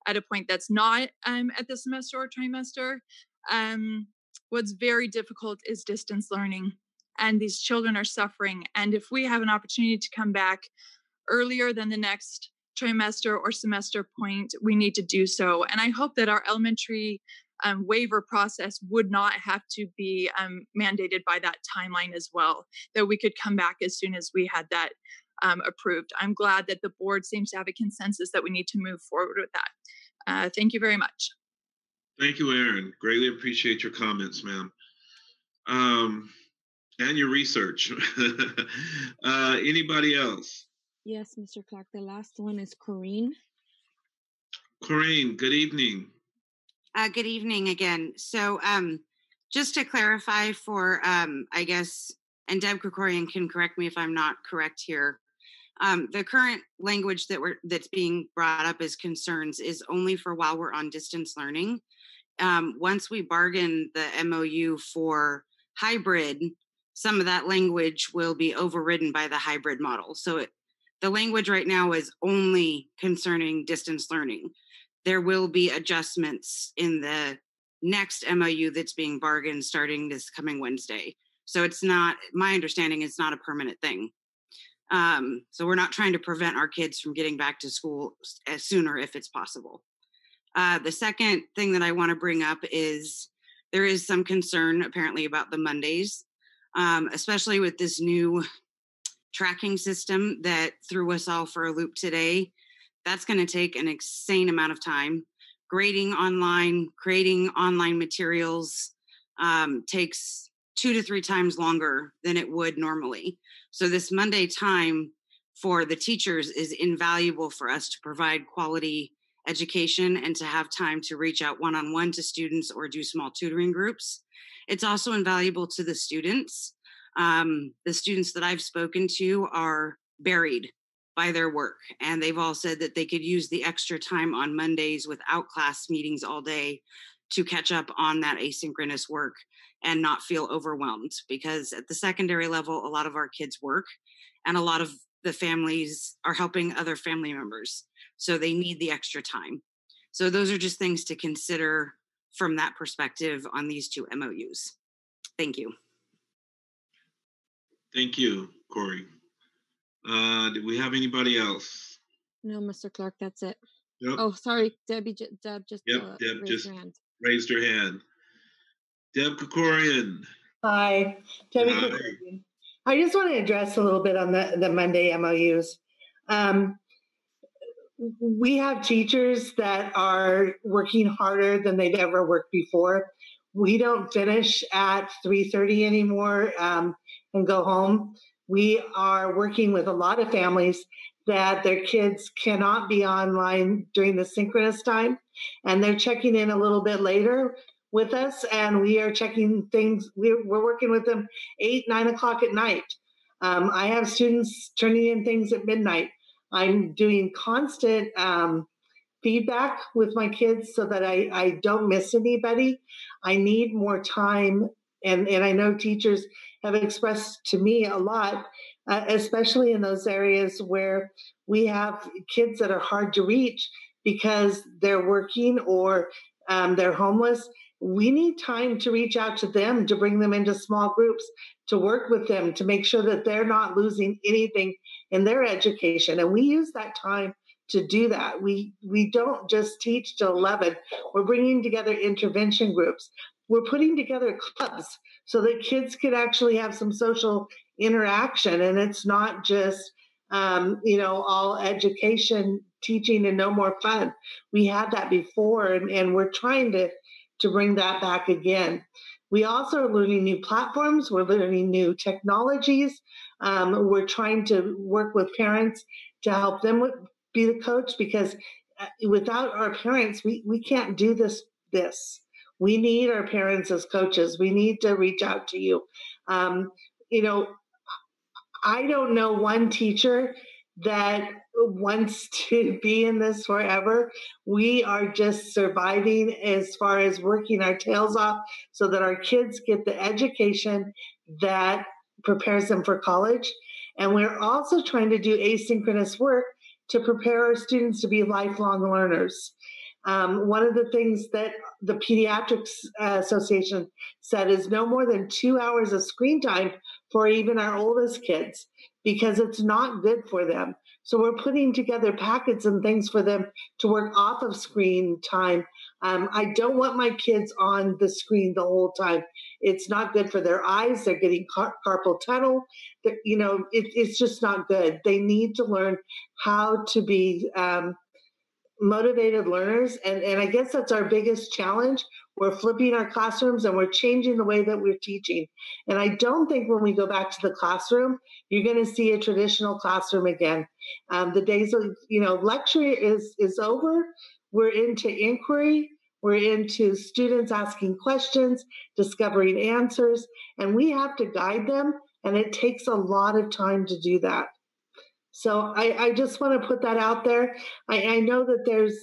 at a point that's not at the semester or trimester. What's very difficult is distance learning, and these children are suffering. And if we have an opportunity to come back earlier than the next trimester or semester point, we need to do so. And I hope that our elementary waiver process would not have to be mandated by that timeline as well, that we could come back as soon as we had that approved. I'm glad that the board seems to have a consensus that we need to move forward with that. Thank you very much. Thank you, Erin. Greatly appreciate your comments, ma'am. And your research. Anybody else? Yes, Mr. Clark. The last one is Corinne. Corinne, good evening. Good evening again. So just to clarify for, I guess, and Deb Krikorian can correct me if I'm not correct here, the current language that's being brought up as concerns is only for while we're on distance learning. Once we bargain the MOU for hybrid, some of that language will be overridden by the hybrid model. So the language right now is only concerning distance learning. There will be adjustments in the next MOU that's being bargained starting this coming Wednesday. So it's not, my understanding, it's not a permanent thing. So we're not trying to prevent our kids from getting back to school sooner if it's possible. The second thing that I want to bring up is there is some concern apparently about the Mondays, especially with this new tracking system that threw us all for a loop today. That's going to take an insane amount of time. Grading online, creating online materials takes 2 to 3 times longer than it would normally. So this Monday time for the teachers is invaluable for us to provide quality education and to have time to reach out one-on-one to students or do small tutoring groups. It's also invaluable to the students. The students that I've spoken to are buried by their work, and they've all said that they could use the extra time on Mondays without class meetings all day to catch up on that asynchronous work and not feel overwhelmed, because at the secondary level, a lot of our kids work and a lot of the families are helping other family members. So they need the extra time. So those are just things to consider from that perspective on these 2 MOUs. Thank you. Thank you, Corey. Do we have anybody else? No, Mr. Clark, that's it. Yep. Oh, sorry, Deb just Deb raised just her hand. raised her hand. Deb Krikorian. Hi, Debbie Hi. Krikorian. I just want to address a little bit on the Monday MOUs. We have teachers that are working harder than they've ever worked before. We don't finish at 3:30 anymore and go home. We are working with a lot of families that their kids cannot be online during the synchronous time, and they're checking in a little bit later with us, and we are checking things. We're working with them 8, 9 o'clock at night. I have students turning in things at midnight. I'm doing constant feedback with my kids so that I don't miss anybody. I need more time. And I know teachers have expressed to me a lot, especially in those areas where we have kids that are hard to reach because they're working or they're homeless. We need time to reach out to them, to bring them into small groups, to work with them, to make sure that they're not losing anything in their education. And we use that time to do that. We don't just teach till 11. We're bringing together intervention groups. We're putting together clubs so that kids can actually have some social interaction, and it's not just all education, teaching, and no more fun. We had that before, and we're trying to bring that back again. We also are learning new platforms. We're learning new technologies. We're trying to work with parents to help them be the coach, because without our parents, we can't do this. We need our parents as coaches. We need to reach out to you. I don't know one teacher that wants to be in this forever. We are just surviving as far as working our tails off so that our kids get the education that prepares them for college. And we're also trying to do asynchronous work to prepare our students to be lifelong learners. One of the things that the Pediatrics Association said is no more than 2 hours of screen time for even our oldest kids, because it's not good for them. So we're putting together packets and things for them to work off of screen time. I don't want my kids on the screen the whole time. It's not good for their eyes. They're getting carpal tunnel. It's just not good. They need to learn how to be motivated learners. And I guess that's our biggest challenge. We're flipping our classrooms and we're changing the way that we're teaching. And I don't think when we go back to the classroom, you're going to see a traditional classroom again. The days of, lecture is over. We're into inquiry. We're into students asking questions, discovering answers, and we have to guide them. And it takes a lot of time to do that. So I just want to put that out there. I know that there's,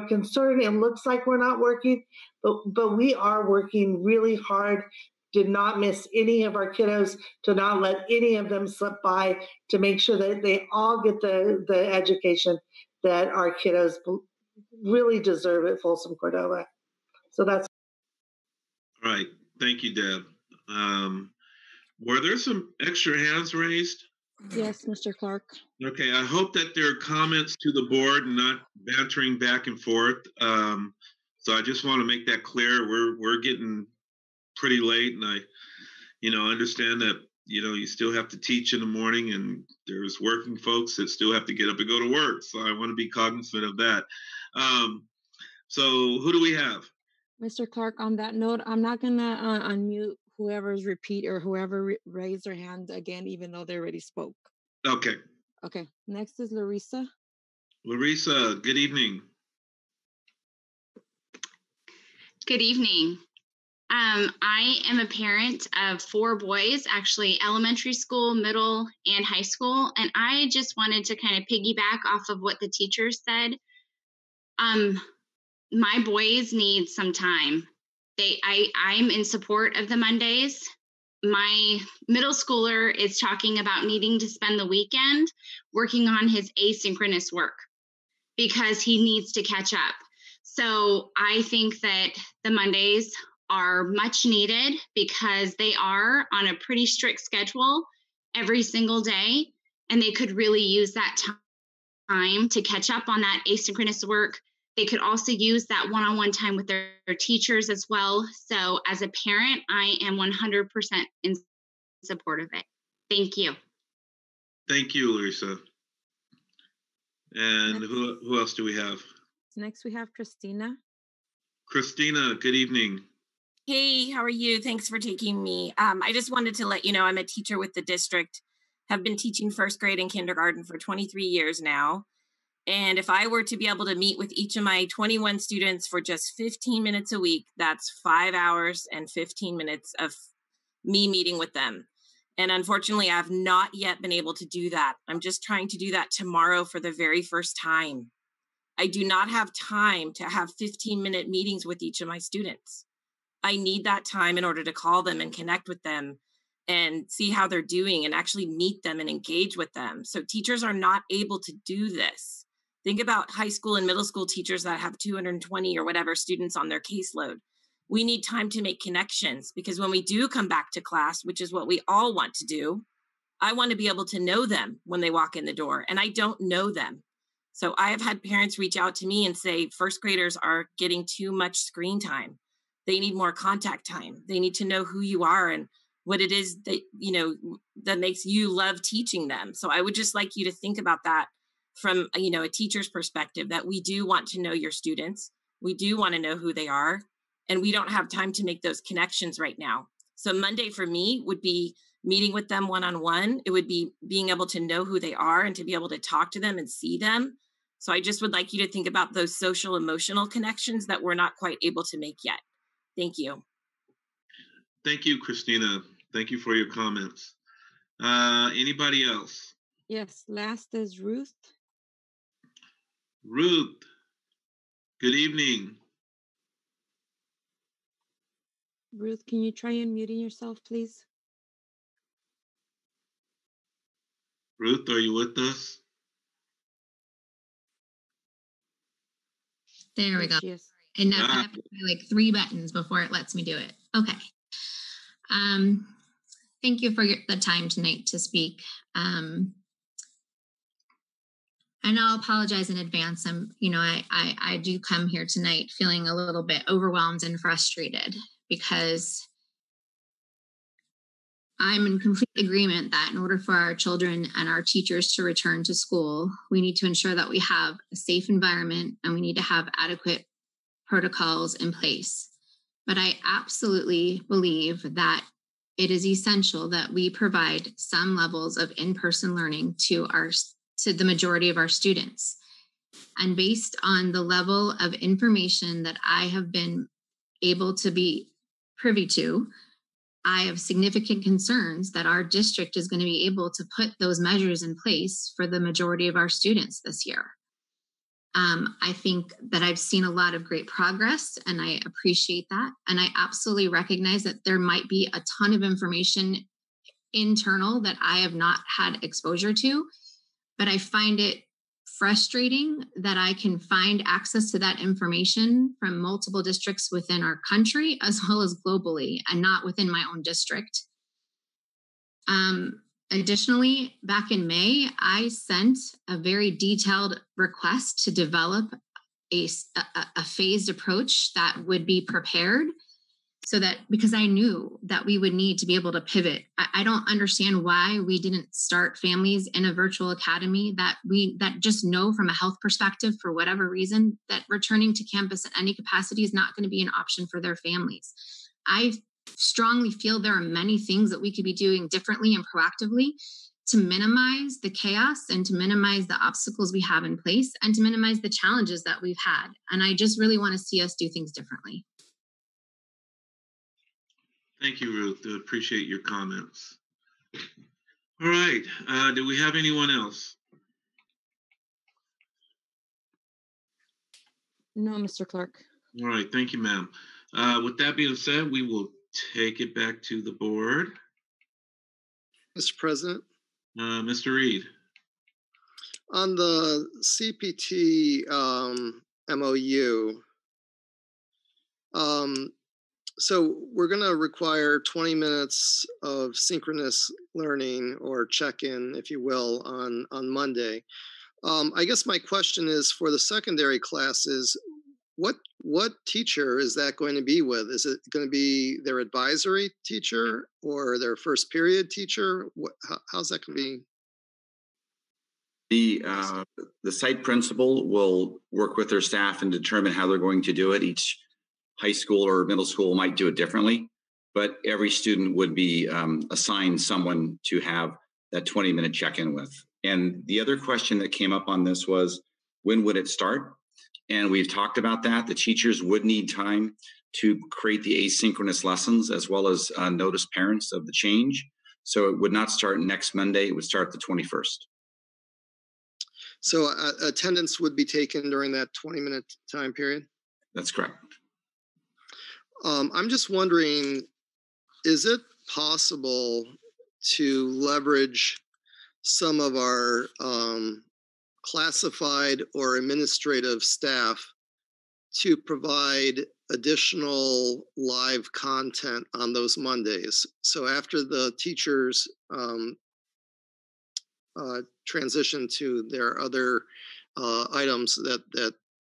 concern. It looks like we're not working, but we are working really hard to not miss any of our kiddos, to not let any of them slip by, to make sure that they all get the education that our kiddos really deserve at Folsom Cordova. So that's. All right. Thank you, Deb. Were there some extra hands raised? Yes, Mr. Clark. Okay, I hope that there are comments to the board and not bantering back and forth. So I just want to make that clear. We're getting pretty late, and I understand that you still have to teach in the morning, and there's working folks that still have to get up and go to work. So I want to be cognizant of that. So who do we have? Mr. Clark, on that note, I'm not gonna unmute whoever's repeat or whoever raised their hand again, even though they already spoke. Okay. Okay. Next is Larissa. Larissa, good evening. Good evening. I am a parent of 4 boys, actually elementary school, middle, and high school. And I just wanted to kind of piggyback off of what the teachers said. My boys need some time. I'm in support of the Mondays. My middle schooler is talking about needing to spend the weekend working on his asynchronous work because he needs to catch up. So I think that the Mondays are much needed because they are on a pretty strict schedule every single day, and they could really use that time to catch up on that asynchronous work. They could also use that one-on-one time with their teachers as well. So as a parent, I am 100% in support of it. Thank you. Thank you, Larissa. And who else do we have? Next, we have Christina. Christina, good evening. Hey, how are you? Thanks for taking me. I just wanted to let you know I'm a teacher with the district, have been teaching first grade and kindergarten for 23 years now. And if I were to be able to meet with each of my 21 students for just 15 minutes a week, that's 5 hours and 15 minutes of me meeting with them. And unfortunately, I've not yet been able to do that. I'm just trying to do that tomorrow for the very first time. I do not have time to have 15-minute meetings with each of my students. I need that time in order to call them and connect with them and see how they're doing and actually meet them and engage with them. So teachers are not able to do this. Think about high school and middle school teachers that have 220 or whatever students on their caseload. We need time to make connections, because when we do come back to class, which is what we all want to do, I want to be able to know them when they walk in the door, and I don't know them. So I have had parents reach out to me and say, first graders are getting too much screen time. They need more contact time. They need to know who you are and what it is that, that makes you love teaching them. So I would just like you to think about that from, a teacher's perspective, that we do want to know your students. We do want to know who they are, and we don't have time to make those connections right now. So Monday for me would be meeting with them one-on-one. It would be being able to know who they are and to be able to talk to them and see them. So I just would like you to think about those social emotional connections that we're not quite able to make yet. Thank you. Thank you, Christina. Thank you for your comments. Anybody else? Yes, last is Ruth. Ruth, good evening. Ruth, can you try unmuting yourself, please? Ruth, are you with us? There we go. And now I have to try like 3 buttons before it lets me do it. Okay. Thank you for the time tonight to speak. And I'll apologize in advance. I do come here tonight feeling a little bit overwhelmed and frustrated, because I'm in complete agreement that in order for our children and our teachers to return to school, we need to ensure that we have a safe environment and we need to have adequate protocols in place. But I absolutely believe that it is essential that we provide some levels of in-person learning to the majority of our students. And based on the level of information that I have been able to be privy to, I have significant concerns that our district is going to be able to put those measures in place for the majority of our students this year. I think that I've seen a lot of great progress, and I appreciate that. And I absolutely recognize that there might be a ton of information internal that I have not had exposure to, but I find it frustrating that I can find access to that information from multiple districts within our country as well as globally, and not within my own district. Additionally, back in May, I sent a very detailed request to develop a phased approach that would be prepared, so that, because I knew that we would need to be able to pivot. I don't understand why we didn't start families in a virtual academy that just know from a health perspective, for whatever reason, that returning to campus in any capacity is not going to be an option for their families. I strongly feel there are many things that we could be doing differently and proactively to minimize the chaos and to minimize the obstacles we have in place and to minimize the challenges that we've had. And I just really want to see us do things differently. Thank you, Ruth. I appreciate your comments. All right. Do we have anyone else? No, Mr. Clerk. All right. Thank you, ma'am. With that being said, we will take it back to the board. Mr. President. Mr. Reed. On the CPT MOU, so we're going to require 20 minutes of synchronous learning, or check-in, if you will, on Monday. I guess my question is, for the secondary classes, what teacher is that going to be with? Is it going to be their advisory teacher or their first period teacher? How's that going to be? The site principal will work with their staff and determine how they're going to do it. Each high school or middle school might do it differently, but every student would be assigned someone to have that 20-minute check-in with. And the other question that came up on this was, when would it start? And we've talked about that. The teachers would need time to create the asynchronous lessons as well as notice parents of the change. So it would not start next Monday, it would start the 21st. So attendance would be taken during that 20-minute time period? That's correct. I'm just wondering, is it possible to leverage some of our classified or administrative staff to provide additional live content on those Mondays? So after the teachers transition to their other items that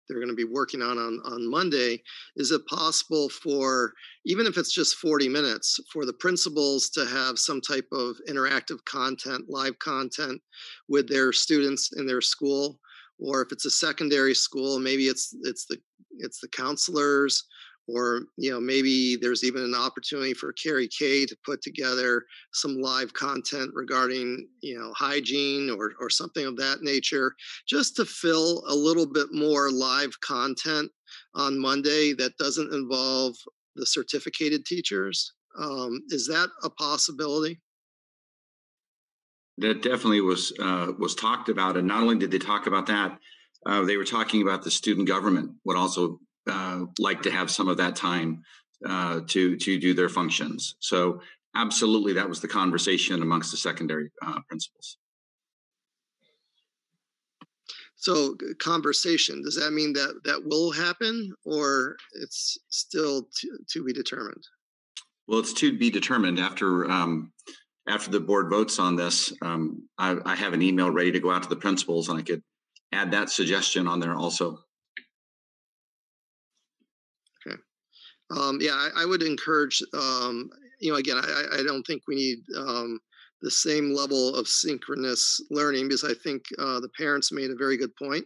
they're going to be working on Monday, is it possible for, even if it's just 40 minutes, for the principals to have some type of interactive content, live content with their students in their school? Or if it's a secondary school, maybe it's the counselors, or maybe there's even an opportunity for Carrie K to put together some live content regarding hygiene or something of that nature, just to fill a little bit more live content on Monday that doesn't involve the certificated teachers. Is that a possibility? That definitely was talked about, and not only did they talk about that, they were talking about the student government would also like to have some of that time to do their functions. So absolutely, that was the conversation amongst the secondary principals. So conversation, does that mean that will happen, or it's still to be determined? Well, it's to be determined after the board votes on this. I have an email ready to go out to the principals, and I could add that suggestion on there also. Okay. Yeah, I would encourage, again, I don't think we need the same level of synchronous learning, because I think the parents made a very good point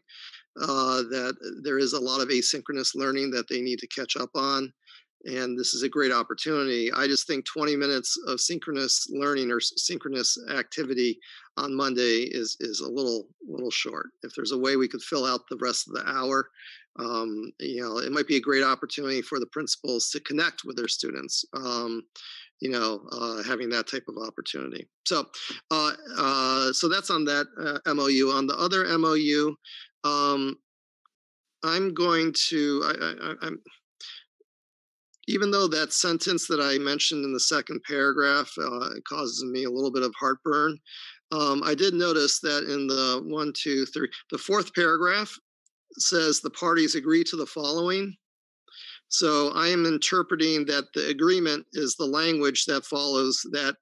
that there is a lot of asynchronous learning that they need to catch up on. And this is a great opportunity. I just think 20 minutes of synchronous learning or synchronous activity on Monday is a little short. If there's a way we could fill out the rest of the hour, it might be a great opportunity for the principals to connect with their students. Having that type of opportunity. So that's on that MOU. On the other MOU, I'm going to, I'm even though that sentence that I mentioned in the second paragraph causes me a little bit of heartburn, I did notice that in the fourth paragraph says the parties agree to the following. So I am interpreting that the agreement is the language that follows that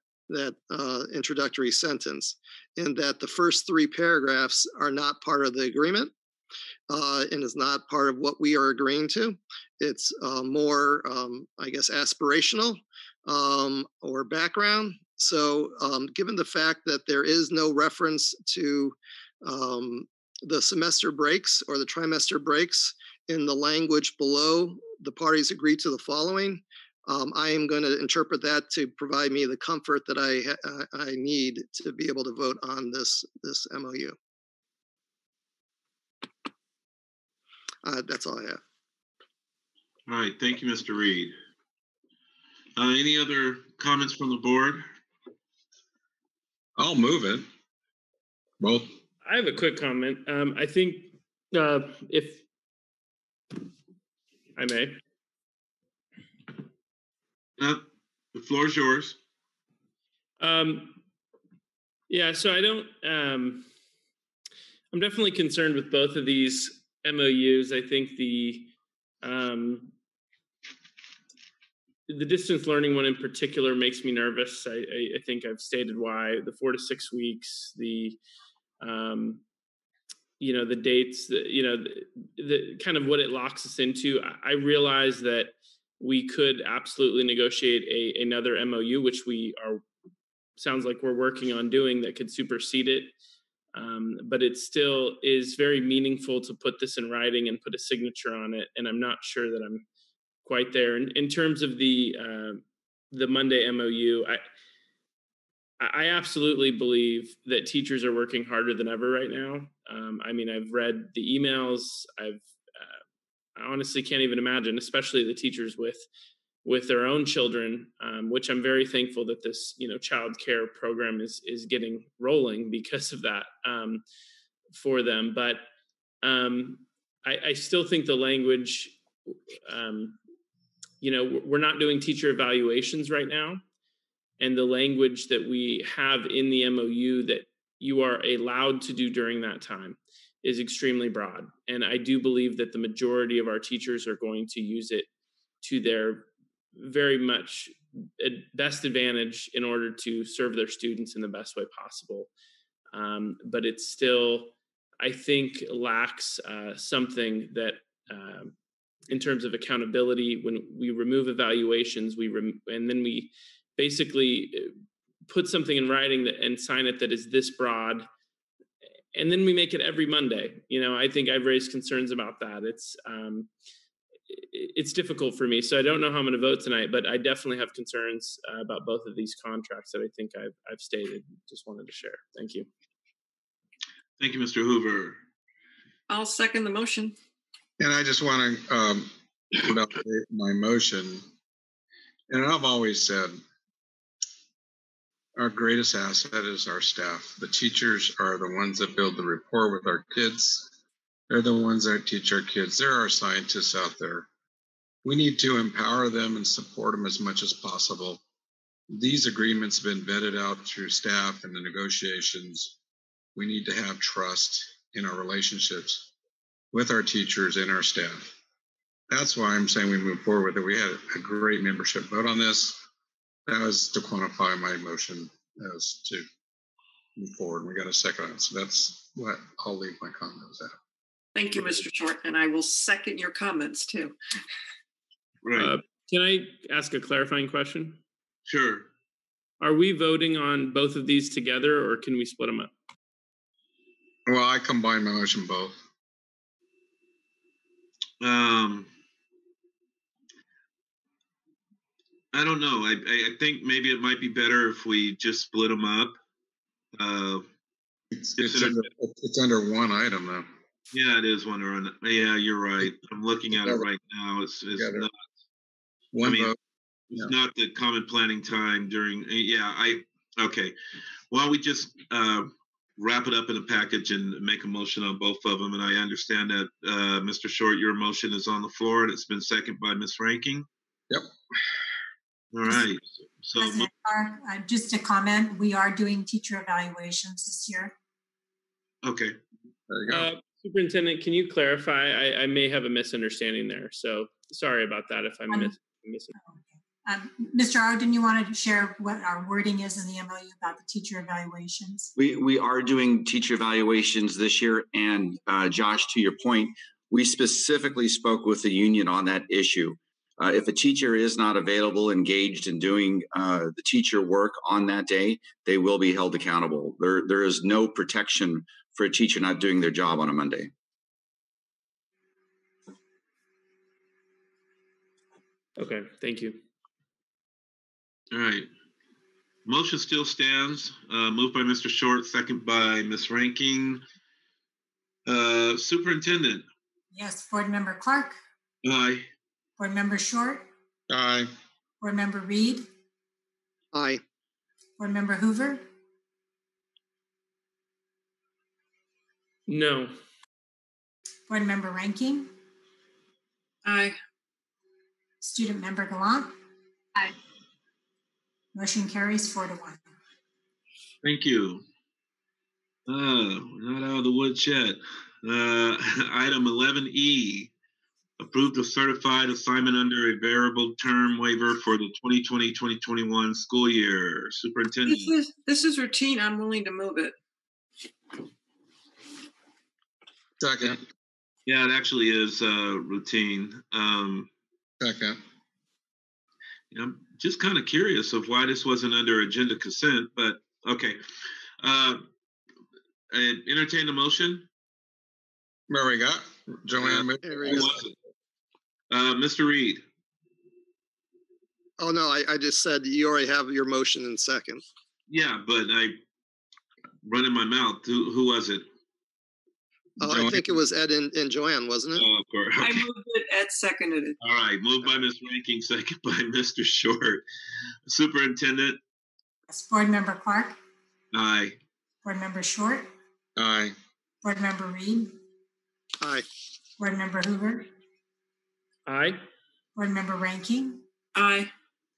introductory sentence, and that the first three paragraphs are not part of the agreement and is not part of what we are agreeing to. It's more, I guess, aspirational or background. So given the fact that there is no reference to the semester breaks or the trimester breaks in the language below, the parties agree to the following, I am going to interpret that to provide me the comfort that I need to be able to vote on this MOU. That's all I have. All right, thank you, Mr. Reed. Any other comments from the board? I'll move it. Both. I have a quick comment. I think if I may. The floor is yours. Yeah, so I don't, I'm definitely concerned with both of these MOUs. I think the distance learning one in particular makes me nervous. I think I've stated why. The 4 to 6 weeks, the dates, the kind of what it locks us into. I realize that we could absolutely negotiate another MOU, which sounds like we're working on doing, that could supersede it. But it still is very meaningful to put this in writing and put a signature on it. And I'm not sure that I'm quite there. In terms of the Monday MOU, I absolutely believe that teachers are working harder than ever right now. I mean, I've read the emails. I honestly can't even imagine, especially the teachers with their own children, which I'm very thankful that this, child care program is getting rolling because of that for them. But I still think the language, we're not doing teacher evaluations right now. And the language that we have in the MOU that you are allowed to do during that time is extremely broad. And I do believe that the majority of our teachers are going to use it to their very much best advantage in order to serve their students in the best way possible. But it still, I think, lacks something that in terms of accountability. When we remove evaluations, and then we basically put something in writing and sign it that is this broad, and then we make it every Monday. I think I've raised concerns about that. It's difficult for me, so I don't know how I'm going to vote tonight, but I definitely have concerns about both of these contracts that I think I've stated. Just wanted to share. Thank you. Thank you, Mr. Hoover. I'll second the motion. And I just want to update my motion. And I've always said, our greatest asset is our staff. The teachers are the ones that build the rapport with our kids. They're the ones that teach our kids. There are scientists out there. We need to empower them and support them as much as possible. These agreements have been vetted out through staff and the negotiations. We need to have trust in our relationships with our teachers and our staff. That's why I'm saying we move forward with it. We had a great membership vote on this. That was to quantify my motion as to move forward. We got a second on it. So that's what I'll leave my comments at. Thank you, Mr. Short. And I will second your comments too. Right. Can I ask a clarifying question? Sure. Are we voting on both of these together, or can we split them up? Well, I combine my motion both. I don't know. I think maybe it might be better if we just split them up. It's under one item though. Yeah, it is one or yeah, you're right. I'm looking at it right now. It's not. One vote. It's not the common planning time during. Okay. Why don't we just wrap it up in a package and make a motion on both of them? And I understand that Mr. Short, your motion is on the floor and it's been seconded by Ms. Ranking. Yep. All right. So President Clark, just a comment, we are doing teacher evaluations this year. Okay. There you go. Superintendent, can you clarify? I may have a misunderstanding there. So sorry about that if I'm missing. Mr. Arden, you wanted to share what our wording is in the MOU about the teacher evaluations? We are doing teacher evaluations this year. And Josh, to your point, we specifically spoke with the union on that issue. If a teacher is not available, engaged in doing the teacher work on that day, they will be held accountable. There is no protection for a teacher not doing their job on a Monday. Okay, thank you. All right. Motion still stands. Moved by Mr. Short, second by Ms. Ranking. Superintendent. Yes, Board Member Clark. Aye. Board Member Short. Aye. Board Member Reed. Aye. Board Member Hoover. No. Board Member Ranking. Aye. Student Member Gallant. Aye. Motion carries 4-1. Thank you. We're not out of the woods yet. Item 11E, approved a certified assignment under a variable term waiver for the 2020-2021 school year. Superintendent. This is routine. I'm willing to move it. Second. Yeah, it actually is routine. Second. I'm just kind of curious of why this wasn't under agenda consent, but okay. Entertain the motion. Where we got? Joanne. Mr. Reed. Oh, no, I just said you already have your motion in second. Yeah, but I running my mouth. Who was it? Oh, I think it was Ed and Joanne, wasn't it? Oh, of course. I Okay. moved it, Ed seconded it. All right, moved by Ms. Ranking, second by Mr. Short. Superintendent? Yes, Board Member Clark, Aye. Board Member Short, Aye. Board Member Reed, Aye. Board Member Hoover, Aye. Board Member Ranking, Aye.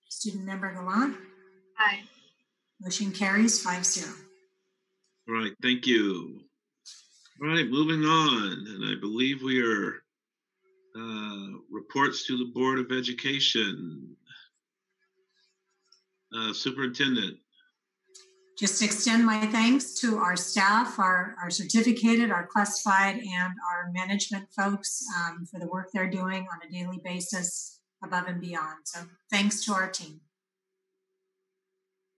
Student Member Gallant. Aye. Motion carries 5-0. All right, thank you. All right, moving on, and I believe we are reports to the Board of Education. Superintendent. Just extend my thanks to our staff, our certificated, our classified, and our management folks for the work they're doing on a daily basis above and beyond. So thanks to our team.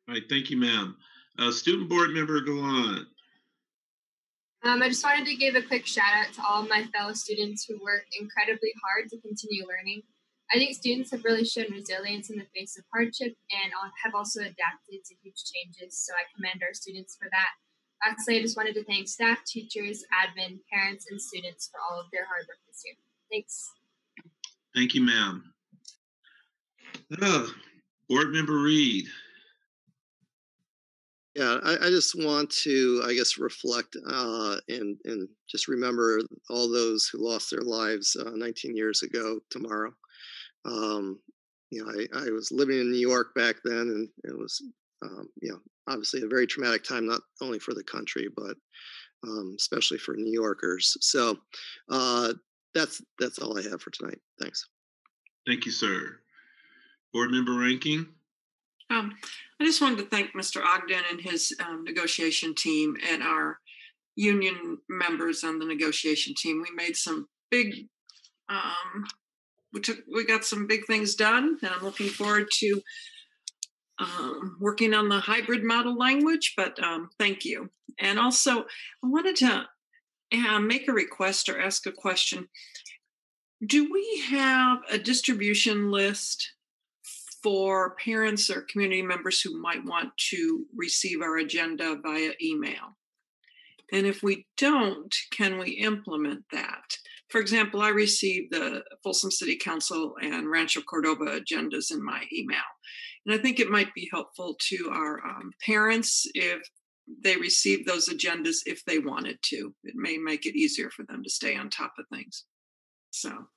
All right, thank you, ma'am. Student Board Member Gallant. I just wanted to give a quick shout out to all of my fellow students who work incredibly hard to continue learning. I think students have really shown resilience in the face of hardship and have also adapted to huge changes, so I commend our students for that. Lastly, I just wanted to thank staff, teachers, admin, parents, and students for all of their hard work this year. Thanks. Thank you, ma'am. Board Member Reed. Yeah, I just want to, I guess, reflect and just remember all those who lost their lives 19 years ago tomorrow. You know, I was living in New York back then, and it was, you know, obviously a very traumatic time, not only for the country, but especially for New Yorkers. So that's all I have for tonight. Thanks. Thank you, sir. Board Member Ranking. I just wanted to thank Mr. Ogden and his negotiation team and our union members on the negotiation team. We made some big, we got some big things done, and I'm looking forward to working on the hybrid model language, but thank you. And also, I wanted to make a request or ask a question. Do we have a distribution list for parents or community members who might want to receive our agenda via email? And if we don't, can we implement that? For example, I received the Folsom City Council and Rancho Cordova agendas in my email. And I think it might be helpful to our parents if they receive those agendas if they wanted to. It may make it easier for them to stay on top of things. So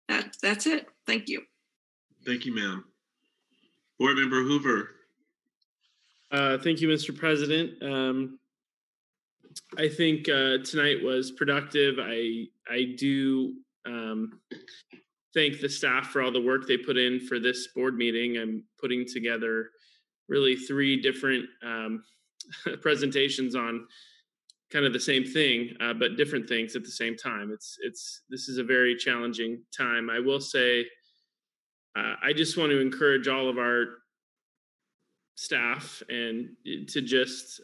that's it. Thank you. Thank you, ma'am. Board Member Hoover. Thank you, Mr. President. I think tonight was productive. I do thank the staff for all the work they put in for this board meeting. I'm putting together really 3 different presentations on kind of the same thing, but different things at the same time. This is a very challenging time. I will say, I just want to encourage all of our staff and to just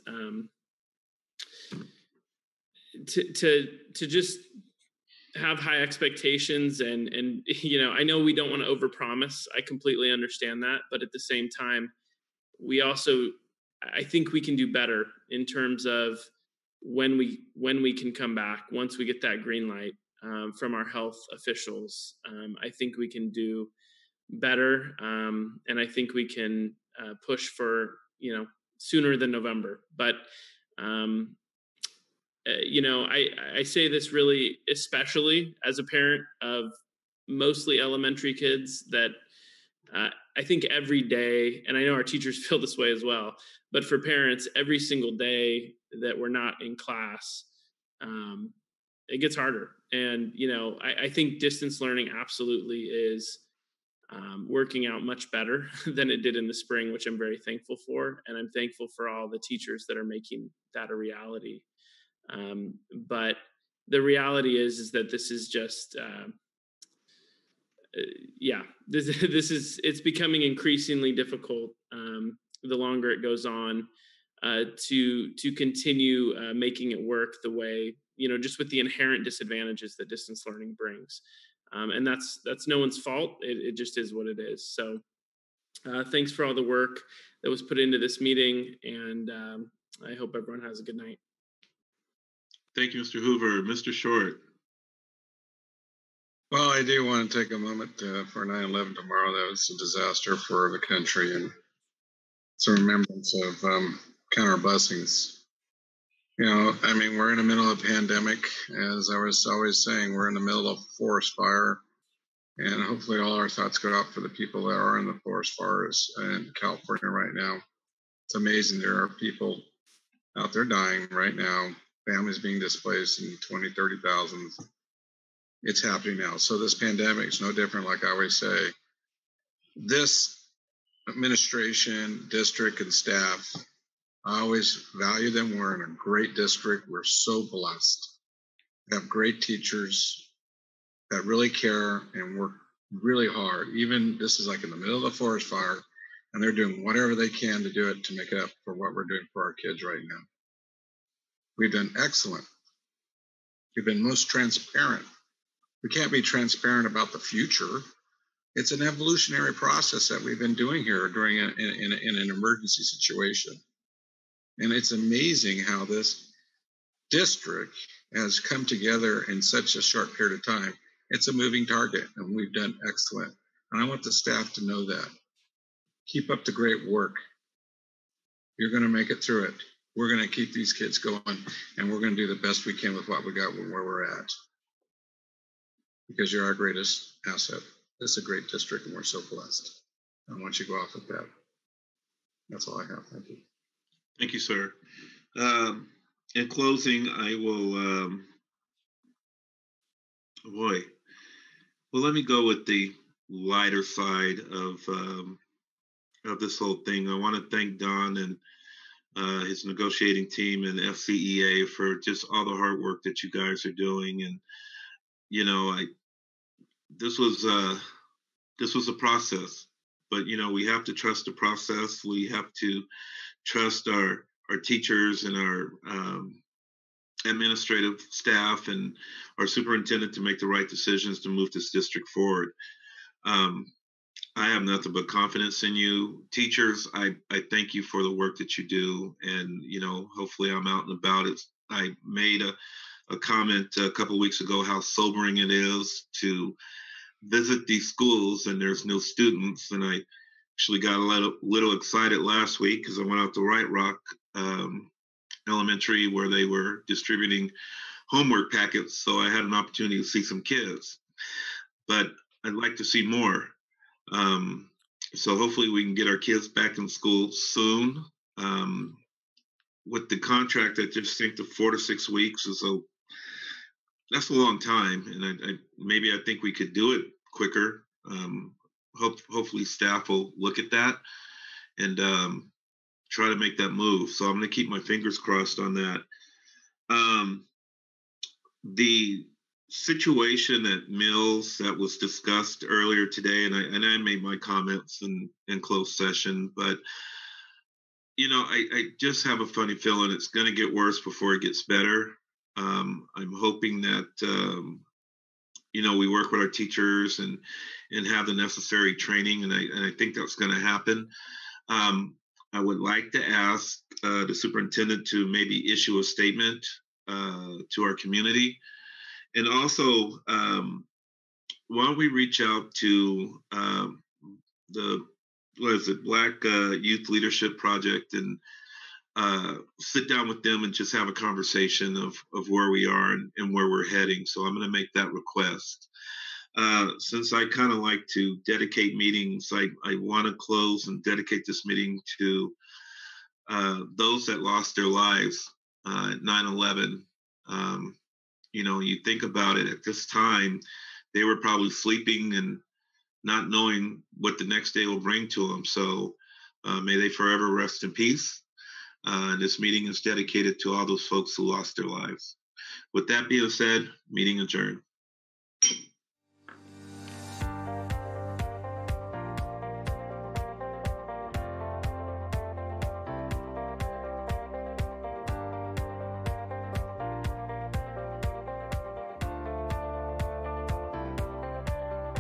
to just have high expectations and you know, I know we don't want to overpromise. I completely understand that, but at the same time, we also, I think we can do better in terms of when we can come back once we get that green light from our health officials. I think we can do better, and I think we can push for, you know, sooner than November. But you know, I say this really especially as a parent of mostly elementary kids that I think every day, and I know our teachers feel this way as well, but for parents, every single day that we're not in class, it gets harder. And, you know, I think distance learning absolutely is working out much better than it did in the spring, which I'm very thankful for. And I'm thankful for all the teachers that are making that a reality. But the reality is that this is just, it's becoming increasingly difficult the longer it goes on to continue making it work the way, you know, just with the inherent disadvantages that distance learning brings. And that's no one's fault. It just is what it is. So Thanks for all the work that was put into this meeting, and I hope everyone has a good night. Thank you, Mr. Hoover. Mr. Short. Well, I do want to take a moment for 9/11 tomorrow. That was a disaster for the country, and it's a remembrance of counter blessings. You know, I mean, we're in the middle of a pandemic. As I was always saying, we're in the middle of a forest fire. And hopefully all our thoughts go out for the people that are in the forest fires in California right now. It's amazing. There are people out there dying right now, families being displaced in 20, 30,000. It's happening now. So this pandemic is no different, like I always say. This administration, district, and staff, I always value them. We're in a great district. We're so blessed. We have great teachers that really care and work really hard. Even this is like in the middle of the forest fire, and they're doing whatever they can to do it to make it up for what we're doing for our kids right now. We've done excellent. We've been most transparent. We can't be transparent about the future. It's an evolutionary process that we've been doing here during in an emergency situation. And it's amazing how this district has come together in such a short period of time. It's a moving target, and we've done excellent. And I want the staff to know that. Keep up the great work. You're going to make it through it. We're going to keep these kids going, and we're going to do the best we can with what we got where we're at. Because you're our greatest asset. This is a great district, and we're so blessed. I want you to go off with that. That's all I have. Thank you. Thank you, sir. In closing, I will, well, let me go with the lighter side of this whole thing. I want to thank Don and his negotiating team and FCEA for just all the hard work that you guys are doing. And, you know, this was a process, but, you know, we have to trust the process. We have to trust our teachers and our administrative staff and our superintendent to make the right decisions to move this district forward. I have nothing but confidence in you. Teachers, I thank you for the work that you do. And, you know, hopefully I'm out and about. I made a comment a couple of weeks ago how sobering it is to visit these schools and there's no students. And I actually got a little excited last week because I went out to White Rock Elementary where they were distributing homework packets. So I had an opportunity to see some kids, but I'd like to see more. So hopefully we can get our kids back in school soon. With the contract, I just think the 4 to 6 weeks that's a long time. And maybe I think we could do it quicker. Hopefully staff will look at that and try to make that move. So I'm going to keep my fingers crossed on that. The situation at Mills that was discussed earlier today, and I made my comments in closed session, but you know, I just have a funny feeling it's going to get worse before it gets better. I'm hoping that you know, we work with our teachers and have the necessary training, and I think that's going to happen. I would like to ask the superintendent to maybe issue a statement to our community. And also, why don't we reach out to the Black Youth Leadership Project and sit down with them and just have a conversation of where we are and where we're heading. So I'm going to make that request. Since I kind of like to dedicate meetings, I want to close and dedicate this meeting to those that lost their lives at 9/11. You know, you think about it at this time, they were probably sleeping and not knowing what the next day will bring to them. So may they forever rest in peace. This meeting is dedicated to all those folks who lost their lives. With that being said, meeting adjourned.